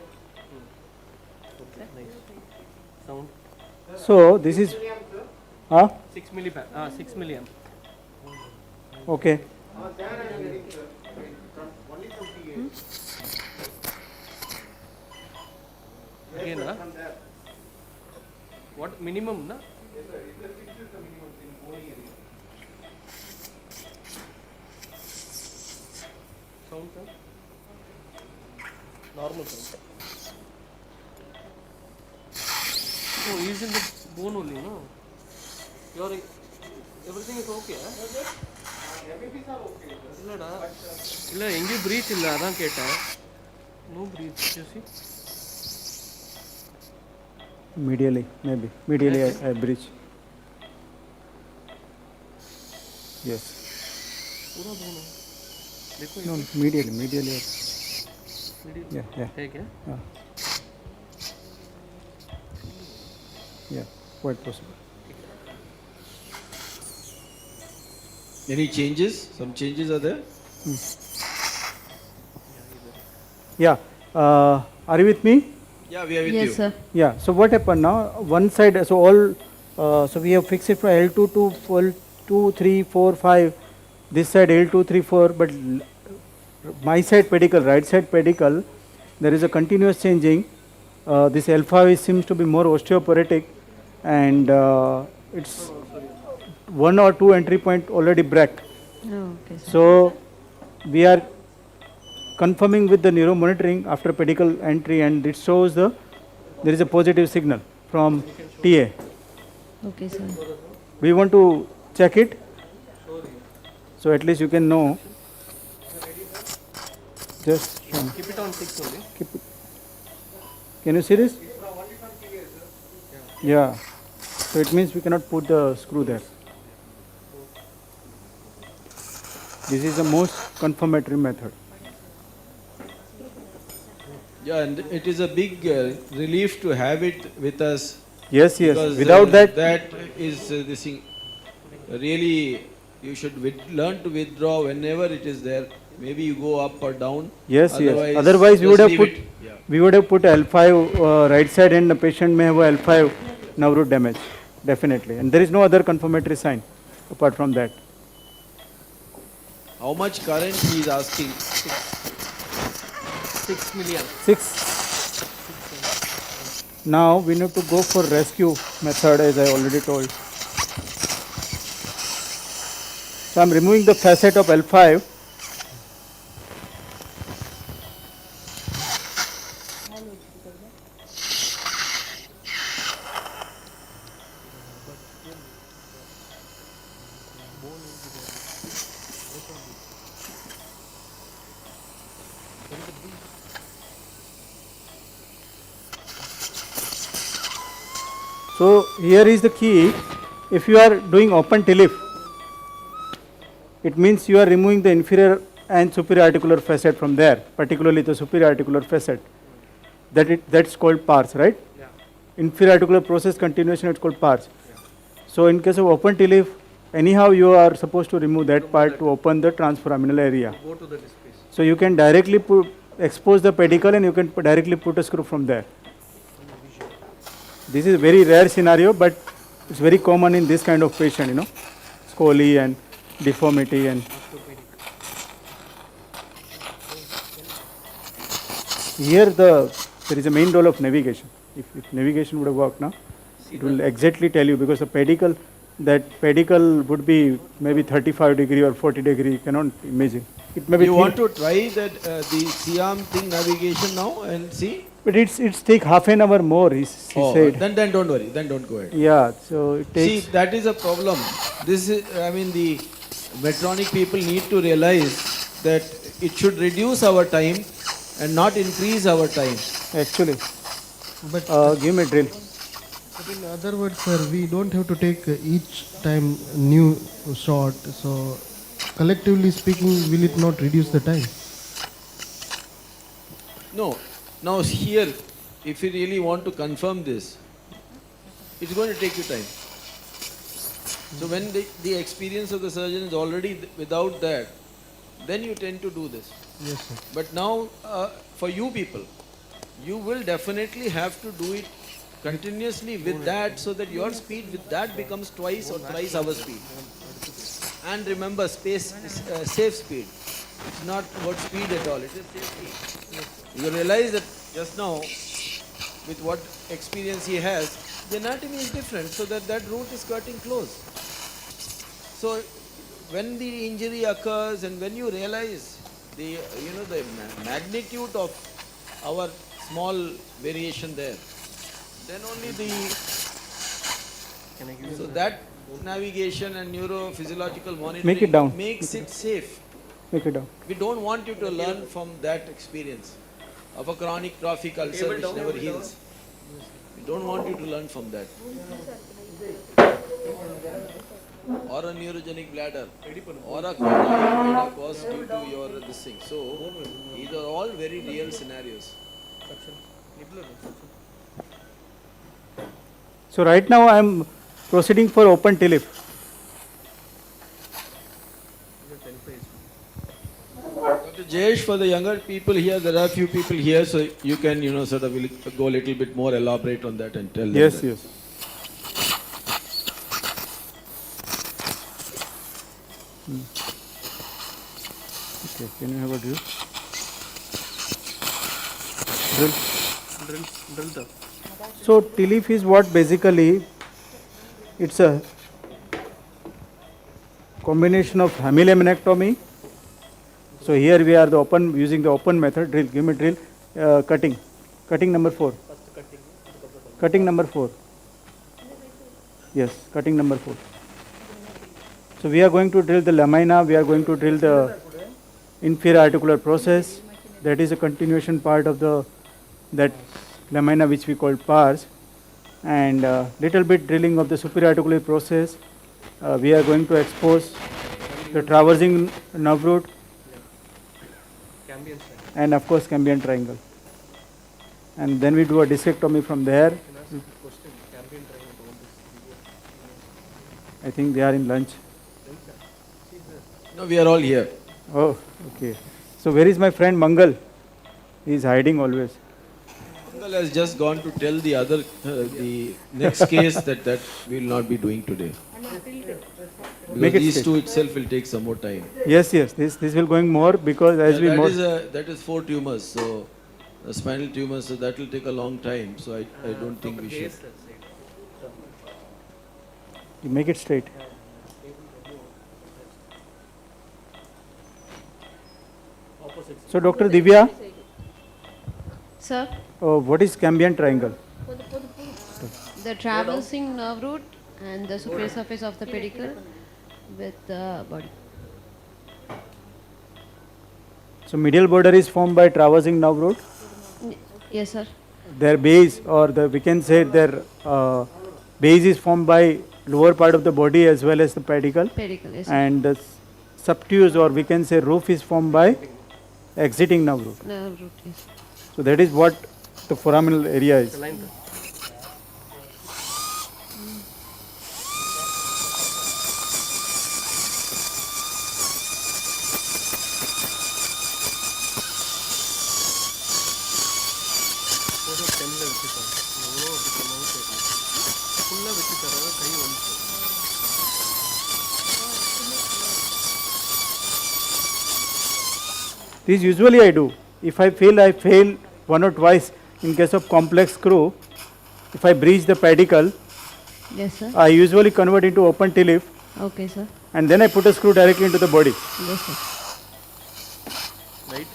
Speaker 4: Nice. Sound.
Speaker 5: So this is,
Speaker 4: 6 milliamp. 6 milliamp.
Speaker 5: okay.
Speaker 4: Again, what minimum, na? Sound, sir? Normal sound. Oh, he's in the bone only, no? Your everything is okay, இல்லடா இல்ல எங்கேயும் breach இல்ல அதான் கேட்டேன் no breach you see
Speaker 5: Medially, maybe. Medially, I breach. Yes.
Speaker 4: पूरा bone है देखो
Speaker 5: No, medially, medially. Yeah, yeah.
Speaker 4: है क्या
Speaker 5: Yeah, quite possible.
Speaker 9: Any changes? Some changes are there?
Speaker 5: Yeah. Are you with me?
Speaker 9: Yeah, we are with
Speaker 14: Yes,
Speaker 9: you.
Speaker 14: sir.
Speaker 5: Yeah. So what happened now? One side. So all. So we have fixed it from L2 to L2, 3, 4, 5. This side L2, 3, 4. But my side pedicle, right side pedicle, there is a continuous changing. This alpha seems to be more osteoporotic, and it's 1 or 2 entry point already break.
Speaker 14: Oh, okay, sir.
Speaker 5: So we are confirming with the neuro monitoring after pedicle entry, and it shows there is a positive signal from TA.
Speaker 14: Okay, sir.
Speaker 5: We want to check it, so at least you can know. Just
Speaker 4: keep it on 6 only
Speaker 5: keep it. Can you see this? Yeah. So it means we cannot put the screw there. This is the most confirmatory method.
Speaker 9: Yeah, and it is a big relief to have it with us.
Speaker 5: Yes, yes.
Speaker 9: Because,
Speaker 5: Without that,
Speaker 9: that is this thing. Really, you should learn to withdraw whenever it is there. Maybe you go up or down.
Speaker 5: yes, yes. Otherwise, we would
Speaker 9: just
Speaker 5: have
Speaker 9: leave
Speaker 5: put
Speaker 9: it. Yeah.
Speaker 5: we would have put L5 right side, and the patient may have a L5 nerve root damage, definitely. And there is no other confirmatory sign apart from that.
Speaker 9: How much current he is asking?
Speaker 4: 6 milliamp
Speaker 5: 6. Now we need to go for rescue method, as I already told. So I am removing the facet of L5. So here is the key. If you are doing open TLIF, it means you are removing the inferior and superior articular facet from there, particularly the superior articular facet. That's called pars, right?
Speaker 4: Yeah.
Speaker 5: Inferior articular process continuation, it's called pars. So in case of open TLIF, anyhow you are supposed to remove that part to open the transforaminal area.
Speaker 4: go to the displace
Speaker 5: So you can directly expose the pedicle, and you can directly put a screw from there. This is a very rare scenario, but it's very common in this kind of patient, scoli and deformity and. Here there is a main role of navigation. If navigation would have worked now, It will exactly tell you, because the pedicle, that pedicle would be maybe 35 degree or 40 degree, you cannot imagine. It may be
Speaker 9: You
Speaker 5: thin,
Speaker 9: want to try that the Siam thing navigation now and see?
Speaker 5: but it's take half an hour more, he said.
Speaker 9: Then don't worry, then don't go ahead.
Speaker 5: Yeah, so it
Speaker 9: See,
Speaker 5: takes.
Speaker 9: that is a problem. This is, I mean, the Medtronic people need to realize that it should reduce our time and not increase our time.
Speaker 5: Actually,
Speaker 15: But
Speaker 5: give me a drill.
Speaker 15: But in other words, sir, we don't have to take each time new shot. So, collectively speaking, will it not reduce the time?
Speaker 9: No. Now here, if you really want to confirm this, it's going to take you time. So when the experience of the surgeon is already without that, then you tend to do this.
Speaker 15: Yes, sir.
Speaker 9: But now, for you people, you will definitely have to do it continuously with that, so that your speed with that becomes twice or thrice our speed. And remember, safe speed. It's not about speed at all, it is safe speed. You realize that just now, with what experience he has, the anatomy is different, so that route is cutting close. So when the injury occurs and when you realize the magnitude of our small variation there, then only so that navigation and neurophysiological monitoring
Speaker 5: Make it down.
Speaker 9: makes it safe.
Speaker 5: Make it down.
Speaker 9: We don't want you to learn from that experience of a chronic trophic ulcer which never heals. We don't want you to learn from that. Or a neurogenic bladder, or a corona cause due to your this thing. So these are all very real scenarios.
Speaker 5: So right now I am proceeding for open TLIF.
Speaker 9: Dr. Jayesh, for the younger people here, there are a few people here, so you can, sort of go a little bit more elaborate on that and tell them.
Speaker 5: Yes,
Speaker 9: that.
Speaker 5: yes. Okay, can you have a drill? Drill. So TLIF is what basically, it's a combination of hemilaminectomy. So here we are using the open method. Drill, give me drill, cutting number 4. Cutting number 4. Yes, cutting number 4. So we are going to drill the lamina, we are going to drill the inferior articular process. That is a continuation part of that lamina which we call pars, and little bit drilling of the superior articular process. We are going to expose the traversing nerve root and of course cambium triangle, and then we do a discectomy from there. I think they are in lunch.
Speaker 9: No, we are all here.
Speaker 5: Oh, okay. So where is my friend Mangal? He is hiding always.
Speaker 9: Mangal has just gone to tell the other, the next case that we will not be doing today.
Speaker 5: Make it
Speaker 9: These
Speaker 5: straight.
Speaker 9: two itself will take some more time.
Speaker 5: Yes, this will going more, because as we more.
Speaker 9: That is 4 tumors, so spinal tumors, so that will take a long time. So I don't think we should.
Speaker 5: You make it straight. So Dr. Divya,
Speaker 14: Sir,
Speaker 5: what is cambium triangle?
Speaker 14: the traversing nerve root and the superior surface of the pedicle with the body.
Speaker 5: So medial border is formed by traversing nerve root.
Speaker 14: Yes, sir.
Speaker 5: Their base, or we can say their base is formed by lower part of the body as well as the pedicle.
Speaker 14: Pedicle, yes, sir.
Speaker 5: And the subtuous, or we can say roof, is formed by exiting nerve root.
Speaker 14: Nerve root, yes.
Speaker 5: So that is what the foraminal area is. This usually I do. If I fail 1 or twice in case of complex screw. If I breach the pedicle,
Speaker 14: Yes, sir.
Speaker 5: I usually convert into open T-leaf
Speaker 14: Okay, sir.
Speaker 5: and then I put a screw directly into the body.
Speaker 14: Yes, sir.
Speaker 4: Right?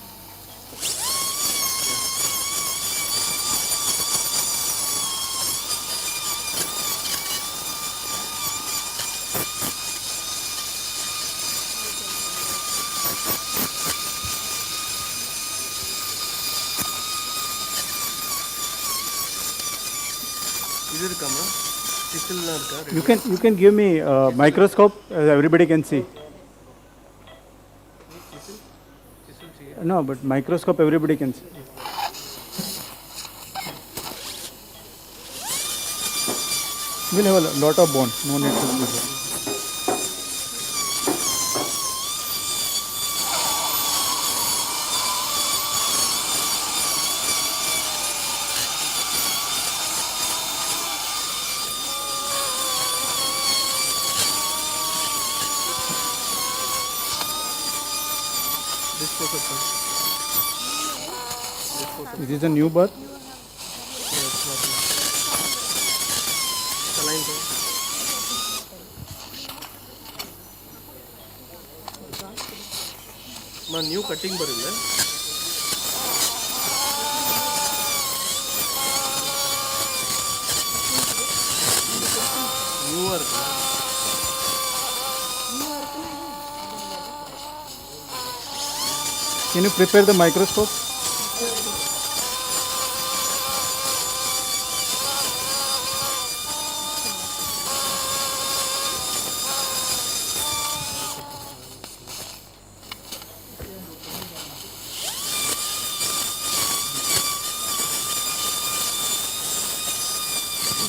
Speaker 4: இது இருக்காமா சிஸ்டம்லாம் இருக்கா
Speaker 5: You can give me microscope, everybody can see. No, but microscope everybody can see. We'll have a lot of bone, no need to see. It is a new birth.
Speaker 4: new cutting ಬರಲ್ಲ new ಇருக்கு
Speaker 5: Can you prepare the microscope?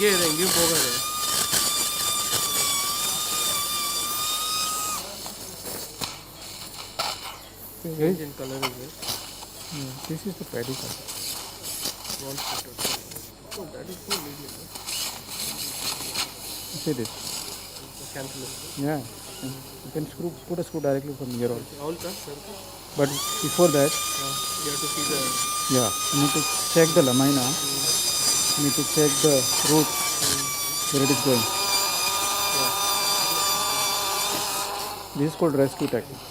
Speaker 4: எங்கேயும் போகாது change in color is it?
Speaker 5: This is the pedicle.
Speaker 4: Oh, that is so medium.
Speaker 5: See this?
Speaker 4: Cancel it.
Speaker 5: Yeah. You can put a screw directly from here also.
Speaker 4: All cut, sir.
Speaker 5: But before that,
Speaker 4: You have to see the
Speaker 5: yeah, you need to check the lamina. You need to check the root where it is going. This is called rescue technique.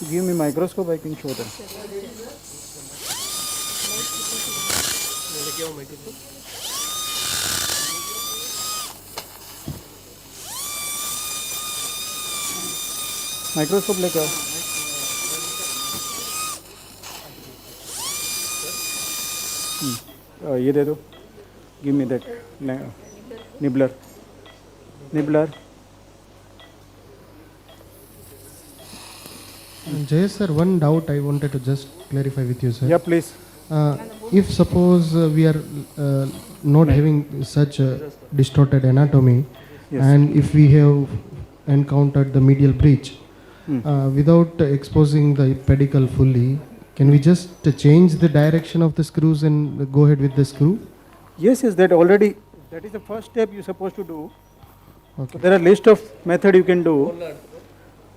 Speaker 5: Give me microscope, I can show them.
Speaker 4: लेके आओ microscope.
Speaker 5: Microscope लेके आओ. ये दे दो. Give me that nibbler. Nibbler.
Speaker 15: Jay sir, one doubt I wanted to just clarify with you, sir.
Speaker 5: Yeah, please.
Speaker 15: If suppose we are not having such a distorted anatomy,
Speaker 5: Yes.
Speaker 15: and if we have encountered the medial breach, without exposing the pedicle fully, can we just change the direction of the screws and go ahead with the screw?
Speaker 5: Yes, that already, that is the first step you're supposed to do.
Speaker 15: Okay.
Speaker 5: So there are list of method you can do.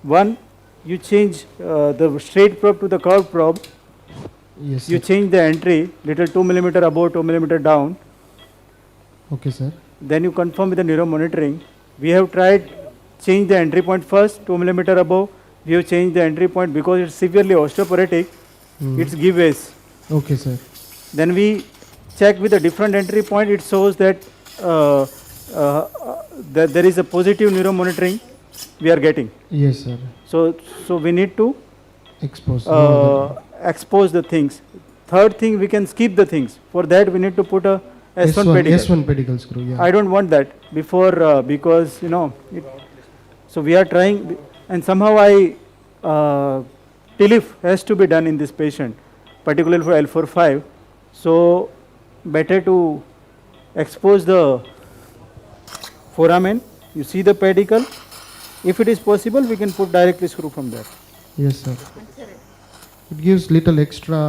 Speaker 5: One, you change the straight probe to the curved probe.
Speaker 15: Yes,
Speaker 5: You
Speaker 15: sir.
Speaker 5: change the entry little 2 millimeter above, 2 millimeter down.
Speaker 15: Okay, sir.
Speaker 5: Then you confirm with the neuromonitoring. We have tried change the entry point first, 2 millimeter above. We have changed the entry point because it's severely osteoporotic. It's giveaways.
Speaker 15: Okay, sir.
Speaker 5: Then we check with a different entry point. It shows that that there is a positive neuromonitoring we are getting.
Speaker 15: Yes, sir.
Speaker 5: So we need to
Speaker 15: Expose.
Speaker 5: expose the things. Third thing, we can skip the things. For that, we need to put a S1 pedicle.
Speaker 15: S1 pedicle screw, yeah.
Speaker 5: I don't want that before because so we are trying, and somehow TLIF has to be done in this patient, particularly for L4-5. So better to expose the foramen. You see the pedicle. If it is possible, we can put directly screw from there.
Speaker 15: Yes, sir. It gives little extra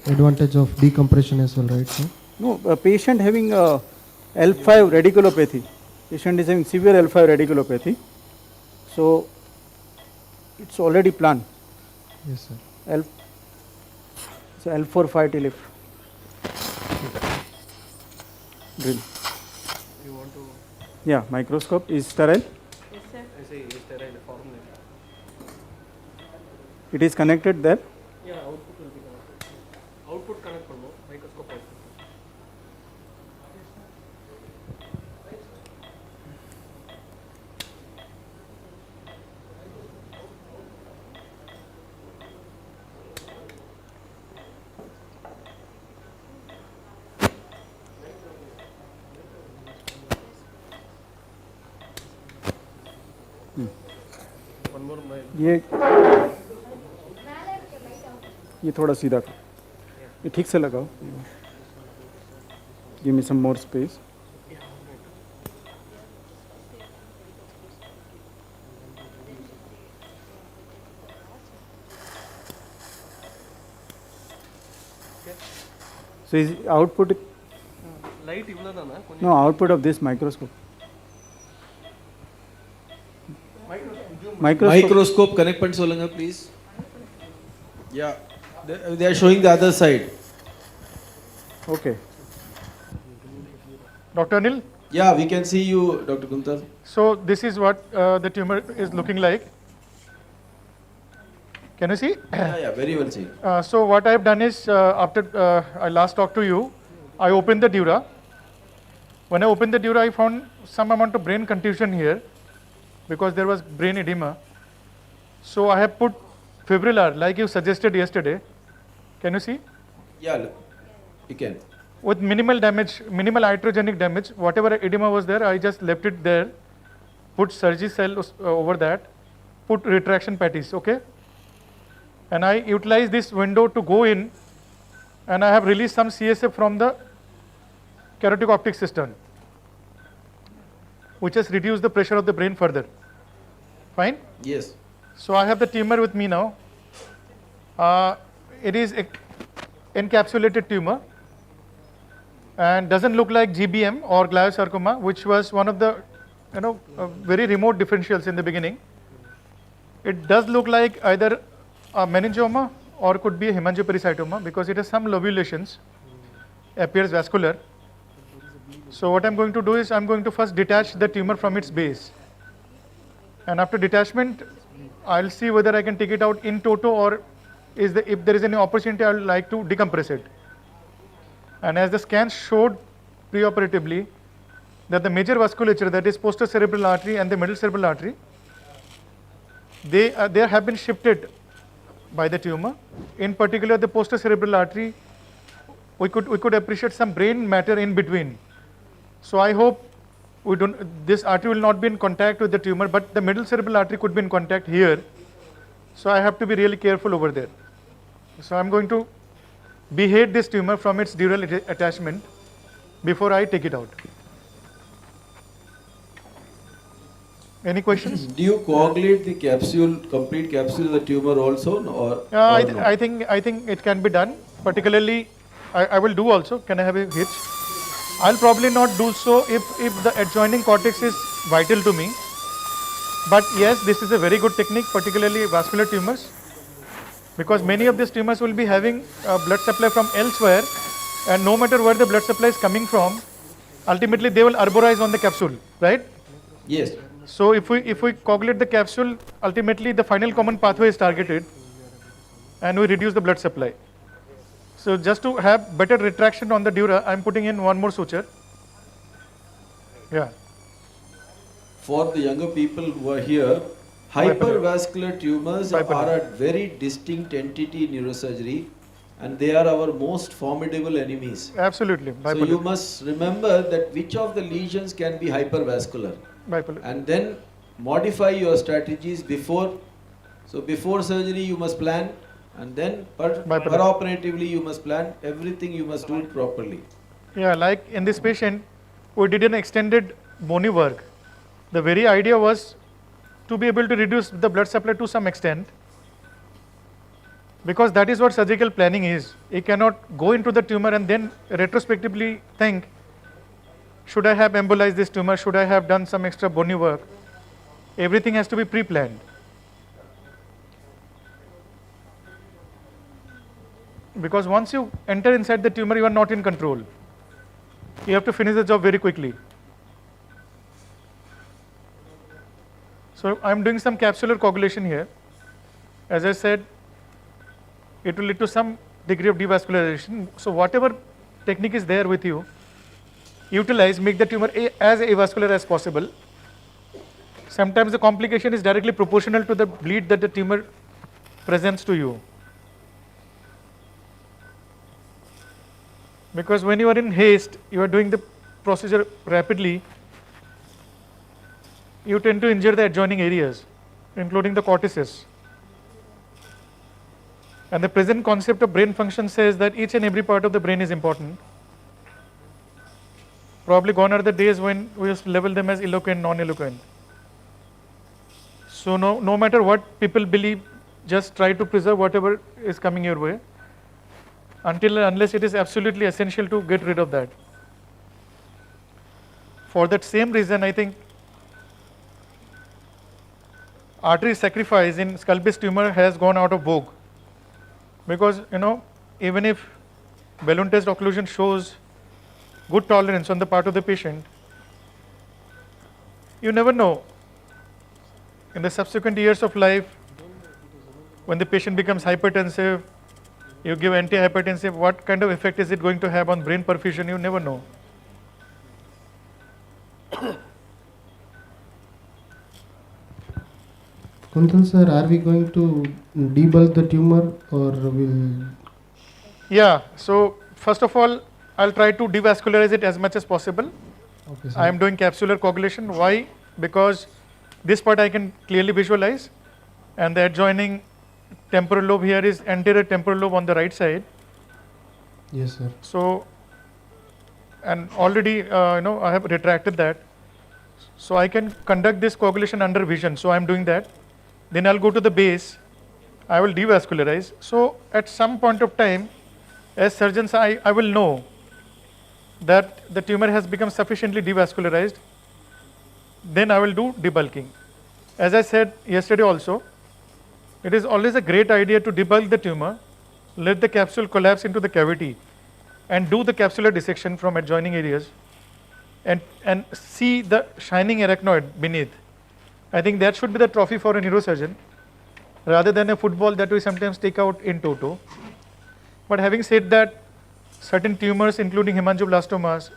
Speaker 15: advantage of decompression as well, right, sir?
Speaker 5: No, a patient having L5 radiculopathy. Patient is having severe L5 radiculopathy. So it's already planned.
Speaker 15: Yes, sir.
Speaker 5: So L4 5 till if drill.
Speaker 4: You want to?
Speaker 5: Yeah, microscope is sterile.
Speaker 7: Yes, sir.
Speaker 4: I say sterile formula.
Speaker 5: It is connected there.
Speaker 4: Yeah, output will be connected. Output connect பண்ணும் microscope output. One more mile.
Speaker 5: ये थोड़ा सीधा कर, ये ठीक से लगाओ. Give me some more space. So is output?
Speaker 4: Light இவ்வளவுதானா?
Speaker 5: No, output of this microscope.
Speaker 9: Microscope connect பண்ணி சொல்லுங்க please. Yeah, they are showing the other side.
Speaker 5: Okay.
Speaker 1: Dr. Anil?
Speaker 9: Yeah, we can see you, Dr. Kuntal.
Speaker 1: So this is what the tumor is looking like. Can you see?
Speaker 9: Yeah, very well seen.
Speaker 1: So what I have done is, after I last talked to you, I opened the dura. When I opened the dura, I found some amount of brain contusion here because there was brain edema. So I have put fibrillar like you suggested yesterday. Can you see?
Speaker 9: Yeah, look, you can.
Speaker 1: With minimal damage, minimal iatrogenic damage, whatever edema was there, I just left it there, put Surgicel over that, put retraction patties, okay? And I utilize this window to go in, and I have released some CSF from the carotid optic system, which has reduced the pressure of the brain further. Fine?
Speaker 9: Yes.
Speaker 1: So I have the tumor with me now. It is a encapsulated tumor and doesn't look like GBM or glioblastoma, which was one of the very remote differentials in the beginning. It does look like either a meningioma or could be a hemangiopericytoma because it has some lobulations, appears vascular. So what I'm going to do is I'm going to first detach the tumor from its base, and after detachment I'll see whether I can take it out in toto or if there is any opportunity I would like to decompress it. And as the scan showed preoperatively that the major vasculature, that is posterior cerebral artery and the middle cerebral artery, they have been shifted by the tumor. In particular, the posterior cerebral artery, we could appreciate some brain matter in between. So I hope this artery will not be in contact with the tumor, but the middle cerebral artery could be in contact here. So I have to be really careful over there. So I'm going to behead this tumor from its dural attachment before I take it out. Any questions?
Speaker 9: Do you coagulate the capsule, complete capsule of the tumor also, or no?
Speaker 1: I think it can be done. Particularly, I will do also. Can I have a hitch? I'll probably not do so if the adjoining cortex is vital to me. But yes, this is a very good technique, particularly vascular tumors, because many of these tumors will be having blood supply from elsewhere, and no matter where the blood supply is coming from, ultimately they will arborize on the capsule, right?
Speaker 9: Yes.
Speaker 1: So if we coagulate the capsule, ultimately the final common pathway is targeted, and we reduce the blood supply. So just to have better retraction on the dura, I am putting in one more suture. Yeah.
Speaker 9: For the younger people who are here, hypervascular tumors are a very distinct entity in neurosurgery, and they are our most formidable enemies.
Speaker 1: Absolutely.
Speaker 9: So you must remember that which of the lesions can be hypervascular, and then modify your strategies before. So before surgery you must plan, and then operatively you must plan everything. You must do it properly.
Speaker 1: Yeah, like in this patient, we did an extended bony work. The very idea was to be able to reduce the blood supply to some extent, because that is what surgical planning is. You cannot go into the tumor and then retrospectively think, should I have embolized this tumor, should I have done some extra bony work? Everything has to be pre-planned. Because once you enter inside the tumor, you are not in control. You have to finish the job very quickly. So I'm doing some capsular coagulation here. As I said, it will lead to some degree of devascularization. So whatever technique is there with you, utilize, make the tumor as avascular as possible. Sometimes the complication is directly proportional to the bleed that the tumor presents to you. Because when you are in haste, you are doing the procedure rapidly, you tend to injure the adjoining areas, including the cortices. And the present concept of brain function says that each and every part of the brain is important. Probably gone are the days when we used to label them as eloquent, non-eloquent. So no matter what people believe, just try to preserve whatever is coming your way, unless it is absolutely essential to get rid of that. For that same reason, I think artery sacrifice in skull-base tumor has gone out of vogue. Because even if balloon test occlusion shows good tolerance on the part of the patient, you never know in the subsequent years of life when the patient becomes hypertensive, you give antihypertensive, what kind of effect is it going to have on brain perfusion? You never know.
Speaker 15: Kuntal sir, are we going to debulk the tumor or will?
Speaker 1: Yeah, so first of all, I'll try to devascularize it as much as possible.
Speaker 15: Okay, sir.
Speaker 1: I am doing capsular coagulation. Why? Because this part I can clearly visualize, and the adjoining temporal lobe here is anterior temporal lobe on the right side.
Speaker 15: Yes, sir.
Speaker 1: So, and already I have retracted that. So I can conduct this coagulation under vision. So I am doing that. Then I'll go to the base. I will devascularize. So at some point of time, as surgeons, I will know that the tumor has become sufficiently devascularized. Then I will do debulking. As I said yesterday also, it is always a great idea to debulk the tumor, let the capsule collapse into the cavity, and do the capsular dissection from adjoining areas, and see the shining arachnoid beneath. I think that should be the trophy for a neurosurgeon, rather than a football that we sometimes take out in toto. But having said that, certain tumors, including hemangioblastomas,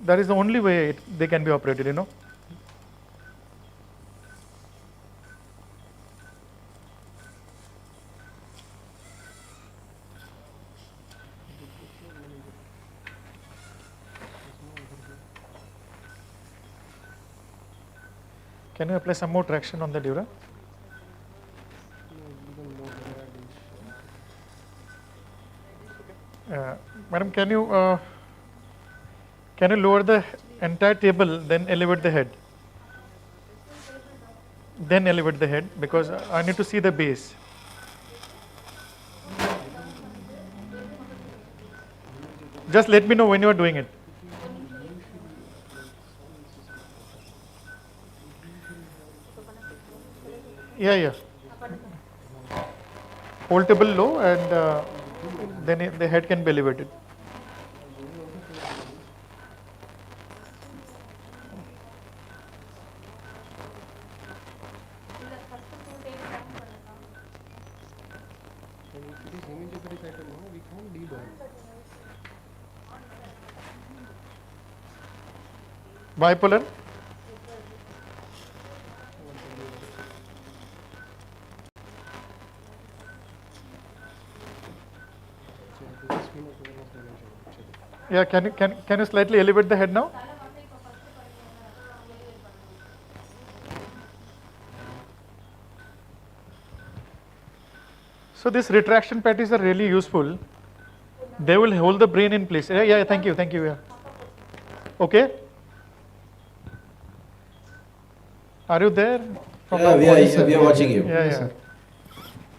Speaker 1: that is the only way they can be operated, Can you apply some more traction on the dura? Madam, can you lower the entire table, then elevate the head? Then elevate the head, because I need to see the base. Just let me know when you are doing it. Yeah. Hold table low, and then the head can be elevated. Bipolar. Yeah, can you slightly elevate the head now? So these retraction patties are really useful. They will hold the brain in place. Yeah, thank you, yeah. Okay? Are you there?
Speaker 9: Yeah, we are watching you.
Speaker 1: Yeah.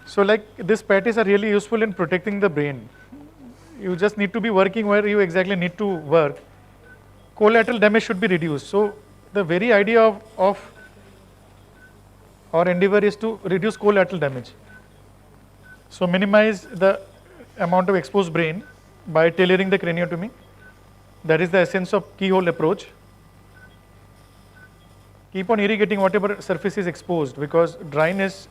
Speaker 1: So like these patties are really useful in protecting the brain. You just need to be working where you exactly need to work. Collateral damage should be reduced. So the very idea of our endeavor is to reduce collateral damage. So minimize the amount of exposed brain by tailoring the craniotomy. That is the essence of keyhole approach. Keep on irrigating whatever surface is exposed, because dryness,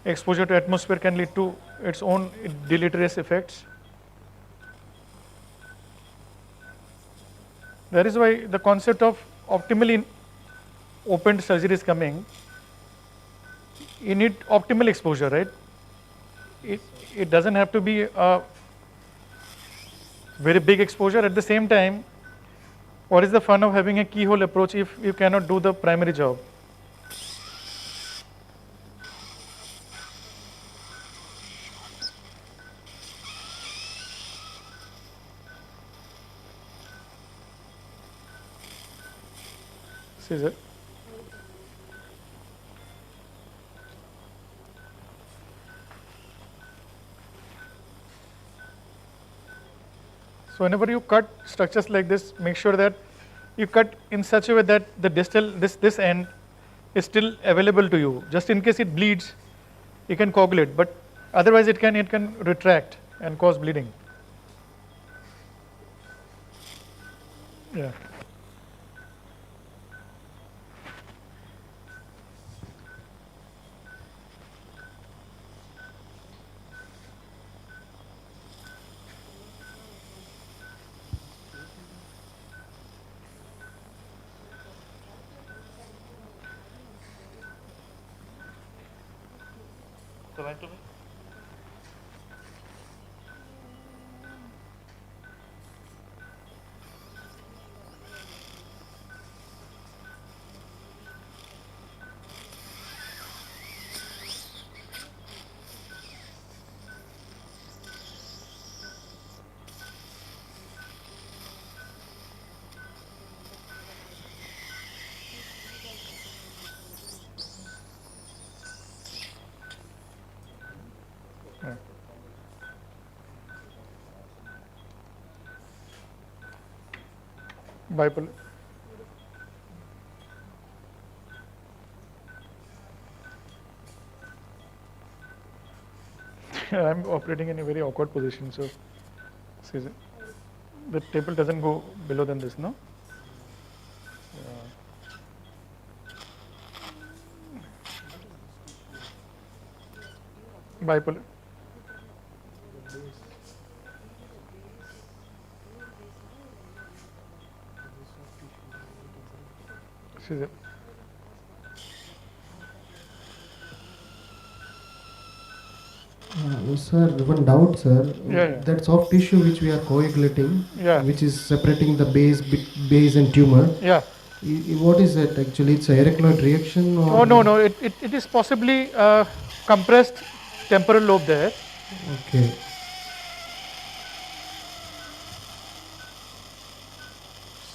Speaker 1: exposure to atmosphere can lead to its own deleterious effects. That is why the concept of optimally opened surgery is coming. You need optimal exposure, right? It doesn't have to be a very big exposure. At the same time, what is the fun of having a keyhole approach if you cannot do the primary job? Scissor. So whenever you cut structures like this, make sure that you cut in such a way that the distal, this end is still available to you. Just in case it bleeds, you can coagulate, but otherwise it can retract and cause bleeding. Yeah. Bipolar. I am operating in a very awkward position, so see, the table doesn't go below than this, no? Bipolar. Scissor.
Speaker 15: Sir, one doubt, sir.
Speaker 1: Yeah.
Speaker 15: That soft tissue which we are coagulating,
Speaker 1: Yeah.
Speaker 15: which is separating the base and tumor.
Speaker 1: Yeah.
Speaker 15: What is that actually? It's a erectoid reaction? Or
Speaker 1: Oh, no. It is possibly compressed temporal lobe there.
Speaker 15: Okay.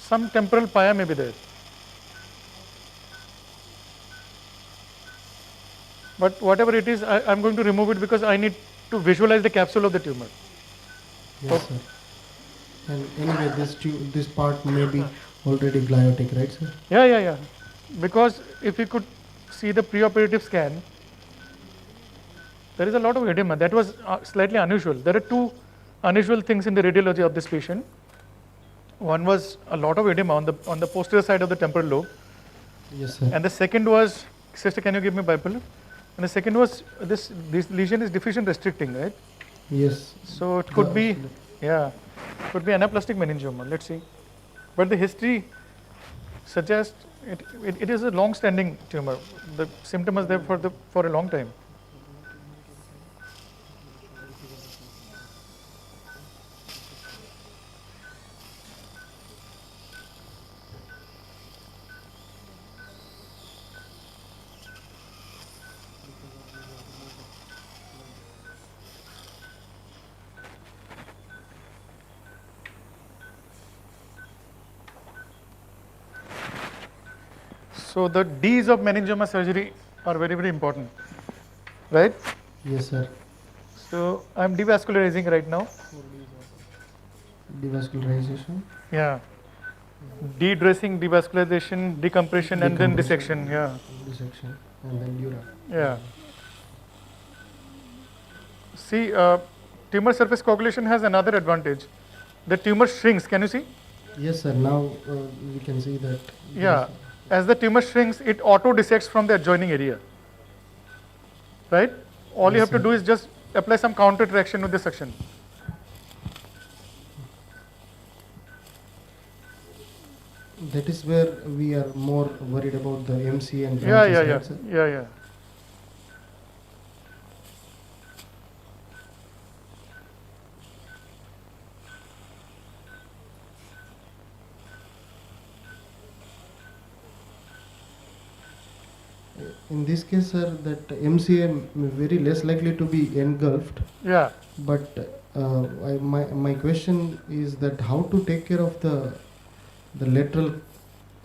Speaker 1: Some temporal pia may be there. But whatever it is, I'm going to remove it because I need to visualize the capsule of the tumor.
Speaker 15: Yes, sir. And anyway, this part may be already gliotic, right, sir?
Speaker 1: Yeah. Because if you could see the preoperative scan, there is a lot of edema. That was slightly unusual. There are two unusual things in the radiology of this patient. One was a lot of edema on the posterior side of the temporal lobe.
Speaker 15: Yes, sir.
Speaker 1: And the second was, sister, can you give me bipolar? And the second was this lesion is diffusion restricting, right?
Speaker 15: Yes.
Speaker 1: So it could be, could be anaplastic meningioma. Let's see. But the history suggests it is a long-standing tumor. The symptom is there for a long time. So the D's of meningioma surgery are very, very important, right?
Speaker 15: Yes, sir.
Speaker 1: So I'm devascularizing right now.
Speaker 15: Devascularization.
Speaker 1: Yeah. De-dressing, devascularization, decompression, and then dissection. Yeah.
Speaker 15: Dissection. and then dura.
Speaker 1: Yeah. See, tumor surface coagulation has another advantage. The tumor shrinks. Can you see?
Speaker 15: Yes, sir. Now we can see that.
Speaker 1: Yeah. As the tumor shrinks, it auto dissects from the adjoining area. Right? All you
Speaker 15: Yes,
Speaker 1: have to
Speaker 15: sir.
Speaker 1: do is just apply some counter traction with the suction.
Speaker 15: That is where we are more worried about the MC and
Speaker 1: Yeah,
Speaker 15: branches,
Speaker 1: yeah,
Speaker 15: right,
Speaker 1: yeah,
Speaker 15: sir?
Speaker 1: yeah, yeah.
Speaker 15: In this case, sir, that MCM very less likely to be engulfed.
Speaker 1: Yeah.
Speaker 15: But my question is that how to take care of the lateral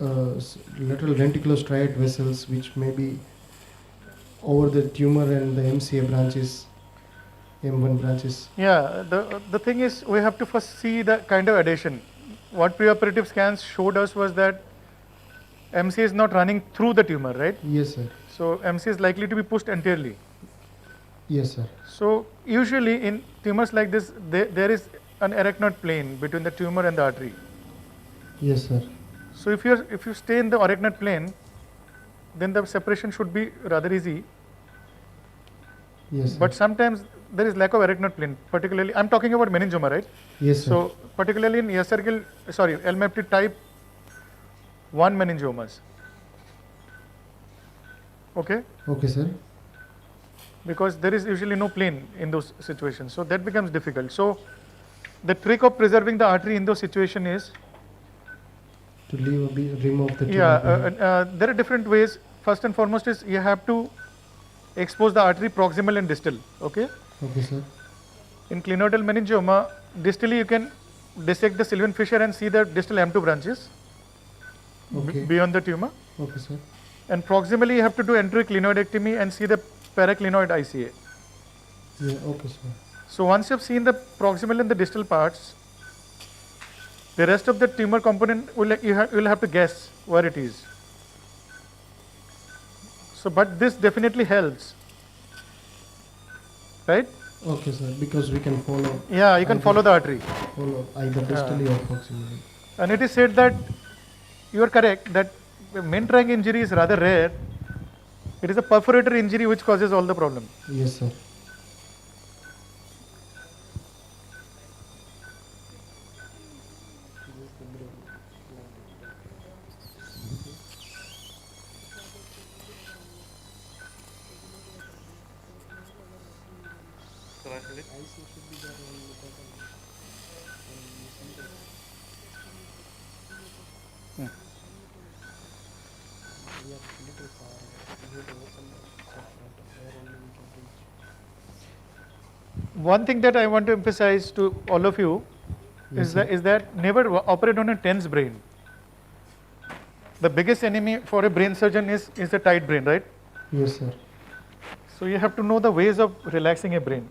Speaker 15: lateral ventriculostriate vessels which may be over the tumor and the MCA branches, M1 branches.
Speaker 1: Yeah, the thing is, we have to first see the kind of adhesion. What preoperative scans showed us was that MC is not running through the tumor, right?
Speaker 15: Yes, sir.
Speaker 1: So MC is likely to be pushed anteriorly.
Speaker 15: Yes, sir.
Speaker 1: So usually in tumors like this, there is an arachnoid plane between the tumor and the artery.
Speaker 15: Yes, sir.
Speaker 1: So if you stay in the arachnoid plane, then the separation should be rather easy.
Speaker 15: Yes, sir.
Speaker 1: But sometimes there is lack of arachnoid plane, particularly, I'm talking about meningioma, right?
Speaker 15: Yes, sir.
Speaker 1: So particularly in LMAPT type 1 meningiomas. Okay?
Speaker 15: Okay, sir.
Speaker 1: Because there is usually no plane in those situations. So that becomes difficult. So the trick of preserving the artery in those situations is
Speaker 15: To remove the tumor.
Speaker 1: yeah, there are different ways. First and foremost is you have to expose the artery proximal and distal. Okay?
Speaker 15: Okay, sir.
Speaker 1: In clinoidal meningioma, distally you can dissect the Sylvian fissure and see the distal M2 branches
Speaker 15: Okay.
Speaker 1: beyond the tumor.
Speaker 15: Okay, sir.
Speaker 1: And proximally you have to do enteroclinoidectomy and see the paraclinoid ICA.
Speaker 15: Yeah, okay, sir.
Speaker 1: So once you have seen the proximal and the distal parts, the rest of the tumor component you will have to guess where it is. So, but this definitely helps, right?
Speaker 15: Okay, sir. Because we can follow.
Speaker 1: Yeah, you can follow the artery.
Speaker 15: Follow either distally or proximally.
Speaker 1: And it is said that you are correct that main trunk injury is rather rare. It is a perforator injury which causes all the problem.
Speaker 15: Yes, sir.
Speaker 1: One thing that I want to emphasize to all of you
Speaker 15: Yes,
Speaker 1: is that never operate on a tense brain. The biggest enemy for a brain surgeon is a tight brain, right?
Speaker 15: Yes, sir.
Speaker 1: So you have to know the ways of relaxing a brain.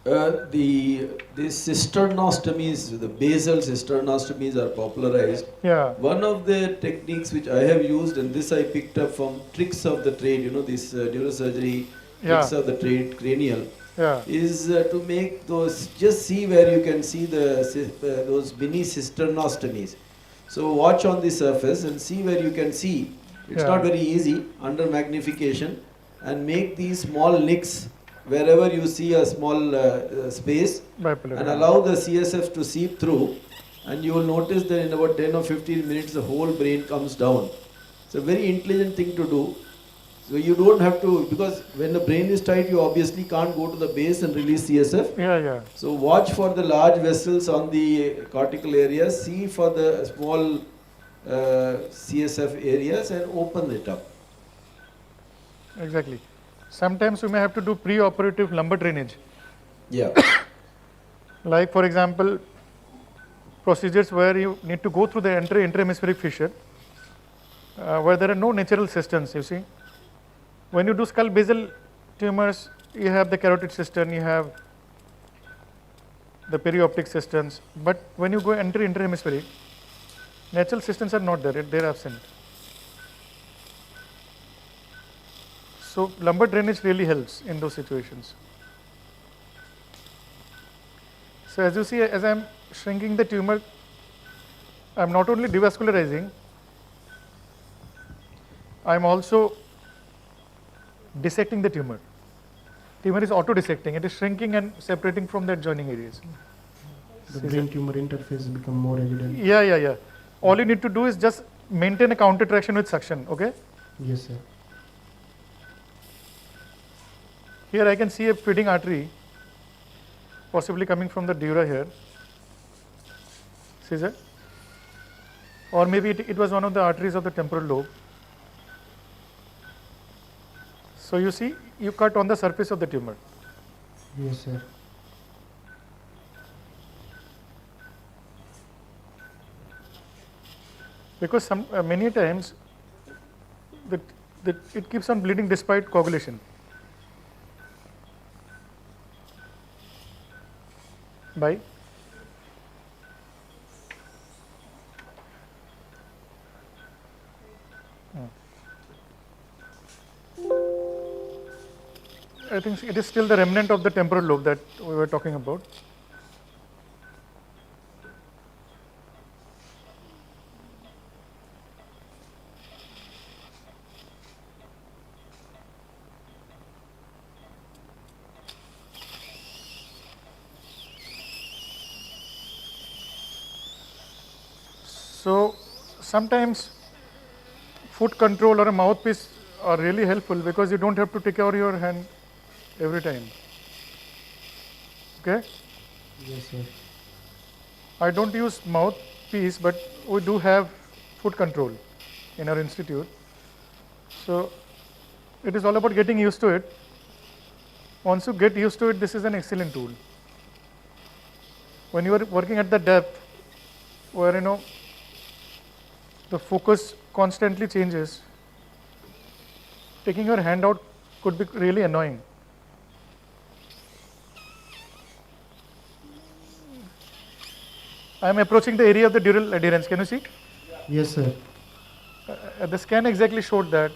Speaker 12: The cisternostomies, the basal cisternostomies are popularized.
Speaker 1: Yeah.
Speaker 12: One of the techniques which I have used, and this I picked up from tricks of the trade, you know, this neurosurgery tricks of the trade, cranial, is to make those, just see where you can see those mini cisternostomies. So watch on the surface and see where you can see. It's not very easy under magnification, and make these small nicks wherever you see a small space, and allow the CSF to seep through, and you will notice that in about 10 or 15 minutes the whole brain comes down. It's a very intelligent thing to do. So you don't have to, because when the brain is tight, you obviously can't go to the base and release CSF.
Speaker 1: Yeah.
Speaker 12: So watch for the large vessels on the cortical area, see for the small CSF areas and open it up.
Speaker 1: Exactly. Sometimes you may have to do pre-operative lumbar drainage.
Speaker 12: Yeah.
Speaker 1: Like for example, procedures where you need to go through the intrahemispheric fissure, where there are no natural cisterns, you see. When you do skull basal tumors, you have the carotid cistern, you have the perioptic cisterns, but when you go intrahemispheric, natural cisterns are not there, they are absent. So lumbar drainage really helps in those situations. So as you see, as I am shrinking the tumor, I am not only devascularizing, I am also dissecting the tumor. Tumor is auto-dissecting, it is shrinking and separating from the adjoining areas.
Speaker 15: The brain tumor interface become more evident.
Speaker 1: Yeah. All you need to do is just maintain a counter traction with suction, okay?
Speaker 15: Yes, sir.
Speaker 1: Here I can see a feeding artery, possibly coming from the dura here. See that? Or maybe it was one of the arteries of the temporal lobe. So you see, you cut on the surface of the tumor.
Speaker 15: Yes, sir.
Speaker 1: Because many times it keeps on bleeding despite coagulation. By I think it is still the remnant of the temporal lobe that we were talking about. So sometimes foot control or a mouthpiece are really helpful because you don't have to take out your hand every time. Okay?
Speaker 15: Yes, sir.
Speaker 1: I don't use mouthpiece, but we do have foot control in our institute. So it is all about getting used to it. Once you get used to it, this is an excellent tool. When you are working at the depth where the focus constantly changes, taking your hand out could be really annoying. I am approaching the area of the dural adherence. Can you see?
Speaker 15: Yes, sir.
Speaker 1: The scan exactly showed that.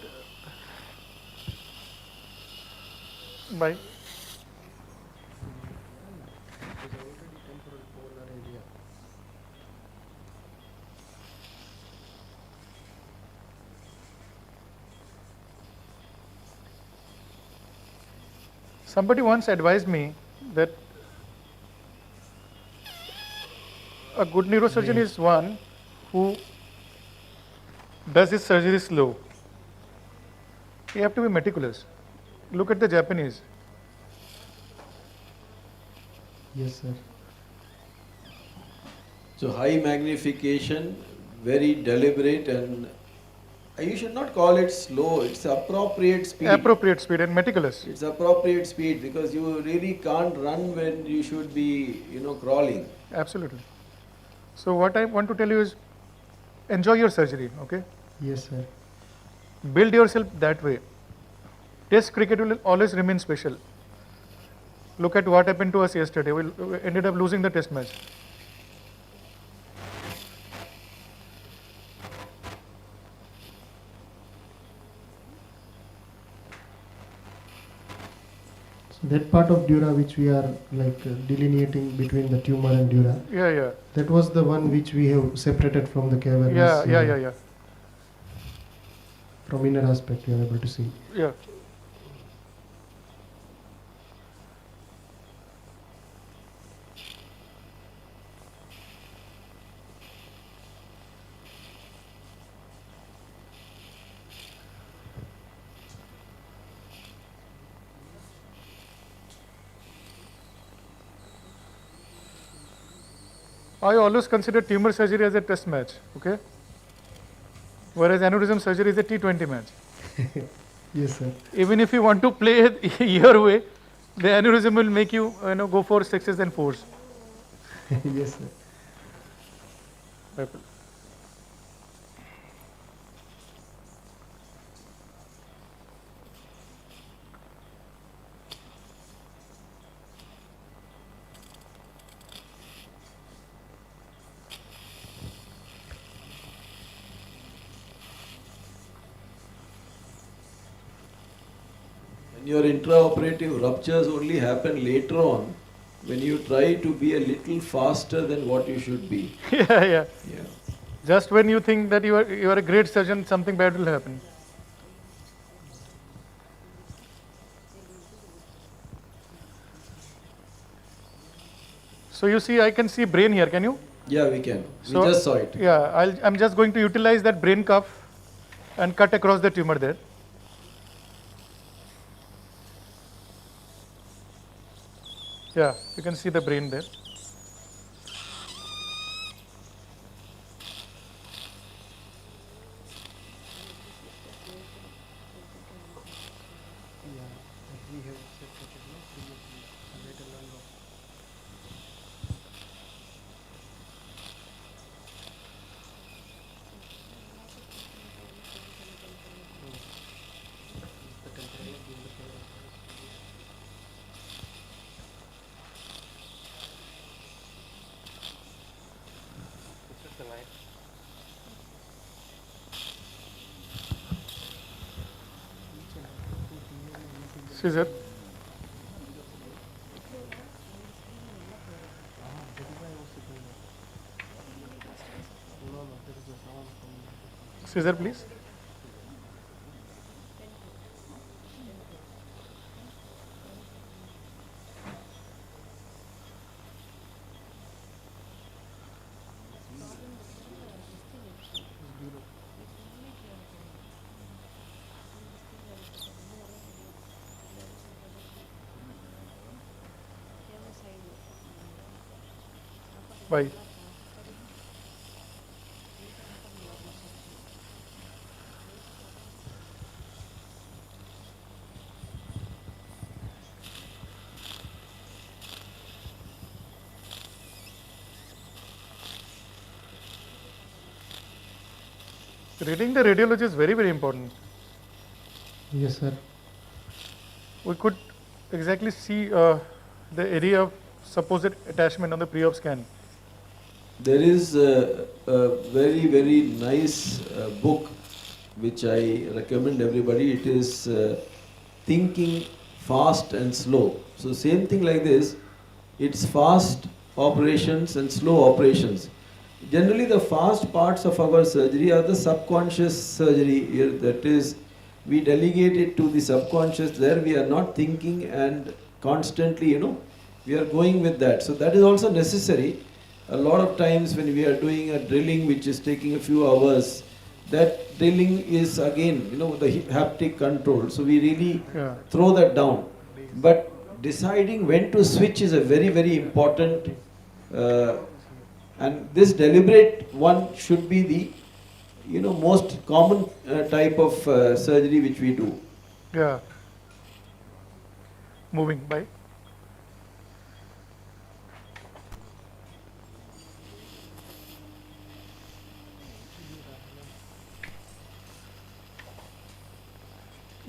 Speaker 1: By somebody once advised me that a good neurosurgeon is one who does his surgery slow. You have to be meticulous. Look at the Japanese.
Speaker 15: Yes, sir.
Speaker 9: So high magnification, very deliberate, and you should not call it slow, it's appropriate speed.
Speaker 1: Appropriate speed and meticulous.
Speaker 9: It's appropriate speed because you really can't run when you should be, crawling.
Speaker 1: Absolutely. So what I want to tell you is enjoy your surgery, okay?
Speaker 15: Yes, sir.
Speaker 1: Build yourself that way. Test cricket will always remain special. Look at what happened to us yesterday. We ended up losing the test match.
Speaker 15: So that part of dura which we are delineating between the tumor and dura.
Speaker 1: Yeah.
Speaker 15: That was the one which we have separated from the cavernous.
Speaker 1: Yeah.
Speaker 15: From inner aspect you are able to see.
Speaker 1: Yeah. I always consider tumor surgery as a test match, okay? Whereas aneurysm surgery is a T20 match.
Speaker 15: Yes, sir.
Speaker 1: Even if you want to play it your way, the aneurysm will make you, go for 6s and 4s.
Speaker 15: Yes, sir.
Speaker 12: your intraoperative ruptures only happen later on when you try to be a little faster than what you should be.
Speaker 1: Yeah.
Speaker 12: Yeah.
Speaker 1: Just when you think that you are a great surgeon, something bad will happen. So you see, I can see brain here. Can you?
Speaker 12: Yeah, we can.
Speaker 1: So,
Speaker 12: we just saw it.
Speaker 1: Yeah, I'm just going to utilize that brain cuff and cut across the tumor there. Yeah, you can see the brain there. Scissor. Scissor, please. Bye. Reading the radiology is very, very important.
Speaker 15: Yes, sir.
Speaker 1: We could exactly see the area of supposed attachment on the pre-op scan.
Speaker 12: There is a very, very nice book which I recommend everybody. It is Thinking Fast and Slow. So same thing like this, it's fast operations and slow operations. Generally the fast parts of our surgery are the subconscious surgery. That is, we delegate it to the subconscious. There we are not thinking and constantly, we are going with that. So that is also necessary. A lot of times when we are doing a drilling which is taking a few hours, that drilling is again, the haptic control. So we really throw that down. But deciding when to switch is a very, very important, and this deliberate one should be the, most common type of surgery which we do.
Speaker 1: Yeah. Moving by.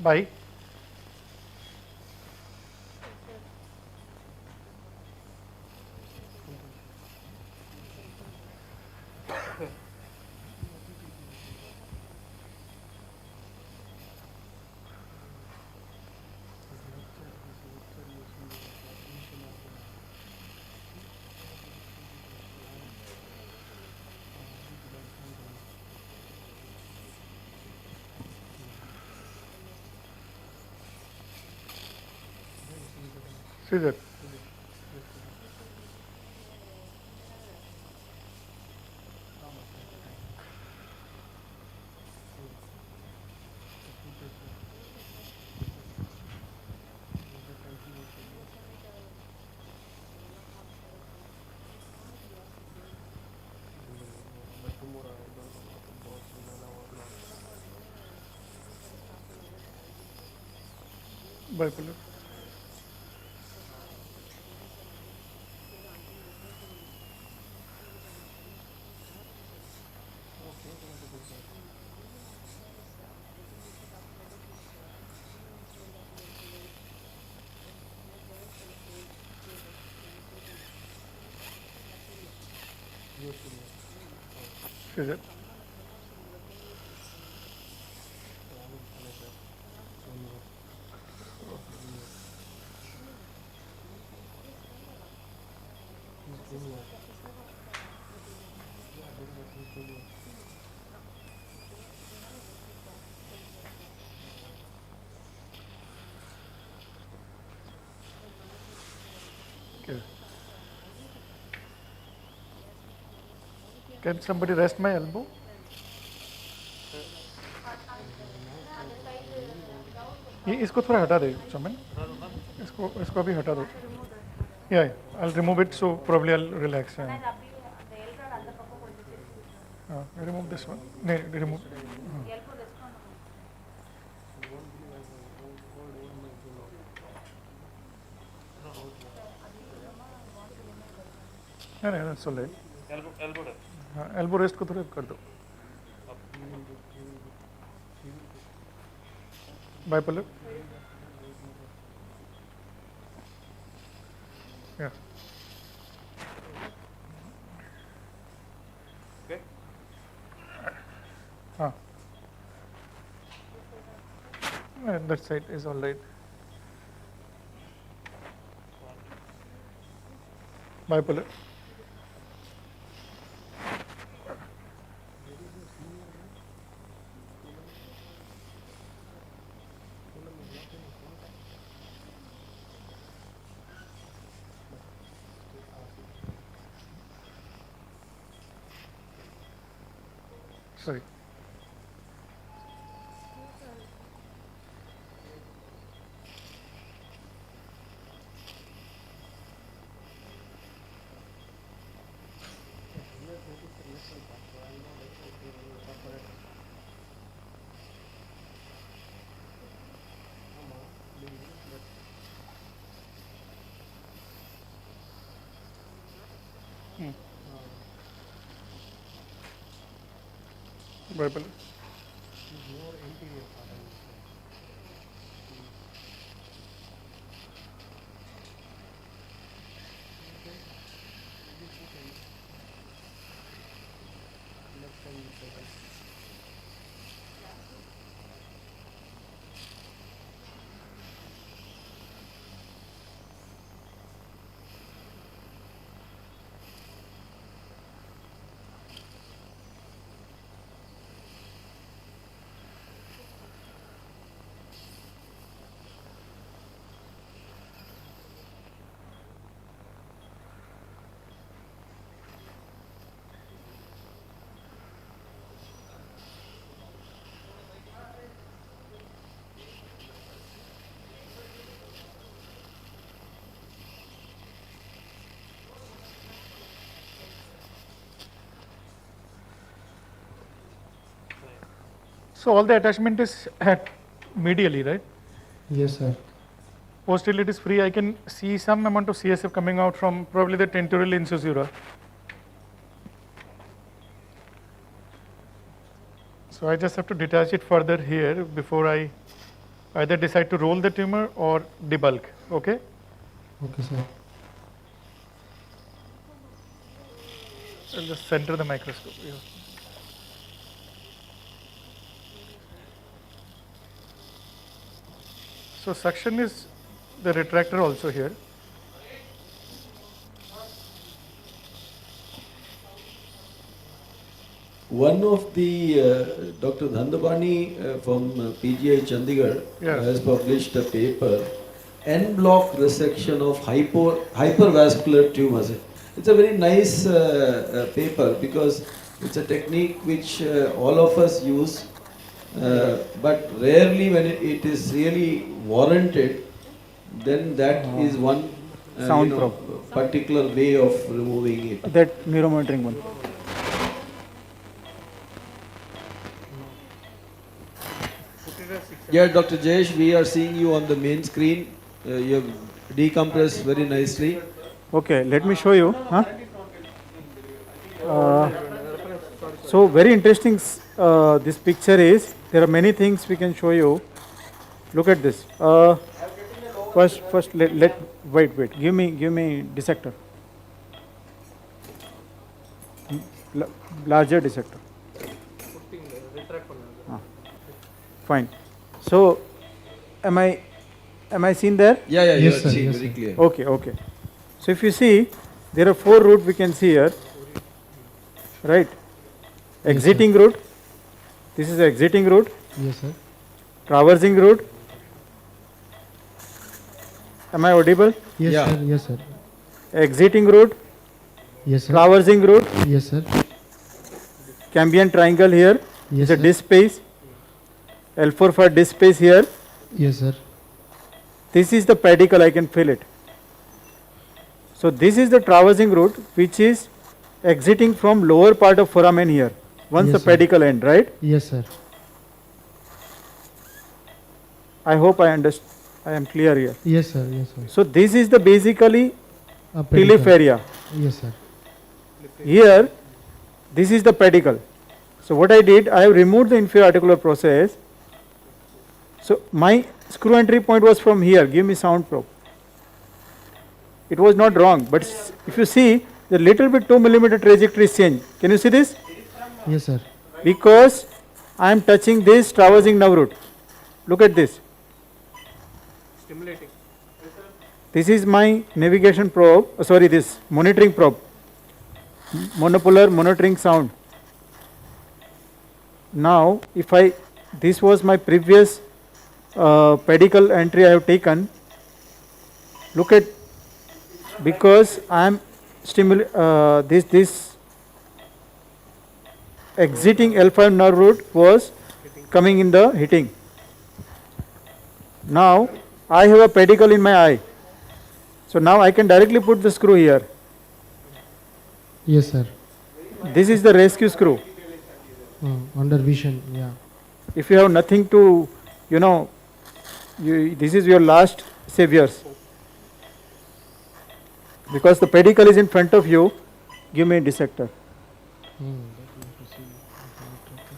Speaker 1: Bye. Scissor. Bipolar. Scissor. Can somebody rest my elbow? ये इसको थोड़ा हटा दे चमन इसको अभी हटा दो yeah I'll remove it so probably I'll relax remove this one no, remove no that's all right elbow rest को थोड़ा कर दो bipolar yeah
Speaker 4: Okay.
Speaker 1: And that side is all right bipolar sorry bipolar So all the attachment is at medially, right?
Speaker 15: Yes, sir.
Speaker 1: Posteriorly it is free. I can see some amount of CSF coming out from probably the tentorial incisura. So I just have to detach it further here before I either decide to roll the tumor or debulk. Okay?
Speaker 15: Okay, sir.
Speaker 1: I'll just center the microscope. Yeah. So suction is the retractor also here.
Speaker 12: One of the Dr. Dhandabani from PGI Chandigarh has published a paper, en-bloc resection of hypervascular tumors. It's a very nice paper because it's a technique which all of us use, but rarely when it is really warranted, then that is one particular way of removing it.
Speaker 5: That neuromonitoring one.
Speaker 12: Yeah, Dr. Jayesh, we are seeing you on the main screen. You have decompressed very nicely.
Speaker 5: Okay, let me show you. So very interesting. This picture is. There are many things we can show you. Look at this. First, wait. Give me dissector. Larger dissector. Fine. So, am I seen there?
Speaker 12: Yeah,
Speaker 15: Yes,
Speaker 12: you
Speaker 15: sir,
Speaker 12: are seeing
Speaker 15: yes,
Speaker 12: very
Speaker 15: sir.
Speaker 12: clear.
Speaker 5: Okay. So if you see, there are 4 routes we can see here. Right? Exiting route. This is the exiting route.
Speaker 15: Yes, sir.
Speaker 5: Traversing route. Am I audible?
Speaker 15: Yes,
Speaker 12: Yeah.
Speaker 15: sir. Yes, sir.
Speaker 5: Exiting route.
Speaker 15: Yes, sir.
Speaker 5: Traversing route.
Speaker 15: Yes, sir.
Speaker 5: Cambian triangle here.
Speaker 15: Yes,
Speaker 5: Is a
Speaker 15: sir.
Speaker 5: disc space. L4 for disc space here.
Speaker 15: Yes, sir.
Speaker 5: This is the pedicle, I can feel it. So this is the traversing route which is exiting from lower part of foramen here, once
Speaker 15: Yes,
Speaker 5: the
Speaker 15: sir.
Speaker 5: pedicle end, right?
Speaker 15: Yes, sir.
Speaker 5: I hope I am clear here.
Speaker 15: Yes, sir. Yes, sir.
Speaker 5: So this is the basically
Speaker 15: A
Speaker 5: Tilif
Speaker 15: pedicle.
Speaker 5: area.
Speaker 15: Yes, sir.
Speaker 5: Here, this is the pedicle. So what I did, I have removed the inferior articular process. So my screw entry point was from here. Give me sound probe. It was not wrong, but if you see, the little bit 2 millimeter trajectory is changed. Can you see this?
Speaker 15: Yes, sir.
Speaker 5: Because I am touching this traversing nerve root. Look at this.
Speaker 3: Stimulating.
Speaker 5: This is my navigation probe, this monitoring probe. Monopolar monitoring sound. Now, if this was my previous pedicle entry I have taken. Look at, because I am this exiting L5 nerve root was coming in the hitting. Now I have a pedicle in my eye. So now I can directly put the screw here.
Speaker 15: Yes, sir.
Speaker 5: This is the rescue screw.
Speaker 15: Under vision, yeah.
Speaker 5: If you have nothing to, this is your last saviors. Because the pedicle is in front of you, give me a dissector.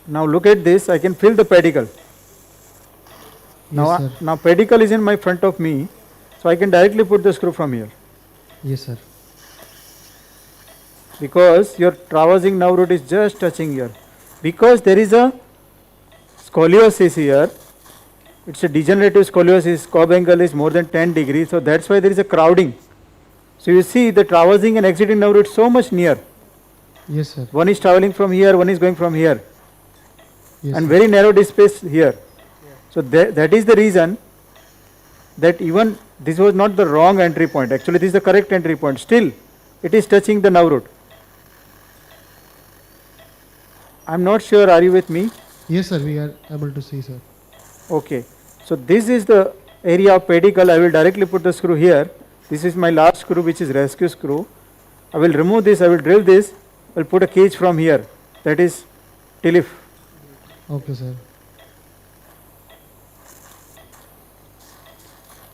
Speaker 5: Now look at this, I can feel the pedicle. Now,
Speaker 15: Yes, sir.
Speaker 5: now pedicle is in my front of me, so I can directly put the screw from here.
Speaker 15: Yes, sir.
Speaker 5: Because your traversing nerve root is just touching here. Because there is a scoliosis here, it's a degenerative scoliosis, Cobb angle is more than 10 degrees, so that's why there is a crowding. So you see the traversing and exiting nerve root so much near.
Speaker 15: Yes, sir.
Speaker 5: One is traveling from here, one is going from here.
Speaker 15: Yes,
Speaker 5: And
Speaker 15: sir.
Speaker 5: very narrow disc space here. So that is the reason that even this was not the wrong entry point. Actually, this is the correct entry point. Still, it is touching the nerve root. I am not sure, are you with me?
Speaker 15: Yes, sir. We are able to see, sir.
Speaker 5: Okay. So this is the area of pedicle. I will directly put the screw here. This is my last screw, which is rescue screw. I will remove this. I will drill this. I will put a cage from here. That is Tilif.
Speaker 15: Okay, sir.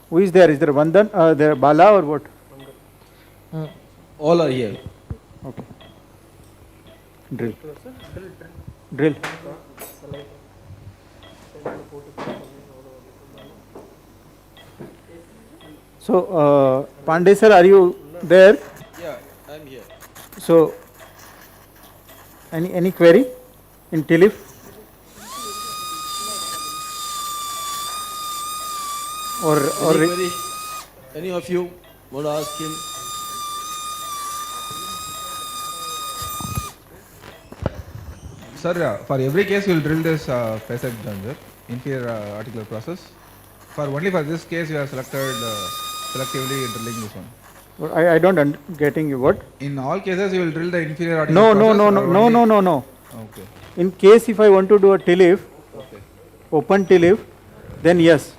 Speaker 5: Who is there? Is there Vandan? There Bala or what?
Speaker 9: All are here.
Speaker 5: Okay. Drill. Drill. So, Pandey sir, are you there?
Speaker 9: Yeah, I am here.
Speaker 5: So, any query in Tilif?
Speaker 9: Any query? Any of you want to ask him?
Speaker 17: Sir, for every case we will drill this facet joint, inferior articular process. Only for this case we have selected selectively drilling this one.
Speaker 5: I don't getting you. What?
Speaker 17: In all cases you will drill the inferior articular process?
Speaker 5: No.
Speaker 17: Okay.
Speaker 5: In case if I want to do a Tilif, open Tilif, then yes.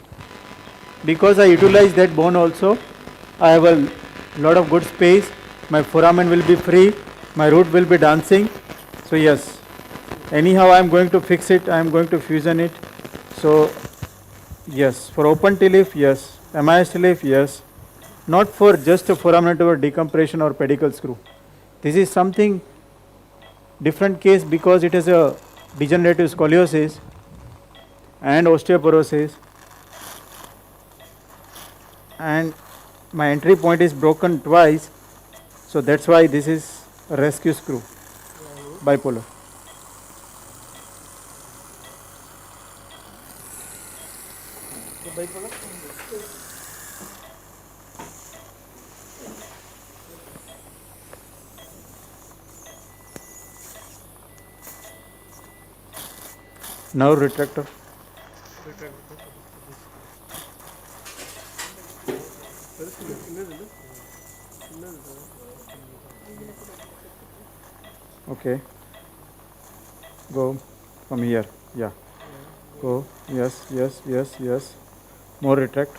Speaker 5: Because I utilize that bone also, I have a lot of good space, my foramen will be free, my root will be dancing, so yes. Anyhow I am going to fix it, I am going to fusion it, so yes. For open Tilif, yes. MIS Tilif, yes. Not for just a foramen decompression or pedicle screw. This is something different case because it has a degenerative scoliosis and osteoporosis, and my entry point is broken twice, so that's why this is a rescue screw, bipolar. Now retractor. Okay. Go from here. Yeah. Go. Yes, yes, yes, yes. More retract.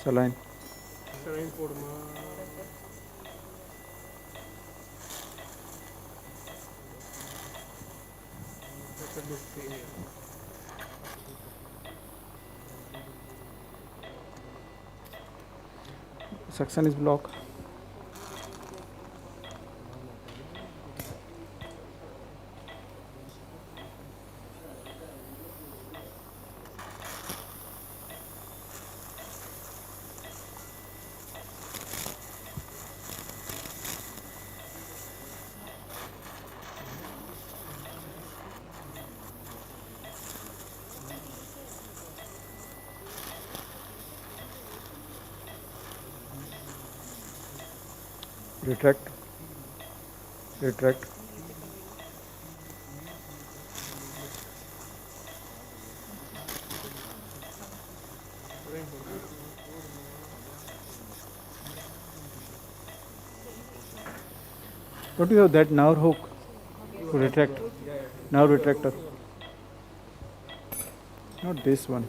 Speaker 5: Saline. Suction is blocked. Retract. Retract. Don't you have that nerve hook to retract? Nerve retractor. Not this one.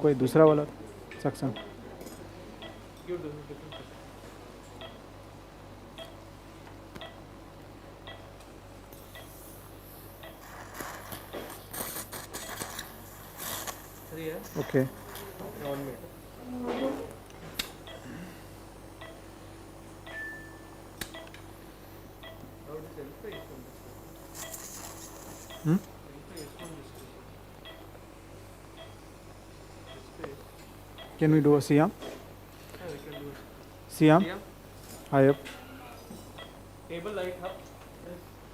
Speaker 5: कोई दूसरा वाला suction. Okay. Hmm? Can we do a Siam? Siam? High up.
Speaker 4: Table light up.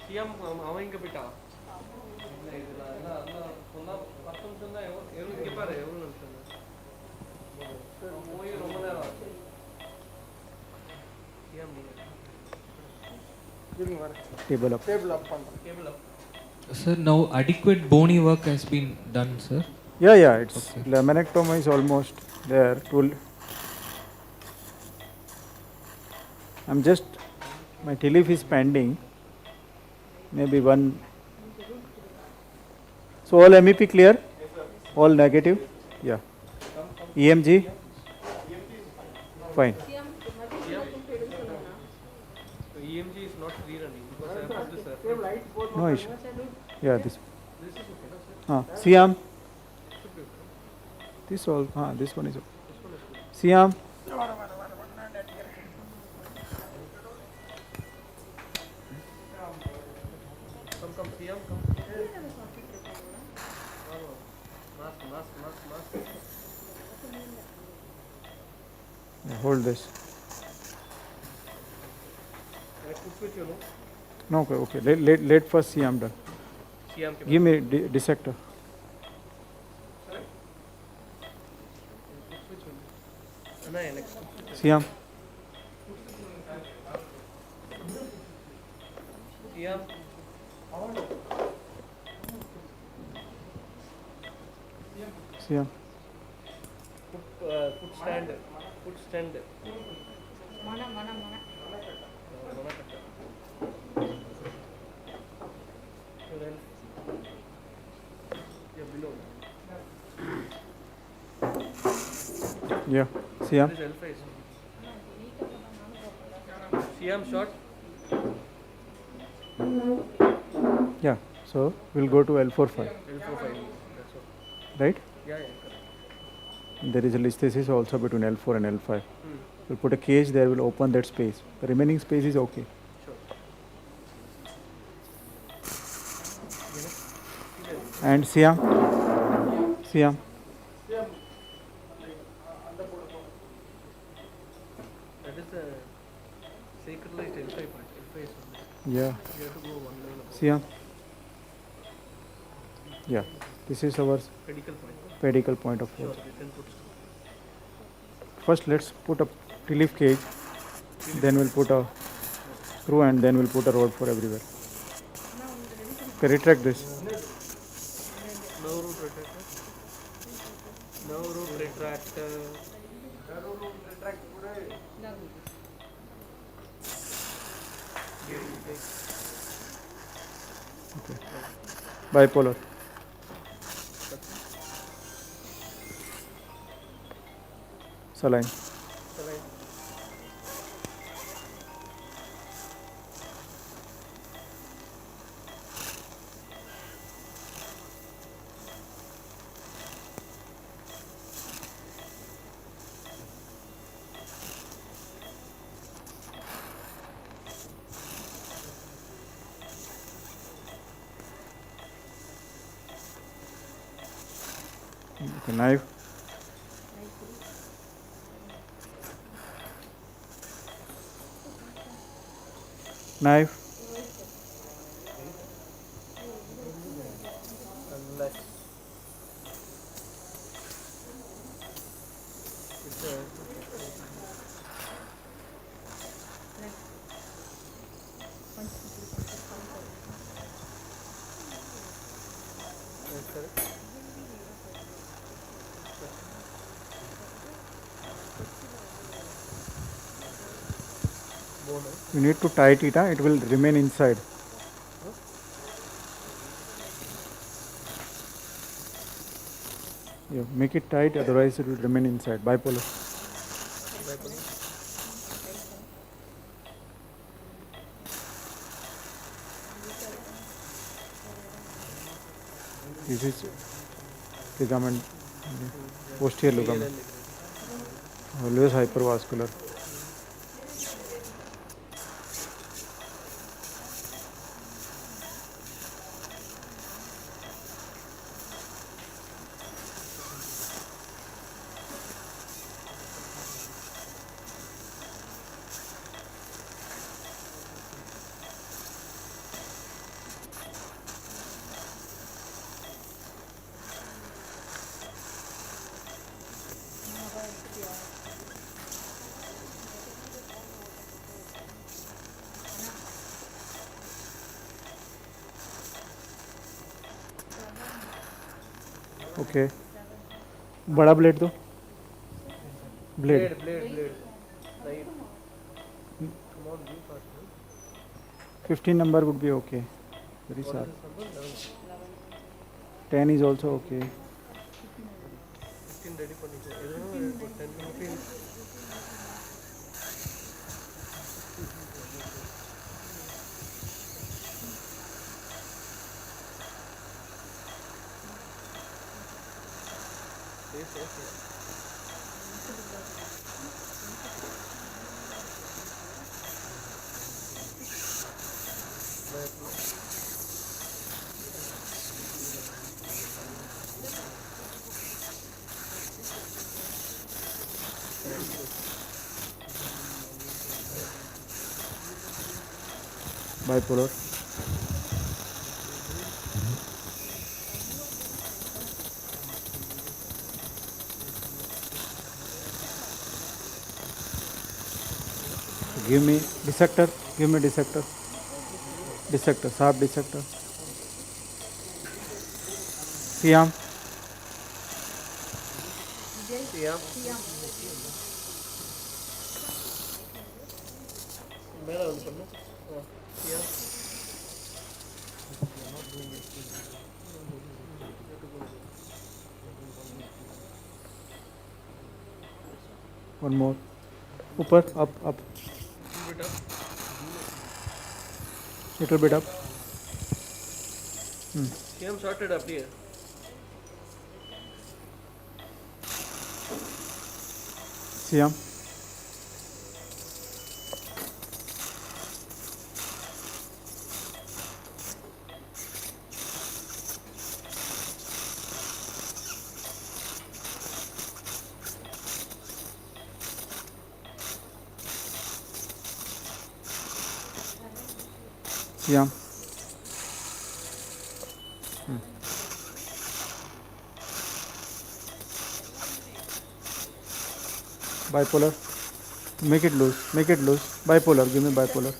Speaker 4: Siam awainga bita.
Speaker 5: Table up.
Speaker 4: Table up.
Speaker 16: Sir, now adequate bony work has been done, sir.
Speaker 5: Yeah, it's laminectomy is almost there. I'm just, my TLIF is pending. Maybe one. So all MEP clear? All negative? Yeah. EMG? Fine.
Speaker 4: EMG is not free running because I have put this.
Speaker 5: No issue. Yeah, this. Siam? This all, this one is okay. Siam?
Speaker 4: Come, Siam, come. Mask.
Speaker 5: Hold this. No, okay. Let first Siam done. Give me dissector. Siam. Siam.
Speaker 4: Put stand.
Speaker 5: Yeah. Siam.
Speaker 4: Siam short.
Speaker 5: Yeah. So we'll go to L45.
Speaker 4: L45. That's all.
Speaker 5: Right?
Speaker 4: Yeah, correct.
Speaker 5: There is a listhesis also between L4 and L5. We'll put a cage there, we'll open that space. The remaining space is okay.
Speaker 4: Sure.
Speaker 5: And Siam? Siam?
Speaker 4: That is the sacralized L5 part. L5 is on this.
Speaker 5: Yeah.
Speaker 4: You have to go one level above.
Speaker 5: Siam? Yeah. This is our pedicle point of force.
Speaker 4: Sure, you can put.
Speaker 5: First let's put a TLIF cage, then we'll put a screw and then we'll put a rod for everywhere. Okay, retract this.
Speaker 4: No root retractor.
Speaker 5: Okay. Bipolar. Saline. Okay, knife. Knife. You need to tight it, it will remain inside. Yeah, make it tight, otherwise it will remain inside. Bipolar. This is ligament, posterior ligament. Always hypervascular. Okay. बड़ा blade दो. Blade.
Speaker 3: Blade.
Speaker 5: 15 number would be okay. Very sharp. 10 is also okay.
Speaker 3: 15 ready பண்ணிட்டேன். 10 15.
Speaker 5: Bipolar. Give me dissector. Give me dissector. Dissector. Sharp dissector. Siam.
Speaker 3: மேல வந்து பண்ணு.
Speaker 5: One more. Upper, up. Little bit up.
Speaker 3: Siam shorted up here.
Speaker 5: Siam. Siam. Bipolar. Make it loose. Bipolar. Give me bipolar.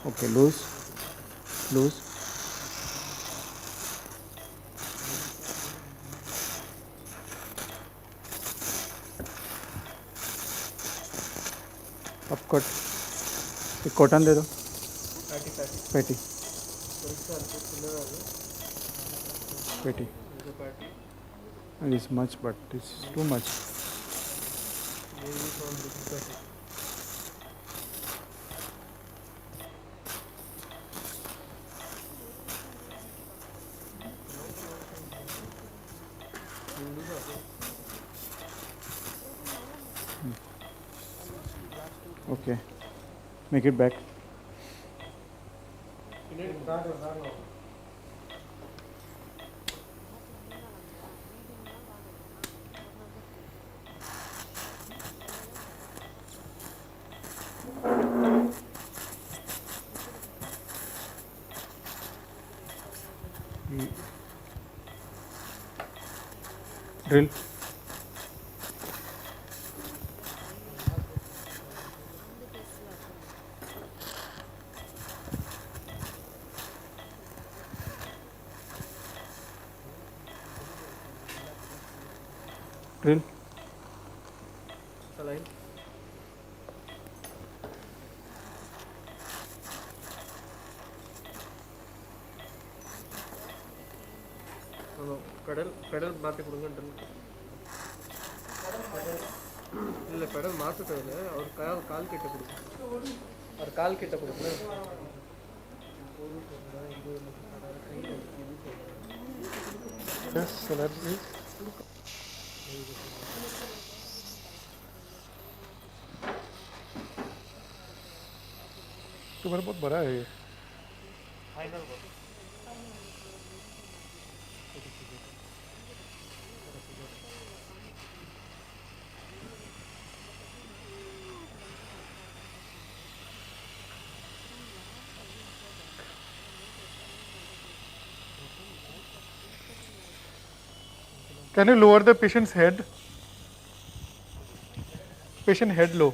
Speaker 5: Okay, loose, loose. अब cut एक cotton दे दो patty patty it is much but it's too much. Okay, make it back. Drill. Drill.
Speaker 3: Saline. Pedal மாற்றி கொடுங்கன்ட்டு இல்லை pedal மாற்ற தேவையில்லை அவர் கால் கிட்ட கொடுக்கும் அவர் கால் கிட்ட கொடுக்கல
Speaker 1: ट्यूमर बहुत बड़ा है ये Can you lower the patient's head? Patient head low.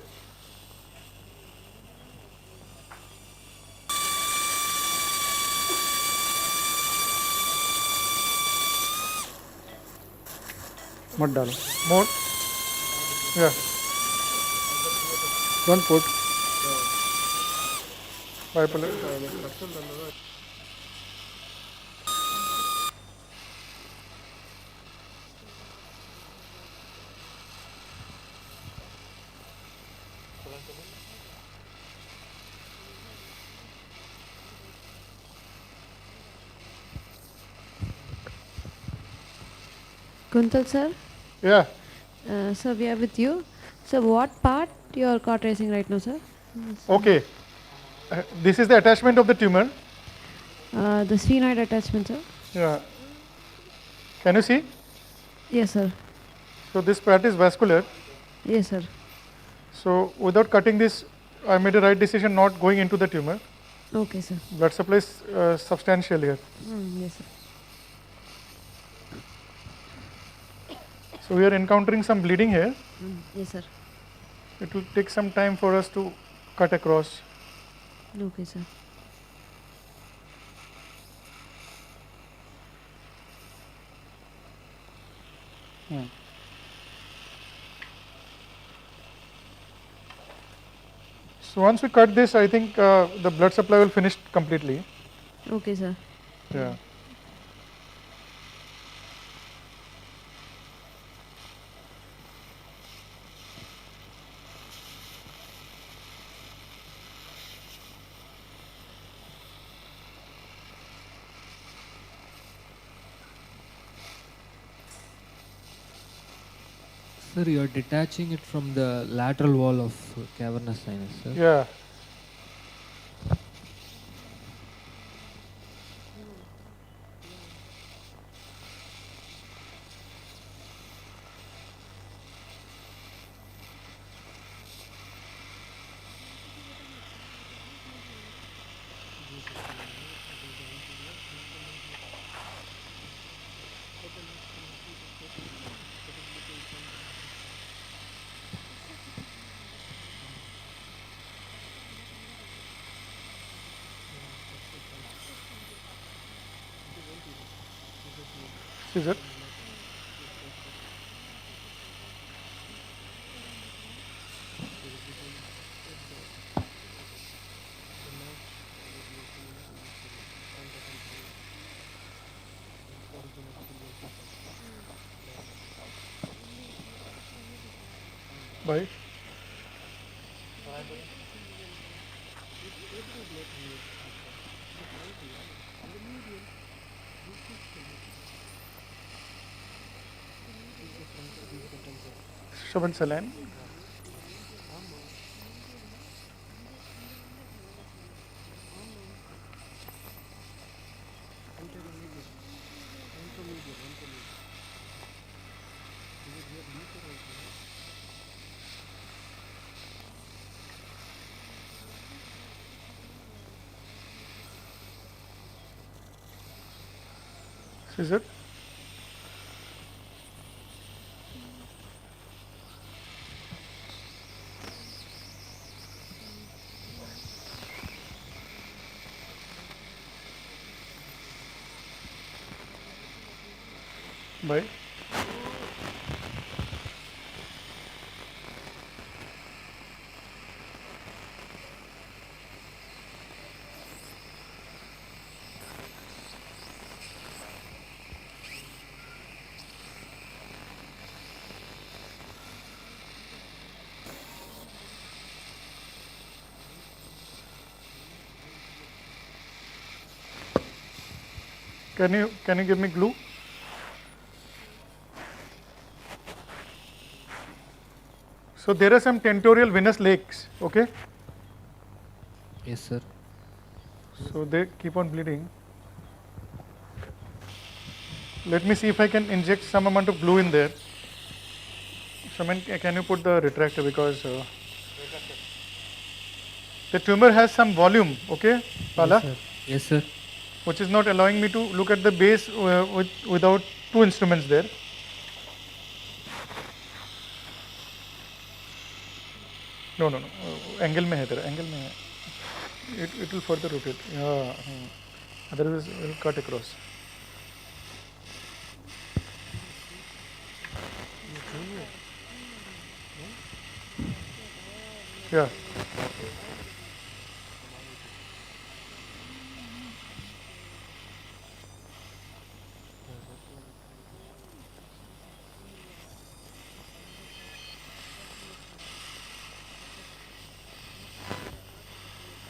Speaker 5: मत डालो.
Speaker 1: More. Yeah.
Speaker 5: Don't put.
Speaker 1: Bipolar.
Speaker 7: Kuntal sir?
Speaker 1: Yeah.
Speaker 7: Sir, we are with you. So what part you are cauterizing right now, sir?
Speaker 1: Okay. This is the attachment of the tumor.
Speaker 7: The sphenoid attachment, sir?
Speaker 1: Yeah. Can you see?
Speaker 7: Yes, sir.
Speaker 1: So this part is vascular.
Speaker 7: Yes, sir.
Speaker 1: So without cutting this, I made a right decision not going into the tumor.
Speaker 7: Okay, sir.
Speaker 1: Blood supply is substantial here.
Speaker 7: Yes, sir.
Speaker 1: So we are encountering some bleeding here.
Speaker 7: Yes, sir.
Speaker 1: It will take some time for us to cut across.
Speaker 7: Okay, sir.
Speaker 1: So once we cut this, I think the blood supply will finish completely.
Speaker 7: Okay, sir.
Speaker 1: Yeah.
Speaker 16: Sir, you are detaching it from the lateral wall of cavernous sinus, sir.
Speaker 1: Yeah. Scissor. Bye. Shaban saline. Scissor. Bye. Can you give me glue? So there are some tentorial venous lakes, okay?
Speaker 16: Yes, sir.
Speaker 1: So they keep on bleeding. Let me see if I can inject some amount of glue in there. Shaman, can you put the retractor, because the tumor has some volume, okay, Pala?
Speaker 16: Yes, sir. Yes, sir.
Speaker 1: Which is not allowing me to look at the base without two instruments there. No. Angle mein hai tera, angle mein hai. It will further rotate. Yeah. Otherwise, it will cut across. Yeah.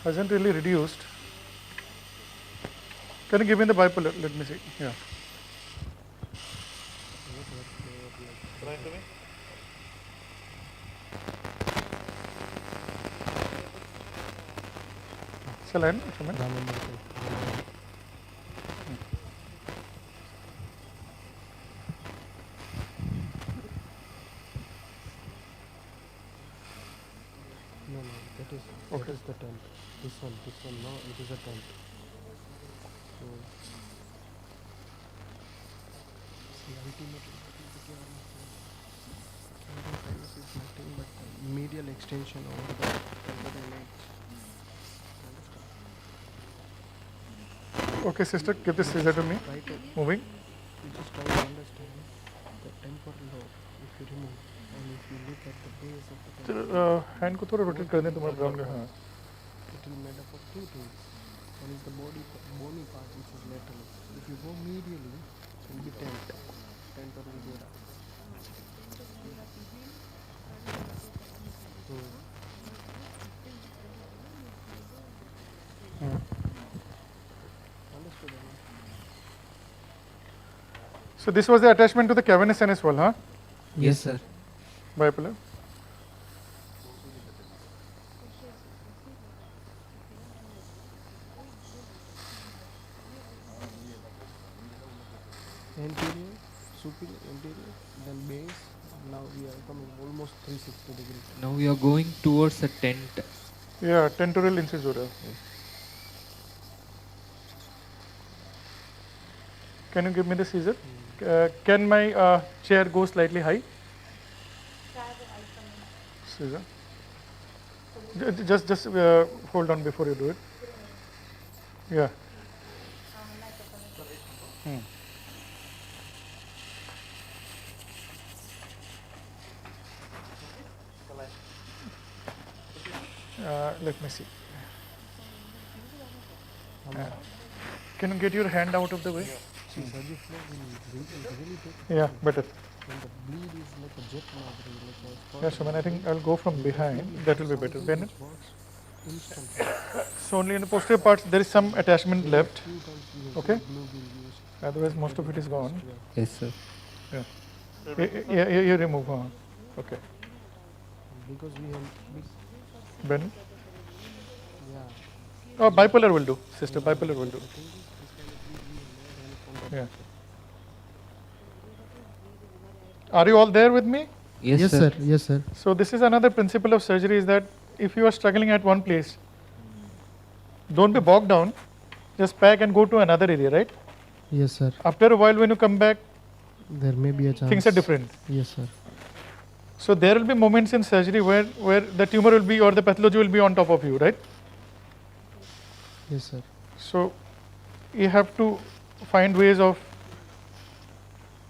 Speaker 1: Hasn't really reduced. Can you give me the bipolar? Let me see. Yeah. Saline, Shaman.
Speaker 15: No, that is the tent. This one, no, it is a tent. So, see, ultimately, sinus is nothing but medial extension over the leg.
Speaker 1: Okay, sister, give this scissor to me. Moving.
Speaker 15: You just try to understand the temporal lobe if you remove, and if you look at the base of the temporal
Speaker 1: hand को थोड़ा rotate कर दें तुम्हारे brown का, हाँ.
Speaker 15: It will made up of two things. One is the bony part, which is lateral. If you go medially, it will be tent or dura. Understood?
Speaker 1: So this was the attachment to the cavernous sinus wall, huh?
Speaker 16: Yes, sir.
Speaker 1: Bipolar.
Speaker 15: Anterior, superior, anterior, then base. Now we are coming almost 360 degrees.
Speaker 16: Now we are going towards a tent.
Speaker 1: Yeah, tentorial incisura. Can you give me the scissor? Can my chair go slightly high? Scissor. Just hold on before you do it. Yeah. Let me see. Can you get your hand out of the way?
Speaker 15: Surgery flow will really take
Speaker 1: Yeah, better.
Speaker 15: when the bleed is like a jet like
Speaker 1: Yes, I think I'll go from behind. That will be better. Bend it.
Speaker 15: instantly.
Speaker 1: So only in the posterior parts there is some attachment left. Okay. Otherwise, most of it is gone.
Speaker 16: Yes, sir.
Speaker 1: Yeah. You remove. Okay.
Speaker 15: Because we have big.
Speaker 1: Bend.
Speaker 15: Yeah.
Speaker 1: Oh, bipolar will do, sister. Bipolar will do. Yeah. Are you all there with me?
Speaker 15: Yes, sir. Yes, sir.
Speaker 1: So this is another principle of surgery is that if you are struggling at one place, don't be bogged down. Just pack and go to another area, right?
Speaker 15: Yes, sir.
Speaker 1: After a while, when you come back,
Speaker 15: there may be a chance.
Speaker 1: Things are different.
Speaker 15: Yes, sir.
Speaker 1: So there will be moments in surgery where the tumor will be or the pathology will be on top of you, right?
Speaker 15: Yes, sir.
Speaker 1: So you have to find ways of,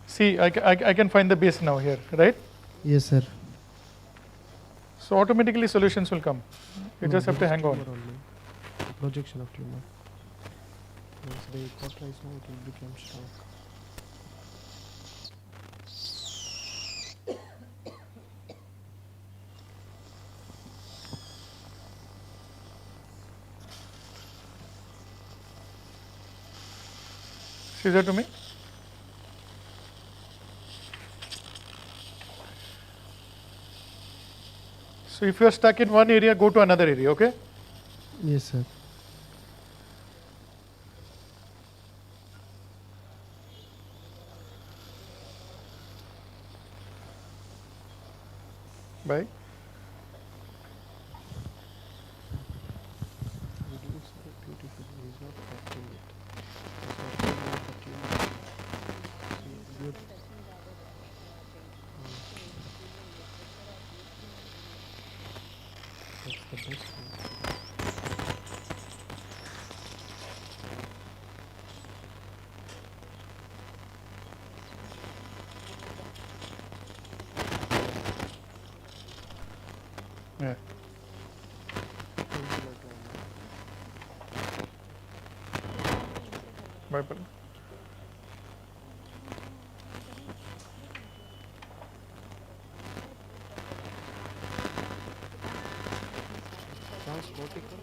Speaker 1: see, I can find the base now here, right?
Speaker 15: Yes, sir.
Speaker 1: So automatically solutions will come. You just have to hang on.
Speaker 15: The projection of tumor. Once they cauterize now, it will become strong.
Speaker 1: See that to me? So if you are stuck in one area, go to another area, okay?
Speaker 15: Yes, sir.
Speaker 1: Bye.
Speaker 15: That's the best one.
Speaker 1: Yeah. Bye, buddy.
Speaker 15: Transcortical.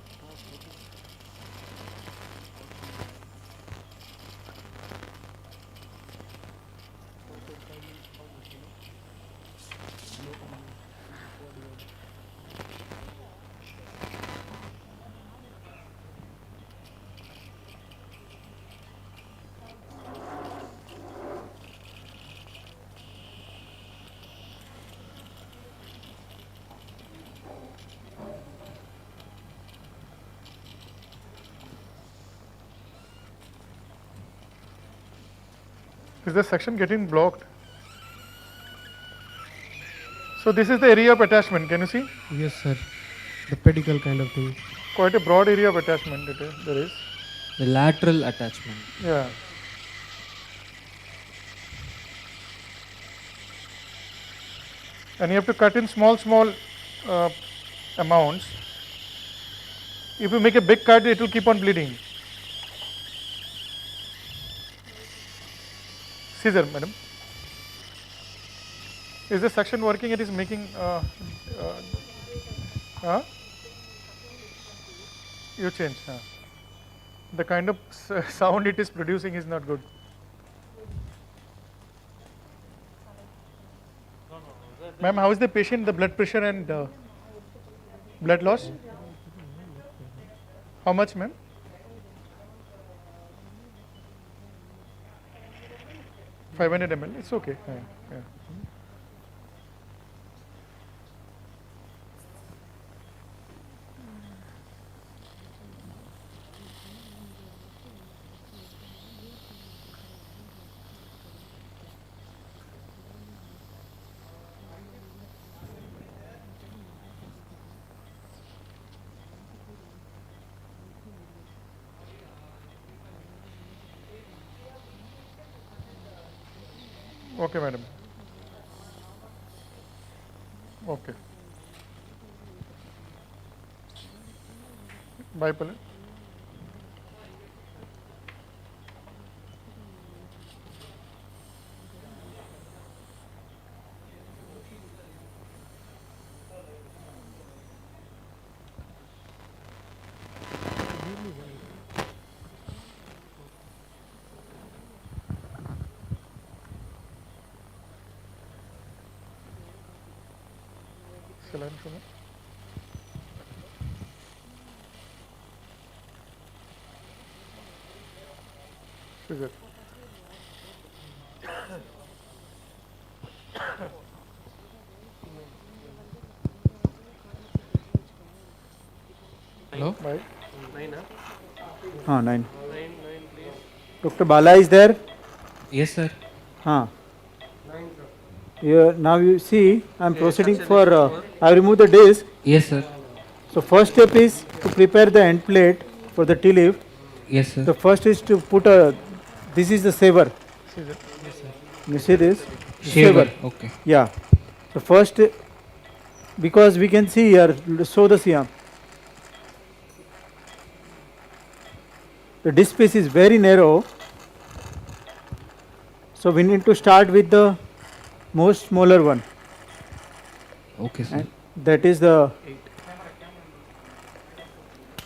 Speaker 1: Is the section getting blocked? So this is the area of attachment. Can you see?
Speaker 15: Yes, sir. The pedicle kind of thing.
Speaker 1: Quite a broad area of attachment there is.
Speaker 16: The lateral attachment.
Speaker 1: Yeah. And you have to cut in small amounts. If you make a big cut, it will keep on bleeding. Scissor, madam. Is the suction working? It is making. You change. The kind of sound it is producing is not good. Ma'am, how is the patient? The blood pressure and blood loss? How much, ma'am? $500 ml. It's okay. Yeah. Okay, madam. Okay. Bipolar. Saline for me. Sugar.
Speaker 15: Hello?
Speaker 1: Bye.
Speaker 4: 9,
Speaker 5: Huh, 9.
Speaker 4: 9, please.
Speaker 5: Dr. Bala is there?
Speaker 16: Yes, sir.
Speaker 5: Huh.
Speaker 4: 9, sir.
Speaker 5: Now you see, I am
Speaker 4: Okay,
Speaker 5: proceeding
Speaker 4: suction
Speaker 5: for,
Speaker 4: is over.
Speaker 5: I remove the disc.
Speaker 16: Yes, sir.
Speaker 5: So first step is to prepare the end plate for the T-leaf.
Speaker 16: Yes, sir.
Speaker 5: The first is to put this is the saver. You see this?
Speaker 16: Shaver. Okay.
Speaker 5: Yeah. So first, because we can see here, show the Siam. The disc space is very narrow. So we need to start with the most smaller one.
Speaker 16: Okay, sir.
Speaker 5: And that is the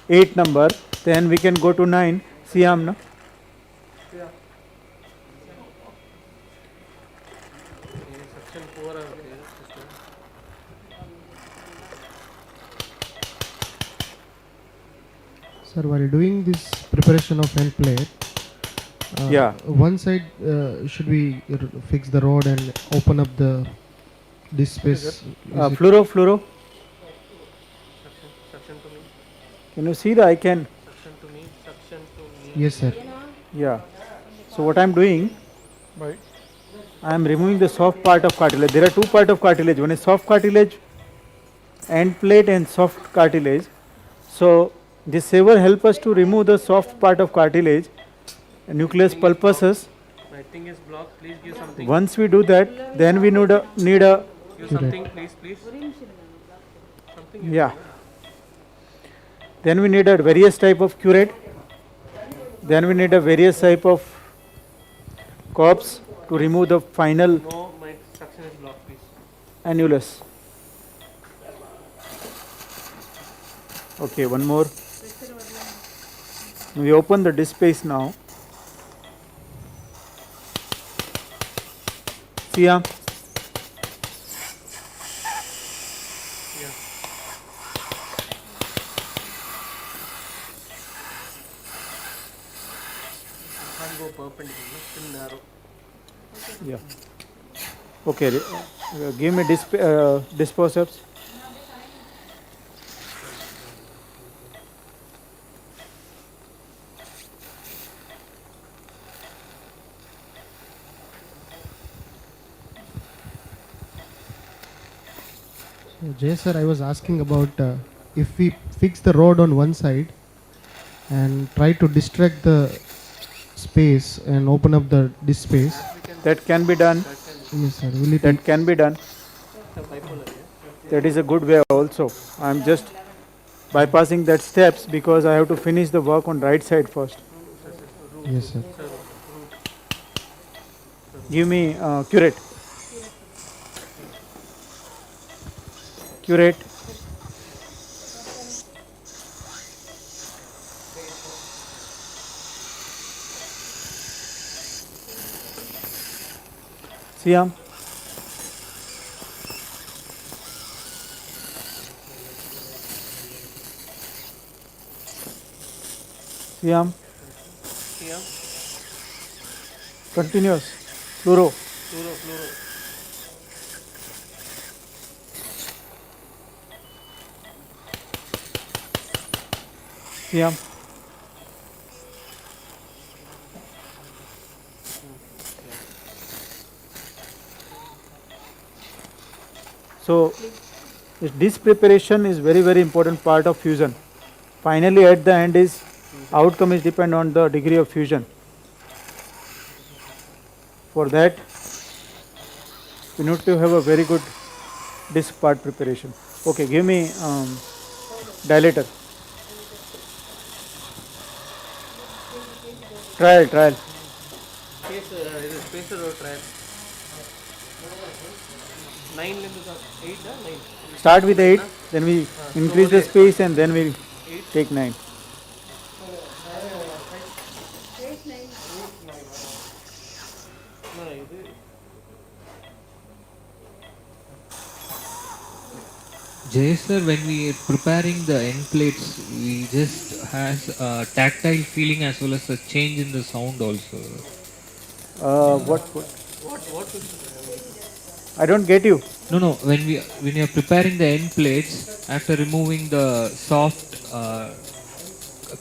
Speaker 5: 8 number. Then we can go to 9. Siam, no?
Speaker 4: Section 4 are okay.
Speaker 15: Sir, while doing this preparation of end plate,
Speaker 5: Yeah.
Speaker 15: one side should we fix the rod and open up the disc space? Is it-
Speaker 5: Fluoro.
Speaker 4: Section to me.
Speaker 5: Can you see the icon?
Speaker 4: Section to me. Section to me.
Speaker 15: Yes, sir.
Speaker 5: Yeah. So what I am doing,
Speaker 1: Bye.
Speaker 5: I am removing the soft part of cartilage. There are two parts of cartilage. One is soft cartilage, end plate and soft cartilage. So this saver helps us to remove the soft part of cartilage, nucleus pulposus.
Speaker 4: My thing is blocked. Please give something.
Speaker 5: Once we do that, then we need a
Speaker 4: Give something, please. Something.
Speaker 5: yeah. Then we need a various type of curate. Then we need a various type of corpse to remove the final
Speaker 4: No, my suction is blocked, please.
Speaker 5: annulus. Okay, one more. We open the disc space now. See ya.
Speaker 4: Yeah. Can't go perpendicular, still narrow.
Speaker 5: Yeah. Okay. Give me disposables.
Speaker 15: So, Jay sir, I was asking about if we fix the rod on one side and try to distract the space and open up the disc space.
Speaker 5: That can be done.
Speaker 15: Yes, sir. Will it
Speaker 5: That can be done. That is a good way also. I am just bypassing that steps because I have to finish the work on right side first.
Speaker 15: Yes, sir.
Speaker 5: Give me curate. Curate. Siam. Siam.
Speaker 4: Siam.
Speaker 5: Continuous. Fluoro.
Speaker 4: Fluoro.
Speaker 5: Siam. So this preparation is very important part of fusion. Finally at the end is outcome is depend on the degree of fusion. For that we need to have a very good disc part preparation. Okay, give me dilator. Trial, trial.
Speaker 4: Spacer or trial. 9 8 9.
Speaker 5: Start with 8, then we increase the space and then we take 9.
Speaker 16: Jay sir, when we are preparing the end plates, we just has a tactile feeling as well as a change in the sound also.
Speaker 5: What? I don't get you.
Speaker 16: No. When you are preparing the end plates, after removing the soft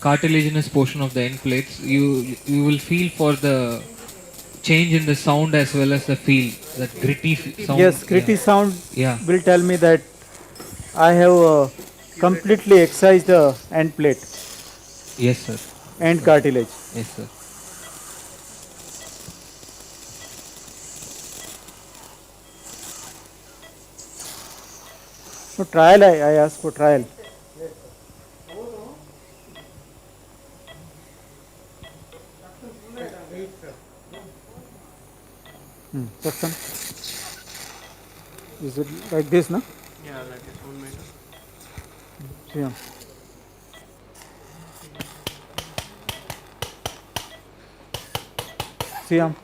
Speaker 16: cartilaginous portion of the end plates, you will feel for the change in the sound as well as the feel, that gritty sound.
Speaker 5: Yes, gritty sound
Speaker 16: Yeah.
Speaker 5: will tell me that I have completely excised the end plate.
Speaker 16: Yes, sir.
Speaker 5: And cartilage.
Speaker 16: Yes, sir.
Speaker 5: So trial, I asked for trial. Section. Is it like this, no?
Speaker 4: Yeah, like it's 1 meter.
Speaker 5: Yeah. Siam.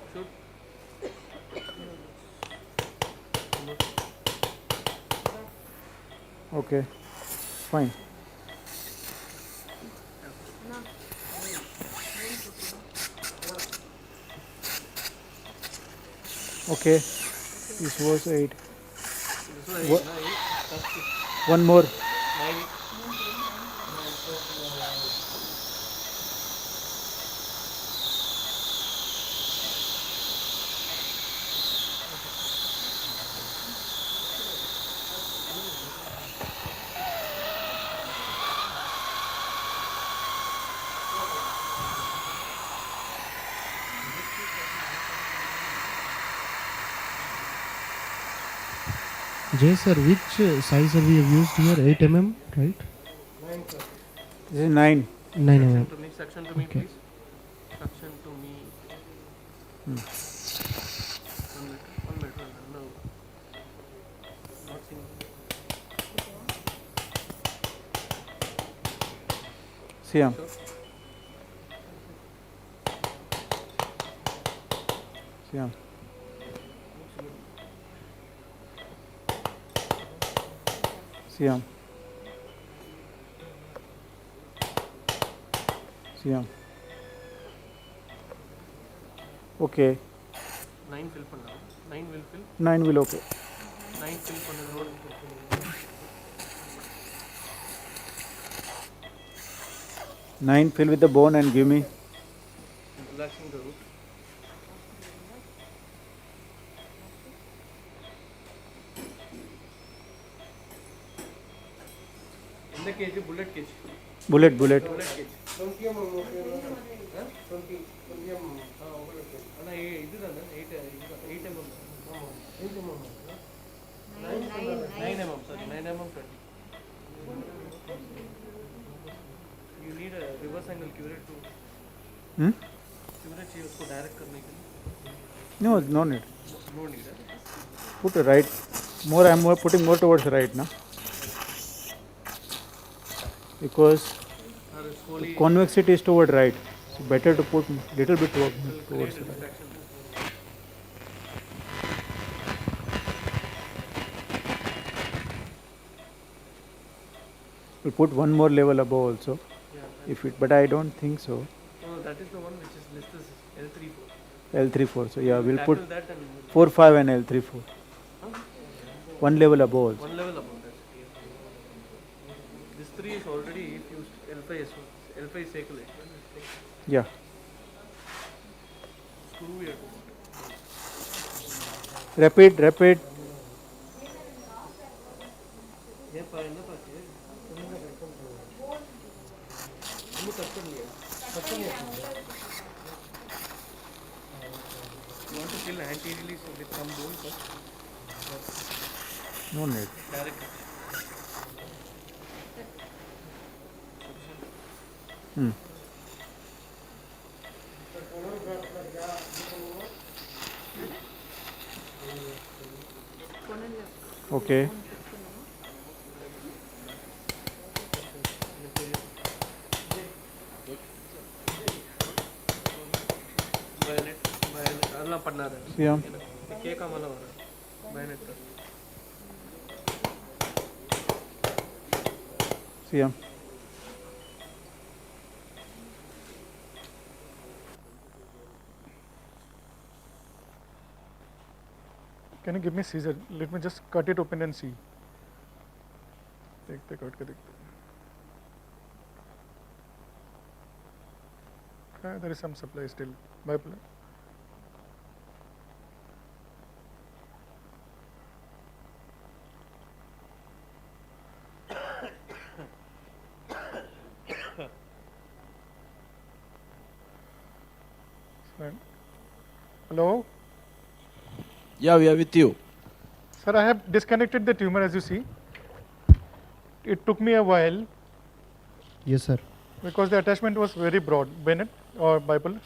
Speaker 5: Okay, fine. Okay, this was 8. One more.
Speaker 4: 9.
Speaker 15: Jay sir, which sizer we have used here? 8 mm, right?
Speaker 5: This is 9.
Speaker 15: 9 mm.
Speaker 4: Suction to me,
Speaker 15: Okay.
Speaker 4: please. Suction to me. 1 meter. No. Not single.
Speaker 5: Siam. Siam. Siam. Siam. Okay.
Speaker 4: 9 fill பண்ணா 9 will fill
Speaker 5: 9 will okay.
Speaker 4: 9 fill பண்ணதோட
Speaker 5: 9 fill with the bone and give me.
Speaker 4: relaxing the root. In the cage, bullet cage.
Speaker 5: Bullet.
Speaker 4: Bullet cage. 20 mm. 20 mm. Ana idu dana 8 mm. 8 mm. 9 mm, sorry, 9 mm 20. You need a reverse angle curate to curate चाहिए उसको direct करने के लिए.
Speaker 5: No need.
Speaker 4: No need.
Speaker 5: Put it right. More, I am more putting more towards right now. Because the convexity is toward right. So better to put little bit towards right. We'll put one more level above also.
Speaker 4: Yeah,
Speaker 5: If it, but I don't think so.
Speaker 4: No, that is the one which is listed as L34.
Speaker 5: L34. So yeah, we'll put
Speaker 4: Tackle that and
Speaker 5: 4, 5 and L34. One level above also.
Speaker 4: one level above that. This 3 is already fused. L5 is L5 is circulate.
Speaker 5: Yeah.
Speaker 4: Screw here.
Speaker 5: Rapid.
Speaker 4: You want to kill anteriorly with some bone first?
Speaker 5: No need.
Speaker 4: Direct.
Speaker 5: Okay.
Speaker 4: அதெல்லாம் பண்ணாத
Speaker 5: Yeah.
Speaker 4: கேட்காமலாம் வர பயனற்ற
Speaker 5: Yeah.
Speaker 1: Can you give me scissor? Let me just cut it open and see. देखते cut के देखते. There is some supply still. Bipolar. Hello?
Speaker 9: Yeah, we are with you.
Speaker 1: Sir, I have disconnected the tumor as you see. It took me a while
Speaker 15: Yes, sir.
Speaker 1: because the attachment was very broad. Bennett or bipolar?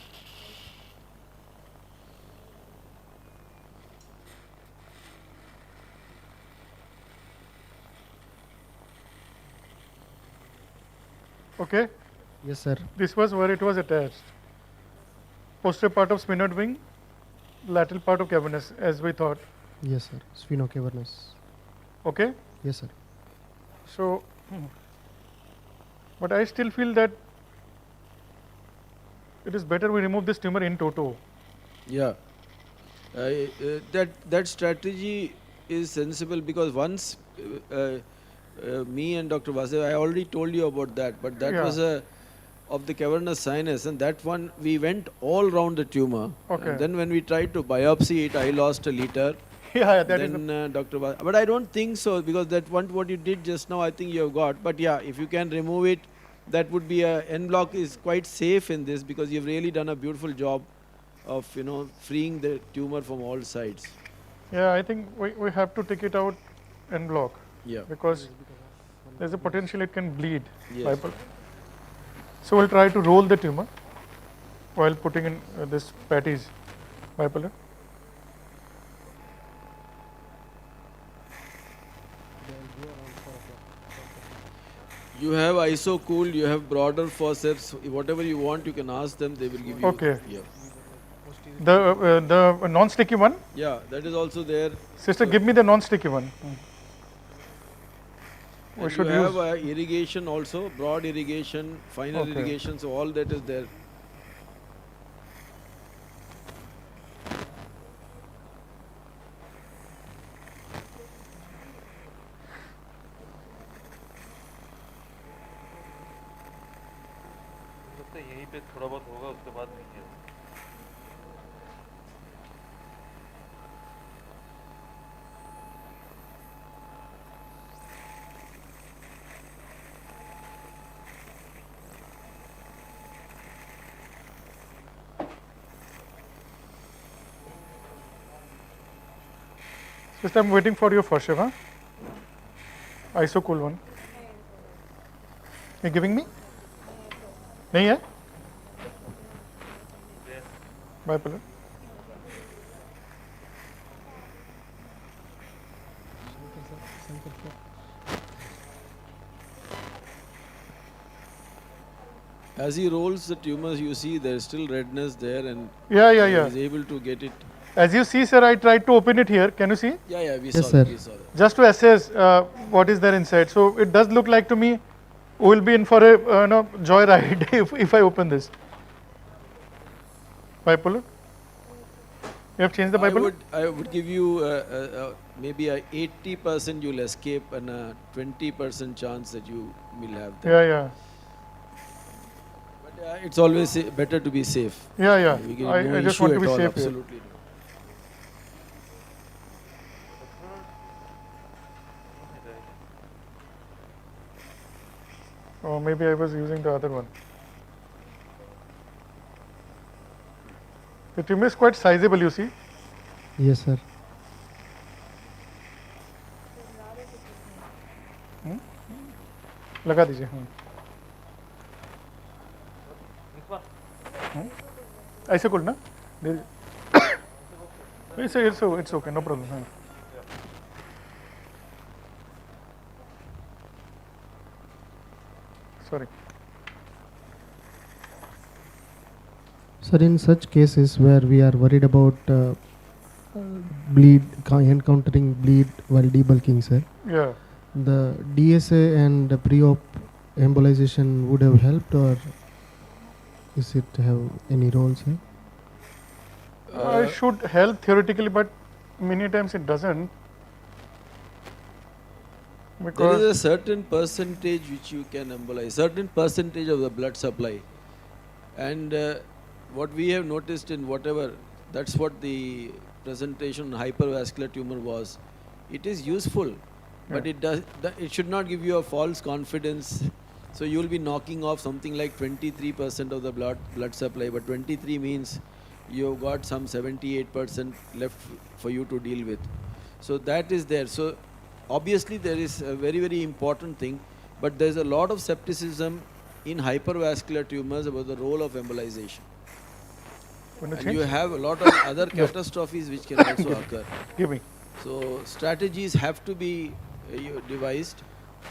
Speaker 1: Okay?
Speaker 15: Yes, sir.
Speaker 1: This was where it was attached. Posterior part of sphenoid wing, lateral part of cavernous as we thought.
Speaker 15: Yes, sir. Sphenocavernos.
Speaker 1: Okay?
Speaker 15: Yes, sir.
Speaker 1: So, but I still feel that it is better we remove this tumor in toto.
Speaker 9: Yeah. That strategy is sensible because once me and Dr. Vasudev, I already told you about that, but that
Speaker 1: Yeah.
Speaker 9: was of the cavernous sinus, and that one we went all round the tumor.
Speaker 1: Okay.
Speaker 9: And then when we tried to biopsy it, I lost a liter.
Speaker 1: Yeah, that is
Speaker 9: then but I don't think so, because that one what you did just now, I think you have got. But yeah, if you can remove it, that would be a N block is quite safe in this, because you've really done a beautiful job of freeing the tumor from all sides.
Speaker 1: Yeah, I think we have to take it out en bloc.
Speaker 9: Yeah.
Speaker 1: Because there's a potential it can bleed.
Speaker 9: Yes.
Speaker 1: Bipolar. So we'll try to roll the tumor while putting in this patties bipolar.
Speaker 9: You have ISO cool, you have broader forceps, whatever you want, you can ask them, they will give you.
Speaker 1: Okay.
Speaker 9: Yeah.
Speaker 1: The non-sticky one?
Speaker 9: Yeah, that is also there.
Speaker 1: Sister, give me the non-sticky one. We
Speaker 9: And
Speaker 1: should
Speaker 9: you
Speaker 1: use.
Speaker 9: have irrigation also, broad irrigation, final
Speaker 1: Okay.
Speaker 9: irrigation, so all that is there.
Speaker 6: यहीं पे थोड़ा बहुत होगा, उसके बाद नहीं है.
Speaker 1: Sister, I'm waiting for your first shave, huh? ISO cool one. You giving me? नहीं है? Bipolar.
Speaker 9: As he rolls the tumors, you see there is still redness there, and
Speaker 1: Yeah.
Speaker 9: he is able to get it.
Speaker 1: As you see, sir, I tried to open it here. Can you see?
Speaker 9: Yeah, we
Speaker 15: Yes,
Speaker 9: saw
Speaker 15: sir.
Speaker 9: that. We saw that.
Speaker 1: Just to assess what is there inside. So it does look like to me we will be in for a joyride if I open this. Bipolar. You have changed the bipolar?
Speaker 9: I would give you maybe a 80% you'll escape and a 20% chance that you will have that.
Speaker 1: Yeah.
Speaker 9: But it's always better to be safe.
Speaker 1: Yeah.
Speaker 9: We get
Speaker 1: I
Speaker 9: no
Speaker 1: just
Speaker 9: issue
Speaker 1: want to
Speaker 9: at
Speaker 1: be
Speaker 9: all,
Speaker 1: safe here.
Speaker 9: absolutely.
Speaker 1: Or maybe I was using the other one. The tumor is quite sizable, you see.
Speaker 15: Yes, sir.
Speaker 1: लगा दीजिए. ऐसे कुल ना दे दीजिए. It's okay, no problem. Sorry.
Speaker 15: Sir, in such cases where we are worried about encountering bleed while debulking, sir.
Speaker 1: Yeah.
Speaker 15: The DSA and the pre-op embolization would have helped, or is it have any role, sir?
Speaker 1: It should help theoretically, but many times it doesn't.
Speaker 2: There is a certain percentage which you can embolize, certain percentage of the blood supply. And what we have noticed in whatever, that's what the presentation on hypervascular tumor was. It is useful, but it should not give you a false confidence. So you will be knocking off something like 23% of the blood supply, but 23 means you've got some 78% left for you to deal with. So that is there. So obviously there is a very, very important thing, but there's a lot of skepticism in hypervascular tumors about the role of embolization. And you have a lot of other catastrophes which can also occur.
Speaker 1: Give me.
Speaker 2: So strategies have to be devised.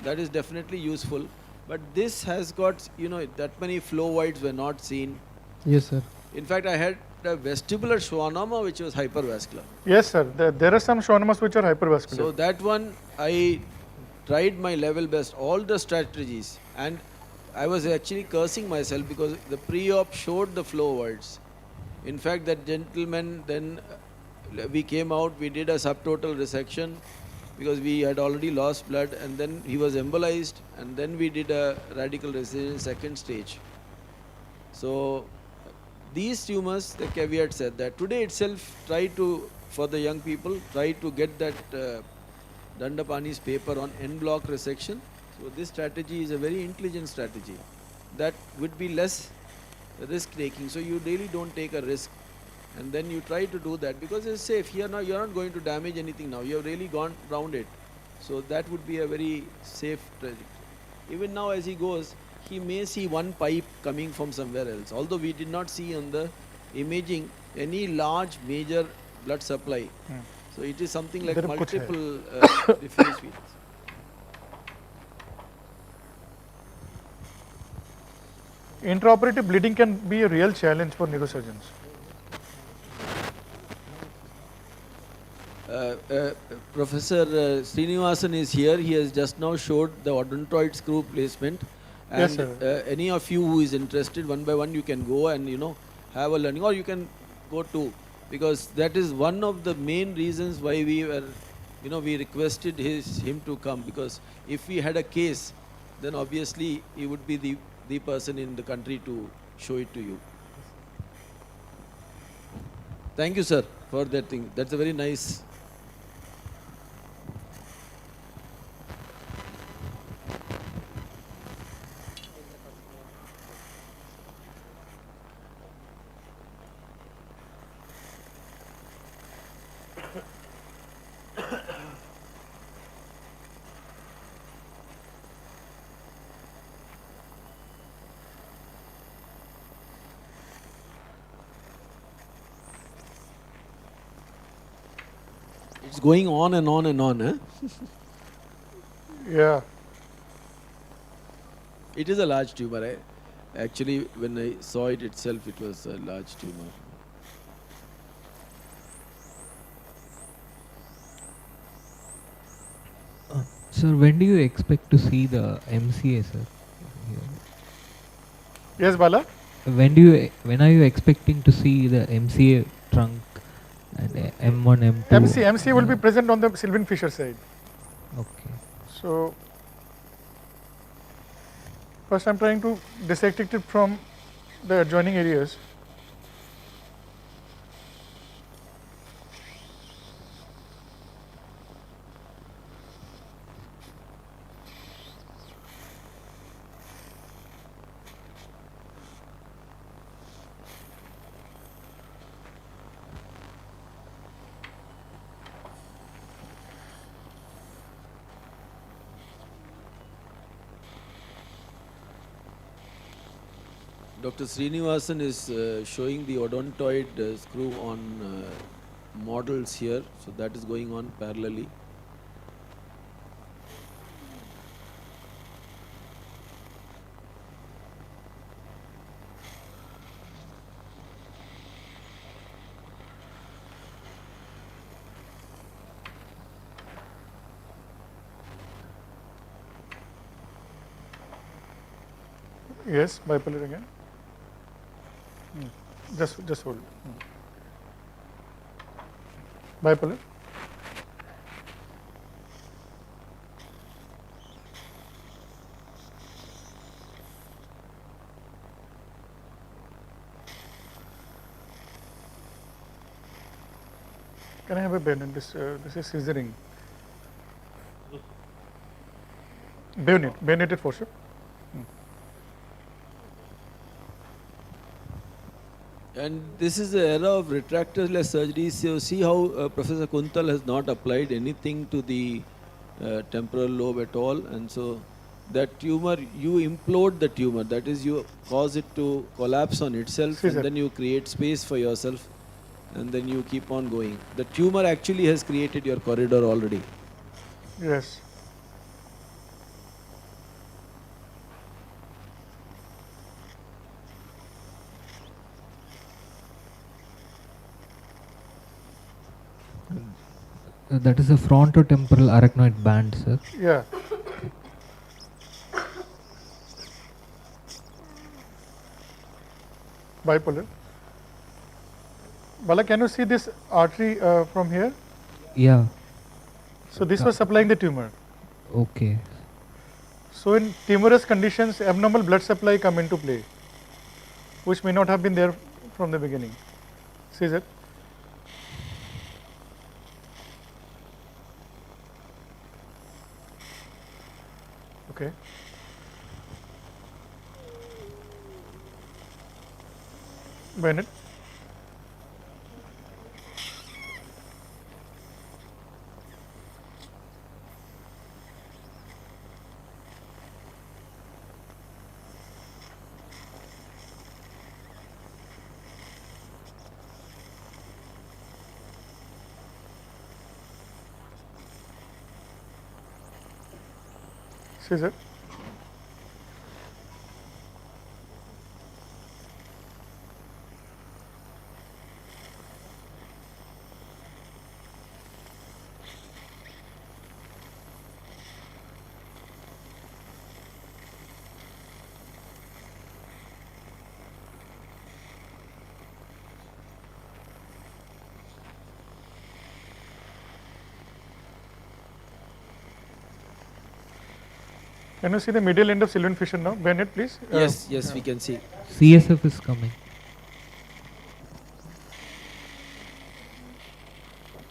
Speaker 2: That is definitely useful. But this has got, that many flow voids were not seen.
Speaker 15: Yes, sir.
Speaker 2: In fact, I had a vestibular schwannoma which was hypervascular.
Speaker 1: Yes, sir. There are some schwannomas which are hypervascular.
Speaker 2: So that one, I tried my level best, all the strategies. And I was actually cursing myself because the pre-op showed the flow voids. In fact, that gentleman, then we came out, we did a subtotal resection because we had already lost blood, and then he was embolized, and then we did a radical resection second stage. So these tumors, the caveat said that today itself, for the young people, try to get that Dandapani's paper on en-bloc resection. So this strategy is a very intelligent strategy that would be less risk taking. So you really don't take a risk, and then you try to do that because it's safe. Here now you're not going to damage anything now. You have really gone round it. So that would be a very safe trajectory. Even now as he goes, he may see one pipe coming from somewhere else. Although we did not see on the imaging any large major blood supply. So it is something like multiple diffuse fields.
Speaker 1: Intraoperative bleeding can be a real challenge for neurosurgeons.
Speaker 2: Professor Srinivasan is here. He has just now showed the odontoid screw placement. And
Speaker 1: Yes, sir.
Speaker 2: Any of you who is interested, one by one you can go and have a learning, or you can go too, because that is one of the main reasons why we were, we requested him to come, because if we had a case, then obviously he would be the person in the country to show it to you. Thank you, sir, for that thing. That's a very nice. It's going on and on and on, eh?
Speaker 1: Yeah.
Speaker 2: It is a large tumor. Actually, when I saw it itself, it was a large tumor.
Speaker 16: Sir, when do you expect to see the MCA, sir?
Speaker 1: Yes, Bala?
Speaker 16: When are you expecting to see the MCA trunk and M1, M2?
Speaker 1: MC will be present on the Sylvan Fisher side.
Speaker 16: Okay.
Speaker 1: So first I'm trying to dissect it from the adjoining areas.
Speaker 2: Dr. Srinivasan is showing the odontoid screw on models here, so that is going on parallelly.
Speaker 1: Yes, bipolar again. Just hold. Bipolar. Can I have a bed? This is scissoring. Bayoneted forceps.
Speaker 12: And this is the era of retractorless surgery. So see how Professor Kuntal has not applied anything to the temporal lobe at all. And so that tumor, you implode the tumor. That is, you cause it to collapse on itself, and then you create space for yourself, and then you keep on going. The tumor actually has created your corridor already.
Speaker 1: Yes.
Speaker 16: That is a frontotemporal arachnoid band, sir.
Speaker 1: Yeah. Bipolar. Bala, can you see this artery from here?
Speaker 16: Yeah.
Speaker 1: So this was supplying the tumor.
Speaker 16: Okay.
Speaker 1: So in tumorous conditions, abnormal blood supply come into play, which may not have been there from the beginning. See that? Okay. Bennett. Scissor. Can you see the medial end of Sylvan fission now? Bennett, please.
Speaker 12: Yes, we can see.
Speaker 16: CSF is coming.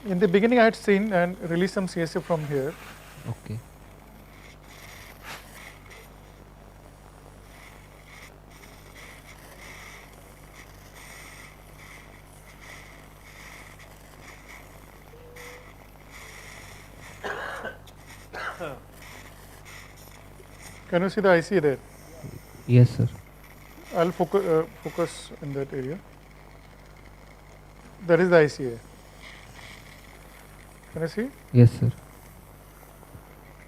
Speaker 1: In the beginning, I had seen and released some CSF from here.
Speaker 16: Okay.
Speaker 1: Can you see the IC there?
Speaker 16: Yes, sir.
Speaker 1: I'll focus in that area. There is the ICA. Can you see?
Speaker 16: Yes, sir.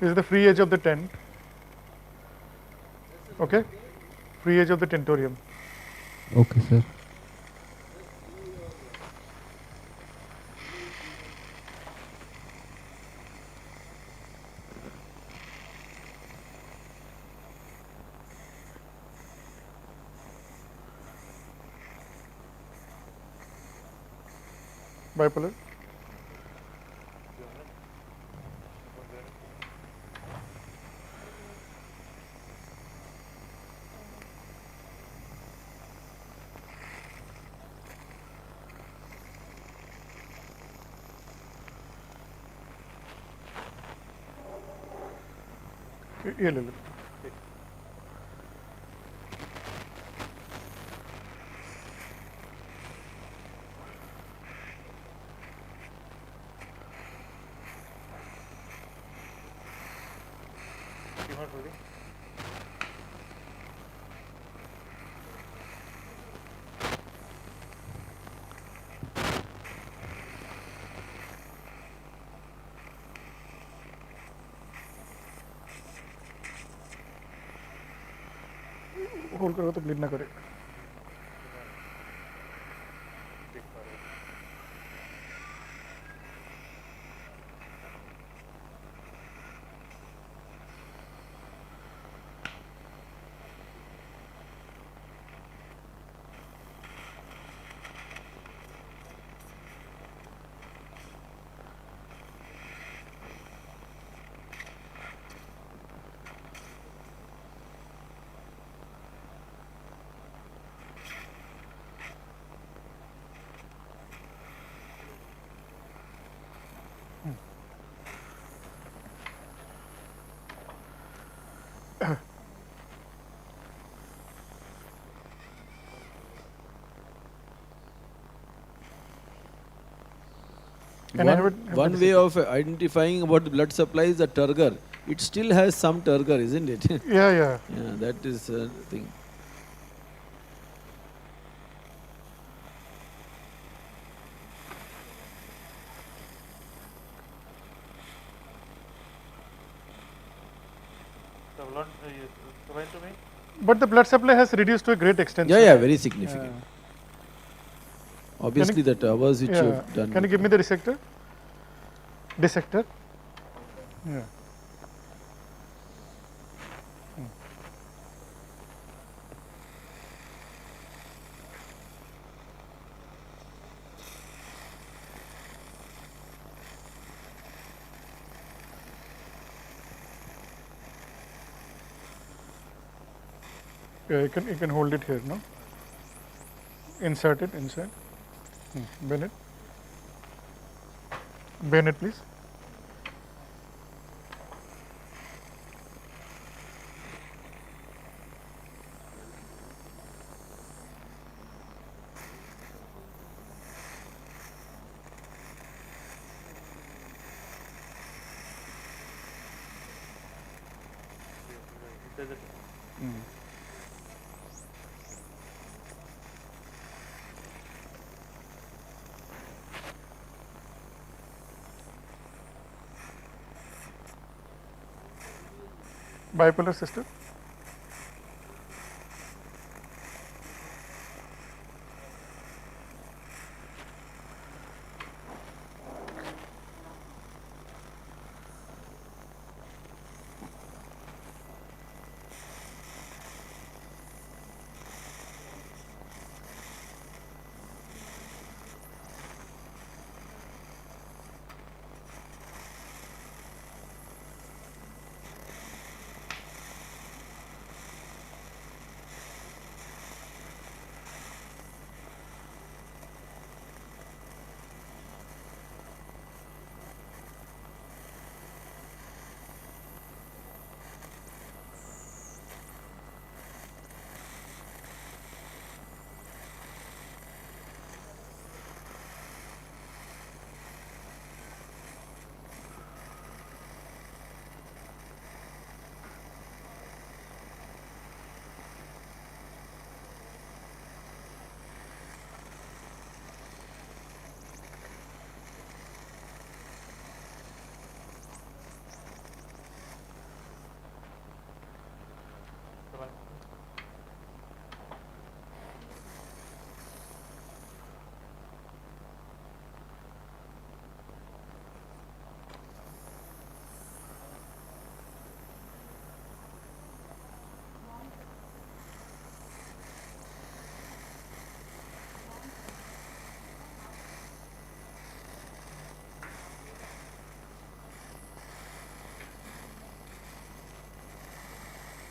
Speaker 1: This is the free edge of the tent. Okay? Free edge of the tentorium.
Speaker 16: Okay, sir.
Speaker 1: Bipolar. ये ले लो. Hold करो तो bleed ना करे. Can I have it?
Speaker 9: One way of identifying about the blood supply is the turgor. It still has some turgor, isn't it?
Speaker 1: Yeah, yeah.
Speaker 9: Yeah, that is the thing.
Speaker 6: The blood supply to me.
Speaker 1: But the blood supply has reduced to a great extent.
Speaker 9: Yeah,
Speaker 1: sir.
Speaker 9: yeah, very significant.
Speaker 1: Yeah.
Speaker 9: Obviously, the hours which you have done.
Speaker 1: Can you give me the dissector? Dissector? Yeah. Yeah, you can hold it here, no? Insert it inside. Bend it. Bend it, please. Bipolar system.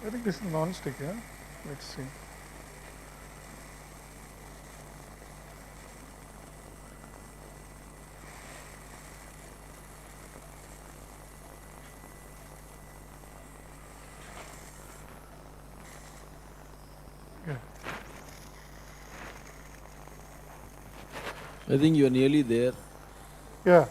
Speaker 1: I think this is non-stick, yeah? Let's see. Yeah.
Speaker 9: I think you are nearly there.
Speaker 1: Yeah.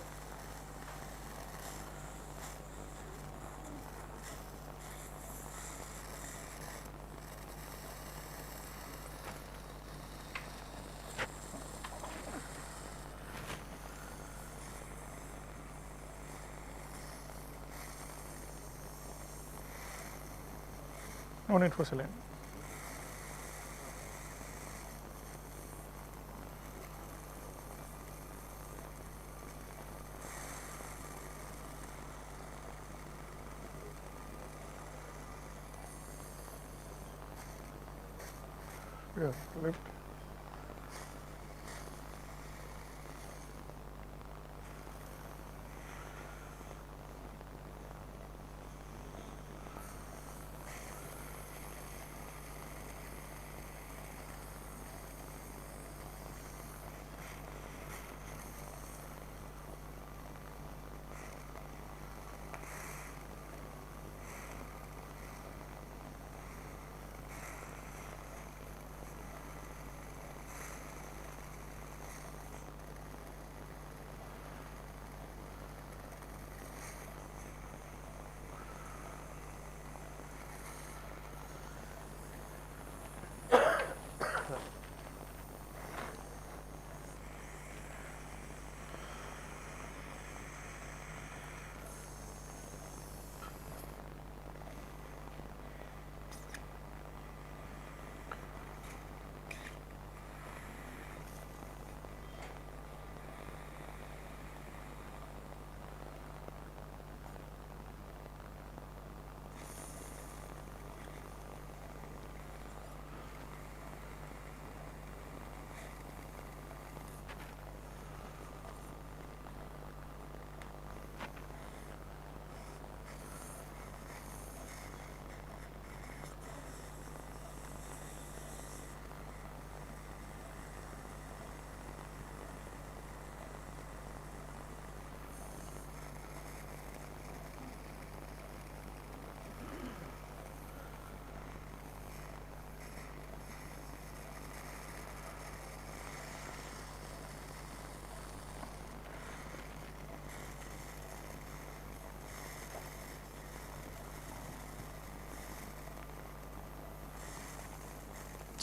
Speaker 1: No need for saline. Yeah, left.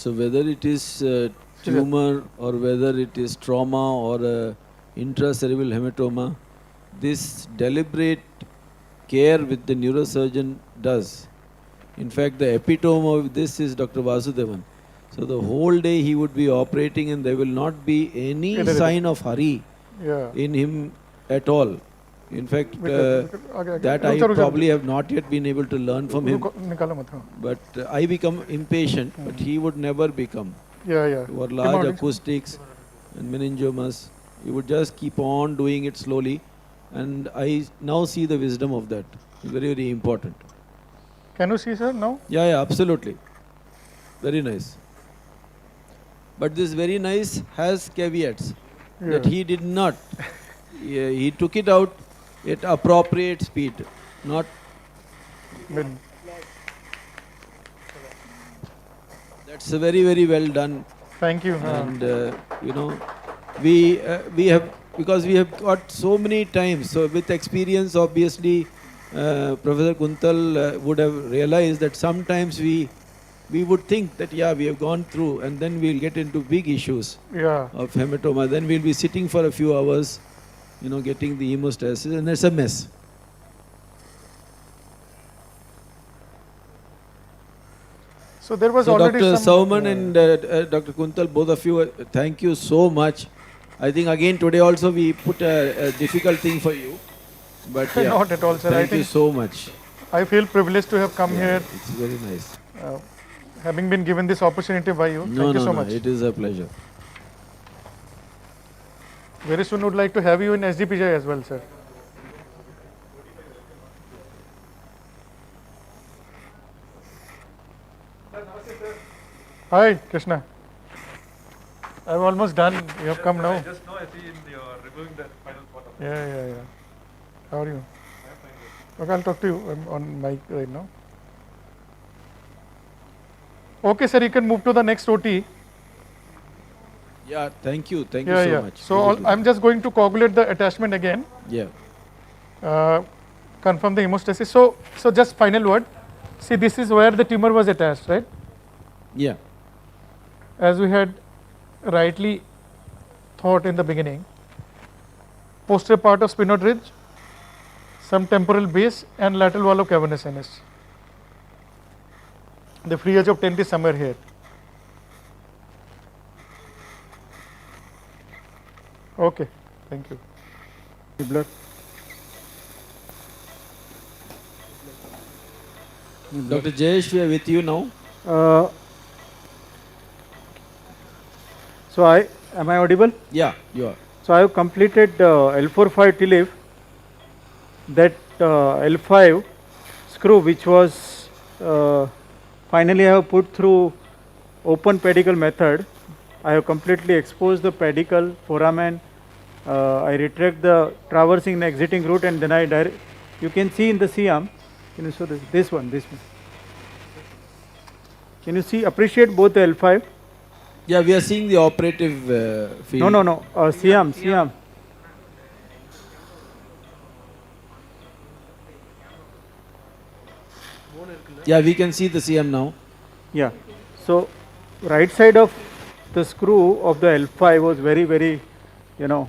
Speaker 12: So whether it is tumor or whether it is trauma or intracerebral hematoma, this deliberate care with the neurosurgeon does. In fact, the epitome of this is Dr. Vasudevan. So the whole day he would be operating and there will not be any sign of hurry in him at all. In fact, that I probably have not yet been able to learn from him. But I become impatient, but he would never become. For large acoustics and meningiomas, he would just keep on doing it slowly. And I now see the wisdom of that. It's very, very important.
Speaker 1: Can you see, sir, now?
Speaker 12: Yeah, absolutely. Very nice. But this very nice has caveats that he did not. He took it out at appropriate speed, not. That's very, very well done.
Speaker 1: Thank you.
Speaker 12: And you know, we have, because we have got so many times. So with experience, obviously, Professor Kuntal would have realized that sometimes we would think that we have gone through, and then we'll get into big issues of hematoma. Then we'll be sitting for a few hours, getting the hemostasis, and it's a mess.
Speaker 1: So there was
Speaker 12: so
Speaker 1: already
Speaker 12: Dr.
Speaker 1: some...
Speaker 12: Sauman and Dr. Kuntal, both of you, thank you so much. I think again today also we put a difficult thing for you. But
Speaker 1: not at all, sir.
Speaker 12: Thank you so much.
Speaker 1: I feel privileged to have come here.
Speaker 12: It's very nice.
Speaker 1: Having been given this opportunity by you. Thank you so much.
Speaker 12: It is a pleasure.
Speaker 1: Very soon would like to have you in SDPJ as well, sir. Hi, Krishna. I'm almost done. You have come now.
Speaker 6: Just now I see you're reviewing the final part of it.
Speaker 1: Yeah. How are you? Okay, I'll talk to you. I'm on mic right now. Okay, sir, you can move to the next OT.
Speaker 12: Yeah, thank you. Thank you so much.
Speaker 1: So I'm just going to coagulate the attachment again.
Speaker 12: Yeah.
Speaker 1: Confirm the hemostasis. So just final word. See, this is where the tumor was attached, right?
Speaker 12: Yeah.
Speaker 1: As we had rightly thought in the beginning, posterior part of sphenoid ridge, some temporal base and lateral wall of cavernous sinus. The free edge of tent is somewhere here. Okay, thank you.
Speaker 5: Blood.
Speaker 12: Dr. Jayesh, we are with you now.
Speaker 5: So am I audible?
Speaker 12: Yeah, you are.
Speaker 5: So I have completed L4-5 TLIF. That L5 screw, which was finally I have put through open pedicle method. I have completely exposed the pedicle, foramen. I retract the traversing and exiting route, and then you can see in the C-arm. Can you show this one? Can you see? Appreciate both the L5.
Speaker 12: Yeah, we are seeing the operative field.
Speaker 5: No. C-arm.
Speaker 12: Yeah, we can see the CM now.
Speaker 5: Yeah. So right side of the screw of the L5 was very, very, the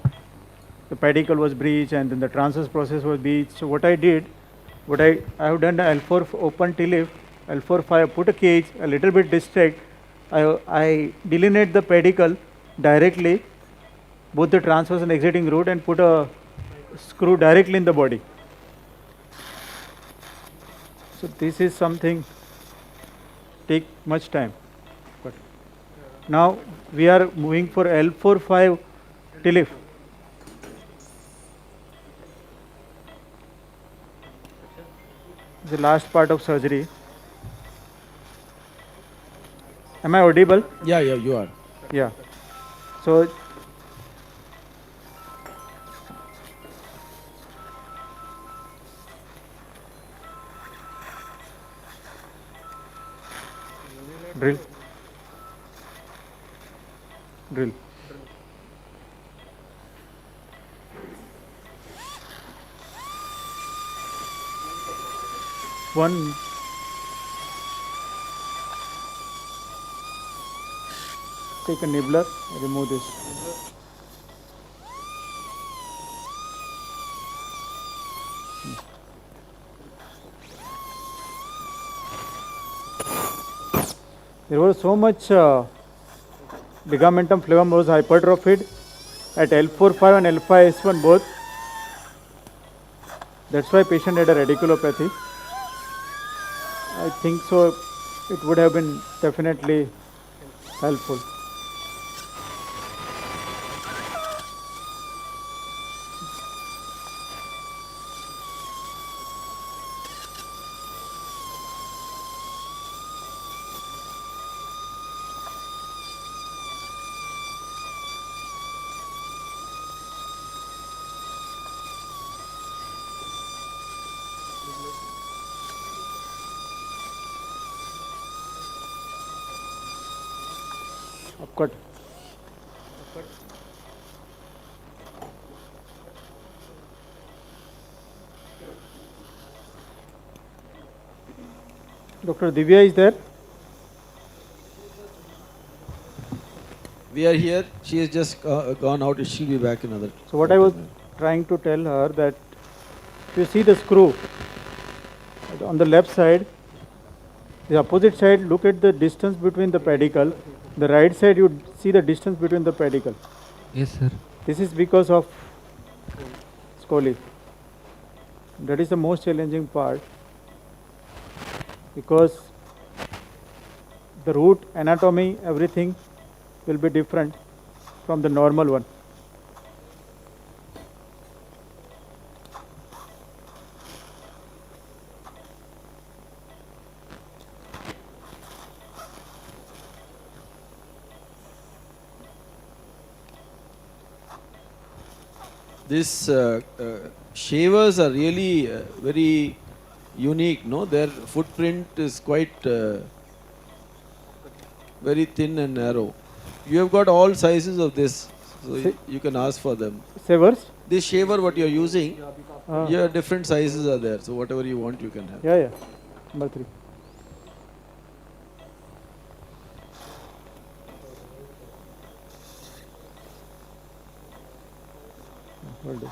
Speaker 5: pedicle was breached, and then the transverse process was breached. So what I did, I have done the L4 open TLIF, L4-5, put a cage, a little bit distract. I delineate the pedicle directly, both the transverse and exiting route, and put a screw directly in the body. So this is something take much time. But now we are moving for L4-5 TLIF. The last part of surgery. Am I audible?
Speaker 12: Yeah, you are.
Speaker 5: Yeah. So drill. One. take a nibbler, remove this. There was so much ligamentum flavum was hypertrophied at L4-5 and L5-S1 both. That's why patient had a radiculopathy. I think so it would have been definitely helpful. Upcut. Dr. Divya is there?
Speaker 9: We are here. She has just gone out. She'll be back in another.
Speaker 5: So what I was trying to tell her that if you see the screw on the left side, the opposite side, look at the distance between the pedicle. The right side, you see the distance between the pedicle.
Speaker 16: Yes, sir.
Speaker 5: This is because of scoli. That is the most challenging part, because the root anatomy, everything will be different from the normal one.
Speaker 9: These shavers are really very unique, no? Their footprint is quite very thin and narrow. You have got all sizes of this, so you can ask for them.
Speaker 5: Savers?
Speaker 9: This shaver what you are using, yeah, different sizes are there, so whatever you want you can have.
Speaker 5: Yeah, yeah. Number 3. Hold it.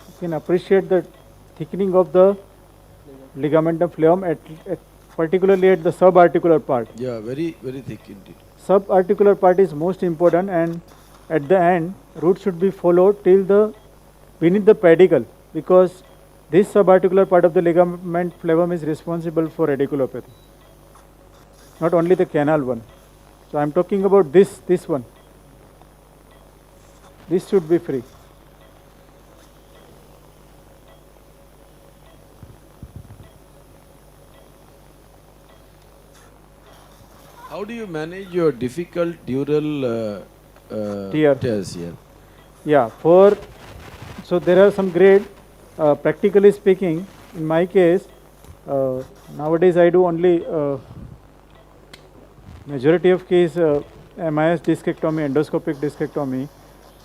Speaker 5: You can appreciate the thickening of the ligamentum flavum at particularly at the subarticular part.
Speaker 9: Yeah, very, very thick indeed.
Speaker 5: Subarticular part is most important, and at the end root should be followed till the beneath the pedicle, because this subarticular part of the ligament flavum is responsible for radiculopathy, not only the canal one. So I am talking about this one. This should be free.
Speaker 9: How do you manage your difficult dural tears here?
Speaker 5: Yeah, so there are some grade. Practically speaking, in my case, nowadays I do only majority of case MIS discectomy, endoscopic discectomy.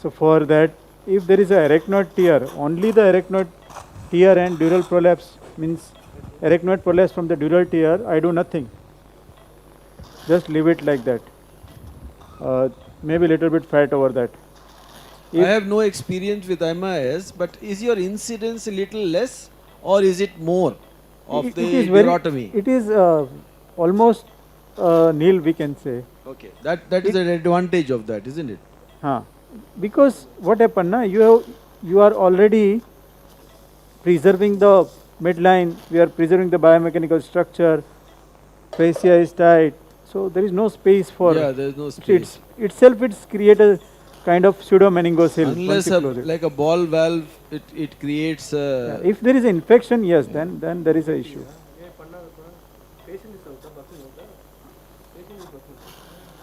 Speaker 5: So for that, if there is a arachnoid tear, only the arachnoid tear and dural prolapse, means arachnoid prolapse from the dural tear, I do nothing. Just leave it like that. Maybe a little bit fat over that.
Speaker 9: I have no experience with MIS, but is your incidence a little less or is it more of the neurotomy?
Speaker 5: It is almost nil, we can say.
Speaker 9: Okay, that is an advantage of that, isn't it?
Speaker 5: Because what happened, you are already preserving the midline, we are preserving the biomechanical structure, fascia is tight, so there is no space for.
Speaker 9: Yeah, there is no space.
Speaker 5: Itself it's create a kind of pseudo meningocele.
Speaker 9: Unless like a ball valve, it creates a.
Speaker 5: If there is an infection, yes, then there is an issue.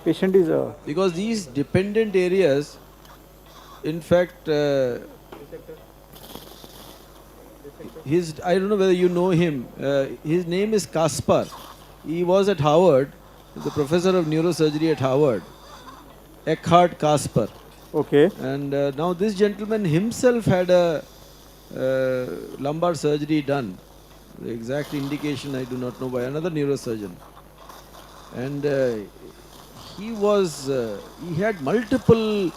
Speaker 5: Patient is
Speaker 9: because these dependent areas, in fact, I don't know whether you know him. His name is Kaspar. He was at Harvard, the professor of neurosurgery at Harvard. Eckhard Kaspar.
Speaker 5: Okay.
Speaker 9: And now this gentleman himself had a lumbar surgery done. The exact indication I do not know, by another neurosurgeon. And he had multiple,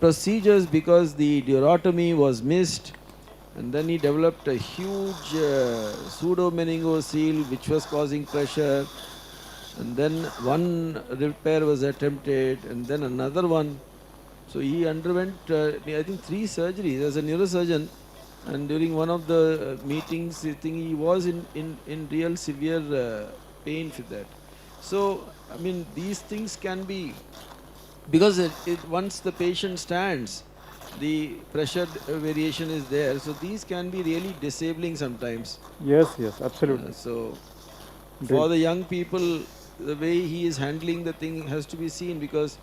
Speaker 9: procedures because the durotomy was missed. And then he developed a huge pseudo-meningocele which was causing pressure. And then one repair was attempted, and then another one. So he underwent, I think, 3 surgeries as a neurosurgeon. And during one of the meetings, I think he was in real severe pain for that. So, I mean, these things can be, because once the patient stands, the pressure variation is there. So these can be really disabling sometimes.
Speaker 5: Yes, absolutely.
Speaker 9: For the young people, the way he is handling the thing has to be seen, because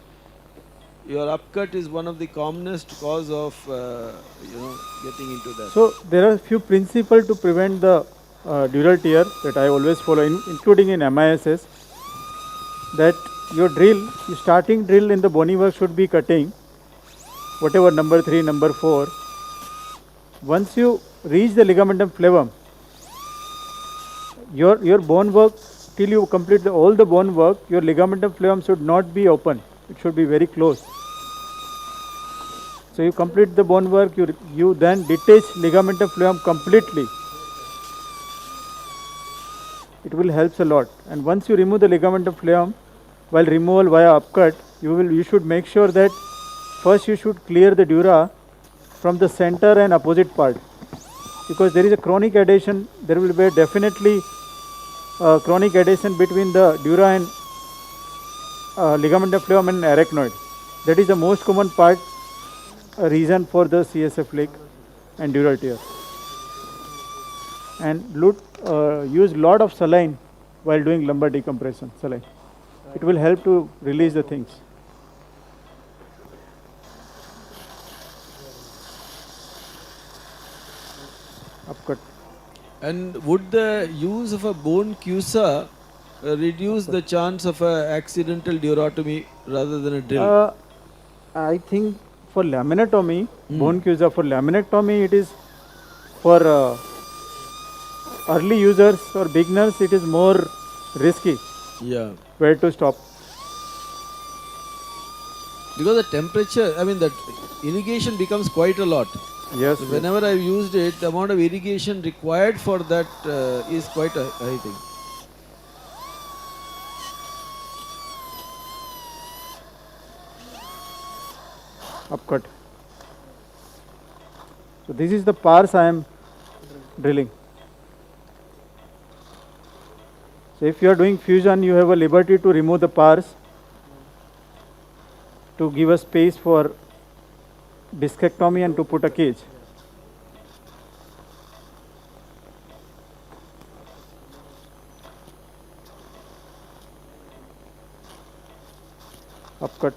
Speaker 9: your upcut is one of the commonest cause of getting into that.
Speaker 5: So there are few principles to prevent the dural tear that I always follow, including in MISS. That your starting drill in the bony work should be cutting, whatever number 3, number 4. Once you reach the ligamentum flavum, your bone work, till you complete all the bone work, your ligamentum flavum should not be open. It should be very close. So you complete the bone work, you then detach ligamentum flavum completely. It will help a lot. And once you remove the ligamentum flavum, while removal via upcut, you should make sure that first you should clear the dura from the center and opposite part, because there is a chronic adhesion. There will be definitely chronic adhesion between the dura and ligamentum flavum and arachnoid. That is the most common part, reason for the CSF leak and dural tear. And use lot of saline while doing lumbar decompression. Saline. It will help to release the things. Upcut.
Speaker 9: And would the use of a bone cusa reduce the chance of an accidental durotomy rather than a drill?
Speaker 5: I think for laminectomy, bone cusa, for laminectomy, it is for early users or beginners, it is more risky.
Speaker 9: Yeah.
Speaker 5: Where to stop?
Speaker 9: Because the temperature, I mean, that irrigation becomes quite a lot.
Speaker 5: Yes.
Speaker 9: So whenever I've used it, the amount of irrigation required for that is quite a high thing.
Speaker 5: Upcut. So this is the pars I am drilling. So if you are doing fusion, you have a liberty to remove the pars to give a space for discectomy and to put a cage. Upcut.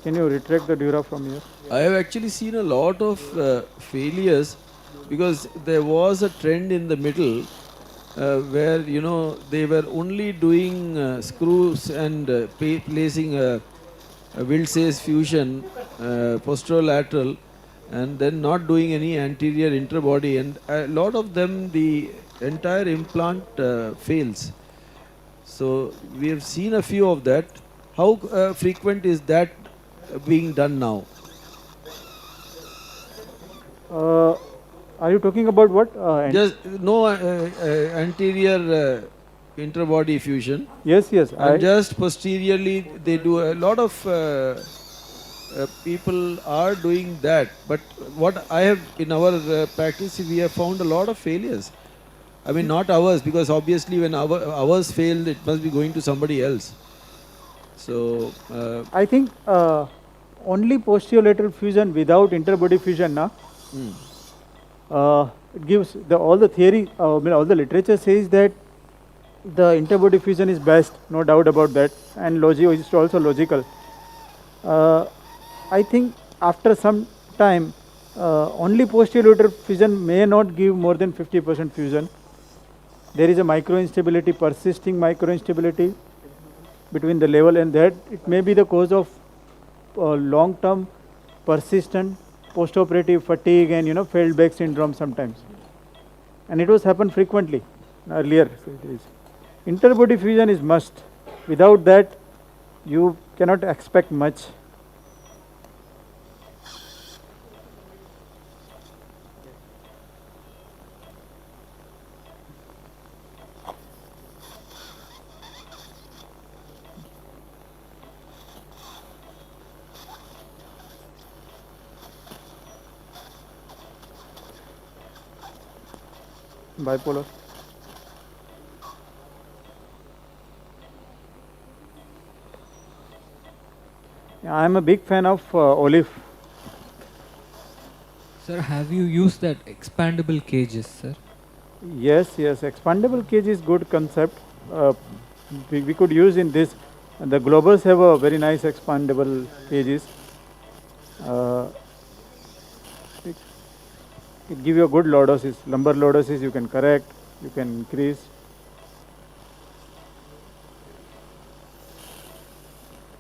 Speaker 5: Can you retract the dura from here?
Speaker 9: I have actually seen a lot of failures, because there was a trend in the middle where they were only doing screws and placing a Wildsay's fusion posterolateral, and then not doing any anterior interbody, and a lot of them the entire implant fails. So we have seen a few of that. How frequent is that being done now?
Speaker 5: Are you talking about what?
Speaker 9: Just no anterior interbody fusion.
Speaker 5: Yes.
Speaker 9: And just posteriorly they do. A lot of people are doing that. But what I have in our practice, we have found a lot of failures. I mean, not ours, because obviously when ours failed, it must be going to somebody else. So
Speaker 5: I think only posterolateral fusion without interbody fusion, it gives all the theory, all the literature says that the interbody fusion is best, no doubt about that, and is also logical. I think after some time, only posterior fusion may not give more than 50% fusion. There is a microinstability, persisting microinstability between the level, and that it may be the cause of long-term persistent postoperative fatigue and failed back syndrome sometimes. And it was happened frequently earlier. So it is. Interbody fusion is must. Without that, you cannot expect much. Bipolar. I am a big fan of Olive.
Speaker 16: Sir, have you used that expandable cages, sir?
Speaker 5: Yes, expandable cage is good concept. We could use in this. The Globers have a very nice expandable cages. It give you a good lordosis. Lumbar lordosis you can correct, you can increase.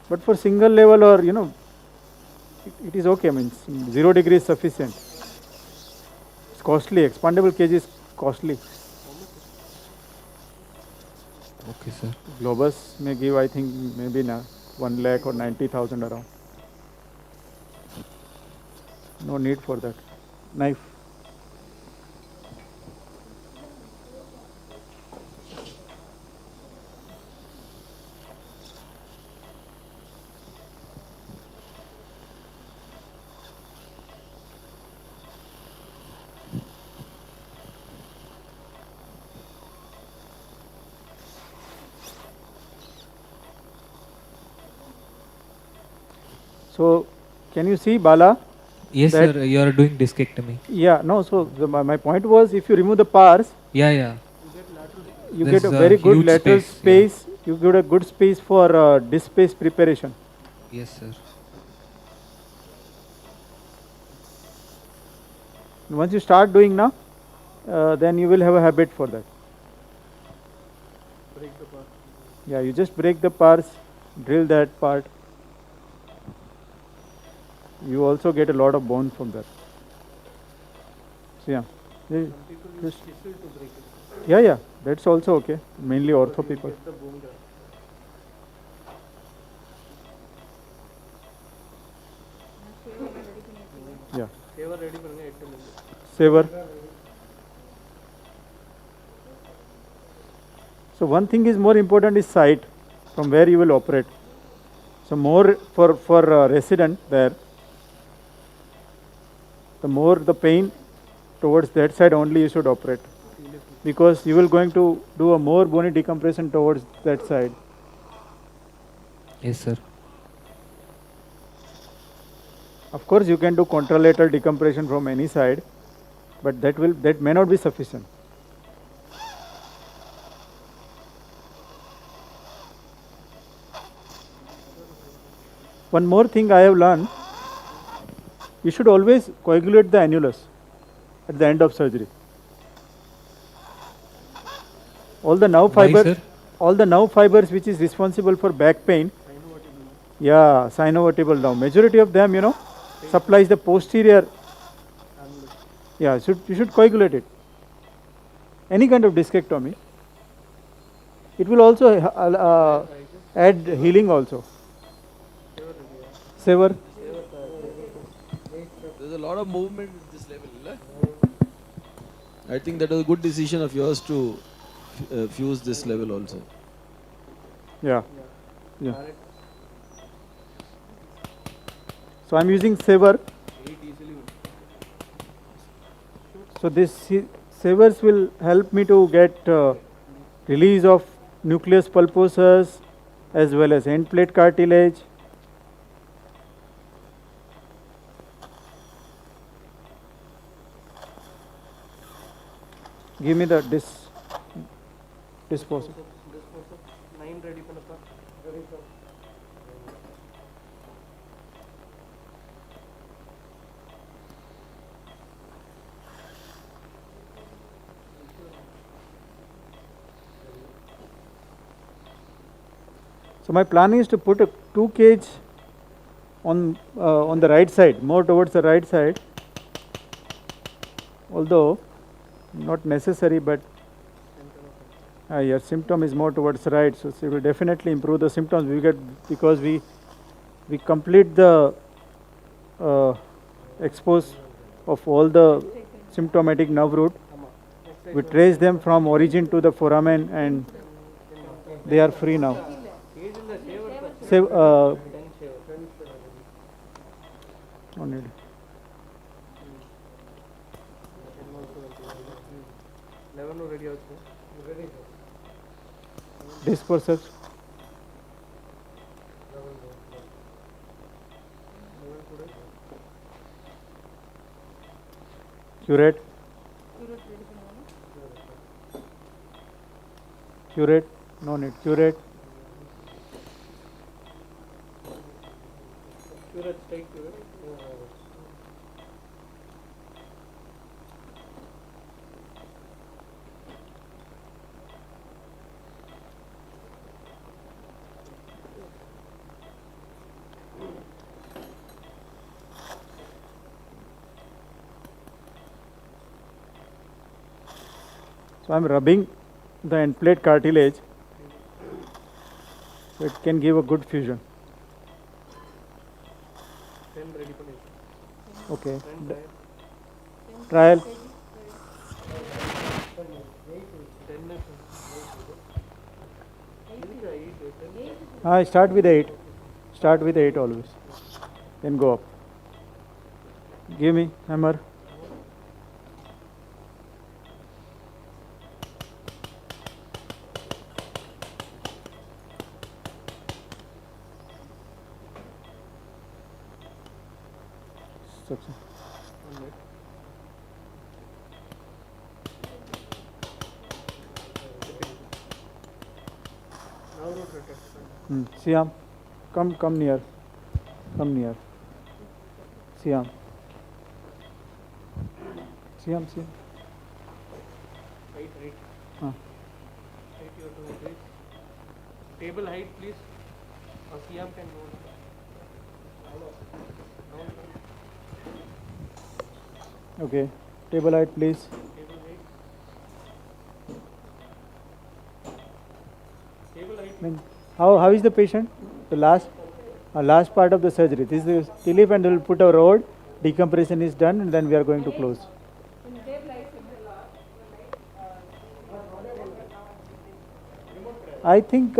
Speaker 5: But for single level or it is okay. Means 0 degree is sufficient. It's costly. Expandable cage is costly.
Speaker 16: Okay, sir.
Speaker 5: Globus may give, I think, maybe 1 lakh or 90,000 around. No need for that. Knife. So, can you see, Bala?
Speaker 16: Yes, sir. You are doing discectomy.
Speaker 5: Yeah. No. So my point was, if you remove the pars,
Speaker 16: Yeah.
Speaker 5: you get a very good lateral space. Yeah. You get a good space for disc space preparation.
Speaker 16: Yes, sir.
Speaker 5: Once you start doing now, then you will have a habit for that.
Speaker 1: Break the part.
Speaker 5: Yeah, you just break the pars, drill that part. You also get a lot of bone from that. So yeah. Yeah, that's also okay. Mainly ortho people. Yeah. Saver. So one thing is more important is site, from where you will operate. So more for resident there, the more the pain towards that side only you should operate, because you will going to do a more bony decompression towards that side.
Speaker 16: Yes, sir.
Speaker 5: Of course, you can do contralateral decompression from any side, but that may not be sufficient. One more thing I have learned, you should always coagulate the annulus at the end of surgery. All the nerve fibers which is responsible for back pain, yeah, sinovertebral nerve, majority of them, supplies the posterior. Yeah, you should coagulate it. Any kind of discectomy. It will also add healing also. Sever.
Speaker 9: There's a lot of movement at this level. I think that was a good decision of yours to fuse this level also.
Speaker 5: Yeah. So I'm using Sever. So this Severs will help me to get release of nucleus pulposus as well as end plate cartilage. Give me the disposal. So my plan is to put a 2 kg on the right side, more towards the right side, although not necessary, but your symptom is more towards the right, so it will definitely improve the symptoms. We get, because we complete the expose of all the symptomatic nerve root. We trace them from origin to the foramen, and they are free now. Save, no need. Disperses. Curate. Curate. No need. Curate.
Speaker 4: Curate, straight curate.
Speaker 5: So I am rubbing the end plate cartilage, so it can give a good fusion. Okay. Trial. Start with 8. Start with 8 always. Then go up. Give me hammer. Siam, come near. Come near. Siam. Siam.
Speaker 4: Height.
Speaker 5: Huh.
Speaker 4: Height you have to increase. Table height, please. Or Siam can go.
Speaker 5: Okay. Table height, please.
Speaker 4: Table height. Table height.
Speaker 5: How is the patient? The last part of the surgery. This is the TLIF, and we will put a rod. Decompression is done, and then we are going to close. I think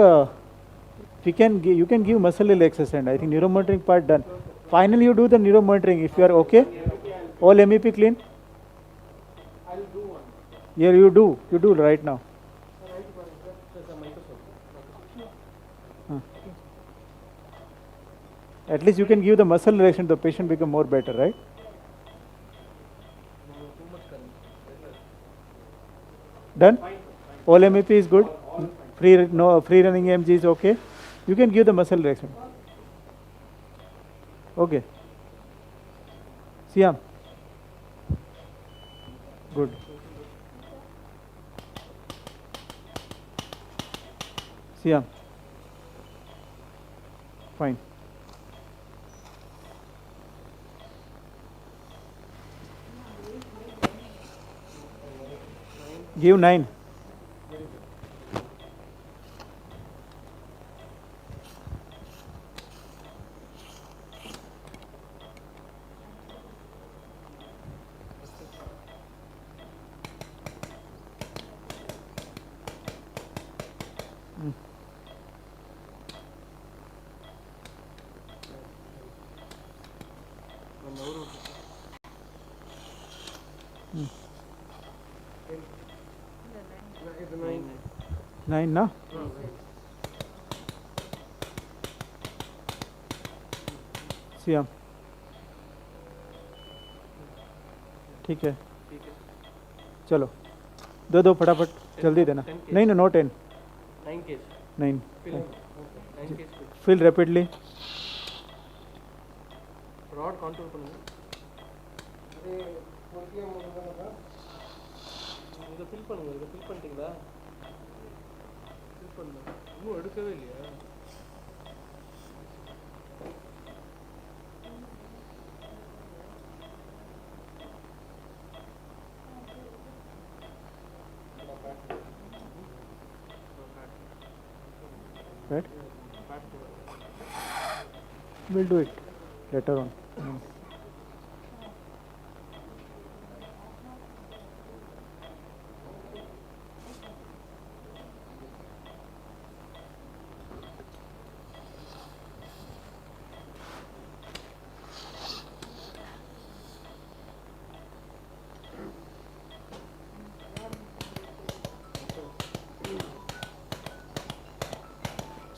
Speaker 5: you can give muscle relaxation. I think neuromonitoring part done. Finally, you do the neuromonitoring. If you are okay, all MEP clean.
Speaker 4: I'll do one.
Speaker 5: Yeah, you do right now. At least you can give the muscle relaxation, the patient become more better, right? Done? All MEP is good. Free running EMG is okay. You can give the muscle relaxation. Okay. Siam. Good. Siam. Fine. Give 9. Nine ना? SIAM ठीक है चलो दो फटाफट जल्दी देना नहीं no 10
Speaker 4: 9 kg
Speaker 5: 9
Speaker 4: fill
Speaker 5: fill rapidly
Speaker 4: rod contour பண்ணுங்க இத fill பண்ணுங்க இத fill பண்ணிட்டீங்களா fill பண்ணுங்க இன்னும் எடுக்கவே இல்லையா
Speaker 5: right? We'll do it later on.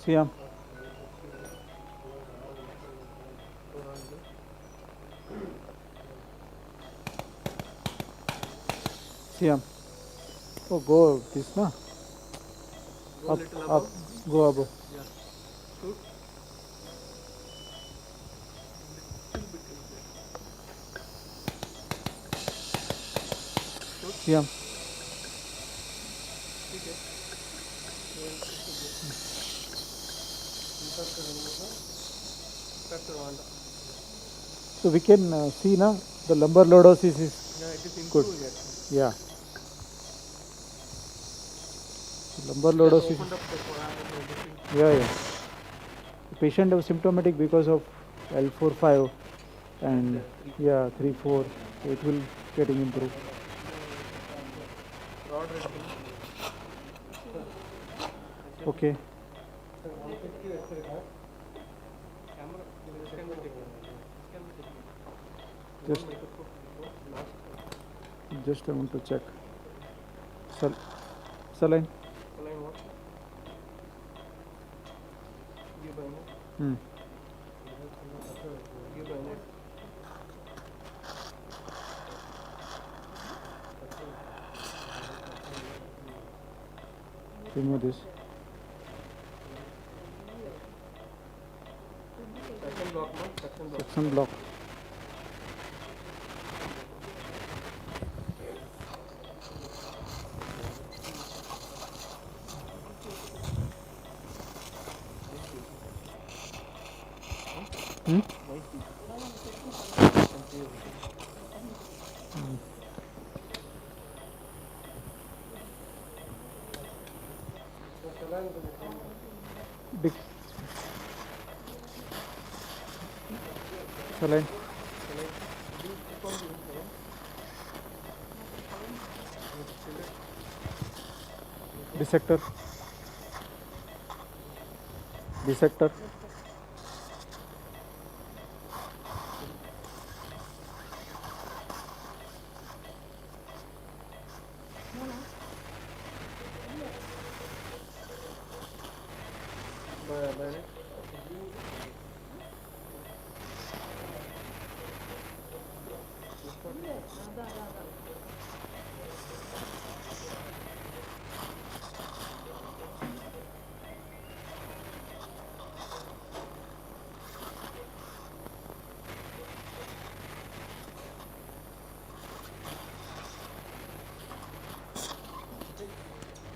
Speaker 5: Siam. Siam. Oh, go this na.
Speaker 4: Go
Speaker 5: Up,
Speaker 4: little
Speaker 5: up,
Speaker 4: above.
Speaker 5: go above.
Speaker 4: Yeah. Shoot.
Speaker 5: Siam. So we can see na the lumbar lordosis is
Speaker 4: Yeah, it is
Speaker 5: good.
Speaker 4: improving actually.
Speaker 5: Yeah. Lumbar
Speaker 4: It has
Speaker 5: lordosis.
Speaker 4: opened up the foramen and everything.
Speaker 5: Yeah. The patient was symptomatic because of L4-5 and 3-4. So it will getting improved.
Speaker 4: Rod reduction.
Speaker 5: Okay. Just I want to check. Saline.
Speaker 4: Saline what? Give by minute. Give by minute.
Speaker 5: Remove this.
Speaker 4: Section block, no? Section block.
Speaker 5: Section block. Big saline. Dissector. Dissector.
Speaker 4: By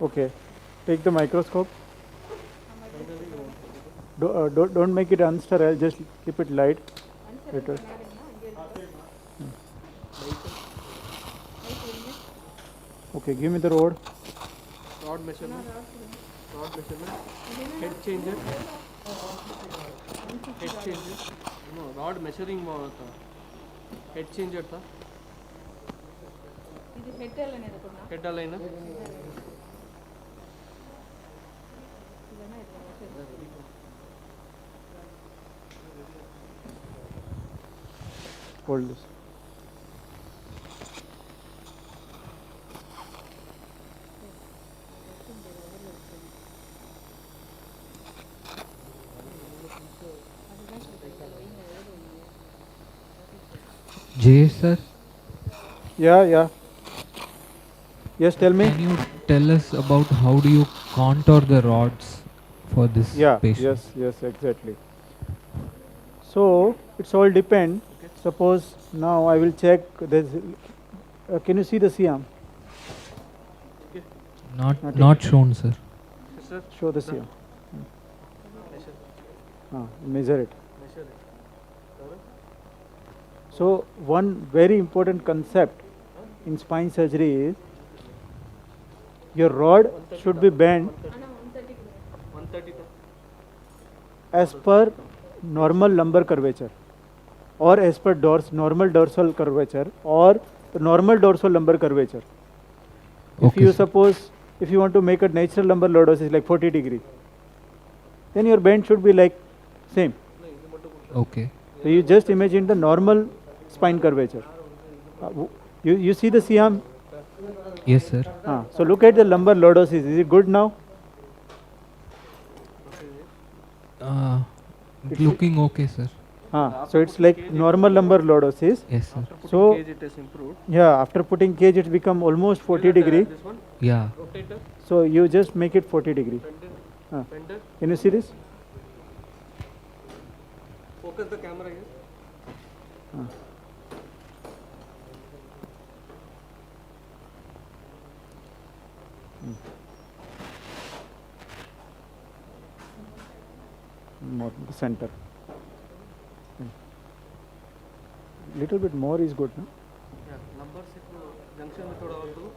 Speaker 5: Okay. Take the microscope. Don't make it unsterile, just keep it light. Later. Okay, give me the rod.
Speaker 4: Rod measurement. Rod measurement. Head changer. Head changer. No, rod measuring tha. Head changer tha. Head aligner.
Speaker 5: Hold this.
Speaker 16: Jay sir?
Speaker 5: Yeah. Yes, tell me.
Speaker 16: Can you tell us about how do you contour the rods for this patient?
Speaker 5: Yes, exactly. So it's all depend. Suppose now I will check this. Can you see the Siam?
Speaker 16: Not shown, sir.
Speaker 5: Show the Siam. Measure it. So one very important concept in spine surgery is your rod should be bent. as per normal lumbar curvature, or as per normal dorsal curvature, or the normal dorsal lumbar curvature. If you suppose, if you want to make a natural lumbar lordosis like 40 degree, then your bend should be like same.
Speaker 16: Okay.
Speaker 5: So you just imagine the normal spine curvature. You see the C-arm?
Speaker 16: Yes, sir.
Speaker 5: So look at the lumbar lordosis. Is it good now?
Speaker 16: Looking okay, sir.
Speaker 5: So it's like normal lumbar lordosis.
Speaker 16: Yes, sir.
Speaker 5: So
Speaker 4: cage it has improved.
Speaker 5: yeah, after putting cage, it's become almost 40 degree.
Speaker 4: This one?
Speaker 16: Yeah.
Speaker 4: Rotator?
Speaker 5: So you just make it 40 degree.
Speaker 4: Fender?
Speaker 5: Can you see this?
Speaker 4: Focus the camera here.
Speaker 5: More center. Little bit more is good, no?
Speaker 4: Yeah, lumbar junction में थोड़ा और दो.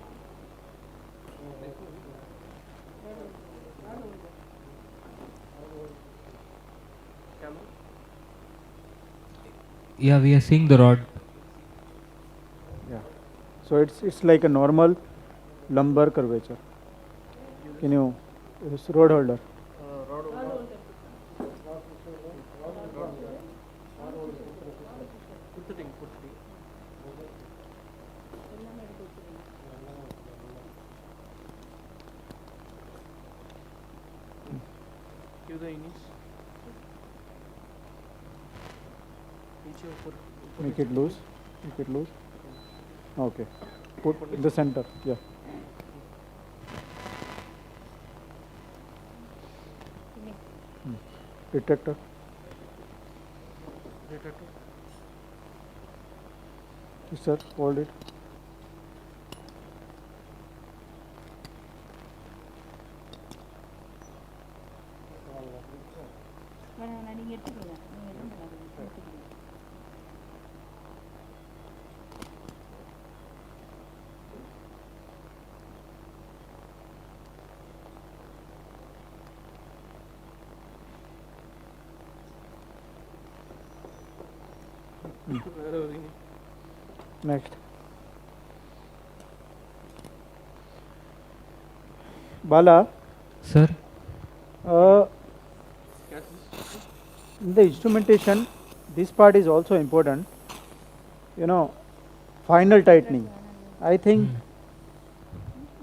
Speaker 4: Camera?
Speaker 16: Yeah, we are seeing the rod.
Speaker 5: Yeah. So it's like a normal lumbar curvature. Can you rod holder?
Speaker 4: Put the thing. Give the initial.
Speaker 5: Make it loose. Make it loose. Okay. Put in the center. Yeah. Detector. Yes, sir. Hold it. Next. Bala.
Speaker 16: Sir.
Speaker 5: In the instrumentation, this part is also important. You know, final tightening. I think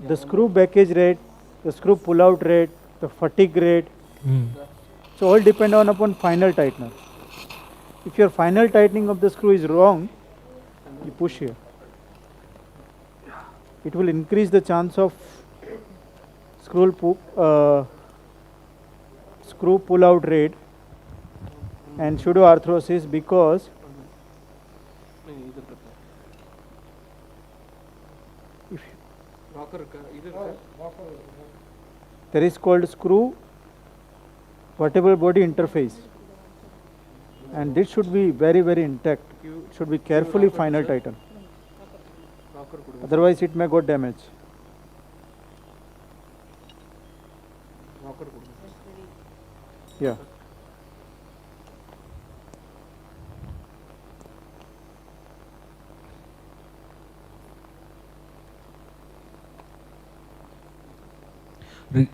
Speaker 5: the screw backage rate, the screw pull out rate, the fatigue rate, so all depend upon final tightener. If your final tightening of the screw is wrong, you push here. It will increase the chance of screw pull out rate and pseudoarthrosis, because if there is called screw vertebral body interface, and this should be very, very intact. Should be carefully final tighten. Otherwise it may go damage. Yeah.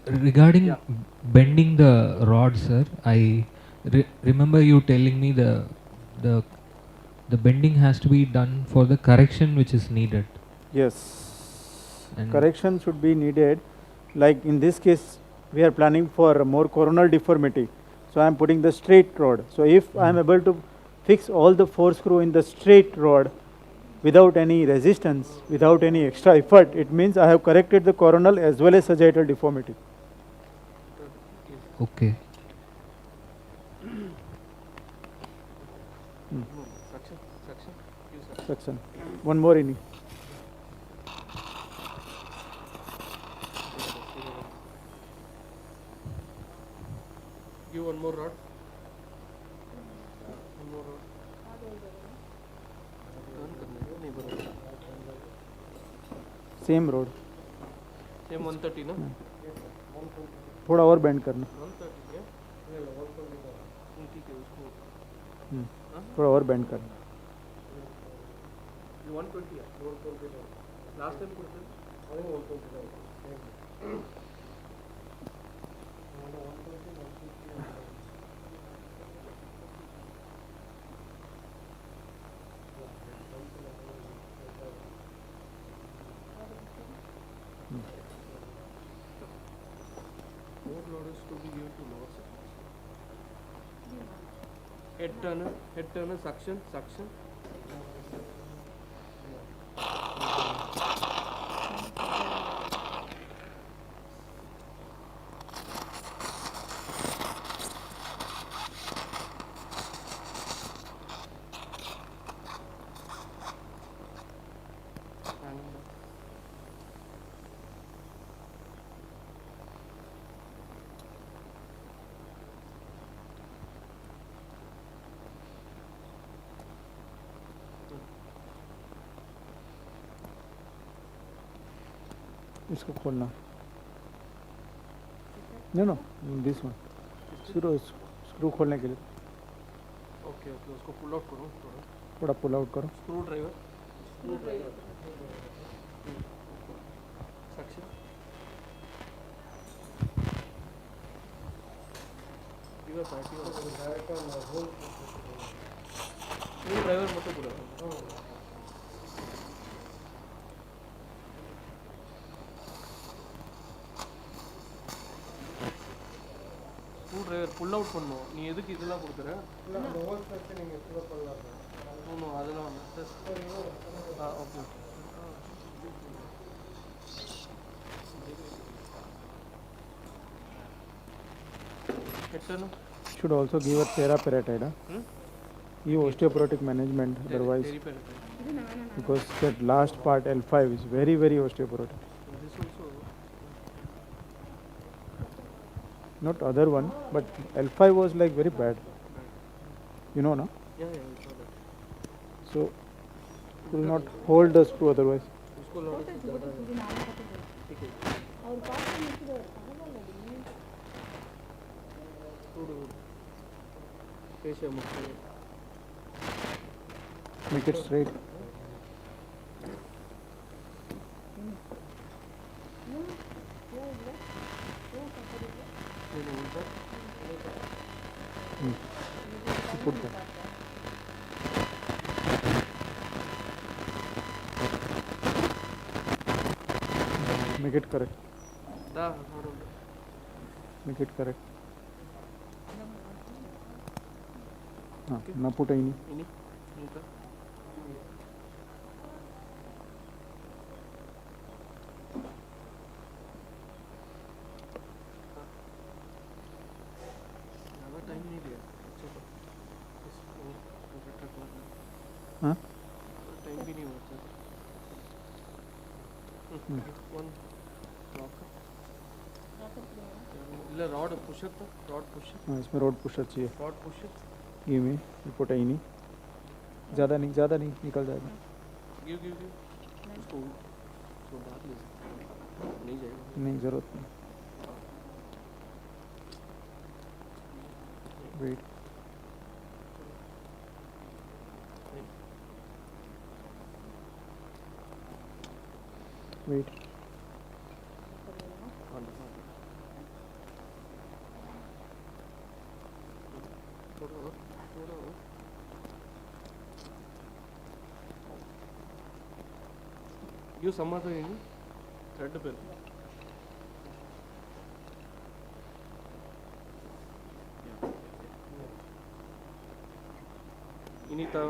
Speaker 16: Regarding bending the rod, sir, I remember you telling me the bending has to be done for the correction which is needed.
Speaker 5: Yes.
Speaker 16: And
Speaker 5: correction should be needed. Like in this case, we are planning for more coronal deformity. So I am putting the straight rod. So if I am able to fix all the 4 screw in the straight rod without any resistance, without any extra effort, it means I have corrected the coronal as well as sagittal deformity.
Speaker 16: Okay.
Speaker 5: Suction. One more inning.
Speaker 4: Give one more rod. One more rod.
Speaker 5: Same road.
Speaker 4: Same 130 ना?
Speaker 5: थोड़ा और bend करना.
Speaker 4: 130 क्या? ठीक है उसको
Speaker 5: थोड़ा और बेंड कर.
Speaker 4: ये 120 है. 120 लास्ट टाइम करते हैं. अरे 120. More load is to be given to lower surface. Head turner, suction.
Speaker 5: इसको खोलना. No, this one. स्क्रू खोलने के लिए.
Speaker 4: ओके उसको पुल आउट करो
Speaker 5: थोड़ा पुल आउट करो.
Speaker 4: Screw driver suction. Screw driver मत पूरा. ஸ்க்ரூ டிரைவர் புல் அவுட் பண்ணும். நீ எதுக்கு இதெல்லாம் கொடுக்குற? ஒன்றும் அதெல்லாம் okay.
Speaker 5: Should also give a therapeutide. Give osteoporotic management otherwise, because that last part L5 is very osteoporotic.
Speaker 4: This also.
Speaker 5: Not other one, but L5 was like very bad. You know, no?
Speaker 4: Yeah, I saw that.
Speaker 5: So it will not hold the screw otherwise.
Speaker 4: उसको load ज़्यादा है. ठीक है. और पास में नीचे
Speaker 5: make it straight. Put that. Make it correct. Make it correct. Na put ini.
Speaker 4: Time भी नहीं होता. One rod rod pusher.
Speaker 5: हाँ, इसमें रॉड पुशर चाहिए.
Speaker 4: Rod pusher.
Speaker 5: ये में पुट है नहीं. ज़्यादा नहीं निकल जाएगा.
Speaker 4: गिव उसको बाहर ले सकते नहीं जाएगा.
Speaker 5: नहीं ज़रूरत नहीं. Wait. Wait.
Speaker 4: You some other any thread bill. Inita.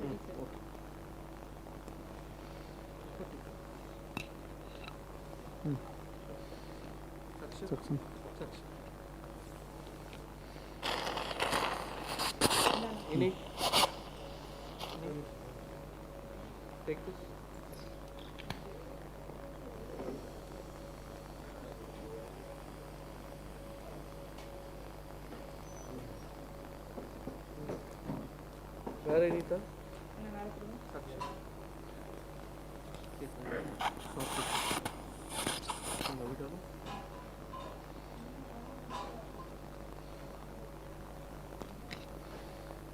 Speaker 4: Okay.
Speaker 5: Suction.
Speaker 4: Any? Take this. Where Anita? Suction. Stop it.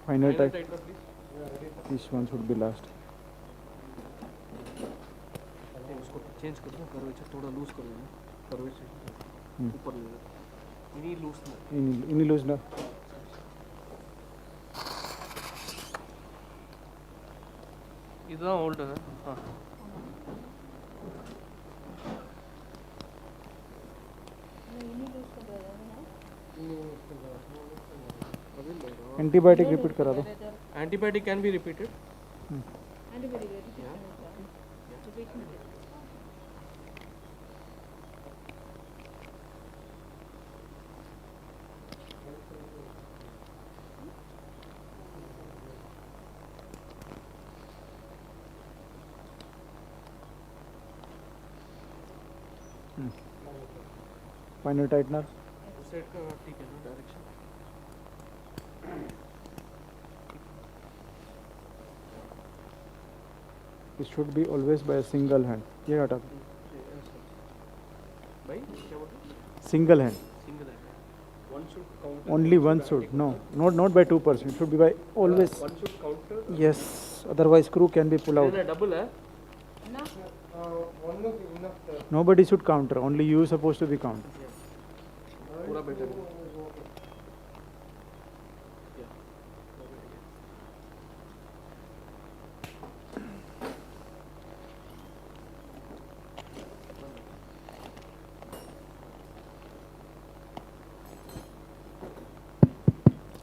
Speaker 5: Final tight.
Speaker 4: tightener, please.
Speaker 5: This one should be last.
Speaker 4: उसको चेंज कर दो, कर्वेचर थोड़ा लूज कर देना, curvature ऊपर ले लो, इन्हीं loose ना,
Speaker 5: इन्हीं लूज ना.
Speaker 4: இதுதான் ஓல்டு.
Speaker 5: Antibiotic repeat करा दो.
Speaker 4: Antibiotic can be repeated.
Speaker 5: Final tightener.
Speaker 4: Set का ठीक है ना direction.
Speaker 5: It should be always by a single hand. ये हटा दो.
Speaker 4: भाई क्या बोल रहे?
Speaker 5: Single hand.
Speaker 4: Single hand. One should counter.
Speaker 5: Only one should. No, not by 2%. It should be by always.
Speaker 4: One should counter.
Speaker 5: Yes. Otherwise, screw can be pulled out.
Speaker 4: double है.
Speaker 3: One is enough.
Speaker 5: Nobody should counter. Only you supposed to be counter.
Speaker 4: पूरा better है.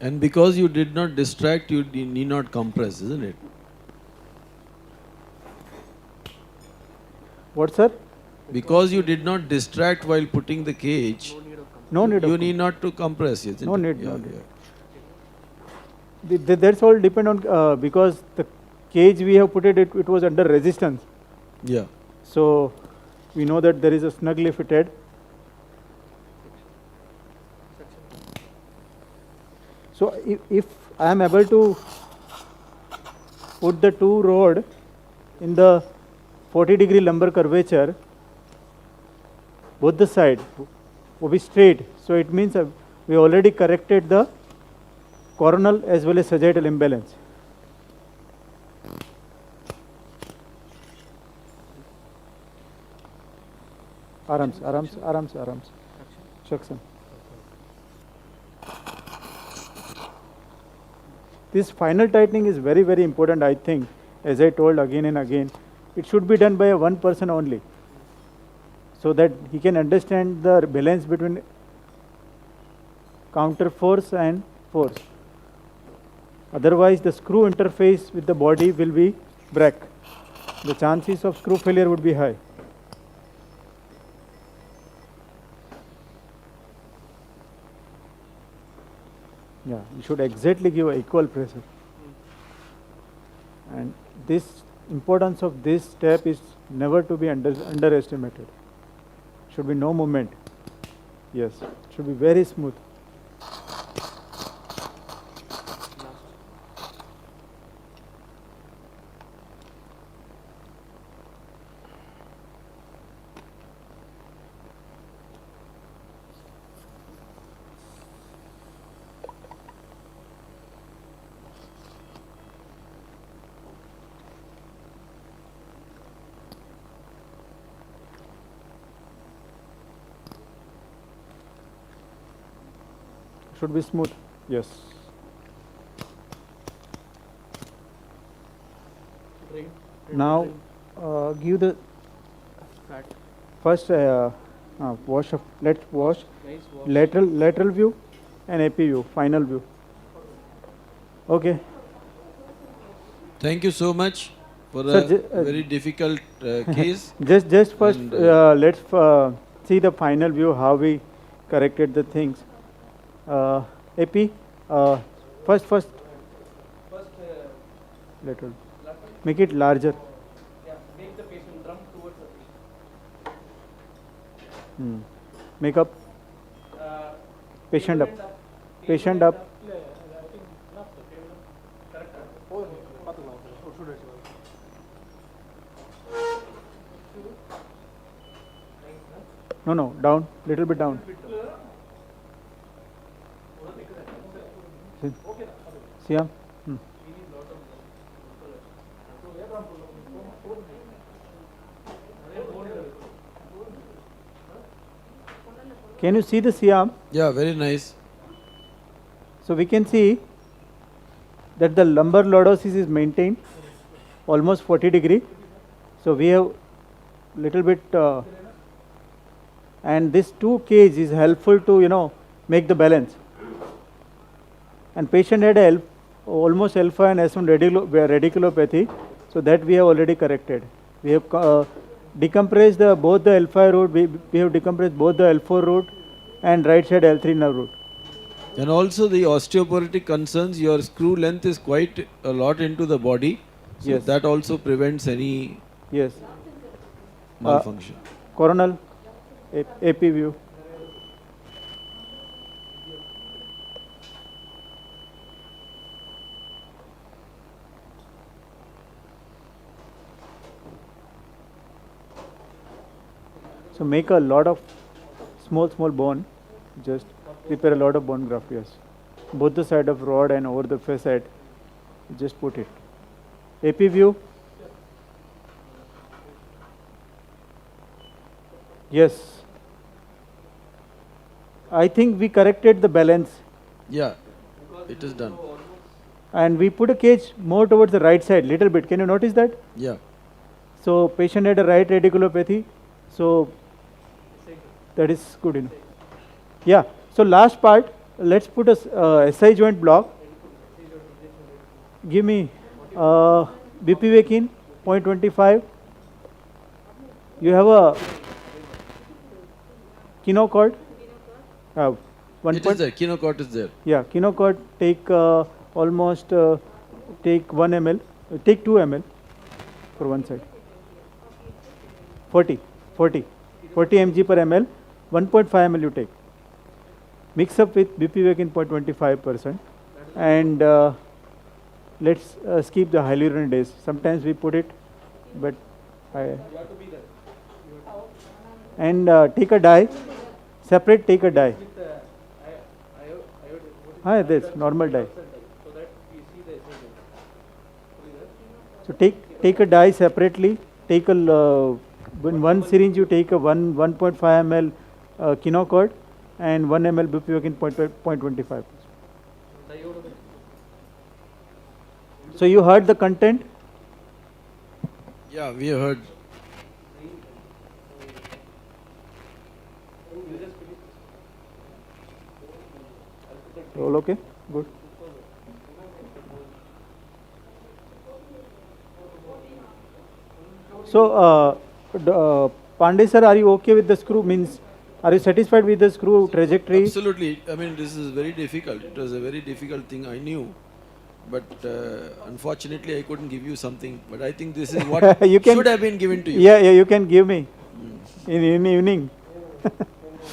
Speaker 9: And because you did not distract, you need not compress, isn't it?
Speaker 5: What, sir?
Speaker 9: Because you did not distract while putting the cage,
Speaker 5: No need of
Speaker 9: you need not to compress, isn't
Speaker 5: No
Speaker 9: it?
Speaker 5: need,
Speaker 9: Yeah,
Speaker 5: no need.
Speaker 9: yeah.
Speaker 5: That's all depend on because the cage we have put it was under resistance.
Speaker 9: Yeah.
Speaker 5: So we know that there is a snugly fitted. So if I am able to put the two rod in the 40-degree lumbar curvature, both the side will be straight. So it means we already corrected the coronal as well as sagittal imbalance. Arams. Suction. This final tightening is very, very important, I think. As I told again and again, it should be done by one person only, so that he can understand the balance between counter force and force. Otherwise, the screw interface with the body will be break. The chances of screw failure would be high. Yeah, you should exactly give equal pressure. And this importance of this step is never to be underestimated. Should be no movement. Yes, should be very smooth. Should be smooth. Yes. Now give the first wash of. Let's wash lateral view and AP view, final view. Okay.
Speaker 9: Thank you so much for
Speaker 5: Sir,
Speaker 9: a very difficult case.
Speaker 5: Just first,
Speaker 9: And,
Speaker 5: let's see the final view, how we corrected the things. AP, first lateral. Make it larger.
Speaker 4: Yeah, make the patient drum towards the patient.
Speaker 5: Make up. Patient up. Patient up. No, down, little bit down. See, Can you see the C-arm?
Speaker 9: Yeah, very nice.
Speaker 5: So we can see that the lumbar lordosis is maintained almost 40 degree. So we have little bit and this 2 cage is helpful to make the balance. And patient had almost L5 and S1 radiculopathy, so that we have already corrected. We have decompressed both the L5 root, we have decompressed both the L4 root and right side L3 nerve root.
Speaker 9: And also the osteoporotic concerns, your screw length is quite a lot into the body. So
Speaker 5: Yes.
Speaker 9: that also prevents any
Speaker 5: Yes.
Speaker 9: malfunction.
Speaker 5: Coronal AP view. So make a lot of small bone, just prepare a lot of bone graft, yes. Both the side of rod and over the facet, just put it. AP view. Yes. I think we corrected the balance.
Speaker 9: Yeah, it is done.
Speaker 5: And we put a cage more towards the right side, little bit. Can you notice that?
Speaker 9: Yeah.
Speaker 5: So patient had a right radiculopathy. So that is good enough. Yeah. So last part, let's put a SI joint block. Give me bupivacaine 0.25. You have a Kinocort.
Speaker 9: It is there. Kinocort is there.
Speaker 5: Yeah, Kinocort take almost take 1 ml, take 2 ml for one side. 40 mg per ml, 1.5 ml you take. Mix up with bupivacaine 0.25% and let's skip the hyaluronidase. Sometimes we put it, but and take a dye, separate take a dye. This normal dye. So take a dye separately. Take a in one syringe you take a 1.5 ml Kinocort and 1 ml bupivacaine 0.25. So you heard the content?
Speaker 9: Yeah, we have heard.
Speaker 5: All okay? Good. So, Pandey sir, are you okay with the screw? Means, are you satisfied with the screw trajectory?
Speaker 9: Absolutely. I mean, this is very difficult. It was a very difficult thing, I knew. But unfortunately, I couldn't give you something. But I think this is what should have been given to you.
Speaker 5: Yeah, you can give me in evening.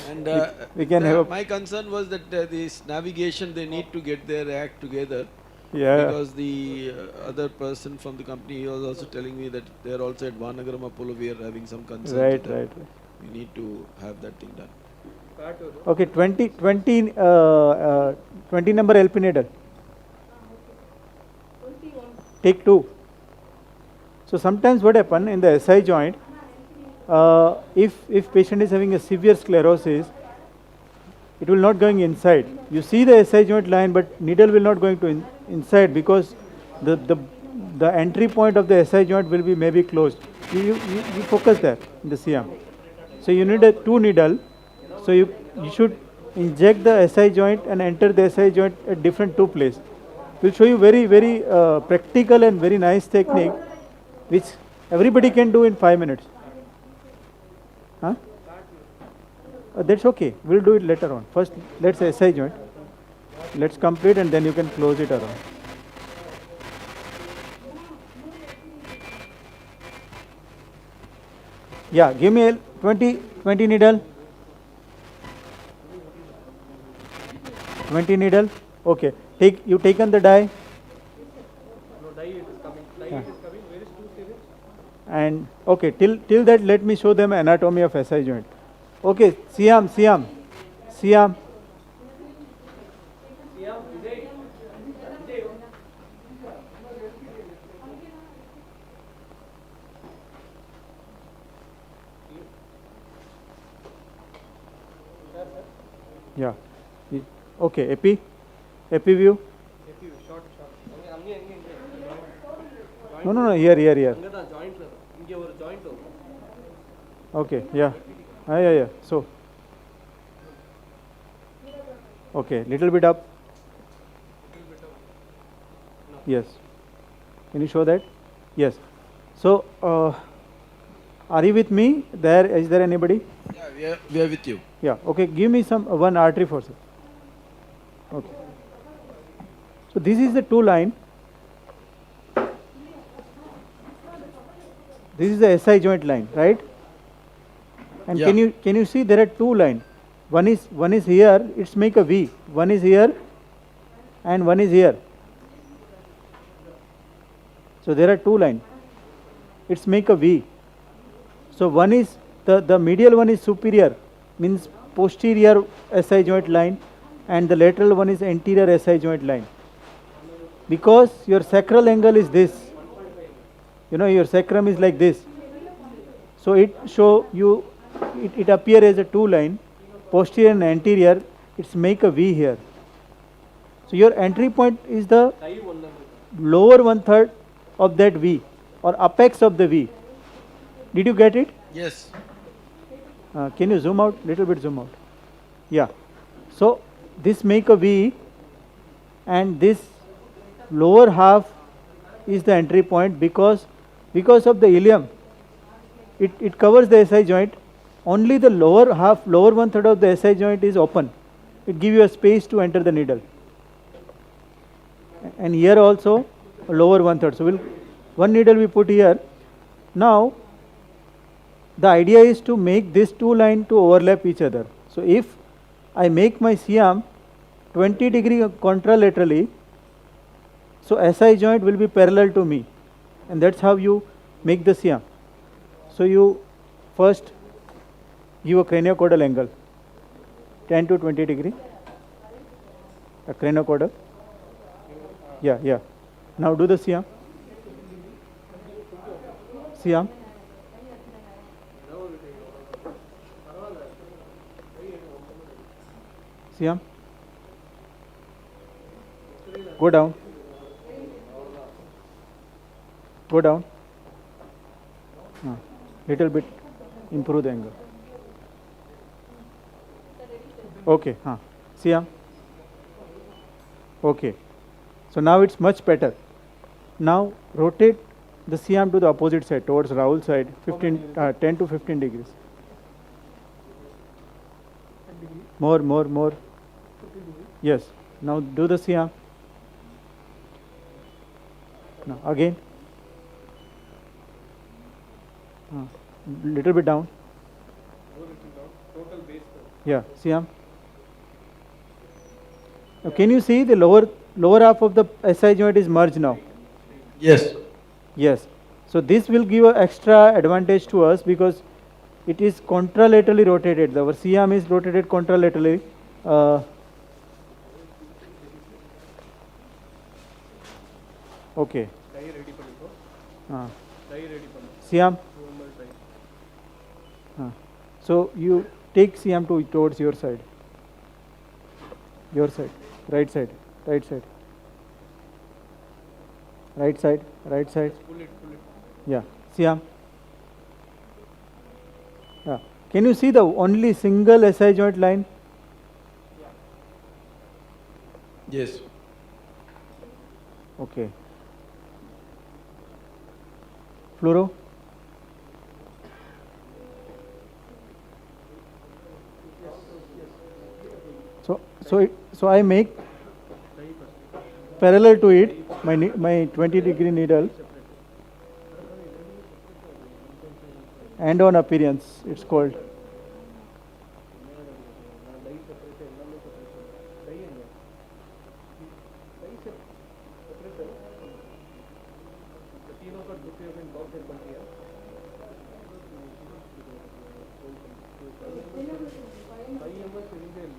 Speaker 9: And
Speaker 5: we can have
Speaker 9: my concern was that this navigation, they need to get their act together.
Speaker 5: Yeah.
Speaker 9: Because the other person from the company, he was also telling me that they are also at Vanagram Apollo, we are having some concerns.
Speaker 5: Right.
Speaker 9: We need to have that thing done.
Speaker 5: Okay, 20 number LP needle. Take 2. So sometimes what happen in the SI joint, if patient is having a severe sclerosis, it will not going inside. You see the SI joint line, but needle will not going to inside because the entry point of the SI joint will be maybe closed. You focus there in the CM. So you need a 2 needle. So you should inject the SI joint and enter the SI joint at different 2 places. We'll show you very practical and very nice technique, which everybody can do in 5 minutes. Huh? That's okay. We'll do it later on. First, let's SI joint. Let's complete and then you can close it around. Yeah, give me 20 needle. 20 needle. Okay. You taken the dye.
Speaker 3: No, dye it is coming. Dye it is coming. Where is 2 syringe?
Speaker 5: And okay, till that let me show them anatomy of SI joint. Okay, Siam. Yeah. Okay, epi view. No, here. Okay, yeah. Yeah. So, okay, little bit up. Yes. Can you show that? Yes. So, are you with me? Is there anybody?
Speaker 9: Yeah, we are with you.
Speaker 5: Yeah. Okay. Give me one artery force. Okay. So this is the two line. This is the SI joint line, right? And
Speaker 9: Yeah.
Speaker 5: can you see there are two lines? One is here. It's make a V. One is here, and one is here. So there are two lines. It's make a V. So one is the medial one is superior, means posterior SI joint line, and the lateral one is anterior SI joint line. Because your sacral angle is this. Your sacrum is like this. So it appear as a two line, posterior and anterior. It's make a V here. So your entry point is the lower 1/3 of that V, or apex of the V. Did you get it?
Speaker 9: Yes.
Speaker 5: Can you zoom out? Little bit zoom out. Yeah. So this make a V, and this lower half is the entry point because of the ilium. It covers the SI joint. Only the lower 1/3 of the SI joint is open. It gives you a space to enter the needle. And here also lower 1/3. So one needle we put here. Now the idea is to make these two lines to overlap each other. So if I make my CM 20 degree contralaterally, so SI joint will be parallel to me, and that's how you make the CM. So you first give a craniocaudal angle 10 to 20 degree, a craniocaudal. Yeah. Now do the CM. CM. CM. Go down. Little bit improve the angle. Okay. CM. Okay. So now it's much better. Now rotate the CM to the opposite side, towards Rahul side, 10 to 15 degrees. More. Yes. Now do the CM. Now again. Little bit down. Yeah. CM. Now can you see the lower half of the SI joint is merged now? Yes. So this will give an extra advantage to us because it is contralaterally rotated. Our CM is rotated contralaterally. Okay. CM. So you take CM towards your side. Right side. Yeah. CM. Yeah. Can you see the only single SI joint line?
Speaker 9: Yes.
Speaker 5: Okay. Fluoro. So I make parallel to it my 20 degree needle, and on appearance it's called.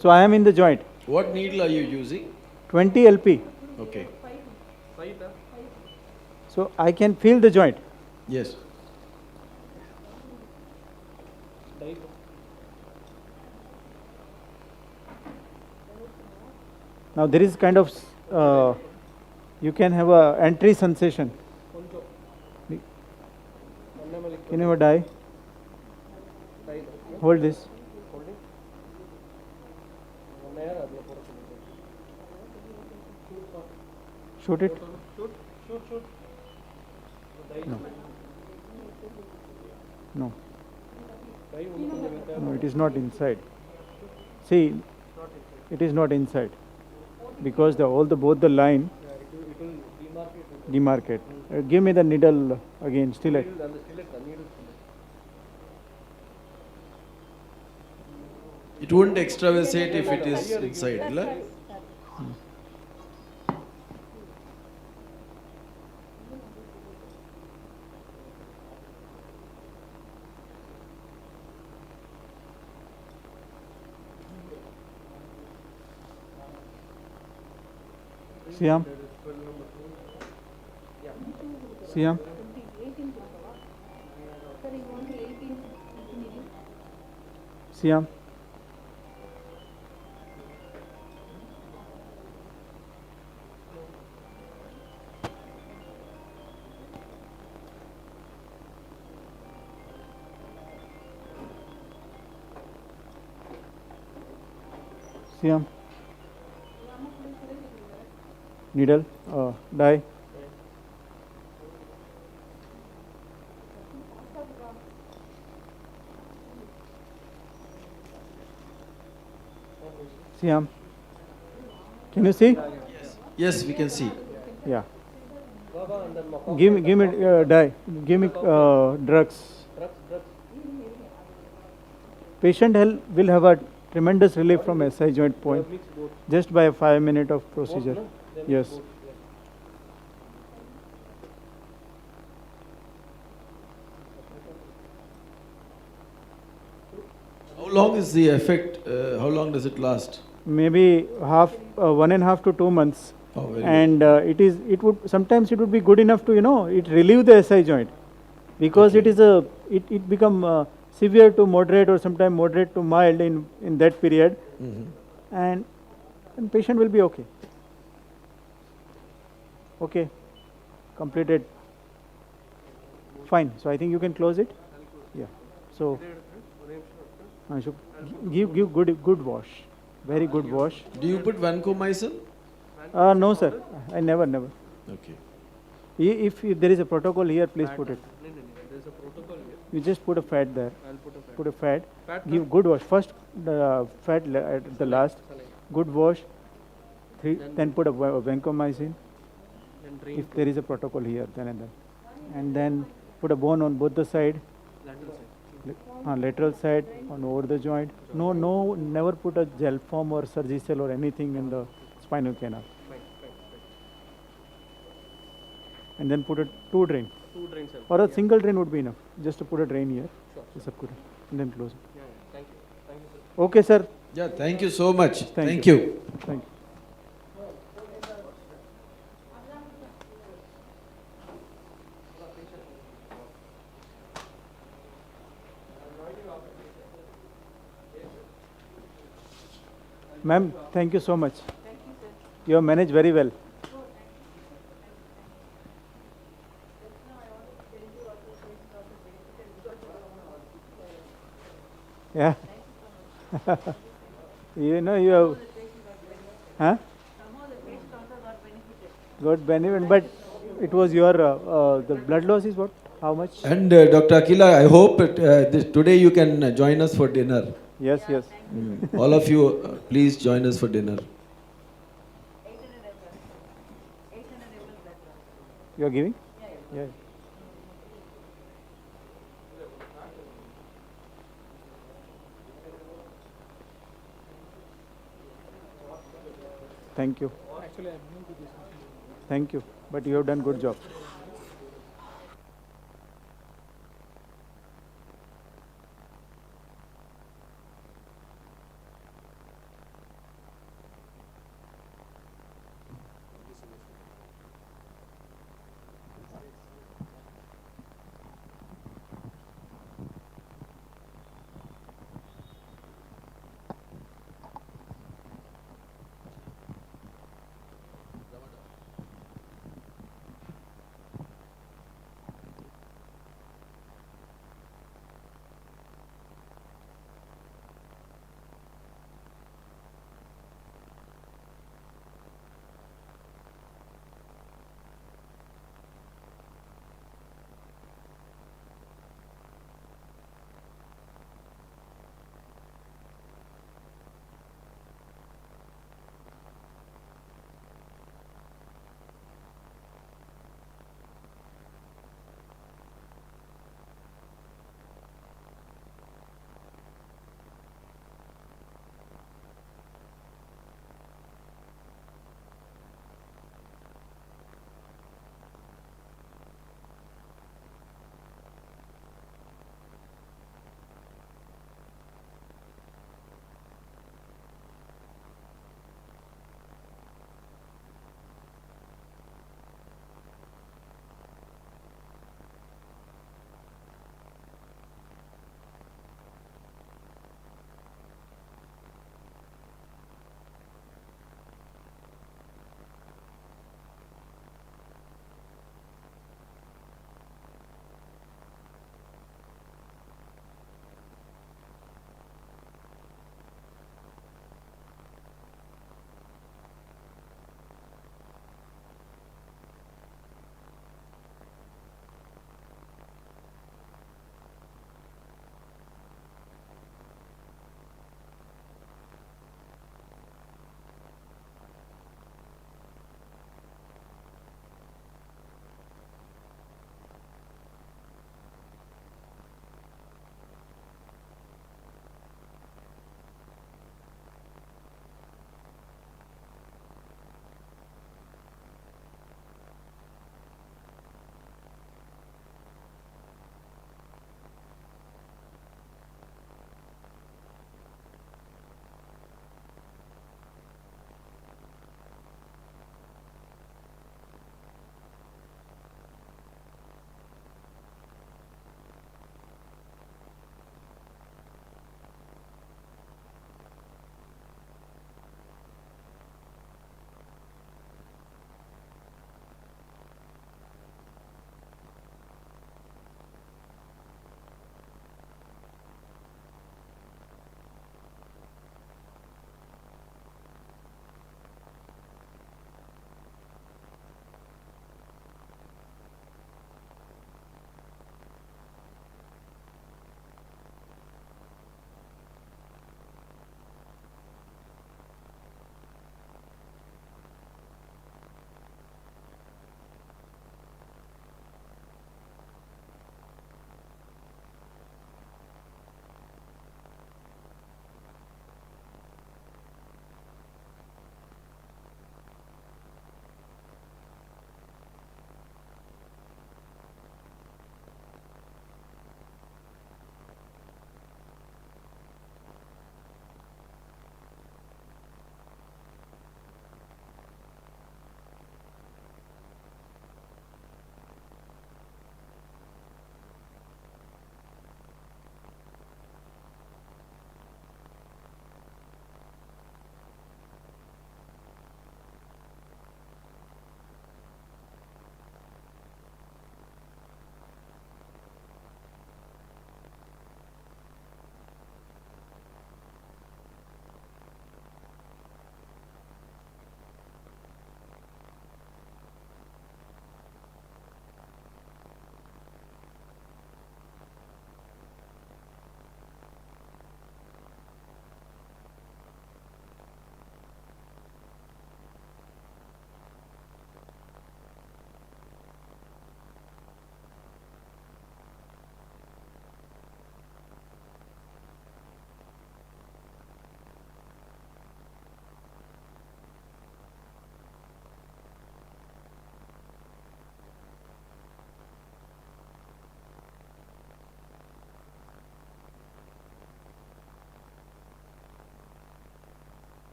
Speaker 5: So I am in the joint.
Speaker 9: What needle are you using?
Speaker 5: 20 LP.
Speaker 9: Okay.
Speaker 5: So I can feel the joint.
Speaker 9: Yes.
Speaker 5: Now there is kind of, you can have a entry sensation. Can you have a dye? Hold this. Shoot it. No. No. No, it is not inside. See, it is not inside because both the line demarcate. Give me the needle again. Still.
Speaker 9: It wouldn't extravasate if it is inside, right?
Speaker 5: Siam. Siam. Siam. Siam. Needle, dye. Siam. Can you see?
Speaker 9: Yes, we can see.
Speaker 5: Yeah. Give me dye. Give me drugs. Patient will have a tremendous relief from SI joint point just by 5 minutes of procedure. Yes.
Speaker 9: How long is the effect? How long does it last?
Speaker 5: Maybe 1.5 to 2 months.
Speaker 9: Oh, very
Speaker 5: and it would be good enough to it relieve the SI joint because it become severe to moderate or sometimes moderate to mild in that period, and patient will be okay. Okay, completed. Fine. So I think you can close it. Yeah. So give good wash. Very good wash.
Speaker 9: Do you put vancomycin?
Speaker 5: No, sir. I never.
Speaker 9: Okay.
Speaker 5: If there is a protocol here, please put it.
Speaker 4: There is a protocol here.
Speaker 5: You just put a fat there.
Speaker 4: I'll put a fat.
Speaker 5: Put a fat.
Speaker 4: Fat
Speaker 5: Give good wash. First the fat at the last. Good wash. Then put a vancomycin. If there is a protocol here, and then put a bone on both the side. Lateral side on over the joint. No, never put a gel form or surgicel or anything in the spinal canal. And then put a two drain. Or a single drain would be enough. Just to put a drain here. Sure. And then close it.
Speaker 4: Yeah, thank you. Thank you, sir.
Speaker 5: Okay, sir.
Speaker 9: Yeah, thank you so much.
Speaker 5: Thank you. Thank you. Ma'am, thank you so much.
Speaker 10: Thank you, sir.
Speaker 5: You have managed very well. Yeah. You have. Huh? Got benefit, but it was your the blood loss is what? How much?
Speaker 9: And Dr. Akila, I hope today you can join us for dinner.
Speaker 5: Yes.
Speaker 9: All of you, please join us for dinner.
Speaker 5: You are giving? Yeah. Thank you. Thank you. But you have done good job.